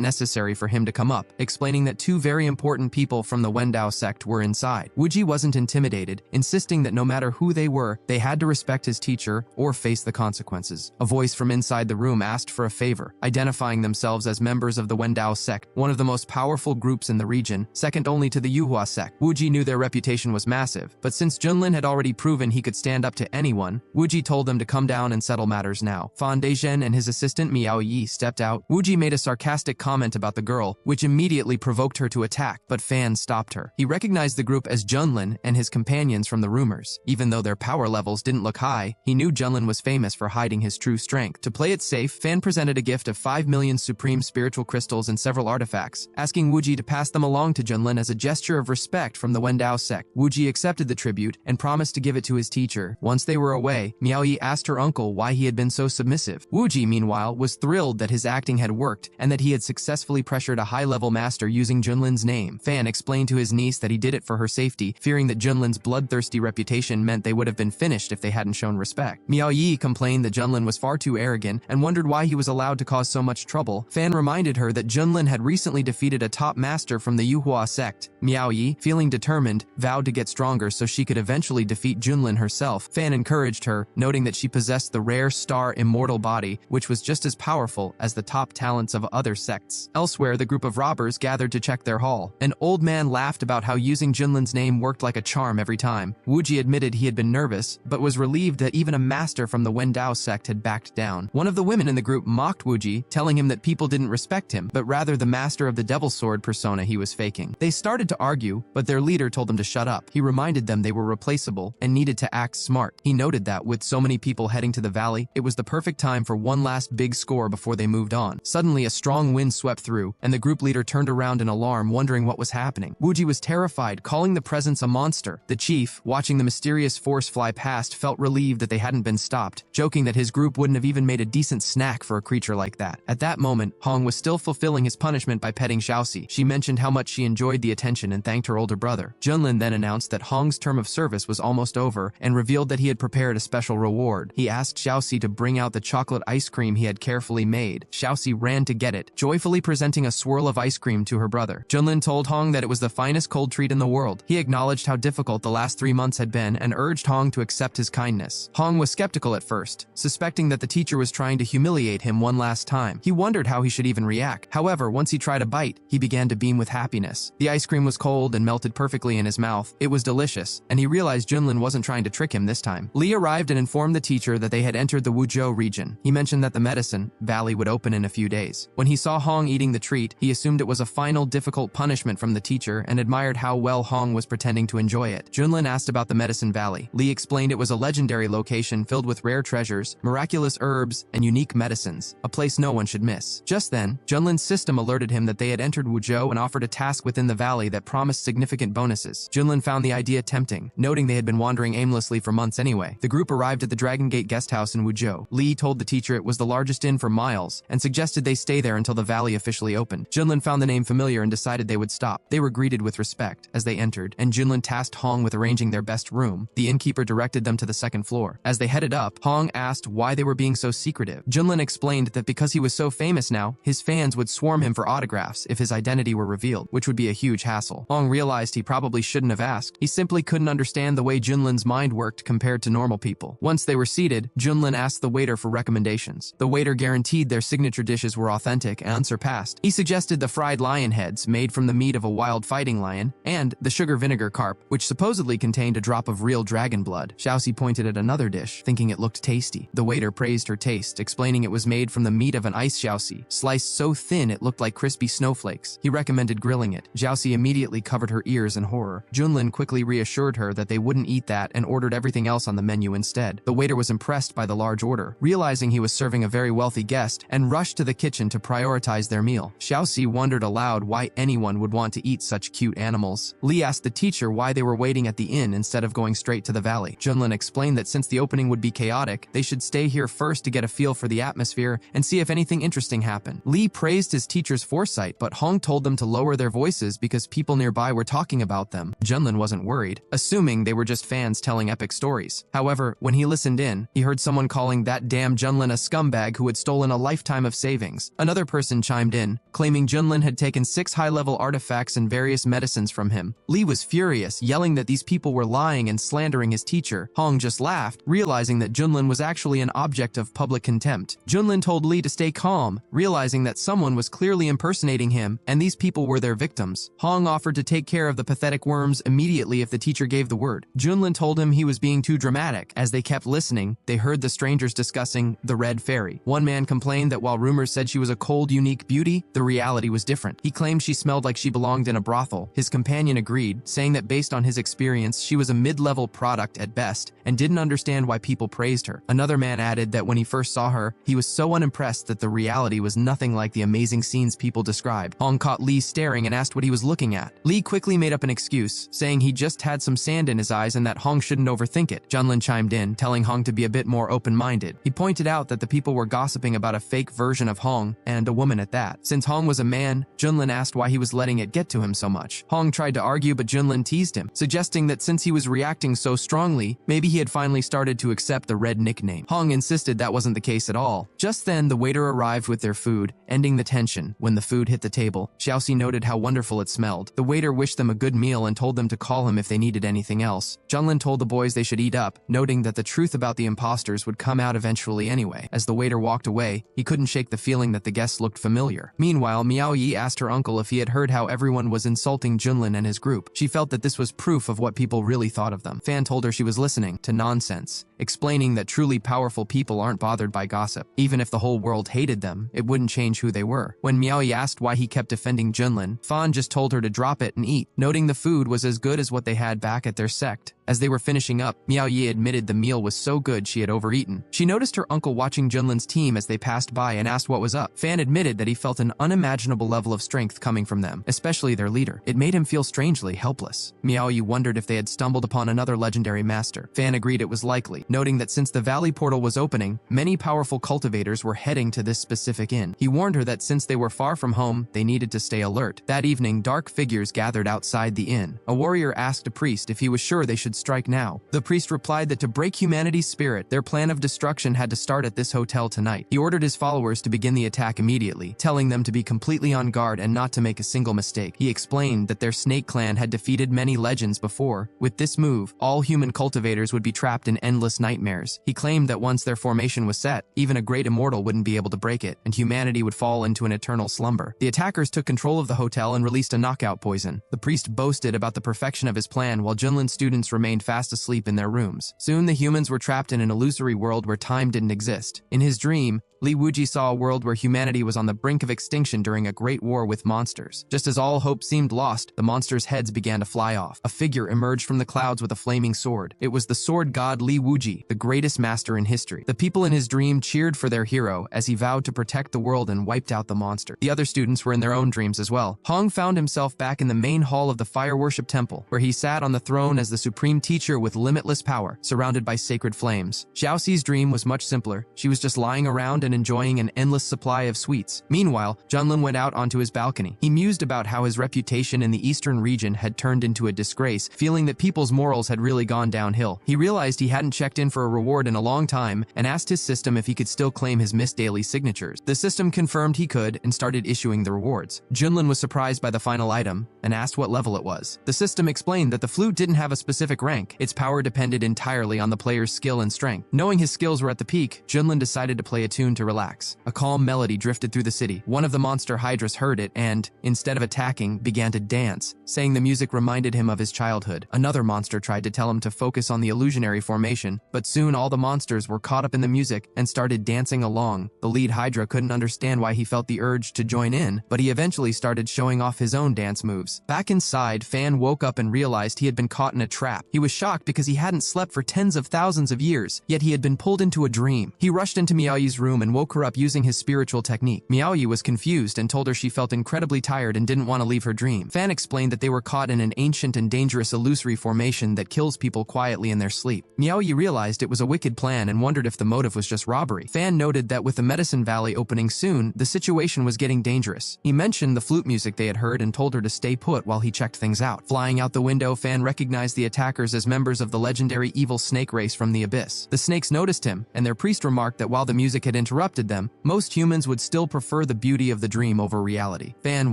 A: necessary for him to come up, explaining that 2 very important people from the Wendao sect were inside. Wuji wasn't intimidated, insisting that no matter who they were, they had to respect his teacher or face the consequences. A voice from inside the room asked for a favor, identifying themselves as members of the Wendao sect, one of the most powerful groups in the region, second only to the Yuhua sect. Wuji knew their reputation was massive, but since Junlin had already proven he could stand up to anyone, Wuji told them to come down and settle matters now. Fan Dezhen and his assistant Miao Yi stepped out. Wuji made a sarcastic comment about the girl, which immediately provoked her to attack, but Fan stopped her. He recognized the group as Junlin and his companions from the rumors. Even though their power levels didn't look high, he knew Junlin was famous for hiding his true strength. To play it safe, Fan presented a gift of 5 million supreme spiritual crystals and several artifacts, asking Wuji to pass them along to Junlin as a gesture of respect from the Wendao sect. Wuji accepted the tribute and promised to give it to his teacher. Once they were away, Miaoyi asked her uncle why he had been so submissive. Wuji, meanwhile, was thrilled that his acting had worked and that he had successfully pressured a high-level master using Junlin's name. Fan explained to his niece that he did it for her safety, fearing that Junlin's bloodthirsty reputation meant they would have been finished if they hadn't shown respect. Miao Yi complained that Junlin was far too arrogant and wondered why he was allowed to cause so much much trouble, Fan reminded her that Junlin had recently defeated a top master from the Yuhua sect. Miao Yi, feeling determined, vowed to get stronger so she could eventually defeat Junlin herself. Fan encouraged her, noting that she possessed the rare star immortal body, which was just as powerful as the top talents of other sects. Elsewhere, the group of robbers gathered to check their haul. An old man laughed about how using Junlin's name worked like a charm every time. Wuji admitted he had been nervous, but was relieved that even a master from the Wendao sect had backed down. One of the women in the group mocked Wuji, telling him that people didn't respect him, but rather the master of the Devil Sword persona he was faking. They started to argue, but their leader told them to shut up. He reminded them they were replaceable and needed to act smart. He noted that, with so many people heading to the valley, it was the perfect time for one last big score before they moved on. Suddenly, a strong wind swept through, and the group leader turned around in alarm, wondering what was happening. Wuji was terrified, calling the presence a monster. The chief, watching the mysterious force fly past, felt relieved that they hadn't been stopped, joking that his group wouldn't have even made a decent snack for a creature like that. At that moment, Hong was still fulfilling his punishment by petting Xiaoxi. She mentioned how much she enjoyed the attention and thanked her older brother. Junlin then announced that Hong's term of service was almost over and revealed that he had prepared a special reward. He asked Xiaoxi to bring out the chocolate ice cream he had carefully made. Xiaoxi ran to get it, joyfully presenting a swirl of ice cream to her brother. Junlin told Hong that it was the finest cold treat in the world. He acknowledged how difficult the last 3 months had been and urged Hong to accept his kindness. Hong was skeptical at first, suspecting that the teacher was trying to humiliate him one last time. He wondered how he should even react. However, once he tried a bite, he began to beam with happiness. The ice cream was cold and melted perfectly in his mouth. It was delicious, and he realized Junlin wasn't trying to trick him this time. Li arrived and informed the teacher that they had entered the Wuzhou region. He mentioned that the medicine valley would open in a few days. When he saw Hong eating the treat, he assumed it was a final difficult punishment from the teacher and admired how well Hong was pretending to enjoy it. Junlin asked about the medicine valley. Li explained it was a legendary location filled with rare treasures, miraculous herbs, and unique medicines, a place no one should miss. Just then, Junlin's system alerted him that they had entered Wuzhou and offered a task within the valley that promised significant bonuses. Junlin found the idea tempting, noting they had been wandering aimlessly for months anyway. The group arrived at the Dragon Gate guest house in Wuzhou. Li told the teacher it was the largest inn for miles and suggested they stay there until the valley officially opened. Junlin found the name familiar and decided they would stop. They were greeted with respect as they entered, and Junlin tasked Hong with arranging their best room. The innkeeper directed them to the second floor. As they headed up, Hong asked why they were being so secretive. Junlin explained that because he was so famous now, his fans would swarm him for autographs if his identity were revealed, which would be a huge hassle. Hong realized he probably shouldn't have asked. He simply couldn't understand the way Junlin's mind worked compared to normal people. Once they were seated, Junlin asked the waiter for recommendations. The waiter guaranteed their signature dishes were authentic and unsurpassed. He suggested the fried lion heads made from the meat of a wild fighting lion and the sugar vinegar carp, which supposedly contained a drop of real dragon blood. Xiaoxi pointed at another dish, thinking it looked tasty. The waiter praised her taste, explaining it was made from the meat of an ice Xiaoxi, sliced so thin it looked like crispy snowflakes. He recommended grilling it. Xiaoxi immediately covered her ears in horror. Junlin quickly reassured her that they wouldn't eat that and ordered everything else on the menu instead. The waiter was impressed by the large order, realizing he was serving a very wealthy guest, and rushed to the kitchen to prioritize their meal. Xiaoxi wondered aloud why anyone would want to eat such cute animals. Li asked the teacher why they were waiting at the inn instead of going straight to the valley. Junlin explained that since the opening would be chaotic, they should stay here first to get a feel for the atmosphere and see if anything interesting happened. Li praised his teacher's foresight, but Hong told them to lower their voices because people nearby were talking about them. Junlin wasn't worried, assuming they were just fans telling epic stories. However, when he listened in, he heard someone calling that damn Junlin a scumbag who had stolen a lifetime of savings. Another person chimed in, claiming Junlin had taken 6 high-level artifacts and various medicines from him. Li was furious, yelling that these people were lying and slandering his teacher. Hong just laughed, realizing that Junlin was actually an object of public contempt. Junlin told Li to stay calm, realizing that someone was clearly impersonating him, and these people were their victims. Hong offered to take care of the pathetic worms immediately if the teacher gave the word. Junlin told him he was being too dramatic. As they kept listening, they heard the strangers discussing the Red Fairy. One man complained that while rumors said she was a cold, unique beauty, the reality was different. He claimed she smelled like she belonged in a brothel. His companion agreed, saying that based on his experience, she was a mid-level product at best and didn't understand why people praised her. Another man added that when he first saw her, he was so unimpressed that the reality was nothing like the amazing scenes people described. Hong caught Li staring and asked what he was looking at. Li quickly made up an excuse, saying he just had some sand in his eyes and that Hong shouldn't overthink it. Junlin chimed in, telling Hong to be a bit more open-minded. He pointed out that the people were gossiping about a fake version of Hong, and a woman at that. Since Hong was a man, Junlin asked why he was letting it get to him so much. Hong tried to argue, but Junlin teased him, suggesting that since he was reacting so strongly, maybe he had finally started to accept the red nickname. Hong insisted that wasn't the case at all. Just then, the waiter arrived arrived with their food, ending the tension. When the food hit the table, Xiaoxi noted how wonderful it smelled. The waiter wished them a good meal and told them to call him if they needed anything else. Junlin told the boys they should eat up, noting that the truth about the imposters would come out eventually anyway. As the waiter walked away, he couldn't shake the feeling that the guests looked familiar. Meanwhile, Miao Yi asked her uncle if he had heard how everyone was insulting Junlin and his group. She felt that this was proof of what people really thought of them. Fan told her she was listening to nonsense, explaining that truly powerful people aren't bothered by gossip. Even if the whole world hated them, it wouldn't change who they were. When Miao Yi asked why he kept defending Junlin, Fan just told her to drop it and eat, noting the food was as good as what they had back at their sect. As they were finishing up, Miao Yi admitted the meal was so good she had overeaten. She noticed her uncle watching Junlin's team as they passed by and asked what was up. Fan admitted that he felt an unimaginable level of strength coming from them, especially their leader. It made him feel strangely helpless. Miao Yi wondered if they had stumbled upon another legendary master. Fan agreed it was likely, noting that since the valley portal was opening, many powerful cultivators were heading to this specific inn. He warned her that since they were far from home, they needed to stay alert. That evening, dark figures gathered outside the inn. A warrior asked a priest if he was sure they should strike now. The priest replied that to break humanity's spirit, their plan of destruction had to start at this hotel tonight. He ordered his followers to begin the attack immediately, telling them to be completely on guard and not to make a single mistake. He explained that their snake clan had defeated many legends before. With this move, all human cultivators would be trapped in endless nightmares. He claimed that once their formation was set, even a great immortal wouldn't be able to break it, and humanity would fall into an eternal slumber. The attackers took control of the hotel and released a knockout poison. The priest boasted about the perfection of his plan while Junlin's students remained fast asleep in their rooms. Soon the humans were trapped in an illusory world where time didn't exist. In his dream, Li Wuji saw a world where humanity was on the brink of extinction during a great war with monsters. Just as all hope seemed lost, the monsters' heads began to fly off. A figure emerged from the clouds with a flaming sword. It was the sword god Li Wuji, the greatest master in history. The people in his dream cheered for their hero as he vowed to protect the world and wiped out the monster. The other students were in their own dreams as well. Hong found himself back in the main hall of the fire worship temple, where he sat on the throne as the supreme teacher with limitless power, surrounded by sacred flames. Xiaoxi's dream was much simpler. She was just lying around and enjoying an endless supply of sweets. Meanwhile, Junlin went out onto his balcony. He mused about how his reputation in the eastern region had turned into a disgrace, feeling that people's morals had really gone downhill. He realized he hadn't checked in for a reward in a long time and asked his system if he could still claim his missed daily signatures. The system confirmed he could and started issuing the rewards. Junlin was surprised by the final item and asked what level it was. The system explained that the flute didn't have a specific rank. Its power depended entirely on the player's skill and strength. Knowing his skills were at the peak, Junlin decided to play a tune to relax. A calm melody drifted through the city. One of the monster hydras heard it and, instead of attacking, began to dance, saying the music reminded him of his childhood. Another monster tried to tell him to focus on the illusionary formation, but soon all the monsters were caught up in the music and started dancing along. The lead hydra couldn't understand why he felt the urge to join in, but he eventually started showing off his own dance moves. Back inside, Fan woke up and realized he had been caught in a trap. He was shocked because he hadn't slept for tens of thousands of years, yet he had been pulled into a dream. He rushed into Miaoyi's room and woke her up using his spiritual technique. Miaoyi was confused and told her she felt incredibly tired and didn't want to leave her dream. Fan explained that they were caught in an ancient and dangerous illusory formation that kills people quietly in their sleep. Miaoyi realized it was a wicked plan and wondered if the motive was just robbery. Fan noted that with the Medicine Valley opening soon, the situation was getting dangerous. He mentioned the flute music they had heard and told her to stay put while he checked things out. Flying out the window, Fan recognized the attackers as members of the legendary evil snake race from the abyss. The snakes noticed him, and their priest remarked that while the music had interrupted them, most humans would still prefer the beauty of the dream over reality. Fan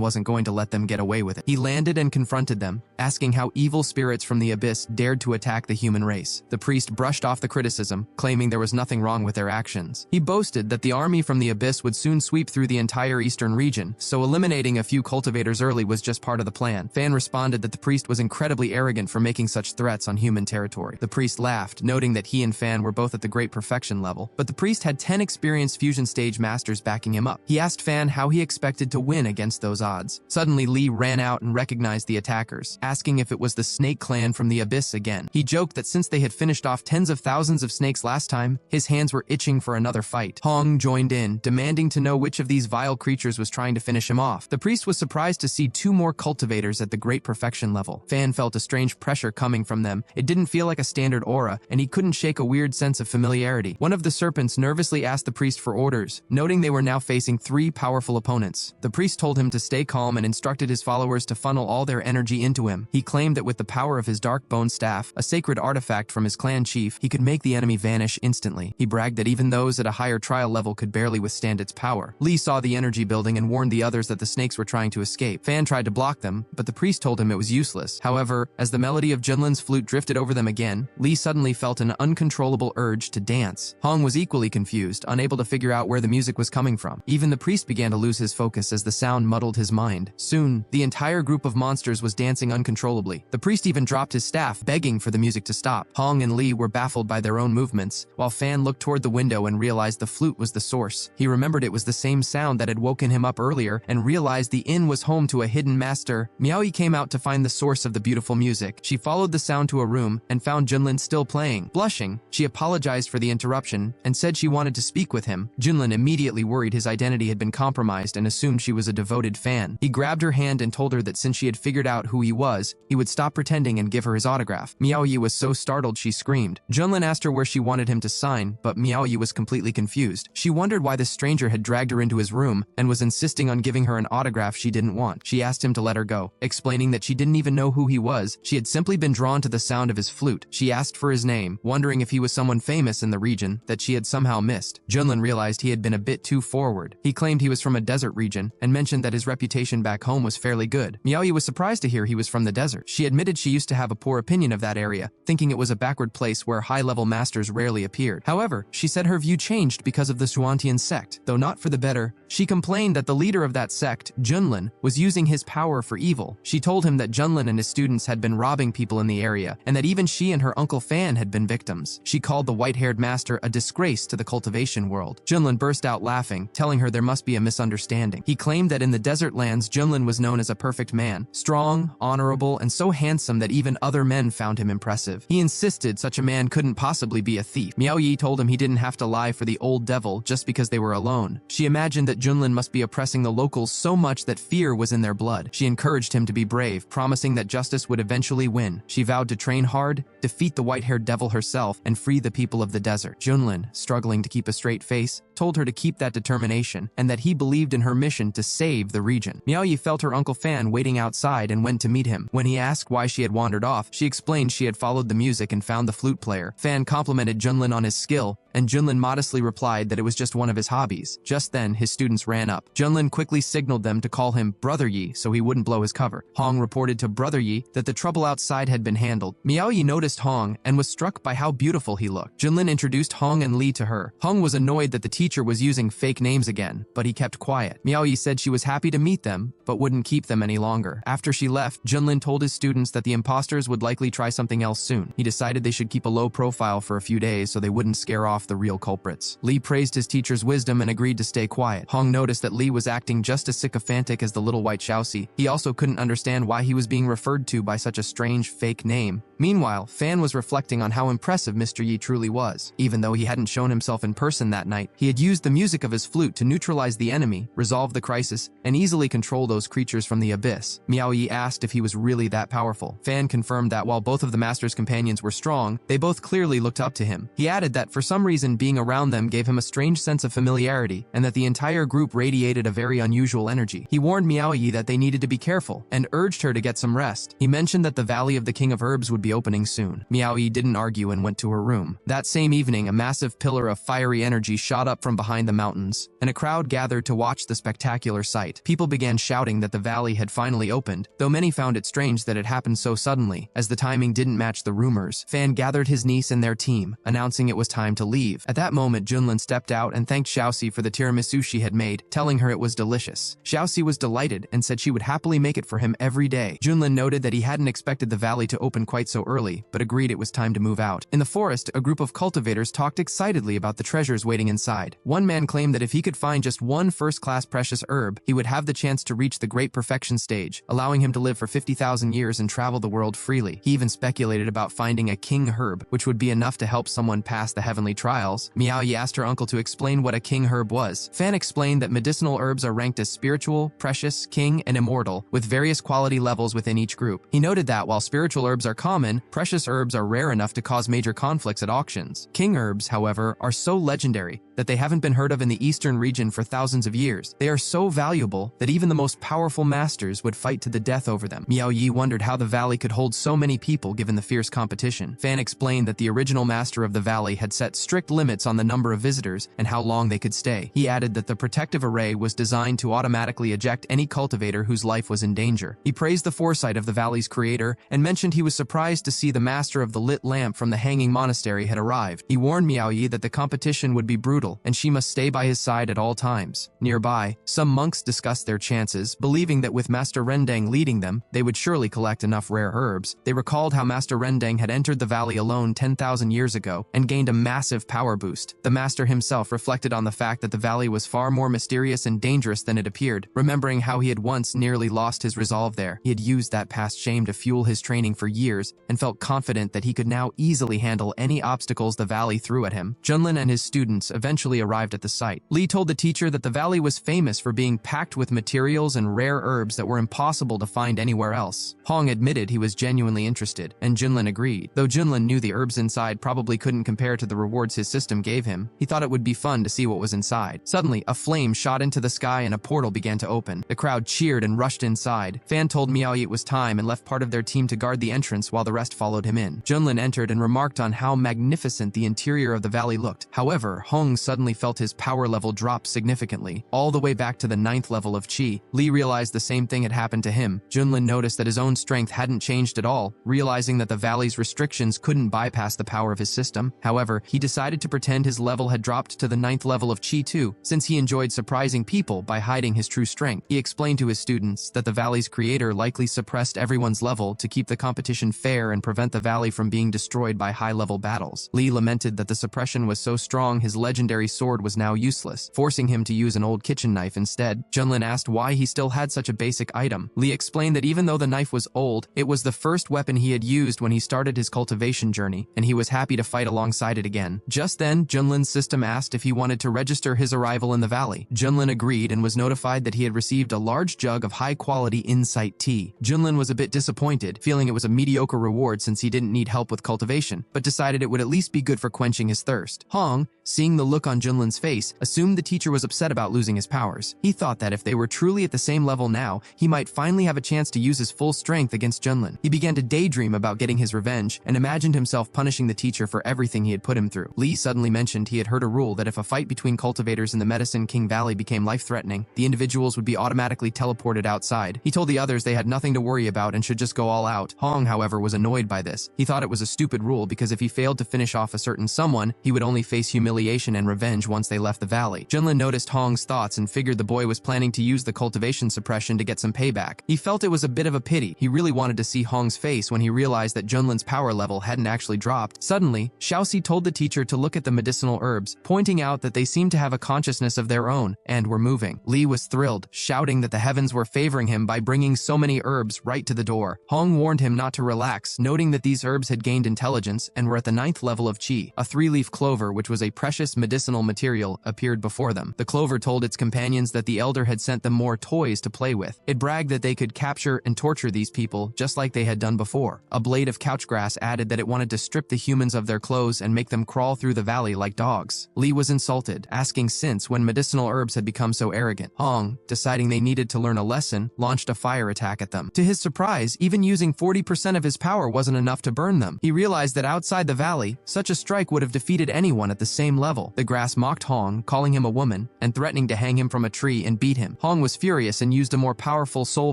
A: wasn't going to let them get away with it. He landed and confronted them, asking how evil spirits from the abyss dared to attack the human race. The priest brushed off the criticism, claiming there was nothing wrong with their actions. He boasted that the army from the abyss would soon sweep through the entire eastern region, so eliminating a few cultivators early was just part of the plan. Fan responded that the priest was incredibly arrogant for making such threats on human territory. The priest laughed, noting that he and Fan were both at the great perfection level, but the priest had 10 experienced fusion stage masters backing him up. He asked Fan how he expected to win against those odds. Suddenly, Lee ran out and recognized the attackers, asking if it was the Snake Clan from the Abyss again. He joked that since they had finished off tens of thousands of snakes last time, his hands were itching for another fight. Hong joined in, demanding to know which of these vile creatures was trying to finish him off. The priest was surprised to see 2 more cultivators at the great perfection level. Fan felt a strange pressure coming from them. It didn't feel like a standard aura, and he couldn't shake a weird sense of familiarity. One of the serpents nervously asked the priest priest for orders, noting they were now facing 3 powerful opponents. The priest told him to stay calm and instructed his followers to funnel all their energy into him. He claimed that with the power of his dark bone staff, a sacred artifact from his clan chief, he could make the enemy vanish instantly. He bragged that even those at a higher trial level could barely withstand its power. Lee saw the energy building and warned the others that the snakes were trying to escape. Fan tried to block them, but the priest told him it was useless. However, as the melody of Junlin's flute drifted over them again, Lee suddenly felt an uncontrollable urge to dance. Hong was equally confused, unable to figure out where the music was coming from. Even the priest began to lose his focus as the sound muddled his mind. Soon, the entire group of monsters was dancing uncontrollably. The priest even dropped his staff, begging for the music to stop. Hong and Lee were baffled by their own movements, while Fan looked toward the window and realized the flute was the source. He remembered it was the same sound that had woken him up earlier and realized the inn was home to a hidden master. Miaoyi came out to find the source of the beautiful music. She followed the sound to a room and found Junlin still playing. Blushing, she apologized for the interruption and said she wanted to speak with him. Junlin immediately worried his identity had been compromised and assumed she was a devoted fan. He grabbed her hand and told her that since she had figured out who he was, he would stop pretending and give her his autograph. Miaoyi was so startled she screamed. Junlin asked her where she wanted him to sign, but Miaoyi was completely confused. She wondered why the stranger had dragged her into his room and was insisting on giving her an autograph she didn't want. She asked him to let her go, explaining that she didn't even know who he was. She had simply been drawn to the sound of his flute. She asked for his name, wondering if he was someone famous in the region that she had somehow missed. Junlin realized he had been a bit too forward. He claimed he was from a desert region and mentioned that his reputation back home was fairly good. Miaoyi was surprised to hear he was from the desert. She admitted she used to have a poor opinion of that area, thinking it was a backward place where high-level masters rarely appeared. However, she said her view changed because of the Xuantian sect. Though not for the better, she complained that the leader of that sect, Junlin, was using his power for evil. She told him that Junlin and his students had been robbing people in the area, and that even she and her uncle Fan had been victims. She called the white-haired master a disgrace to the cultivation world. Junlin burst out laughing, telling her there must be a misunderstanding. He claimed that in the desert lands, Junlin was known as a perfect man, strong, honorable, and so handsome that even other men found him impressive. He insisted such a man couldn't possibly be a thief. Miaoyi told him he didn't have to lie for the old devil just because they were alone. She imagined that Junlin must be oppressing the locals so much that fear was in their blood. She encouraged him to be brave, promising that justice would eventually win. She vowed to train hard, defeat the white-haired devil herself, and free the people of the desert. Junlin, struggling to keep a straight face, told her to keep that determination and that he believed in her mission to save the region. Miaoyi felt her Uncle Fan waiting outside and went to meet him. When he asked why she had wandered off, she explained she had followed the music and found the flute player. Fan complimented Junlin on his skill, and Junlin modestly replied that it was just one of his hobbies. Just then, his students ran up. Junlin quickly signaled them to call him Brother Yi so he wouldn't blow his cover. Hong reported to Brother Yi that the trouble outside had been handled. Miaoyi noticed Hong and was struck by how beautiful he looked. Junlin introduced Hong and Lee to her. Hong was annoyed that the teacher was using fake names again, but he kept quiet. Miaoyi said she was happy to meet them, but wouldn't keep them any longer. After she left, Junlin told his students that the imposters would likely try something else soon. He decided they should keep a low profile for a few days so they wouldn't scare off the real culprits. Lee praised his teacher's wisdom and agreed to stay quiet. Hong noticed that Lee was acting just as sycophantic as the little white Xiaoxi. He also couldn't understand why he was being referred to by such a strange fake name. Meanwhile, Fan was reflecting on how impressive Mr. Yi truly was. Even though he hadn't shown himself in person that night, he had used the music of his flute to neutralize the enemy, resolve the crisis, and easily control those creatures from the abyss. Miaoyi asked if he was really that powerful. Fan confirmed that while both of the master's companions were strong, they both clearly looked up to him. He added that for some reason being around them gave him a strange sense of familiarity, and that the entire group radiated a very unusual energy. He warned Miaoyi that they needed to be careful, and urged her to get some rest. He mentioned that the Valley of the King of Herbs would be opening soon. Miaoyi didn't argue and went to her room. That same evening, a massive pillar of fiery energy shot up from behind the mountains, and a crowd gathered to watch the spectacular sight. People began shouting that the valley had finally opened, though many found it strange that it happened so suddenly, as the timing didn't match the rumors. Fan gathered his niece and their team, announcing it was time to leave. At that moment, Junlin stepped out and thanked Xiaoxi for the tiramisu she had made, telling her it was delicious. Xiaoxi was delighted and said she would happily make it for him every day. Junlin noted that he hadn't expected the valley to open quite so early, but agreed it was time to move out. In the forest, a group of cultivators talked excitedly about the treasures waiting inside. One man claimed that if he could find just one first-class precious herb, he would have the chance to reach the great perfection stage, allowing him to live for 50,000 years and travel the world freely. He even speculated about finding a king herb, which would be enough to help someone pass the heavenly trials. Miaoyi asked her uncle to explain what a king herb was. Fan explained explained that medicinal herbs are ranked as spiritual, precious, king, and immortal, with various quality levels within each group. He noted that while spiritual herbs are common, precious herbs are rare enough to cause major conflicts at auctions. King herbs, however, are so legendary that they haven't been heard of in the eastern region for thousands of years. They are so valuable that even the most powerful masters would fight to the death over them. Miao Yi wondered how the valley could hold so many people given the fierce competition. Fan explained that the original master of the valley had set strict limits on the number of visitors and how long they could stay. He added that the protective array was designed to automatically eject any cultivator whose life was in danger. He praised the foresight of the valley's creator and mentioned he was surprised to see the master of the lit lamp from the hanging monastery had arrived. He warned Miao Yi that the competition would be brutal and she must stay by his side at all times. Nearby, some monks discussed their chances, believing that with Master Rendang leading them, they would surely collect enough rare herbs. They recalled how Master Rendang had entered the valley alone 10,000 years ago and gained a massive power boost. The master himself reflected on the fact that the valley was far more mysterious and dangerous than it appeared, remembering how he had once nearly lost his resolve there. He had used that past shame to fuel his training for years and felt confident that he could now easily handle any obstacles the valley threw at him. Junlin and his students eventually arrived at the site. Li told the teacher that the valley was famous for being packed with materials and rare herbs that were impossible to find anywhere else. Hong admitted he was genuinely interested, and Junlin agreed. Though Junlin knew the herbs inside probably couldn't compare to the rewards his system gave him, he thought it would be fun to see what was inside. Suddenly, a flame shot into the sky and a portal began to open. The crowd cheered and rushed inside. Fan told Miao Yi it was time and left part of their team to guard the entrance while the rest followed him in. Junlin entered and remarked on how magnificent the interior of the valley looked. However, Hong suddenly felt his power level drop significantly, all the way back to the 9th level of Qi. Li realized the same thing had happened to him. Junlin noticed that his own strength hadn't changed at all, realizing that the valley's restrictions couldn't bypass the power of his system. However, he decided to pretend his level had dropped to the 9th level of Qi too, since he enjoyed surprising people by hiding his true strength. He explained to his students that the valley's creator likely suppressed everyone's level to keep the competition fair and prevent the valley from being destroyed by high-level battles. Li lamented that the suppression was so strong his legendary sword was now useless, forcing him to use an old kitchen knife instead. Junlin asked why he still had such a basic item. Li explained that even though the knife was old, it was the first weapon he had used when he started his cultivation journey, and he was happy to fight alongside it again. Just then, Junlin's system asked if he wanted to register his arrival in the valley. Junlin agreed and was notified that he had received a large jug of high-quality insight tea. Junlin was a bit disappointed, feeling it was a mediocre reward since he didn't need help with cultivation, but decided it would at least be good for quenching his thirst. Hong, seeing the look on Junlin's face, assumed the teacher was upset about losing his powers. He thought that if they were truly at the same level now, he might finally have a chance to use his full strength against Junlin. He began to daydream about getting his revenge and imagined himself punishing the teacher for everything he had put him through. Li suddenly mentioned he had heard a rule that if a fight between cultivators in the Medicine King Valley became life-threatening, the individuals would be automatically teleported outside. He told the others they had nothing to worry about and should just go all out. Hong, however, was annoyed by this. He thought it was a stupid rule because if he failed to finish off a certain someone, he would only face humiliation and revenge once they left the valley. Junlin noticed Hong's thoughts and figured the boy was planning to use the cultivation suppression to get some payback. He felt it was a bit of a pity. He really wanted to see Hong's face when he realized that Junlin's power level hadn't actually dropped. Suddenly, Xiaoxi told the teacher to look at the medicinal herbs, pointing out that they seemed to have a consciousness of their own and were moving. Li was thrilled, shouting that the heavens were favoring him by bringing so many herbs right to the door. Hong warned him not to relax, noting that these herbs had gained intelligence and were at the 9th level of Qi. A 3-leaf clover, which was a precious medicinal material, appeared before them. The clover told its companions that the elder had sent them more toys to play with. It bragged that they could capture and torture these people just like they had done before. A blade of couch grass added that it wanted to strip the humans of their clothes and make them crawl through the valley like dogs. Li was insulted, asking since when medicinal herbs had become so arrogant. Hong, deciding they needed to learn a lesson, launched a fire attack at them. To his surprise, even using 40% of his power wasn't enough to burn them. He realized that outside the valley, such a strike would have defeated anyone at the same level. The grass mocked Hong, calling him a woman, and threatening to hang him from a tree and beat him. Hong was furious and used a more powerful soul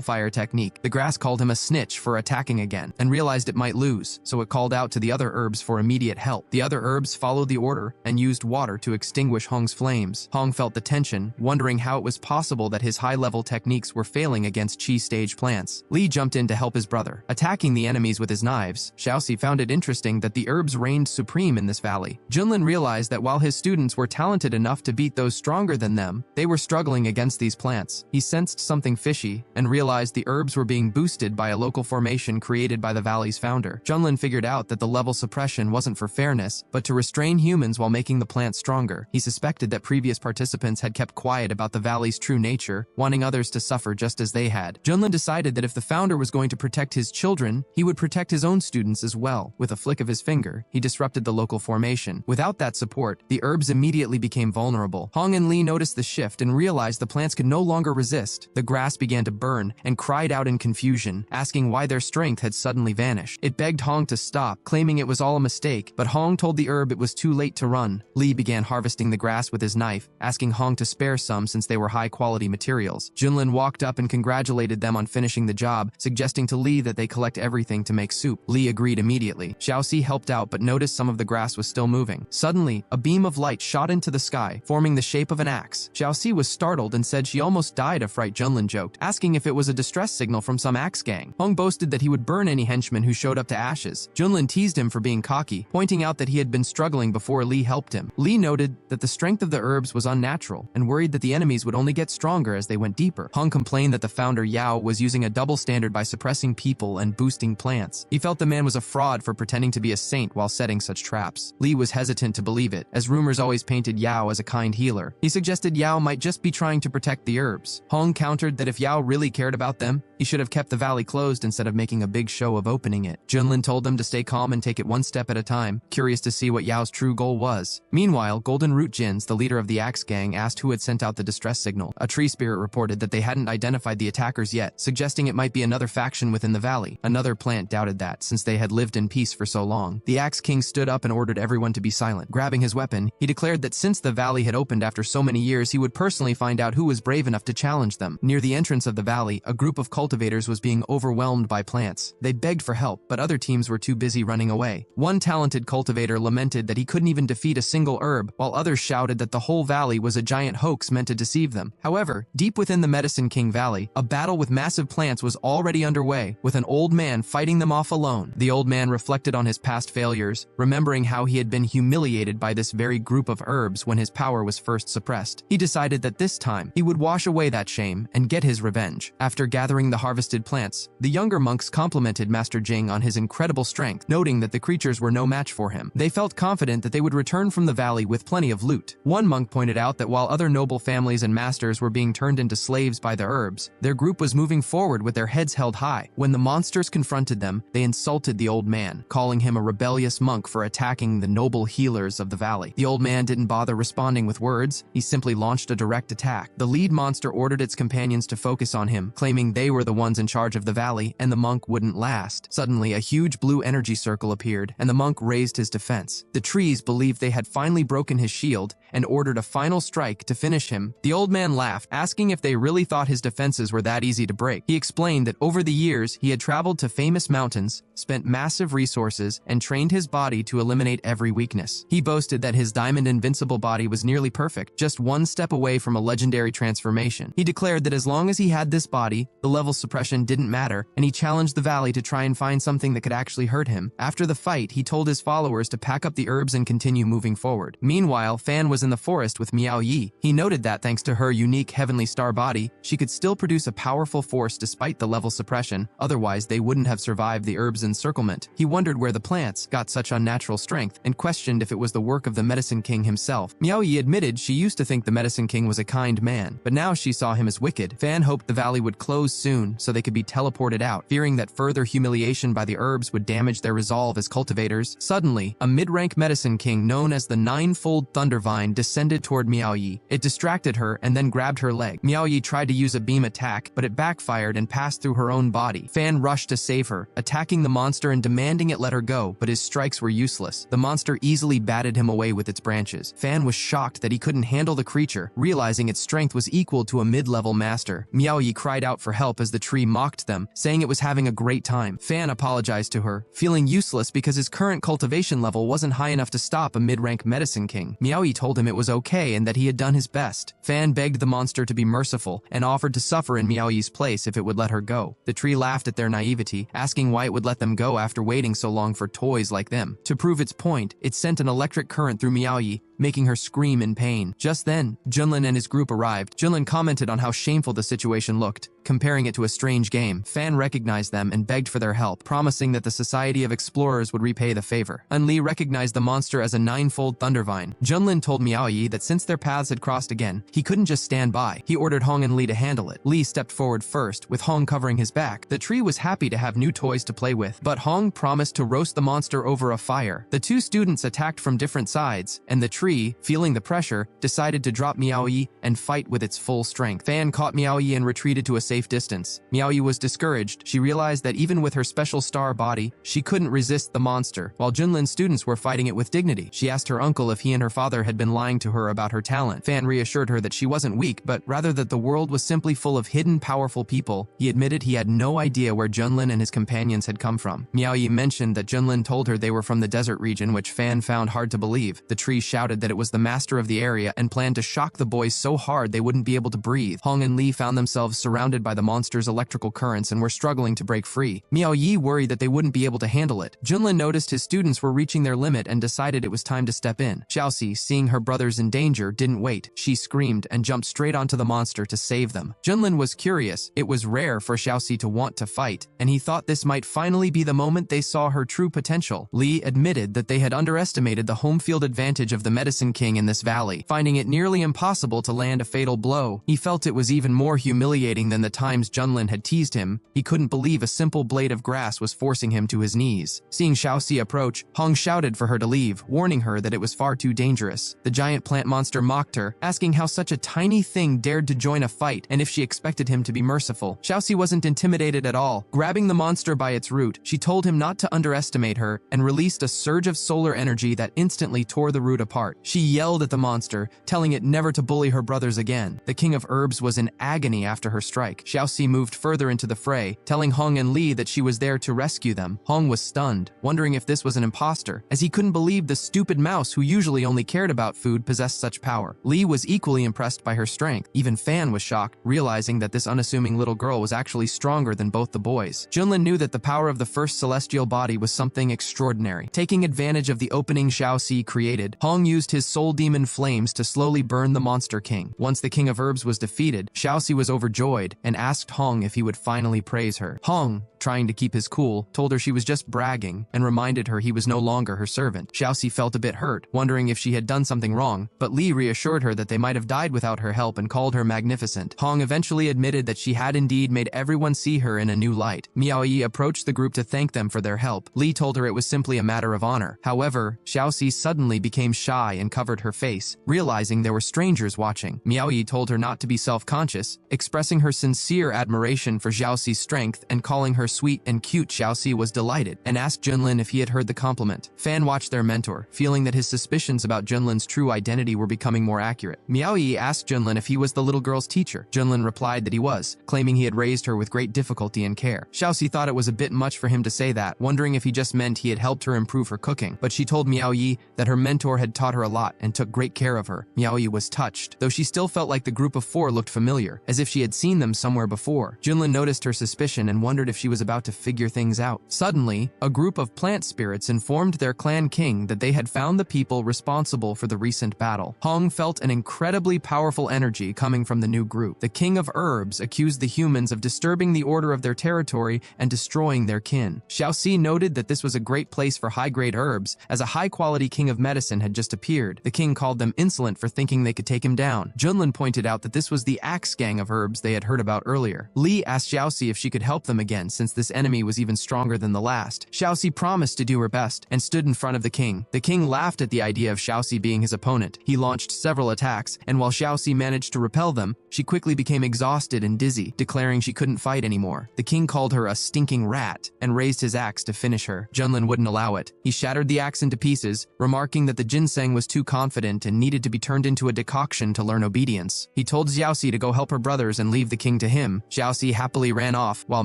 A: fire technique. The grass called him a snitch for attacking again, and realized it might lose, so it called out to the other herbs for immediate help. The other herbs followed the order and used water to extinguish Hong's flames. Hong felt the tension, wondering how it was possible that his high-level techniques were failing against Qi stage plants. Li jumped in to help his brother, attacking the enemies with his knives. Xiaoxi found it interesting that the herbs reigned supreme in this valley. Junlin realized that while his students were talented enough to beat those stronger than them, they were struggling against these plants. He sensed something fishy and realized the herbs were being boosted by a local formation created by the valley's founder. Junlin figured out that the level suppression wasn't for fairness, but to restrain humans while making the plants stronger. He suspected that previous participants parents had kept quiet about the valley's true nature, wanting others to suffer just as they had. Junlin decided that if the founder was going to protect his children, he would protect his own students as well. With a flick of his finger, he disrupted the local formation. Without that support, the herbs immediately became vulnerable. Hong and Lee noticed the shift and realized the plants could no longer resist. The grass began to burn and cried out in confusion, asking why their strength had suddenly vanished. It begged Hong to stop, claiming it was all a mistake, but Hong told the herb it was too late to run. Lee began harvesting the grass with his knife, asking Hong to spare some since they were high-quality materials. Junlin walked up and congratulated them on finishing the job, suggesting to Lee that they collect everything to make soup. Lee agreed immediately. Xiaoxi helped out but noticed some of the grass was still moving. Suddenly, a beam of light shot into the sky, forming the shape of an axe. Xiaoxi was startled and said she almost died of fright. Junlin joked, asking if it was a distress signal from some axe gang. Hong boasted that he would burn any henchman who showed up to ashes. Junlin teased him for being cocky, pointing out that he had been struggling before Lee helped him. Lee noted that the strength of the herbs was unnatural and worried that the enemies would only get stronger as they went deeper. Hong complained that the founder Yao was using a double standard by suppressing people and boosting plants. He felt the man was a fraud for pretending to be a saint while setting such traps. Lee was hesitant to believe it, as rumors always painted Yao as a kind healer. He suggested Yao might just be trying to protect the herbs. Hong countered that if Yao really cared about them, he should have kept the valley closed instead of making a big show of opening it. Junlin told them to stay calm and take it one step at a time, curious to see what Yao's true goal was. Meanwhile, Golden Root Jins, the leader of the Axe Gang, asked who had sent out the distress signal. A tree spirit reported that they hadn't identified the attackers yet, suggesting it might be another faction within the valley. Another plant doubted that, since they had lived in peace for so long. The Axe King stood up and ordered everyone to be silent. Grabbing his weapon, he declared that since the valley had opened after so many years, he would personally find out who was brave enough to challenge them. Near the entrance of the valley, a group of cultivators was being overwhelmed by plants. They begged for help, but other teams were too busy running away. One talented cultivator lamented that he couldn't even defeat a single herb, while others shouted that the whole valley was a giant hoax meant to deceive them. However, deep within the Medicine King Valley, a battle with massive plants was already underway, with an old man fighting them off alone. The old man reflected on his past failures, remembering how he had been humiliated by this very group of herbs when his power was first suppressed. He decided that this time, he would wash away that shame and get his revenge. After gathering the harvested plants, the younger monks complimented Master Jing on his incredible strength, noting that the creatures were no match for him. They felt confident that they would return from the valley with plenty of loot. One monk pointed out that while other noble families and masters were being turned into slaves by the herbs, their group was moving forward with their heads held high. When the monsters confronted them, they insulted the old man, calling him a rebellious monk for attacking the noble healers of the valley. The old man didn't bother responding with words, he simply launched a direct attack. The lead monster ordered its companions to focus on him, claiming they were the ones in charge of the valley and the monk wouldn't last. Suddenly, a huge blue energy circle appeared, and the monk raised his defense. The trees believed they had finally broken his shield and ordered a final strike to finish him. The old man laughed, asking if they really thought his defenses were that easy to break. He explained that over the years, he had traveled to famous mountains, spent massive resources, and trained his body to eliminate every weakness. He boasted that his diamond invincible body was nearly perfect, just one step away from a legendary transformation. He declared that as long as he had this body, the level suppression didn't matter, and he challenged the valley to try and find something that could actually hurt him. After the fight, he told his followers to pack up the herbs and continue moving forward. Meanwhile, Fan was in the forest with Miao Yi. He noted that thanks to her unique heavenly star body, she could still produce a powerful force despite the level suppression, otherwise they wouldn't have survived the herbs' encirclement. He wondered where the plants got such unnatural strength and questioned if it was the work of the Medicine King himself. Miao Yi admitted she used to think the Medicine King was a kind man, but now she saw him as wicked. Fan hoped the valley would close soon so they could be teleported out, fearing that further humiliation by the herbs would damage their resolve as cultivators. Suddenly, a mid-rank Medicine King known as the Ninefold Thundervine descended toward Miao Yi. It distracted her and then grabbed her leg. Miao Yi tried to use a beam attack, but it backfired and passed through her own body. Fan rushed to save her, attacking the monster and demanding it let her go, but his strikes were useless. The monster easily batted him away with its branches. Fan was shocked that he couldn't handle the creature, realizing its strength was equal to a mid-level master. Miao Yi cried out for help as the tree mocked them, saying it was having a great time. Fan apologized to her, feeling useless because his current cultivation level wasn't high enough to stop a mid-rank Medicine King. Miao Yi told him it was okay and that he had done his best. Fan begged the monster to be merciful and offered to suffer in Miao Yi's place if it would let her go. The tree laughed at their naivety, asking why it would let them go after waiting so long for toys like them. To prove its point, it sent an electric current through Miao Yi, making her scream in pain. Just then, Junlin and his group arrived. Junlin commented on how shameful the situation looked, comparing it to a strange game. Fan recognized them and begged for their help, promising that the Society of Explorers would repay the favor. Li recognized the monster as a ninefold thundervine. Junlin told Miaoyi that since their paths had crossed again, he couldn't just stand by. He ordered Hong and Li to handle it. Li stepped forward first, with Hong covering his back. The tree was happy to have new toys to play with, but Hong promised to roast the monster over a fire. The two students attacked from different sides, and the tree, feeling the pressure, decided to drop Miaoyi and fight with its full strength. Fan caught Miaoyi and retreated to a safe distance. Miaoyi was discouraged. She realized that even with her special star body, she couldn't resist the monster, while Junlin's students were fighting it with dignity. She asked her uncle if he and her father had been lying to her about her talent. Fan reassured her that she wasn't weak, but rather that the world was simply full of hidden, powerful people. He admitted he had no idea where Junlin and his companions had come from. Miaoyi mentioned that Junlin told her they were from the desert region, which Fan found hard to believe. The tree shouted that it was the master of the area and planned to shock the boys so hard they wouldn't be able to breathe. Hong and Li found themselves surrounded by the monster's electrical currents and were struggling to break free. Miaoyi worried that they wouldn't be able to handle it. Junlin noticed his students were reaching their limit and decided it was time to step in. Xiaoxi, seeing her brothers in danger, didn't wait. She screamed and jumped straight onto the monster to save them. Junlin was curious. It was rare for Xiaoxi to want to fight, and he thought this might finally be the moment they saw her true potential. Li admitted that they had underestimated the home field advantage of the Medicine King in this valley, finding it nearly impossible to land a fatal blow. He felt it was even more humiliating than the times Junlin had teased him. He couldn't believe a simple blade of grass was forcing him to his knees. Seeing Xiaoxi approach, Hong shouted for her to leave, warning her that it was far too dangerous. The giant plant monster mocked her, asking how such a tiny thing dared to join a fight and if she expected him to be merciful. Xiaoxi wasn't intimidated at all. Grabbing the monster by its root, she told him not to underestimate her and released a surge of solar energy that instantly tore the root apart. She yelled at the monster, telling it never to bully her brothers again. The King of Herbs was in agony after her strike. Xiaoxi moved further into the fray, telling Hong and Li that she was there to rescue them. Hong was stunned, wondering if this was an imposter, as he couldn't believe the stupid mouse who usually only cared about food possessed such power. Li was equally impressed by her strength. Even Fan was shocked, realizing that this unassuming little girl was actually stronger than both the boys. Junlin knew that the power of the first celestial body was something extraordinary. Taking advantage of the opening Xiaoxi created, Hong used his soul demon flames to slowly burn the Monster King. Once the King of Herbs was defeated, Xiaoxi was overjoyed and asked Hong if he would finally praise her. Hong, trying to keep his cool, told her she was just bragging and reminded her he was no longer her servant. Xiaoxi felt a bit hurt, wondering if she had done something wrong, but Li reassured her that they might have died without her help and called her magnificent. Hong eventually admitted that she had indeed made everyone see her in a new light. Miaoyi approached the group to thank them for their help. Li told her it was simply a matter of honor. However, Xiaoxi suddenly became shy and covered her face, realizing there were strangers watching. Miaoyi told her not to be self-conscious, expressing her sincere admiration for Xiaoxi's strength and calling her sweet and cute. Xiaoxi was delighted and asked Junlin if he had heard the compliment. Fan watched their mentor, feeling that his suspicions about Junlin's true identity were becoming more accurate. Miaoyi asked Junlin if he was the little girl's teacher. Junlin replied that he was, claiming he had raised her with great difficulty and care. Xiaoxi thought it was a bit much for him to say that, wondering if he just meant he had helped her improve her cooking, but she told Miaoyi that her mentor had taught her a lot and took great care of her. Miaoyi was touched, though she still felt like the group of four looked familiar, as if she had seen them somewhere before. Junlin noticed her suspicion and wondered if she was about to figure things out. Suddenly, a group of plant spirits informed their clan king that they had found the people responsible for the recent battle. Hong felt an incredibly powerful energy coming from the new group. The King of Herbs accused the humans of disturbing the order of their territory and destroying their kin. Xiaoxi noted that this was a great place for high-grade herbs, as a high-quality king of medicine had just appeared. The king called them insolent for thinking they could take him down. Junlin pointed out that this was the axe gang of herbs they had heard about earlier. Li asked Xiaoxi if she could help them again, since this enemy was even stronger than the last. Xiaoxi promised to do her best and stood in front of the king. The king laughed at the idea of Xiaoxi being his opponent. He launched several attacks, and while Xiaoxi managed to repel them, she quickly became exhausted and dizzy, declaring she couldn't fight anymore. The king called her a stinking rat and raised his axe to finish her. Junlin wouldn't allow it. He shattered the axe into pieces, remarking that the ginseng was too confident and needed to be turned into a decoction to learn obedience. He told Xiaoxi to go help her brothers and leave the king to him. Xiaoxi happily ran off, while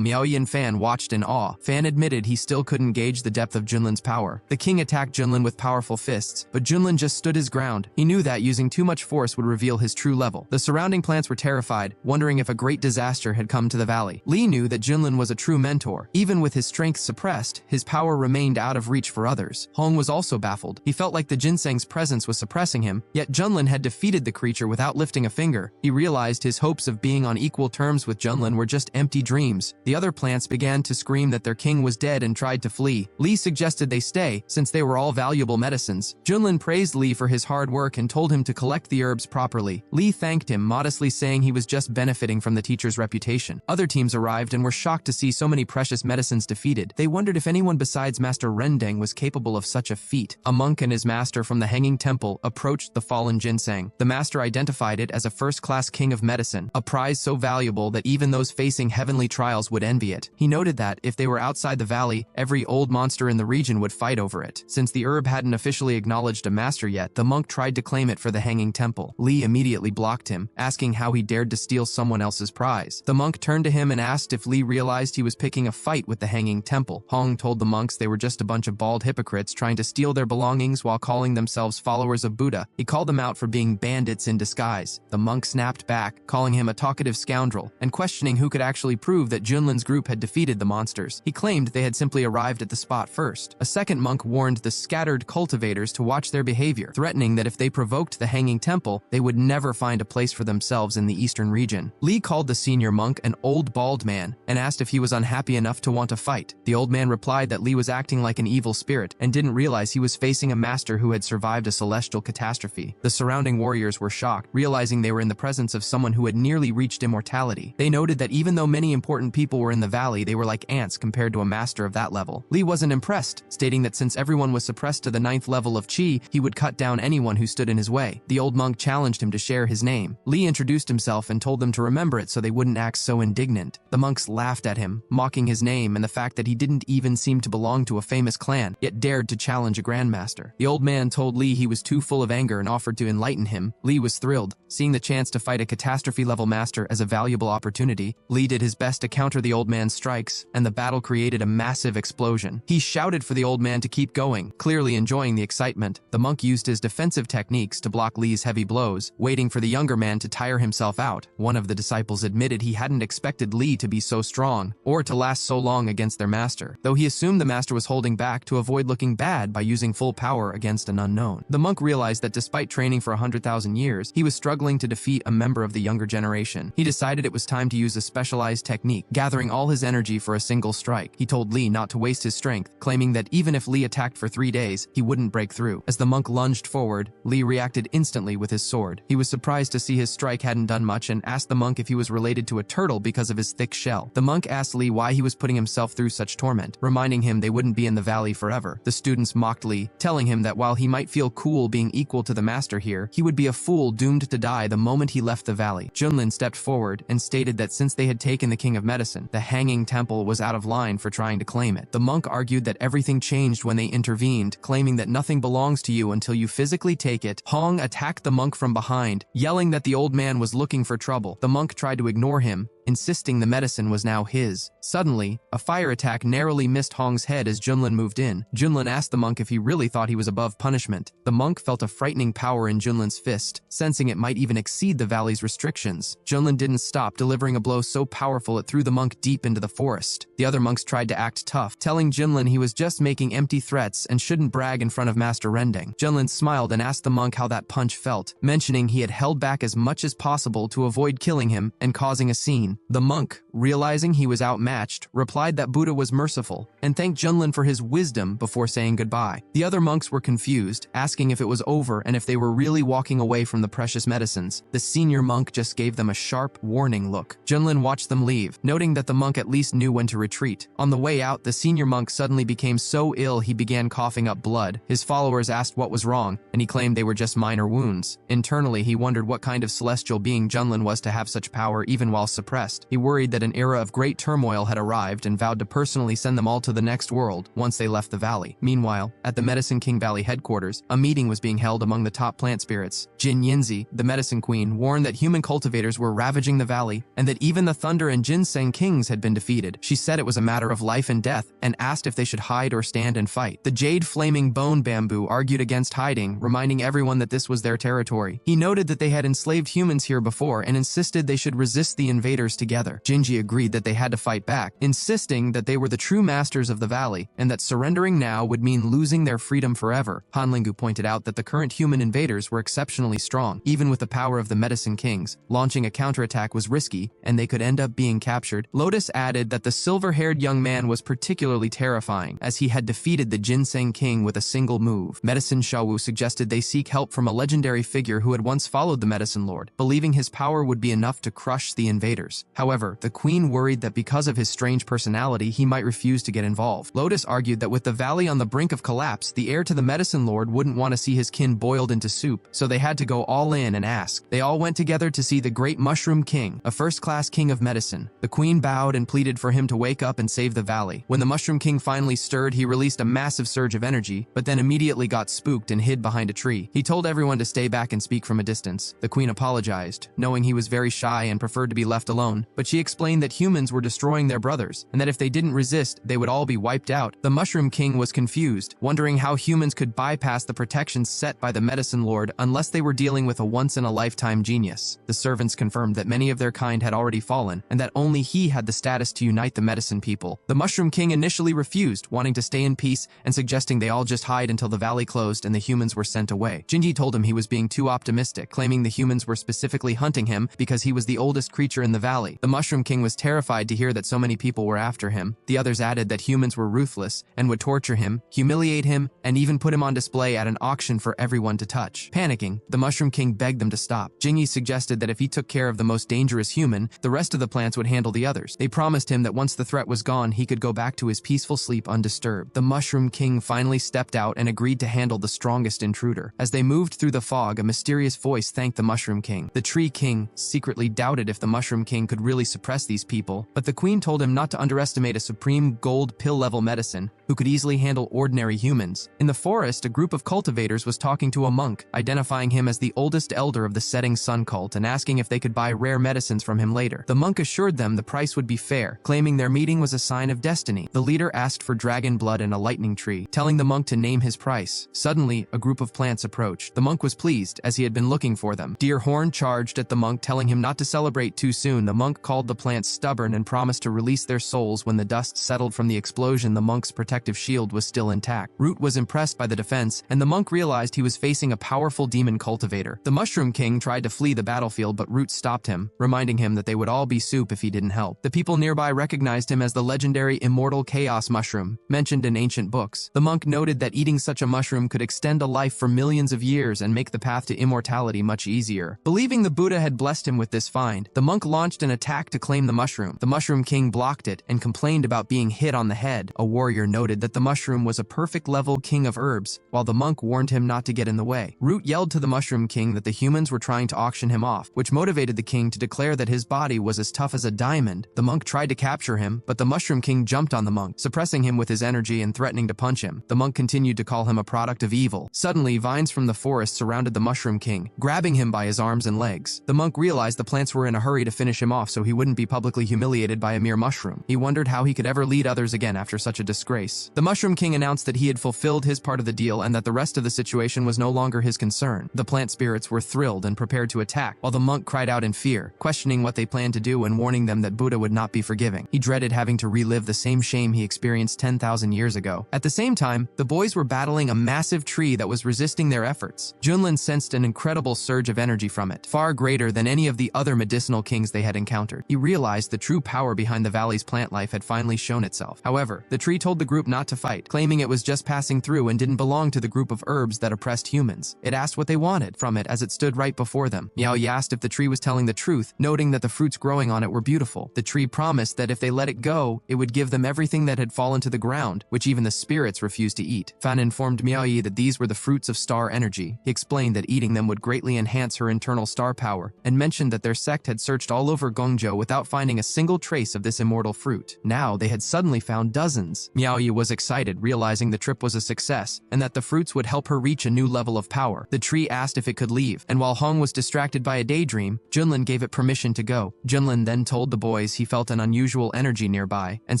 A: Miaoyi and Fan man watched in awe. Fan admitted he still couldn't gauge the depth of Junlin's power. The king attacked Junlin with powerful fists, but Junlin just stood his ground. He knew that using too much force would reveal his true level. The surrounding plants were terrified, wondering if a great disaster had come to the valley. Lee knew that Junlin was a true mentor. Even with his strength suppressed, his power remained out of reach for others. Hong was also baffled. He felt like the ginseng's presence was suppressing him, yet Junlin had defeated the creature without lifting a finger. He realized his hopes of being on equal terms with Junlin were just empty dreams. The other plants began to scream that their king was dead and tried to flee. Lee suggested they stay, since they were all valuable medicines. Junlin praised Lee for his hard work and told him to collect the herbs properly. Lee thanked him, modestly saying he was just benefiting from the teacher's reputation. Other teams arrived and were shocked to see so many precious medicines defeated. They wondered if anyone besides Master Rendeng was capable of such a feat. A monk and his master from the Hanging Temple approached the fallen ginseng. The master identified it as a first-class king of medicine, a prize so valuable that even those facing heavenly trials would envy it. He noted that, if they were outside the valley, every old monster in the region would fight over it. Since the herb hadn't officially acknowledged a master yet, the monk tried to claim it for the Hanging Temple. Lee immediately blocked him, asking how he dared to steal someone else's prize. The monk turned to him and asked if Lee realized he was picking a fight with the Hanging Temple. Hong told the monks they were just a bunch of bald hypocrites trying to steal their belongings while calling themselves followers of Buddha. He called them out for being bandits in disguise. The monk snapped back, calling him a talkative scoundrel, and questioning who could actually prove that Junlin's group had defeated the monsters. He claimed they had simply arrived at the spot first. A second monk warned the scattered cultivators to watch their behavior, threatening that if they provoked the Hanging Temple, they would never find a place for themselves in the eastern region. Lee called the senior monk an old bald man and asked if he was unhappy enough to want to fight. The old man replied that Lee was acting like an evil spirit and didn't realize he was facing a master who had survived a celestial catastrophe. The surrounding warriors were shocked, realizing they were in the presence of someone who had nearly reached immortality. They noted that even though many important people were in the valley, they were like ants compared to a master of that level. Lee wasn't impressed, stating that since everyone was suppressed to the 9th level of Qi, he would cut down anyone who stood in his way. The old monk challenged him to share his name. Lee introduced himself and told them to remember it so they wouldn't act so indignant. The monks laughed at him, mocking his name and the fact that he didn't even seem to belong to a famous clan, yet dared to challenge a grandmaster. The old man told Lee he was too full of anger and offered to enlighten him. Lee was thrilled, seeing the chance to fight a catastrophe-level master as a valuable opportunity. Lee did his best to counter the old man's strikes, and the battle created a massive explosion. He shouted for the old man to keep going, clearly enjoying the excitement. The monk used his defensive techniques to block Lee's heavy blows, waiting for the younger man to tire himself out. One of the disciples admitted he hadn't expected Lee to be so strong, or to last so long against their master, though he assumed the master was holding back to avoid looking bad by using full power against an unknown. The monk realized that despite training for 100,000 years, he was struggling to defeat a member of the younger generation. He decided it was time to use a specialized technique, gathering all his energy for a single strike. He told Lee not to waste his strength, claiming that even if Lee attacked for 3 days, he wouldn't break through. As the monk lunged forward, Lee reacted instantly with his sword. He was surprised to see his strike hadn't done much and asked the monk if he was related to a turtle because of his thick shell. The monk asked Lee why he was putting himself through such torment, reminding him they wouldn't be in the valley forever. The students mocked Lee, telling him that while he might feel cool being equal to the master here, he would be a fool doomed to die the moment he left the valley. Junlin stepped forward and stated that since they had taken the King of Medicine, the Hanging Temple was out of line for trying to claim it. The monk argued that everything changed when they intervened, claiming that nothing belongs to you until you physically take it. Hong attacked the monk from behind, yelling that the old man was looking for trouble. The monk tried to ignore him, insisting the medicine was now his. Suddenly, a fire attack narrowly missed Hong's head as Junlin moved in. Junlin asked the monk if he really thought he was above punishment. The monk felt a frightening power in Junlin's fist, sensing it might even exceed the valley's restrictions. Junlin didn't stop, delivering a blow so powerful it threw the monk deep into the forest. The other monks tried to act tough, telling Junlin he was just making empty threats and shouldn't brag in front of Master Rendeng. Junlin smiled and asked the monk how that punch felt, mentioning he had held back as much as possible to avoid killing him and causing a scene. The monk, realizing he was outmatched, replied that Buddha was merciful and thanked Junlin for his wisdom before saying goodbye. The other monks were confused, asking if it was over and if they were really walking away from the precious medicines. The senior monk just gave them a sharp, warning look. Junlin watched them leave, noting that the monk at least knew when to retreat. On the way out, the senior monk suddenly became so ill he began coughing up blood. His followers asked what was wrong, and he claimed they were just minor wounds. Internally, he wondered what kind of celestial being Junlin was to have such power even while suppressed. depressed. He worried that an era of great turmoil had arrived and vowed to personally send them all to the next world once they left the valley. Meanwhile, at the Medicine King Valley headquarters, a meeting was being held among the top plant spirits. Jin Yinzi, the Medicine Queen, warned that human cultivators were ravaging the valley and that even the Thunder and Ginseng kings had been defeated. She said it was a matter of life and death and asked if they should hide or stand and fight. The Jade Flaming Bone Bamboo argued against hiding, reminding everyone that this was their territory. He noted that they had enslaved humans here before and insisted they should resist the invaders together. Jinji agreed that they had to fight back, insisting that they were the true masters of the valley and that surrendering now would mean losing their freedom forever. Hanlingu pointed out that the current human invaders were exceptionally strong. Even with the power of the Medicine Kings, launching a counterattack was risky and they could end up being captured. Lotus added that the silver-haired young man was particularly terrifying, as he had defeated the Ginseng King with a single move. Medicine Shawu suggested they seek help from a legendary figure who had once followed the Medicine Lord, believing his power would be enough to crush the invaders. However, the queen worried that because of his strange personality, he might refuse to get involved. Lotus argued that with the valley on the brink of collapse, the heir to the Medicine Lord wouldn't want to see his kin boiled into soup, so they had to go all in and ask. They all went together to see the Great Mushroom King, a first-class king of medicine. The queen bowed and pleaded for him to wake up and save the valley. When the Mushroom King finally stirred, he released a massive surge of energy, but then immediately got spooked and hid behind a tree. He told everyone to stay back and speak from a distance. The queen apologized, knowing he was very shy and preferred to be left alone, but she explained that humans were destroying their brothers, and that if they didn't resist, they would all be wiped out. The Mushroom King was confused, wondering how humans could bypass the protections set by the Medicine Lord unless they were dealing with a once-in-a-lifetime genius. The servants confirmed that many of their kind had already fallen, and that only he had the status to unite the medicine people. The Mushroom King initially refused, wanting to stay in peace and suggesting they all just hide until the valley closed and the humans were sent away. Jinji told him he was being too optimistic, claiming the humans were specifically hunting him because he was the oldest creature in the valley. The Mushroom King was terrified to hear that so many people were after him. The others added that humans were ruthless and would torture him, humiliate him, and even put him on display at an auction for everyone to touch. Panicking, the Mushroom King begged them to stop. Jinyi suggested that if he took care of the most dangerous human, the rest of the plants would handle the others. They promised him that once the threat was gone, he could go back to his peaceful sleep undisturbed. The Mushroom King finally stepped out and agreed to handle the strongest intruder. As they moved through the fog, a mysterious voice thanked the Mushroom King. The Tree King secretly doubted if the Mushroom King could really suppress these people, but the Queen told him not to underestimate a supreme gold pill-level medicine who could easily handle ordinary humans. In the forest, a group of cultivators was talking to a monk, identifying him as the oldest elder of the Setting Sun cult and asking if they could buy rare medicines from him later. The monk assured them the price would be fair, claiming their meeting was a sign of destiny. The leader asked for dragon blood and a lightning tree, telling the monk to name his price. Suddenly, a group of plants approached. The monk was pleased, as he had been looking for them. Deerhorn charged at the monk, telling him not to celebrate too soon. The monk called the plants stubborn and promised to release their souls when the dust settled from the explosion. The monk's protective shield was still intact. Root was impressed by the defense, and the monk realized he was facing a powerful demon cultivator. The Mushroom King tried to flee the battlefield, but Root stopped him, reminding him that they would all be soup if he didn't help. The people nearby recognized him as the legendary immortal chaos mushroom, mentioned in ancient books. The monk noted that eating such a mushroom could extend a life for millions of years and make the path to immortality much easier. Believing the Buddha had blessed him with this find, the monk launched an attack to claim the mushroom. The Mushroom King blocked it and complained about being hit on the head. A warrior noted that the mushroom was a perfect level king of herbs, while the monk warned him not to get in the way. Root yelled to the Mushroom King that the humans were trying to auction him off, which motivated the king to declare that his body was as tough as a diamond. The monk tried to capture him, but the Mushroom King jumped on the monk, suppressing him with his energy and threatening to punch him. The monk continued to call him a product of evil. Suddenly, vines from the forest surrounded the Mushroom King, grabbing him by his arms and legs. The monk realized the plants were in a hurry to finish him off so he wouldn't be publicly humiliated by a mere mushroom. He wondered how he could ever lead others again after such a disgrace. The Mushroom King announced that he had fulfilled his part of the deal and that the rest of the situation was no longer his concern. The plant spirits were thrilled and prepared to attack, while the monk cried out in fear, questioning what they planned to do and warning them that Buddha would not be forgiving. He dreaded having to relive the same shame he experienced 10,000 years ago. At the same time, the boys were battling a massive tree that was resisting their efforts. Junlin sensed an incredible surge of energy from it, far greater than any of the other medicinal kings they had encountered. He realized the true power behind the valley's plant life had finally shown itself. However, the tree told the group not to fight, claiming it was just passing through and didn't belong to the group of herbs that oppressed humans. It asked what they wanted from it as it stood right before them. Miao Yi asked if the tree was telling the truth, noting that the fruits growing on it were beautiful. The tree promised that if they let it go, it would give them everything that had fallen to the ground, which even the spirits refused to eat. Fan informed Miao Yi that these were the fruits of star energy. He explained that eating them would greatly enhance her internal star power, and mentioned that their sect had searched all over Gongzhou without finding a single trace of this immortal fruit. Now they had suddenly found dozens. Miaoyu was excited, realizing the trip was a success and that the fruits would help her reach a new level of power. The tree asked if it could leave, and while Hong was distracted by a daydream, Junlin gave it permission to go. Junlin then told the boys he felt an unusual energy nearby and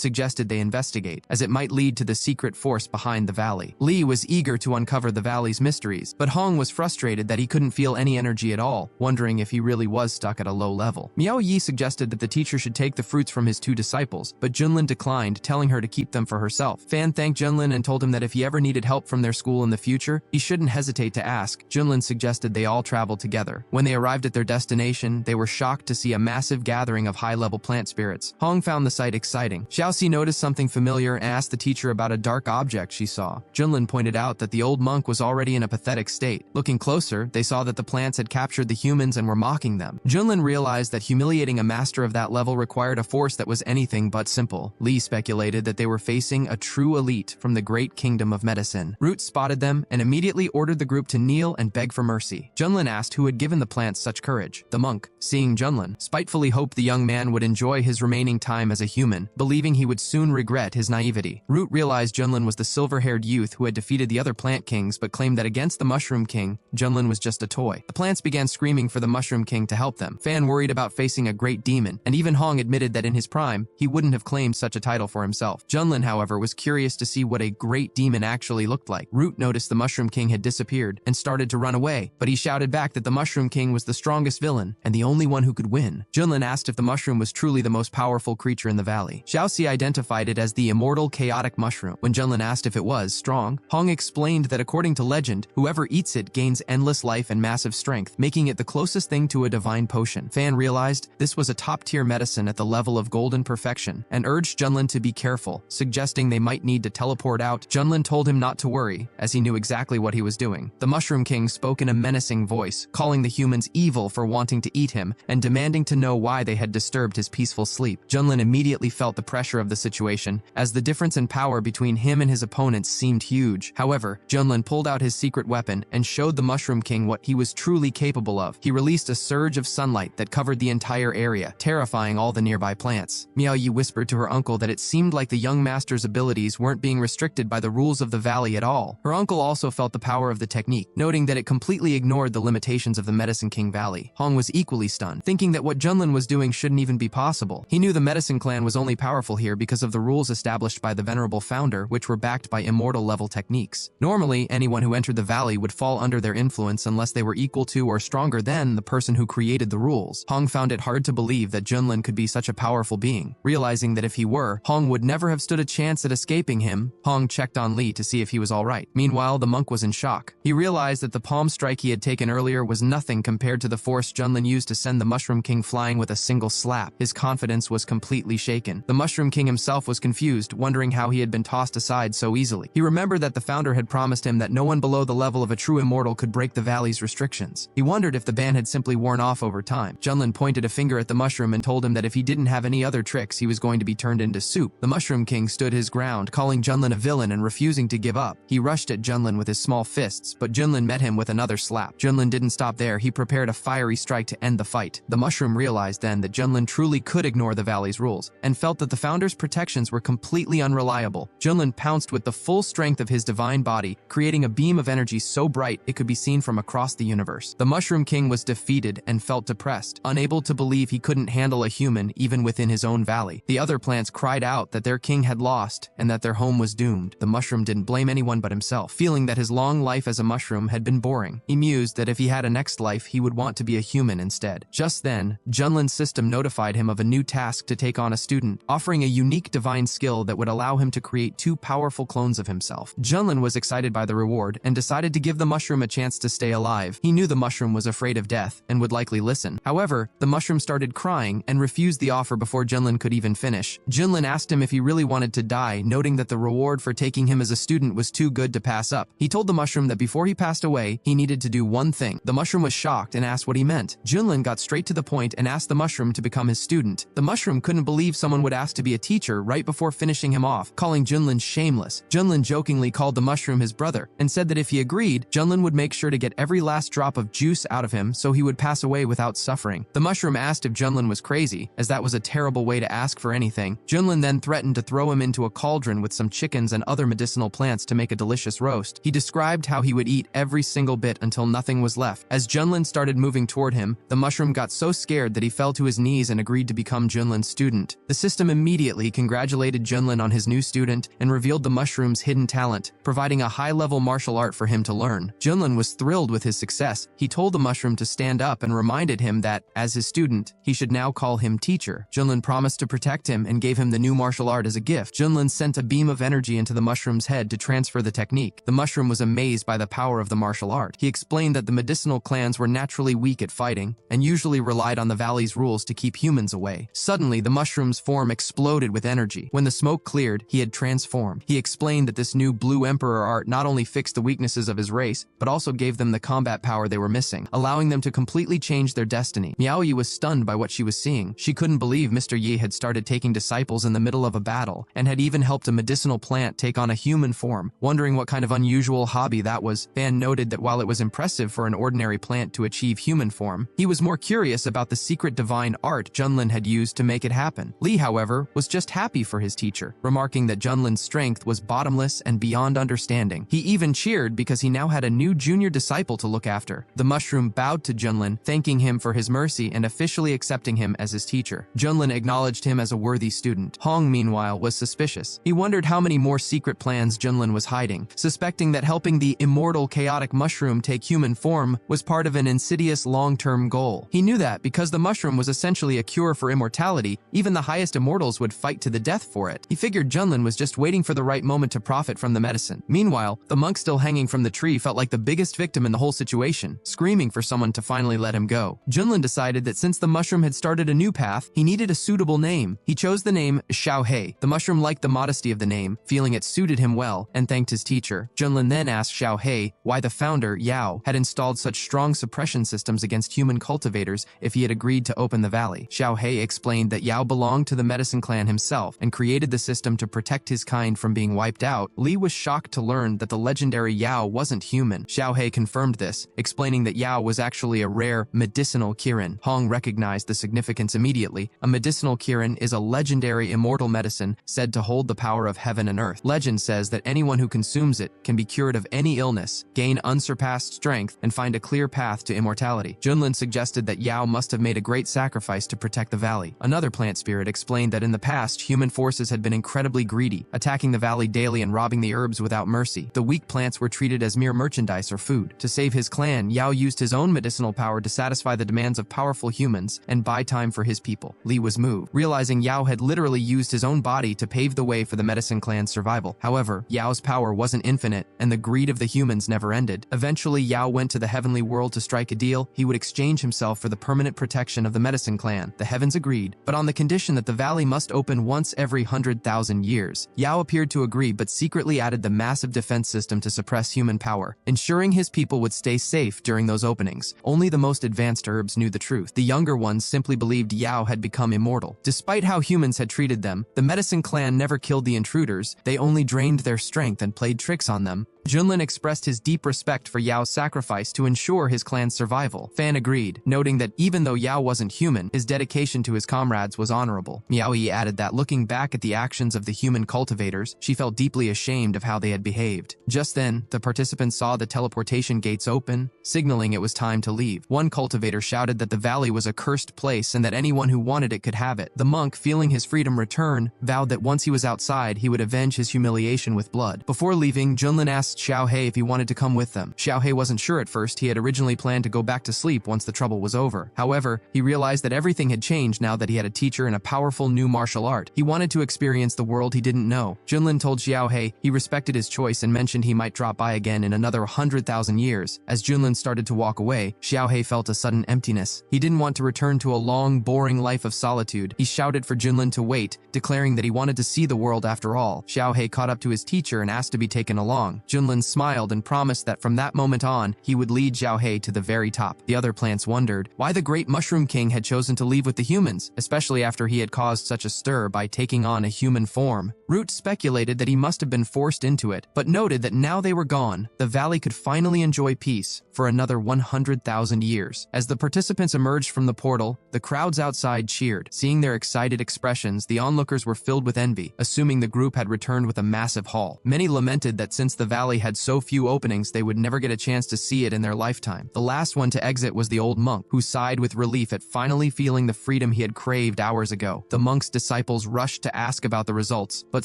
A: suggested they investigate, as it might lead to the secret force behind the valley. Li was eager to uncover the valley's mysteries, but Hong was frustrated that he couldn't feel any energy at all, wondering if he really was stuck at a low level. Miao Yi suggested that the teacher should take the fruits from his two disciples, but Junlin declined, telling her to keep them for herself. Fan thanked Junlin and told him that if he ever needed help from their school in the future, he shouldn't hesitate to ask. Junlin suggested they all travel together. When they arrived at their destination, they were shocked to see a massive gathering of high-level plant spirits. Hong found the sight exciting. Xiaoxi noticed something familiar and asked the teacher about a dark object she saw. Junlin pointed out that the old monk was already in a pathetic state. Looking closer, they saw that the plants had captured the humans and were mocking them. Junlin realized that humiliating a master of that level required a force that was anything but simple. Li speculated that they were facing a true elite from the great kingdom of medicine. Root spotted them and immediately ordered the group to kneel and beg for mercy. Junlin asked who had given the plants such courage. The monk, seeing Junlin, spitefully hoped the young man would enjoy his remaining time as a human, believing he would soon regret his naivety. Root realized Junlin was the silver-haired youth who had defeated the other plant kings but claimed that against the Mushroom King, Junlin was just a toy. The plants began screaming for the Mushroom King to help them. Fan worried about facing a great demon, and even Hong admitted that in his prime, he wouldn't have claimed such a title for himself. Junlin, however, was curious to see what a great demon actually looked like. Root noticed the Mushroom King had disappeared and started to run away, but he shouted back that the Mushroom King was the strongest villain and the only one who could win. Junlin asked if the mushroom was truly the most powerful creature in the valley. Xiaoxi identified it as the immortal chaotic mushroom. When Junlin asked if it was strong, Hong explained that according to legend, whoever eats it gains endless life and massive strength, making it the closest thing to a divine potion. Fan realized this was a top-tier medicine at the level of golden perfection and urged Junlin to be careful, suggesting they might need to teleport out. Junlin told him not to worry, as he knew exactly what he was doing. The Mushroom King spoke in a menacing voice, calling the humans evil for wanting to eat him and demanding to know why they had disturbed his peaceful sleep. Junlin immediately felt the pressure of the situation, as the difference in power between him and his opponents seemed huge. However, Junlin pulled out his secret weapon and showed the Mushroom King what he was truly capable of. He released a surge of sunlight that covered the entire area, terrifying all the nearby plants. Miao Yi whispered to her uncle that it seemed like the young master's abilities weren't being restricted by the rules of the valley at all. Her uncle also felt the power of the technique, noting that it completely ignored the limitations of the Medicine King Valley. Hong was equally stunned, thinking that what Junlin was doing shouldn't even be possible. He knew the Medicine Clan was only powerful here because of the rules established by the venerable founder, which were backed by immortal-level techniques. Normally, anyone who entered the valley would fall under their influence unless they were equal to or stronger than the person who created the rules. Hong found it hard to believe that Junlin could be such a powerful being. Realizing that if he were, Hong would never have stood a chance at escaping him, Hong checked on Li to see if he was alright. Meanwhile, the monk was in shock. He realized that the palm strike he had taken earlier was nothing compared to the force Junlin used to send the Mushroom King flying with a single slap. His confidence was completely shaken. The Mushroom King himself was confused, wondering how he had been tossed aside so easily. He remembered that the founder had promised him that no one below the level of a true immortal could break the valley's restrictions. He wondered if the ban had simply worn off over time. Junlin pointed a finger at the mushroom and told him that if he didn't have any other tricks, he was going to be turned into soup. The Mushroom King stood his ground, calling Junlin a villain and refusing to give up. He rushed at Junlin with his small fists, but Junlin met him with another slap. Junlin didn't stop there. He prepared a fiery strike to end the fight. The mushroom realized then that Junlin truly could ignore the valley's rules and felt that the founder's protections were completely unreliable. Junlin pounced with the full strength of his divine body, creating a beam of energy so bright it could be seen from across the universe. The Mushroom King was defeated and felt depressed, unable to believe he couldn't handle a human even within his own valley. The other plants cried out that their king had lost and that their home was doomed. The mushroom didn't blame anyone but himself, feeling that his long life as a mushroom had been boring. He mused that if he had a next life, he would want to be a human instead. Just then, Junlin's system notified him of a new task to take on a student, offering a unique divine skill that would allow him to create two powerful clones of himself. Junlin was excited by the reward and decided to give the mushroom a chance to stay alive. He knew the mushroom was afraid of death and would likely listen. However, the mushroom started crying and refused the offer before Junlin could even finish. Junlin asked him if he really wanted to die, noting that the reward for taking him as a student was too good to pass up. He told the mushroom that before he passed away, he needed to do one thing. The mushroom was shocked and asked what he meant. Junlin got straight to the point and asked the mushroom to become his student. The mushroom couldn't believe someone would ask to be a teacher right before finishing him off, calling Junlin shameless. Junlin jokingly called the mushroom his brother and said that if he agreed, Junlin would make sure to get every last drop of juice out of him so he would pass away without suffering. The mushroom asked asked if Junlin was crazy, as that was a terrible way to ask for anything. Junlin then threatened to throw him into a cauldron with some chickens and other medicinal plants to make a delicious roast. He described how he would eat every single bit until nothing was left. As Junlin started moving toward him, the mushroom got so scared that he fell to his knees and agreed to become Junlin's student. The system immediately congratulated Junlin on his new student and revealed the mushroom's hidden talent, providing a high-level martial art for him to learn. Junlin was thrilled with his success. He told the mushroom to stand up and reminded him that, as his student, he should now call him teacher. Junlin promised to protect him and gave him the new martial art as a gift. Junlin sent a beam of energy into the mushroom's head to transfer the technique. The mushroom was amazed by the power of the martial art. He explained that the medicinal clans were naturally weak at fighting and usually relied on the valley's rules to keep humans away. Suddenly, the mushroom's form exploded with energy. When the smoke cleared, he had transformed. He explained that this new Blue Emperor art not only fixed the weaknesses of his race, but also gave them the combat power they were missing, allowing them to completely change their destiny. Miaoyi was stunned by what she was seeing. She couldn't believe Mr. Yi had started taking disciples in the middle of a battle, and had even helped a medicinal plant take on a human form. Wondering what kind of unusual hobby that was, Fan noted that while it was impressive for an ordinary plant to achieve human form, he was more curious about the secret divine art Junlin had used to make it happen. Li, however, was just happy for his teacher, remarking that Junlin's strength was bottomless and beyond understanding. He even cheered because he now had a new junior disciple to look after. The mushroom bowed to Junlin, thanking him for his mercy and officially accepting him as his teacher. Junlin acknowledged him as a worthy student. Hong, meanwhile, was suspicious. He wondered how many more secret plans Junlin was hiding, suspecting that helping the immortal chaotic mushroom take human form was part of an insidious long-term goal. He knew that because the mushroom was essentially a cure for immortality, even the highest immortals would fight to the death for it. He figured Junlin was just waiting for the right moment to profit from the medicine. Meanwhile, the monk still hanging from the tree felt like the biggest victim in the whole situation, screaming for someone to finally let him go. Junlin decided that since the mushroom had started a new path, he needed a suitable name. He chose the name Xiaohei. The mushroom liked the modesty of the name, feeling it suited him well, and thanked his teacher. Junlin then asked Xiaohei why the founder, Yao, had installed such strong suppression systems against human cultivators if he had agreed to open the valley. Xiaohei explained that Yao belonged to the medicine clan himself and created the system to protect his kind from being wiped out. Li was shocked to learn that the legendary Yao wasn't human. Xiaohei confirmed this, explaining that Yao was actually a rare medicinal kirin. Hong recognized the significance immediately. A medicinal kirin is a legendary immortal medicine said to hold the power of heaven and earth. Legend says that anyone who consumes it can be cured of any illness, gain unsurpassed strength, and find a clear path to immortality. Junlin suggested that Yao must have made a great sacrifice to protect the valley. Another plant spirit explained that in the past, human forces had been incredibly greedy, attacking the valley daily and robbing the herbs without mercy. The weak plants were treated as mere merchandise or food. To save his clan, Yao used his own medicinal power to satisfy the demands of powerful humans and buy time for his people. Li was moved, realizing Yao had literally used his own body to pave the way for the medicine clan's survival. However, Yao's power wasn't infinite, and the greed of the humans never ended. Eventually, Yao went to the heavenly world to strike a deal. He would exchange himself for the permanent protection of the medicine clan. The heavens agreed, but on the condition that the valley must open once every 100,000 years. Yao appeared to agree, but secretly added the massive defense system to suppress human power, ensuring his people would stay safe during those openings. Only the most advanced herbs knew the truth. The younger ones simply believed Yao had become immortal. Despite how humans had treated them, the medicine clan never killed the intruders. They only drained their strength and played tricks on them. Junlin expressed his deep respect for Yao's sacrifice to ensure his clan's survival. Fan agreed, noting that even though Yao wasn't human, his dedication to his comrades was honorable. Miaoyi added that looking back at the actions of the human cultivators, she felt deeply ashamed of how they had behaved. Just then, the participants saw the teleportation gates open, signaling it was time to leave. One cultivator shouted that the valley was a cursed place and that anyone who wanted it could have it. The monk, feeling his freedom return, vowed that once he was outside, he would avenge his humiliation with blood. Before leaving, Junlin asked Xiaohei if he wanted to come with them. Xiaohei wasn't sure at first. He had originally planned to go back to sleep once the trouble was over. However, he realized that everything had changed now that he had a teacher and a powerful new martial art. He wanted to experience the world he didn't know. Junlin told Xiaohei he respected his choice and mentioned he might drop by again in another 100,000 years. As Junlin started to walk away, Xiaohei felt a sudden emptiness. He didn't want to return to a long, boring life of solitude. He shouted for Junlin to wait, declaring that he wanted to see the world after all. Xiaohei caught up to his teacher and asked to be taken along. Junlin Junlin smiled and promised that from that moment on, he would lead Xiaohei to the very top. The other plants wondered why the great Mushroom King had chosen to leave with the humans, especially after he had caused such a stir by taking on a human form. Root speculated that he must have been forced into it, but noted that now they were gone, the valley could finally enjoy peace for another 100,000 years. As the participants emerged from the portal, the crowds outside cheered. Seeing their excited expressions, the onlookers were filled with envy, assuming the group had returned with a massive haul. Many lamented that since the valley had so few openings, they would never get a chance to see it in their lifetime. The last one to exit was the old monk, who sighed with relief at finally feeling the freedom he had craved hours ago. The monk's disciples rushed to ask about the results, but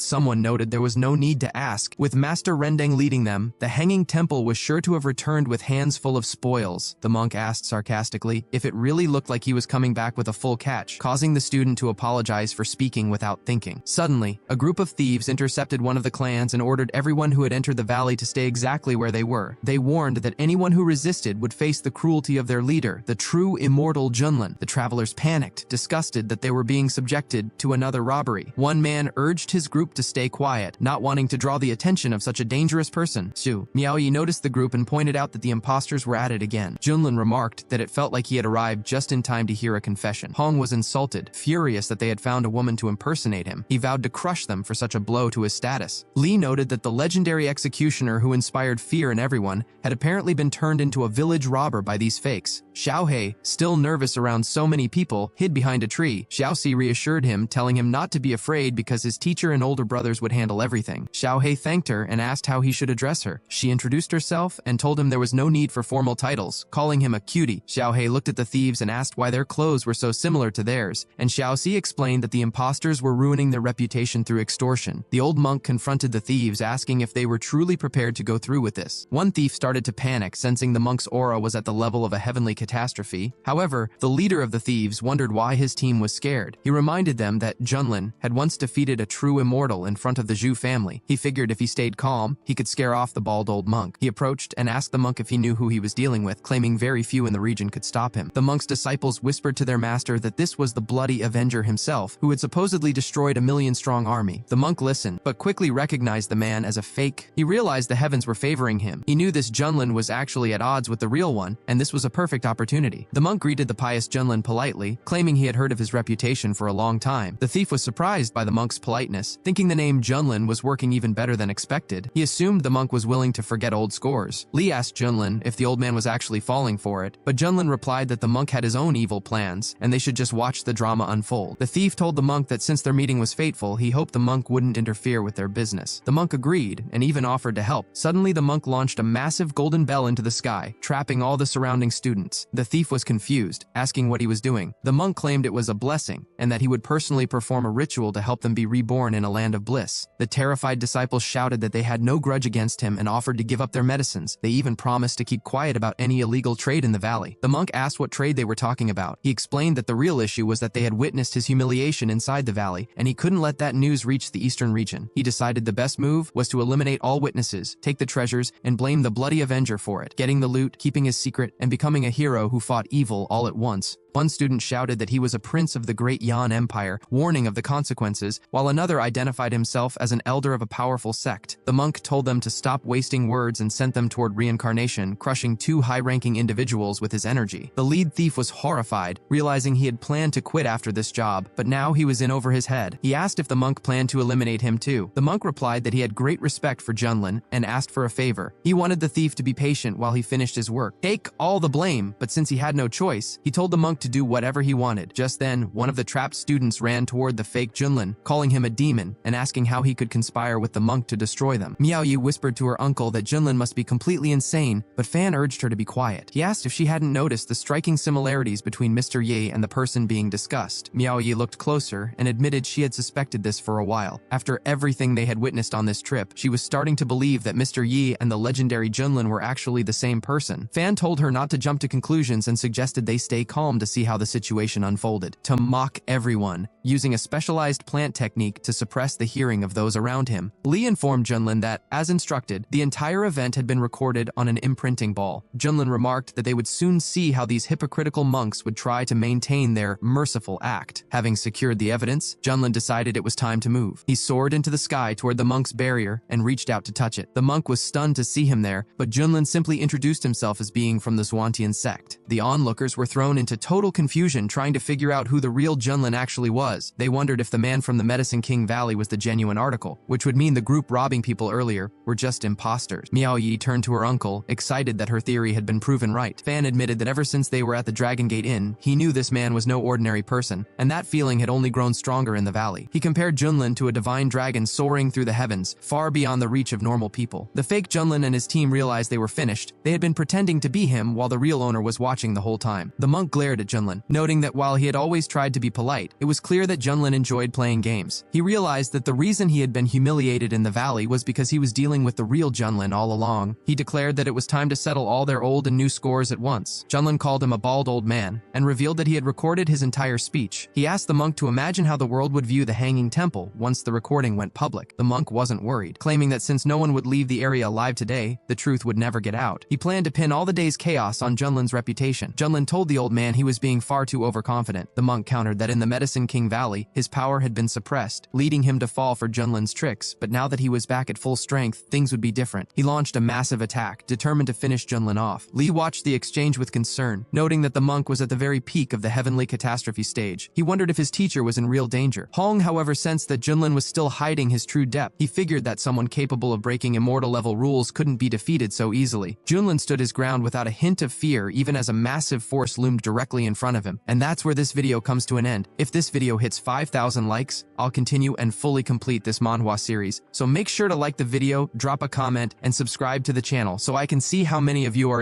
A: someone noted there was no need to ask. With Master Rendeng leading them, the hanging temple was sure to have returned with hands full of spoils. The monk asked sarcastically if it really looked like he was coming back with a full catch, causing the student to apologize for speaking without thinking. Suddenly, a group of thieves intercepted one of the clans and ordered everyone who had entered the valley to stay exactly where they were. They warned that anyone who resisted would face the cruelty of their leader, the true immortal Junlin. The travelers panicked, disgusted that they were being subjected to another robbery. One man urged his group to stay quiet, not wanting to draw the attention of such a dangerous person. Miaoyi noticed the group and pointed out that the imposters were at it again. Junlin remarked that it felt like he had arrived just in time to hear a confession. Hong was insulted, furious that they had found a woman to impersonate him. He vowed to crush them for such a blow to his status. Li noted that the legendary executioner who inspired fear in everyone had apparently been turned into a village robber by these fakes. Xiaohei, still nervous around so many people, hid behind a tree. Xiaoxi reassured him, telling him not to be afraid because his teacher and older brothers would handle everything. Xiaohei thanked her and asked how he should address her. She introduced herself and told him there was no need for formal titles, calling him a cutie. Xiaohei looked at the thieves and asked why their clothes were so similar to theirs, and Xiaoxi explained that the imposters were ruining their reputation through extortion. The old monk confronted the thieves, asking if they were truly prepared to go through with this. One thief started to panic, sensing the monk's aura was at the level of a heavenly catastrophe. However, the leader of the thieves wondered why his team was scared. He reminded them that Junlin had once defeated a true immortal in front of the Zhu family. He figured if he stayed calm, he could scare off the bald old monk. He approached and asked the monk if he knew who he was dealing with, claiming very few in the region could stop him. The monk's disciples whispered to their master that this was the bloody Avenger himself, who had supposedly destroyed a million-strong army. The monk listened, but quickly recognized the man as a fake. He realized the heavens were favoring him. He knew this Junlin was actually at odds with the real one, and this was a perfect opportunity. The monk greeted the pious Junlin politely, claiming he had heard of his reputation for a long time. The thief was surprised by the monk's politeness, thinking the name Junlin was working even better than expected. He assumed the monk was willing to forget old scores. Li asked Junlin if the old man was actually falling for it, but Junlin replied that the monk had his own evil plans, and they should just watch the drama unfold. The thief told the monk that since their meeting was fateful, he hoped the monk wouldn't interfere with their business. The monk agreed, and even offered to help. Suddenly, the monk launched a massive golden bell into the sky, trapping all the surrounding students. The thief was confused, asking what he was doing. The monk claimed it was a blessing, and that he would personally perform a ritual to help them be reborn in a land of bliss. The terrified disciples shouted that they had no grudge against him and offered to give up their medicines. They even promised to keep quiet about any illegal trade in the valley. The monk asked what trade they were talking about. He explained that the real issue was that they had witnessed his humiliation inside the valley, and he couldn't let that news reach the eastern region. He decided the best move was to eliminate all witnesses, take the treasures, and blame the bloody Avenger for it, getting the loot, keeping his secret, and becoming a hero who fought evil all at once. One student shouted that he was a prince of the great Yan Empire, warning of the consequences, while another identified himself as an elder of a powerful sect. The monk told them to stop wasting words and sent them toward reincarnation, crushing two high-ranking individuals with his energy. The lead thief was horrified, realizing he had planned to quit after this job, but now he was in over his head. He asked if the monk planned to eliminate him too. The monk replied that he had great respect for Junlin and asked for a favor. He wanted the thief to be patient while he finished his work. Take all the blame, but since he had no choice, he told the monk to do whatever he wanted. Just then, one of the trapped students ran toward the fake Junlin, calling him a demon and asking how he could conspire with the monk to destroy them. Miaoyi whispered to her uncle that Junlin must be completely insane, but Fan urged her to be quiet. He asked if she hadn't noticed the striking similarities between Mr. Yi and the person being discussed. Miaoyi looked closer and admitted she had suspected this for a while. After everything they had witnessed on this trip, she was starting to believe that Mr. Yi and the legendary Junlin were actually the same person. Fan told her not to jump to conclusions and suggested they stay calm to see how the situation unfolded, to mock everyone, using a specialized plant technique to suppress the hearing of those around him. Lee informed Junlin that, as instructed, the entire event had been recorded on an imprinting ball. Junlin remarked that they would soon see how these hypocritical monks would try to maintain their merciful act. Having secured the evidence, Junlin decided it was time to move. He soared into the sky toward the monk's barrier and reached out to touch it. The monk was stunned to see him there, but Junlin simply introduced himself as being from the Zhuantian sect. The onlookers were thrown into total confusion trying to figure out who the real Junlin actually was. They wondered if the man from the Medicine King Valley was the genuine article, which would mean the group robbing people earlier were just imposters. Miao Yi turned to her uncle, excited that her theory had been proven right. Fan admitted that ever since they were at the Dragon Gate Inn, he knew this man was no ordinary person, and that feeling had only grown stronger in the valley. He compared Junlin to a divine dragon soaring through the heavens, far beyond the reach of normal people. The fake Junlin and his team realized they were finished. They had been pretending to be him while the real owner was watching the whole time. The monk glared at Junlin, noting that while he had always tried to be polite, it was clear that Junlin enjoyed playing games. He realized that the reason he had been humiliated in the valley was because he was dealing with the real Junlin all along. He declared that it was time to settle all their old and new scores at once. Junlin called him a bald old man and revealed that he had recorded his entire speech. He asked the monk to imagine how the world would view the hanging temple once the recording went public. The monk wasn't worried, claiming that since no one would leave the area alive today, the truth would never get out. He planned to pin all the day's chaos on Junlin's reputation. Junlin told the old man he was being far too overconfident. The monk countered that in the Medicine King Valley, his power had been suppressed, leading him to fall for Junlin's tricks, but now that he was back at full strength, things would be different. He launched a massive attack, determined to finish Junlin off. Lee watched the exchange with concern, noting that the monk was at the very peak of the heavenly catastrophe stage. He wondered if his teacher was in real danger. Hong, however, sensed that Junlin was still hiding his true depth. He figured that someone capable of breaking immortal-level rules couldn't be defeated so easily. Junlin stood his ground without a hint of fear, even as a massive force loomed directly in front of him. And that's where this video comes to an end. If this video hits 5,000 likes, I'll continue and fully complete this manhwa series. So make sure to like the video, drop a comment, and subscribe to the channel so I can see how many of you are